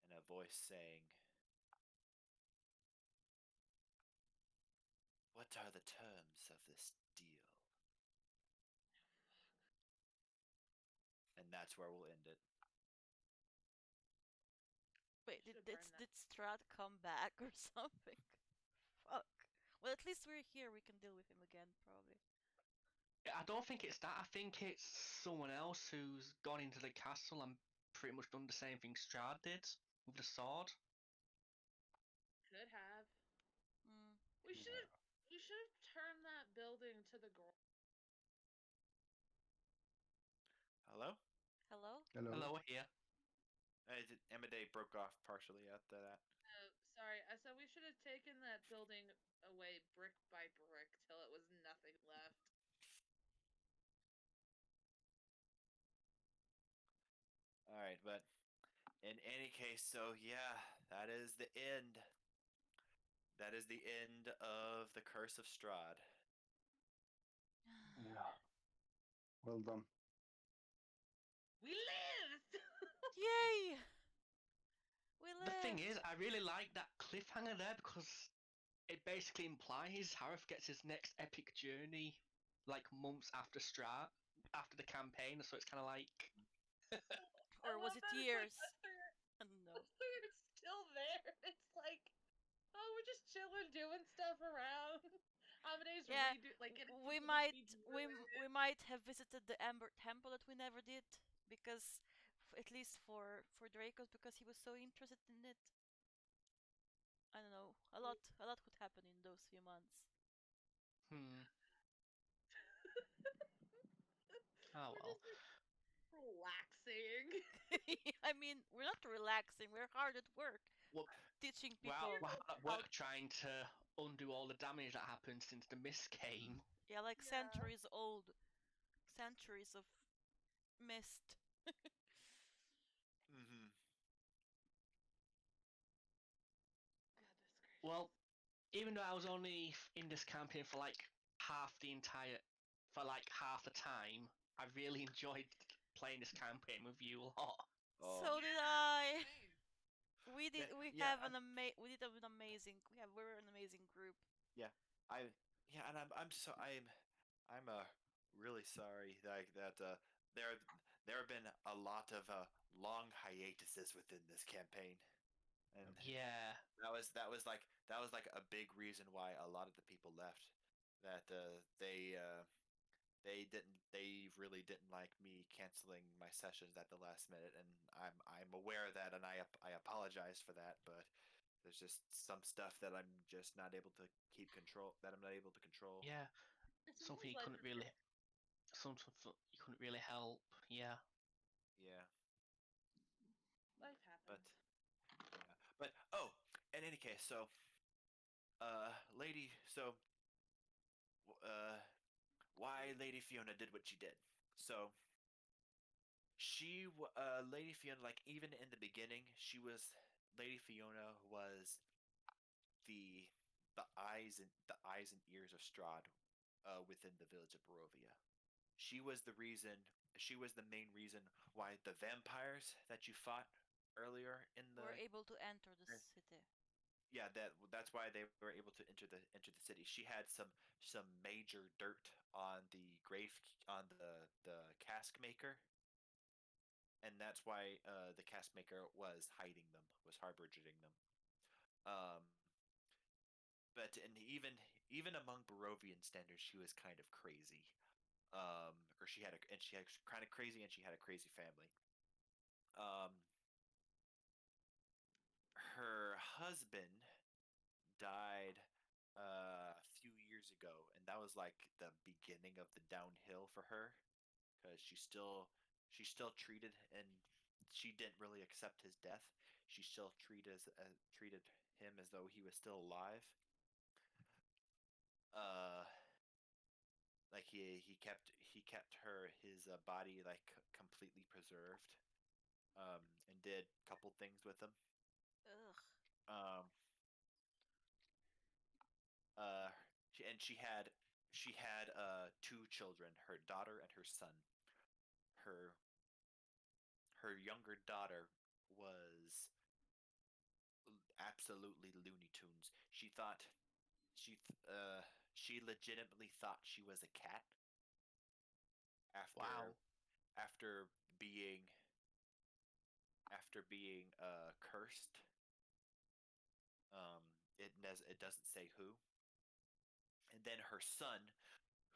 [SPEAKER 4] and a voice saying, "What are the terms of this deal?" And that's where we'll end it.
[SPEAKER 2] Wait,
[SPEAKER 6] Should've
[SPEAKER 2] did
[SPEAKER 6] burned that.
[SPEAKER 2] did Strahd come back or something? Fuck. Well, at least we're here. We can deal with him again, probably.
[SPEAKER 1] Yeah, I don't think it's that. I think it's someone else who's gone into the castle and pretty much done the same thing Strahd did with the sword.
[SPEAKER 6] Could have.
[SPEAKER 2] Hmm.
[SPEAKER 6] We should have turned that building to the ground.
[SPEAKER 4] Hello?
[SPEAKER 2] Hello?
[SPEAKER 5] Hello.
[SPEAKER 1] Hello, here.
[SPEAKER 4] Amade broke off partially after that.
[SPEAKER 6] Sorry, I said we should have taken that building away brick by brick till it was nothing left.
[SPEAKER 4] All right, but in any case, so yeah, that is the end. That is the end of the Curse of Strahd.
[SPEAKER 5] Yeah. Well done.
[SPEAKER 6] We lived!
[SPEAKER 2] Yay! We
[SPEAKER 1] The thing
[SPEAKER 2] lived!
[SPEAKER 1] is, I really like that cliffhanger there because it basically implies Harith gets his next epic journey like months after after the campaign, so it's kind of like
[SPEAKER 2] Or
[SPEAKER 6] I
[SPEAKER 2] was
[SPEAKER 6] love
[SPEAKER 2] it
[SPEAKER 6] that it's
[SPEAKER 2] years?
[SPEAKER 6] like
[SPEAKER 2] I don't know.
[SPEAKER 6] It's still there. It's like, oh, we're just chilling, doing stuff around. Amadeus
[SPEAKER 2] Yeah,
[SPEAKER 6] redo like getting
[SPEAKER 2] we
[SPEAKER 6] people to
[SPEAKER 2] might
[SPEAKER 6] be
[SPEAKER 2] we
[SPEAKER 6] druid.
[SPEAKER 2] we might have visited the Amber Temple that we never did because at least for Dracos because he was so interested in it. I don't know. A lot could happen in those few months.
[SPEAKER 1] Oh
[SPEAKER 6] We're
[SPEAKER 1] well.
[SPEAKER 6] just like relaxing.
[SPEAKER 2] I mean, we're not relaxing. We're hard at work
[SPEAKER 1] Well,
[SPEAKER 2] teaching
[SPEAKER 1] we're
[SPEAKER 2] people
[SPEAKER 1] hard at
[SPEAKER 2] how.
[SPEAKER 1] work trying to undo all the damage that happened since the mist came.
[SPEAKER 2] Yeah, like
[SPEAKER 6] Yeah.
[SPEAKER 2] centuries old, centuries of mist.
[SPEAKER 4] Mm-hmm.
[SPEAKER 6] Goodness gracious.
[SPEAKER 1] Well, even though I was only in this campaign for like half the time, I really enjoyed playing this campaign with you a lot.
[SPEAKER 4] Oh,
[SPEAKER 2] So did I.
[SPEAKER 6] Same.
[SPEAKER 2] We did.
[SPEAKER 4] man,
[SPEAKER 2] We
[SPEAKER 4] yeah,
[SPEAKER 2] have an we did an amazing. We're an amazing group.
[SPEAKER 4] I, yeah, and I'm really sorry that there there have been a lot of long hiatuses within this campaign, and
[SPEAKER 1] Yeah,
[SPEAKER 4] that was like a big reason why a lot of the people left. That they really didn't like me canceling my sessions at the last minute, and I'm aware of that, and I apologize for that, but there's just some stuff that I'm just not able to keep control that I'm not able to control.
[SPEAKER 1] yeah.
[SPEAKER 6] It's
[SPEAKER 1] Something
[SPEAKER 6] almost
[SPEAKER 1] you
[SPEAKER 6] like
[SPEAKER 1] couldn't really, something you couldn't really help. Yeah.
[SPEAKER 4] Yeah,
[SPEAKER 6] life
[SPEAKER 4] but
[SPEAKER 6] happens.
[SPEAKER 4] yeah, but oh, in any case, so lady, so uh, why Lady Fiona did what she did? So Lady Fiona, like even in the beginning, Lady Fiona was the the eyes and ears of Strahd within the village of Barovia. She was the reason. She was the main reason why the vampires that you fought earlier in
[SPEAKER 2] We're
[SPEAKER 4] the
[SPEAKER 2] able to enter the city.
[SPEAKER 4] yeah, that's why they were able to enter the city. She had some major dirt on the grave on the cask maker, and that's why the cask maker was hiding them, was harboring them. Um, but and even among Barovian standards, she was kind of crazy. Or she had kind of crazy, and she had a crazy family. Um, her husband died a few years ago, and that was like the beginning of the downhill for her because she still treated and she didn't really accept his death. She still treated him as though he was still alive. Uh, like he kept his body like completely preserved. And did a couple things with him.
[SPEAKER 2] Ugh.
[SPEAKER 4] Um, uh, she had two children, her daughter and her son. Her her younger daughter was absolutely Looney Tunes. She she legitimately thought she was a cat after
[SPEAKER 1] Wow.
[SPEAKER 4] after being cursed. It doesn't say who. And then her son,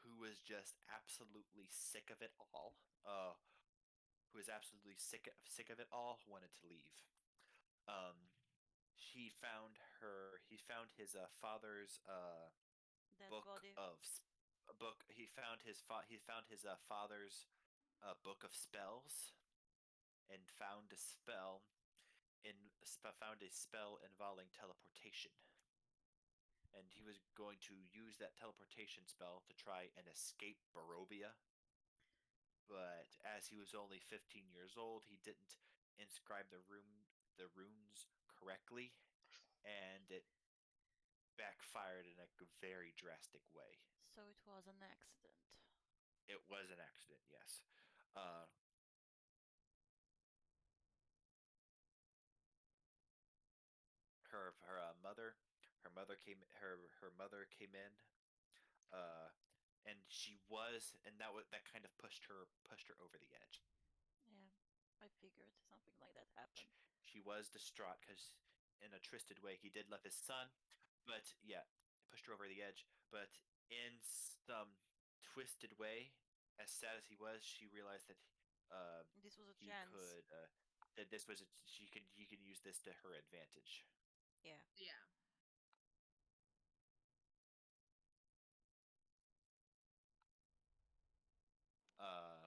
[SPEAKER 4] who was just absolutely sick of it all, who was absolutely sick of it all, wanted to leave. Um, he found his father's
[SPEAKER 2] Dead
[SPEAKER 4] book
[SPEAKER 2] body.
[SPEAKER 4] of a book. He found his father's book of spells and found a spell involving teleportation. And he was going to use that teleportation spell to try and escape Barovia. But as he was only 15 years old, he didn't inscribe the runes correctly, and it backfired in a very drastic way.
[SPEAKER 2] So it was an accident.
[SPEAKER 4] It was an accident, yes. Uh, her mother came in, and that kind of pushed her over the edge.
[SPEAKER 2] Yeah, I figured something like that happened.
[SPEAKER 4] She was distraught because, in a twisted way, he did love his son, but yeah, it pushed her over the edge. But in some twisted way, as sad as he was, she realized that
[SPEAKER 2] This was a
[SPEAKER 4] he
[SPEAKER 2] chance.
[SPEAKER 4] could that this was he could use this to her advantage.
[SPEAKER 2] Yeah.
[SPEAKER 6] Yeah.
[SPEAKER 4] Uh,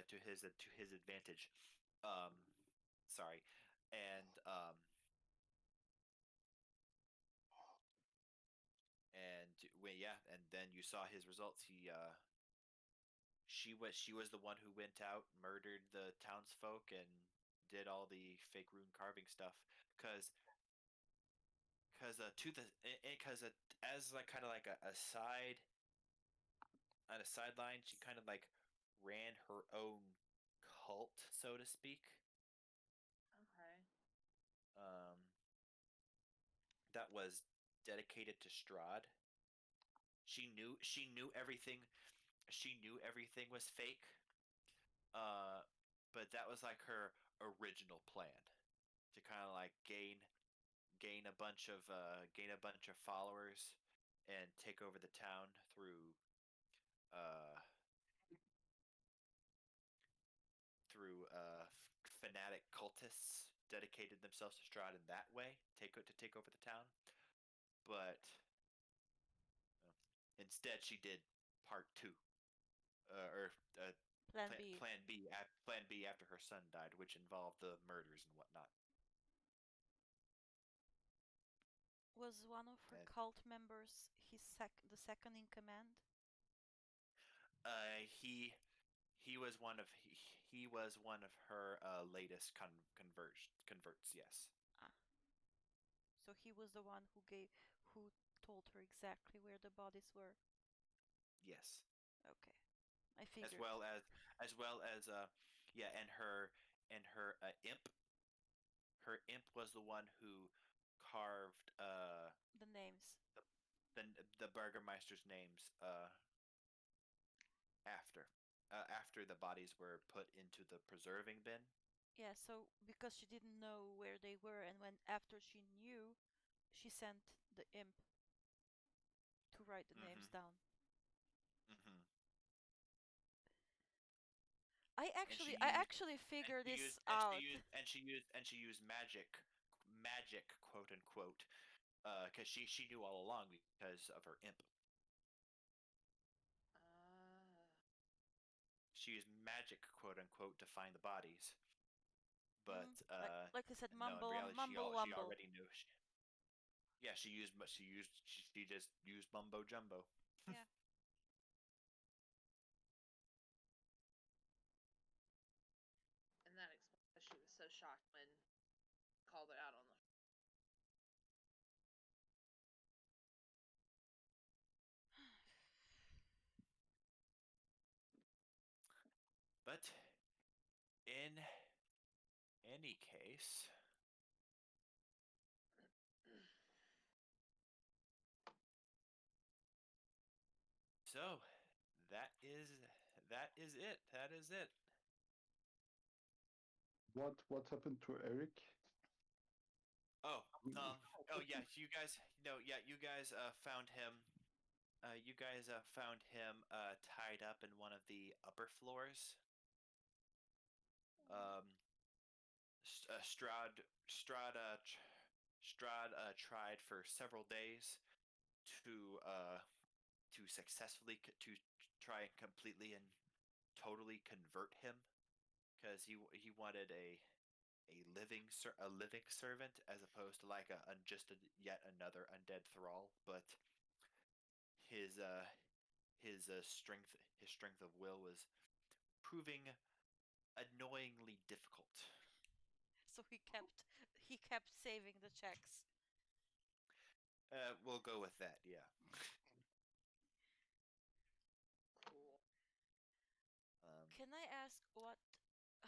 [SPEAKER 4] to his advantage. Um, sorry, and and then you saw his results. She was the one who went out, murdered the townsfolk, and did all the fake rune carving stuff. Because as like kind of like a side on a sideline, she kind of like ran her own cult, so to speak.
[SPEAKER 6] Okay.
[SPEAKER 4] Um, that was dedicated to Strahd. She knew everything. She knew everything was fake. Uh, but that was like her original plan to kind of like gain a bunch of followers and take over the town uh through fanatic cultists dedicated themselves to Strahd in that way, take over the town. But instead, she did part two, or
[SPEAKER 2] Plan B.
[SPEAKER 4] Plan B after her son died, which involved the murders and whatnot.
[SPEAKER 2] Was one of her
[SPEAKER 4] And
[SPEAKER 2] cult members the second in command?
[SPEAKER 4] uh, he was one of he was one of her latest converts. Yes.
[SPEAKER 2] Ah. So he was the one who told her exactly where the bodies were.
[SPEAKER 4] Yes.
[SPEAKER 2] Okay. I figured.
[SPEAKER 4] As well as yeah, and her imp. Her imp was the one who carved
[SPEAKER 2] The names.
[SPEAKER 4] the the Burgermeister's names after after the bodies were put into the preserving bin.
[SPEAKER 2] Yeah, so because she didn't know where they were, and when after she knew, she sent the imp to write the names
[SPEAKER 4] Mm-hmm.
[SPEAKER 2] down.
[SPEAKER 4] Mm-hmm.
[SPEAKER 2] I actually figured this out.
[SPEAKER 4] And she used magic quote unquote because she knew all along because of her imp. She used magic quote unquote to find the bodies, but
[SPEAKER 2] like I said,
[SPEAKER 4] no, in reality
[SPEAKER 2] mumble
[SPEAKER 4] she
[SPEAKER 2] wumble.
[SPEAKER 4] already knew. Yeah, she just used mumbo jumbo.
[SPEAKER 2] Yeah.
[SPEAKER 6] And that explains why she was so shocked when called it out on the.
[SPEAKER 4] But in any case, so that is it. That is it.
[SPEAKER 5] What happened to Eric?
[SPEAKER 4] Oh, oh yeah, you guys, you guys found him. You guys found him tied up in one of the upper floors. Um, Strahd Strahd Strahd tried for several days to successfully to try and completely and totally convert him because he wanted a living servant as opposed to like yet another undead thrall. But his uh his strength of will was proving annoyingly difficult.
[SPEAKER 2] So he kept saving the checks.
[SPEAKER 4] We'll go with that. Yeah.
[SPEAKER 6] Cool.
[SPEAKER 2] Can I ask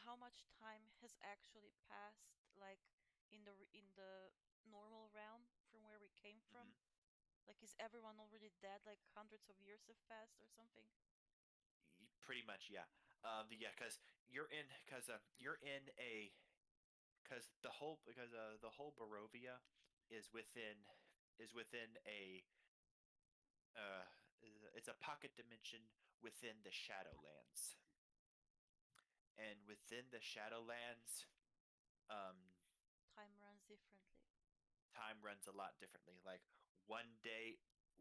[SPEAKER 2] how much time has actually passed, like in the normal realm from where we came from?
[SPEAKER 4] Mhm.
[SPEAKER 2] Like, is everyone already dead? Like hundreds of years have passed or something?
[SPEAKER 4] Pretty much, yeah. Yeah, you're in a because the whole Barovia is within a uh it's a pocket dimension within the Shadowlands, and within the Shadowlands, um,
[SPEAKER 2] Time runs differently.
[SPEAKER 4] time runs a lot differently. Like one day,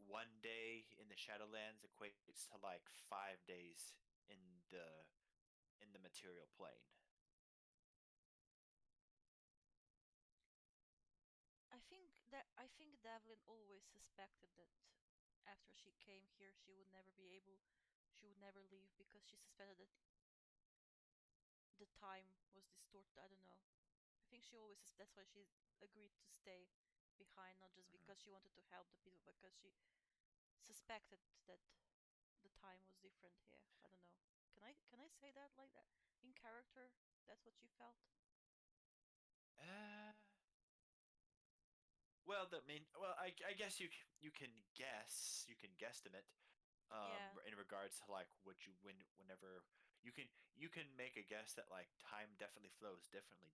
[SPEAKER 4] one day in the Shadowlands equates to like 5 days in the in the material plane.
[SPEAKER 2] I think Devlin always suspected that after she came here, she would never leave because she suspected that the time was distorted. I don't know. I think she always that's why she agreed to stay behind, not just
[SPEAKER 4] Mhm.
[SPEAKER 2] because she wanted to help the people, because she suspected that the time was different here. I don't know. Can I say that like that in character? That's what you felt?
[SPEAKER 4] Uh, well, I guess you can guesstimate
[SPEAKER 2] Yeah,
[SPEAKER 4] in regards to like what you whenever you can make a guess that like time definitely flows definitely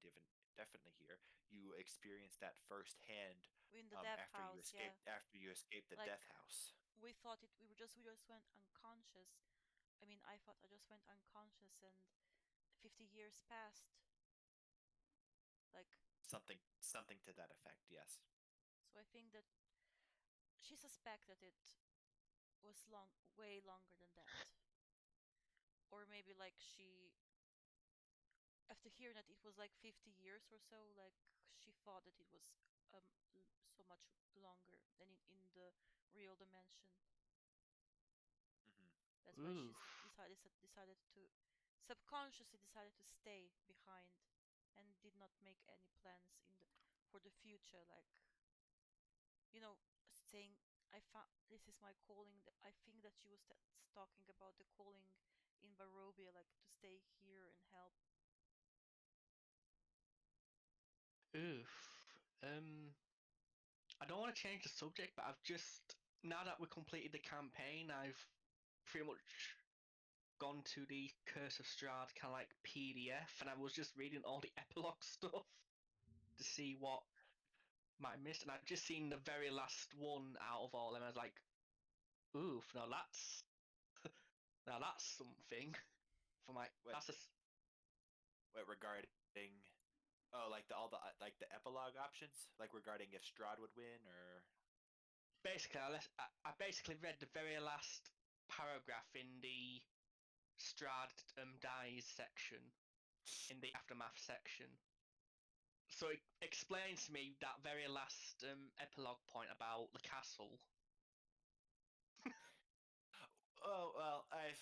[SPEAKER 4] here. You experience that firsthand
[SPEAKER 2] in the death
[SPEAKER 4] after
[SPEAKER 2] house. Yeah,
[SPEAKER 4] after you escape the
[SPEAKER 2] like
[SPEAKER 4] death house.
[SPEAKER 2] we just went unconscious. I mean, I thought I just went unconscious and 50 years passed. Like,
[SPEAKER 4] Something to that effect, yes.
[SPEAKER 2] so I think that she suspected it was way longer than that. Or maybe like after hearing that it was like 50 years or so, like she thought that it was so much longer than in the real dimension.
[SPEAKER 4] Hmm.
[SPEAKER 2] That's why she
[SPEAKER 1] Oof.
[SPEAKER 2] decided to subconsciously decided to stay behind and did not make any plans for the future, like, you know, saying, I found this is my calling. I think that she was talking about the calling in Barovia, like to stay here and help.
[SPEAKER 1] Oof. I don't want to change the subject, but I've just now that we completed the campaign, I've pretty much gone to the Curse of Strahd kind of like PDF, and I was just reading all the epilogue stuff to see what might have missed, and I've just seen the very last one out of all of them. I was like, oof, now that's something. For my
[SPEAKER 4] What
[SPEAKER 1] that's a
[SPEAKER 4] what regarding oh like the all the like the epilogue options like regarding if Strahd would win or
[SPEAKER 1] basically I basically read the very last paragraph in the Strahd dies section in the aftermath section. So it explains to me that very last epilogue point about the castle.
[SPEAKER 4] oh well I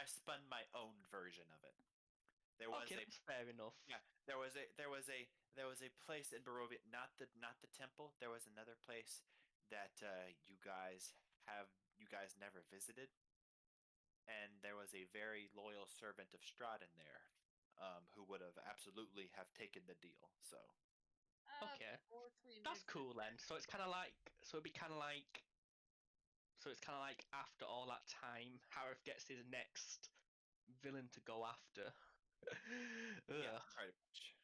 [SPEAKER 4] spun my own version of it. There was
[SPEAKER 1] Okay,
[SPEAKER 4] a
[SPEAKER 1] that's fair enough.
[SPEAKER 4] yeah there was a place in Barovia, not the temple. There was another place that you guys never visited, and there was a very loyal servant of Strahd in there, who would have absolutely have taken the deal. So
[SPEAKER 6] Of
[SPEAKER 1] Okay,
[SPEAKER 6] course we
[SPEAKER 1] that's
[SPEAKER 6] missed it.
[SPEAKER 1] cool then. So it's kind of like it's kind of like after all that time, Harith gets his next villain to go after.
[SPEAKER 4] yeah,
[SPEAKER 1] Ugh.
[SPEAKER 4] pretty much.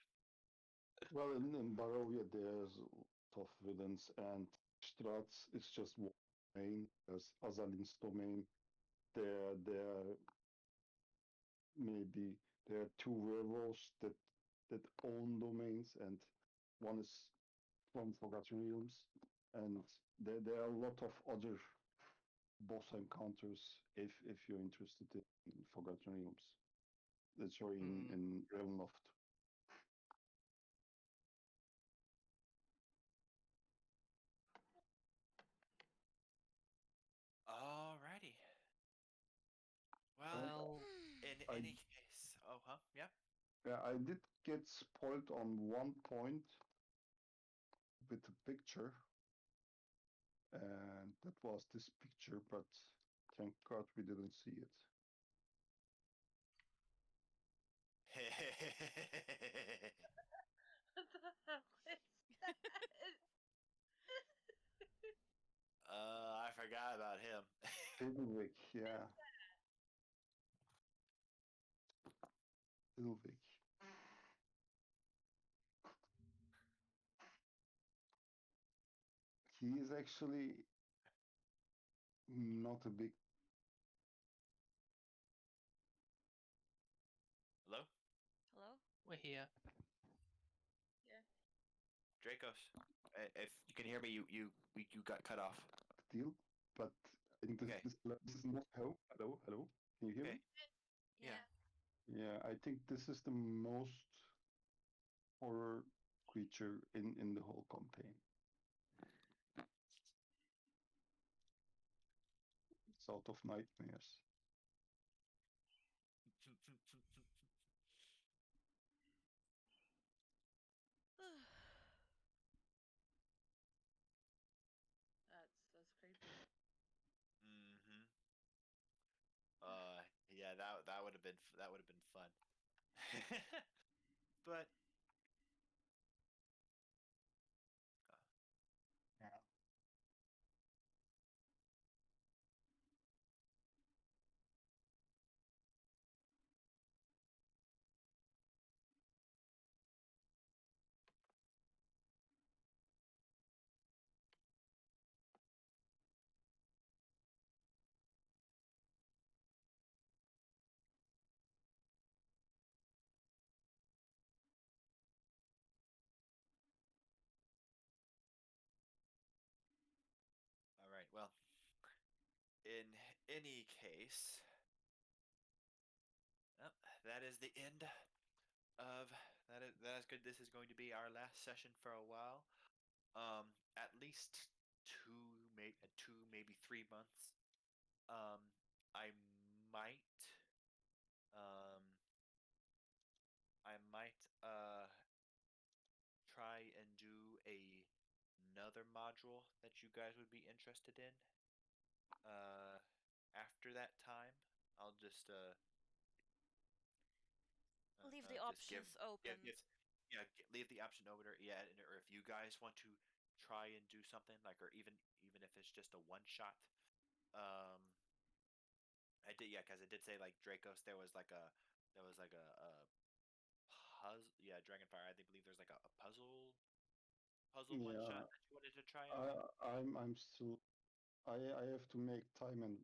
[SPEAKER 5] Well, in Barovia, there's a lot of villains, and Strats is just one domain. There's Azalin's domain. There maybe there are two werewolves that own domains, and one is from Forgotten Realms, and there are a lot of other boss encounters if you're interested in Forgotten Realms. Sorry,
[SPEAKER 1] Hmm.
[SPEAKER 5] in Realmloft.
[SPEAKER 4] Alrighty. Well,
[SPEAKER 5] And
[SPEAKER 1] Well,
[SPEAKER 4] in
[SPEAKER 5] I
[SPEAKER 4] any case, oh huh, yeah.
[SPEAKER 5] yeah, I did get spoiled on one point with the picture, and that was this picture, but thank God we didn't see it.
[SPEAKER 6] What the hell is that?
[SPEAKER 4] I forgot about him.
[SPEAKER 5] Fiddlewick, yeah. Fiddlewick. He is actually not a big.
[SPEAKER 4] Hello,
[SPEAKER 2] Hello?
[SPEAKER 1] We're here.
[SPEAKER 4] Dracos. If you can hear me, you got cut off.
[SPEAKER 5] Deal, but I think
[SPEAKER 4] Okay.
[SPEAKER 5] this is not. Hello. Can you hear
[SPEAKER 4] Okay.
[SPEAKER 5] me?
[SPEAKER 4] Yeah.
[SPEAKER 5] Yeah, I think this is the most horror creature in the whole campaign. It's out of nightmares.
[SPEAKER 6] That's creepy.
[SPEAKER 4] Mm-hmm. Yeah, that would have been fun. But
[SPEAKER 5] Yeah.
[SPEAKER 4] all right. Well, in any case, that is the end of that is good. This is going to be our last session for a while. At least maybe 3 months. Um, I might um try and do another module that you guys would be interested in. After that time, I'll just
[SPEAKER 2] Leave the
[SPEAKER 4] just
[SPEAKER 2] options open.
[SPEAKER 4] leave the option open, or if you guys want to try and do something like, or even if it's just a one shot. I did, yeah, because it did say like Dracos. There was like a puzzle. Yeah, Dragonfire. I think believe there's like a puzzle one
[SPEAKER 5] Yeah,
[SPEAKER 4] shot that you wanted to try out.
[SPEAKER 5] I'm still. I have to make time and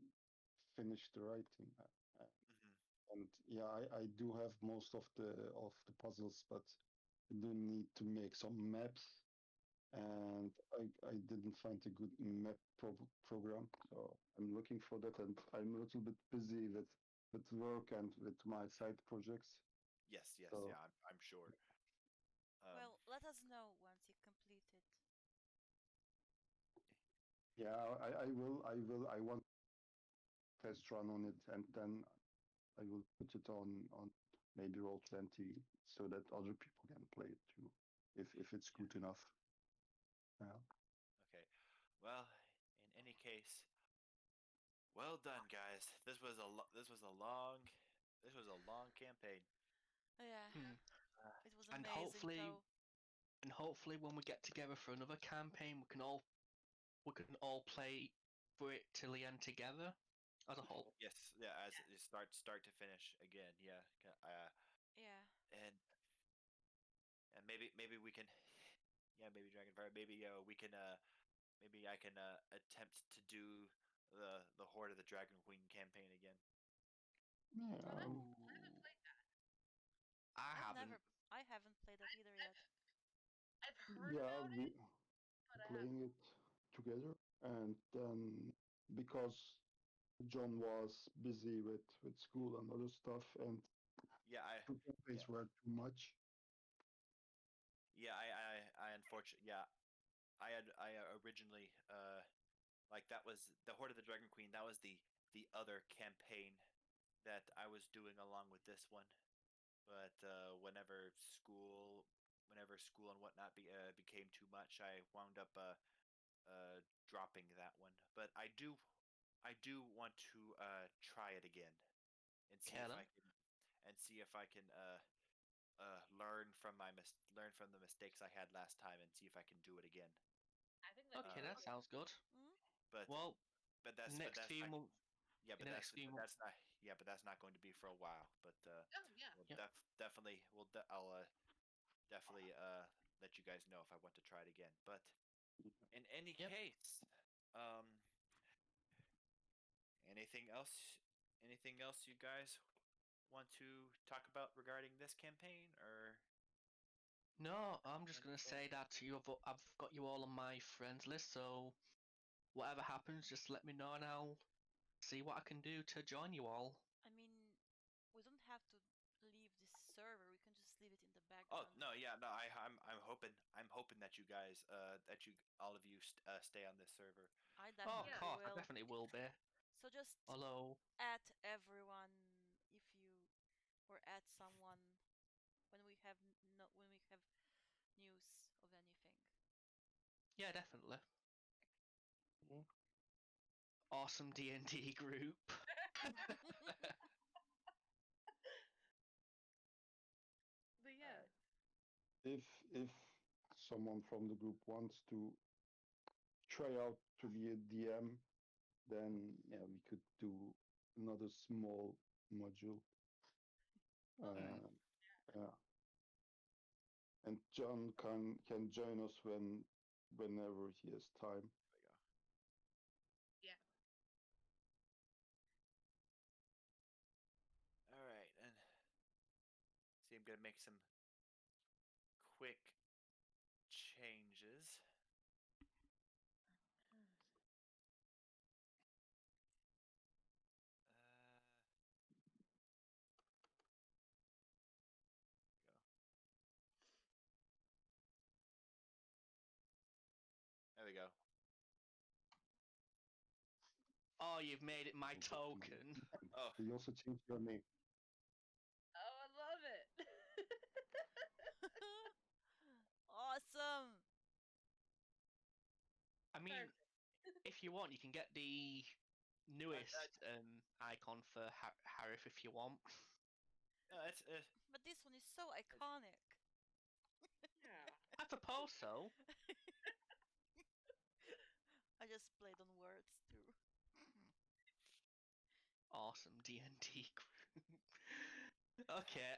[SPEAKER 5] finish the writing.
[SPEAKER 4] Hmm.
[SPEAKER 5] And yeah, I do have most of the puzzles, but I do need to make some maps, and I didn't find a good map program, so I'm looking for that, and I'm a little bit busy with work and with my side projects.
[SPEAKER 4] Yes,
[SPEAKER 5] So
[SPEAKER 4] yeah, I'm sure.
[SPEAKER 2] Well, let us know once you complete it.
[SPEAKER 5] yeah, I want test run on it, and then I will put it on maybe Roll20 so that other people can play it too, if it's good enough. Yeah.
[SPEAKER 4] Okay. Well, in any case, well done, guys. This was a long campaign.
[SPEAKER 2] Yeah,
[SPEAKER 1] Hmm.
[SPEAKER 2] it was
[SPEAKER 1] And
[SPEAKER 2] amazing though.
[SPEAKER 1] hopefully when we get together for another campaign, we can all play for it till the end together as a whole.
[SPEAKER 4] Yes, yeah, as it start to finish again. Yeah.
[SPEAKER 2] Yeah.
[SPEAKER 4] And maybe we can, yeah, maybe Dragonfire. Maybe we can maybe I can attempt to do the Horde of the Dragon Queen campaign again.
[SPEAKER 5] Yeah.
[SPEAKER 6] I haven't played that.
[SPEAKER 1] I haven't.
[SPEAKER 2] I haven't played that either yet.
[SPEAKER 6] I've heard
[SPEAKER 5] Yeah,
[SPEAKER 6] about
[SPEAKER 5] we
[SPEAKER 6] it, but I
[SPEAKER 5] playing
[SPEAKER 6] haven't.
[SPEAKER 5] it together, and then because John was busy with school and other stuff, and
[SPEAKER 4] Yeah,
[SPEAKER 5] two campaigns were too much.
[SPEAKER 4] I unfortunately, yeah, I originally like that was the Horde of the Dragon Queen. That was the other campaign that I was doing along with this one. But whenever school and whatnot became too much, I wound up dropping that one. But I do want to try it again and see
[SPEAKER 1] Okay
[SPEAKER 4] if
[SPEAKER 1] then.
[SPEAKER 4] I can and see if I can from the mistakes I had last time and see if I can do it again.
[SPEAKER 6] I think that'd
[SPEAKER 1] Okay,
[SPEAKER 6] be
[SPEAKER 1] that sounds good.
[SPEAKER 4] But
[SPEAKER 1] Well,
[SPEAKER 4] but that's
[SPEAKER 1] next
[SPEAKER 4] but that's
[SPEAKER 1] few
[SPEAKER 4] not,
[SPEAKER 1] months.
[SPEAKER 4] yeah,
[SPEAKER 1] in the next few months.
[SPEAKER 4] that's not going to be for a while. But
[SPEAKER 6] Oh yeah.
[SPEAKER 4] we'll
[SPEAKER 1] Yep.
[SPEAKER 4] definitely I'll definitely let you guys know if I want to try it again. But in any
[SPEAKER 1] Yep.
[SPEAKER 4] case, um, anything else? Anything else you guys want to talk about regarding this campaign, or
[SPEAKER 1] No, I'm just gonna say that I've got you all on my friends list, so whatever happens, just let me know and I'll see what I can do to join you all.
[SPEAKER 2] I mean, we don't have to leave this server. We can just leave it in the
[SPEAKER 4] Oh
[SPEAKER 2] background.
[SPEAKER 4] no, yeah, no. I'm hoping that you guys, that you all of you stay on this server.
[SPEAKER 2] I
[SPEAKER 1] Oh, of
[SPEAKER 2] definitely
[SPEAKER 1] course, I
[SPEAKER 2] will.
[SPEAKER 1] definitely will be.
[SPEAKER 2] So just
[SPEAKER 1] Although,
[SPEAKER 2] add everyone if you or add someone when we have news of anything.
[SPEAKER 1] yeah, definitely. Awesome D&D group.
[SPEAKER 6] But yeah.
[SPEAKER 5] If someone from the group wants to try out to be a DM, then yeah, we could do another small module. Yeah. And John can join us whenever he has time.
[SPEAKER 4] There we go.
[SPEAKER 6] Yeah.
[SPEAKER 4] All right, and see, I'm gonna make some quick changes. Go. There we go.
[SPEAKER 1] Oh, you've made it my token.
[SPEAKER 4] Oh,
[SPEAKER 5] You also changed your name.
[SPEAKER 6] Oh, I love it.
[SPEAKER 2] Awesome.
[SPEAKER 1] I mean,
[SPEAKER 6] Perfect.
[SPEAKER 1] if you want, you can get the newest icon for Harif if you want.
[SPEAKER 4] it's
[SPEAKER 2] But this one is so iconic.
[SPEAKER 6] Yeah.
[SPEAKER 1] I suppose so.
[SPEAKER 2] I just played on words too.
[SPEAKER 1] Awesome D&D group. Okay.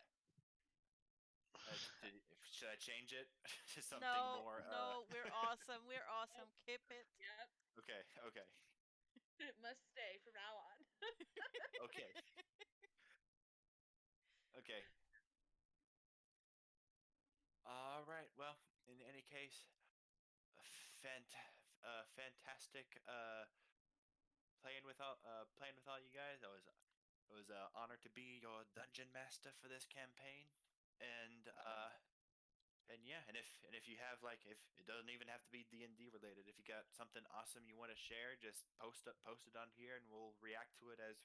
[SPEAKER 4] should I change it to something
[SPEAKER 2] No,
[SPEAKER 4] more?
[SPEAKER 2] no, we're awesome. We're awesome. Keep it.
[SPEAKER 6] Yep.
[SPEAKER 4] Okay.
[SPEAKER 6] It must stay from now on.
[SPEAKER 4] Okay. Okay. All right. Well, in any case, fantastic playing with all you guys. It was an honor to be your dungeon master for this campaign, and yeah, and if you have if it doesn't even have to be D&D related, if you got something awesome you want to share, just post it on here, and we'll react to it as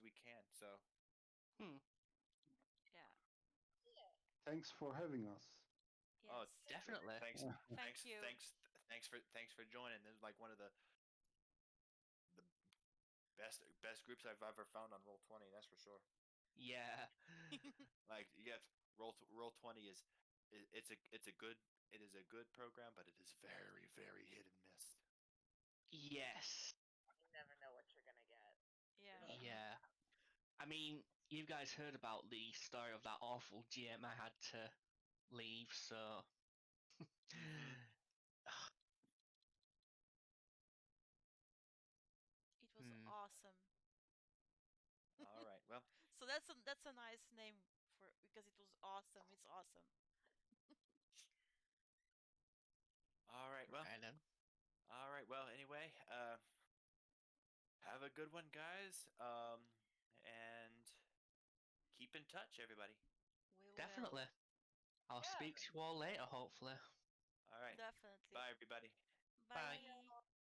[SPEAKER 4] we can. So.
[SPEAKER 2] Yeah.
[SPEAKER 5] Thanks for having us.
[SPEAKER 4] Oh,
[SPEAKER 2] Yes.
[SPEAKER 1] Definitely.
[SPEAKER 4] Thanks,
[SPEAKER 2] Thank you.
[SPEAKER 4] thanks for joining. This is like one of the best groups I've ever found on Roll20. That's for sure.
[SPEAKER 1] Yeah.
[SPEAKER 4] Like Roll20 it's a good program, but it is very very hit and miss.
[SPEAKER 1] Yes.
[SPEAKER 6] You never know what you're gonna get.
[SPEAKER 2] Yeah.
[SPEAKER 1] Yeah. I mean, you guys heard about the story of that awful GM I had to leave, so.
[SPEAKER 2] It was awesome.
[SPEAKER 4] All right. Well.
[SPEAKER 2] So that's a nice name for because it was awesome. It's awesome.
[SPEAKER 4] All right. Well.
[SPEAKER 1] Okay, then.
[SPEAKER 4] All right. Well. Anyway. Have a good one, guys. And keep in touch, everybody.
[SPEAKER 2] We will.
[SPEAKER 1] Definitely. I'll speak to you all later, hopefully.
[SPEAKER 4] All right.
[SPEAKER 2] Definitely.
[SPEAKER 4] Bye, everybody.
[SPEAKER 2] Bye.
[SPEAKER 1] Bye.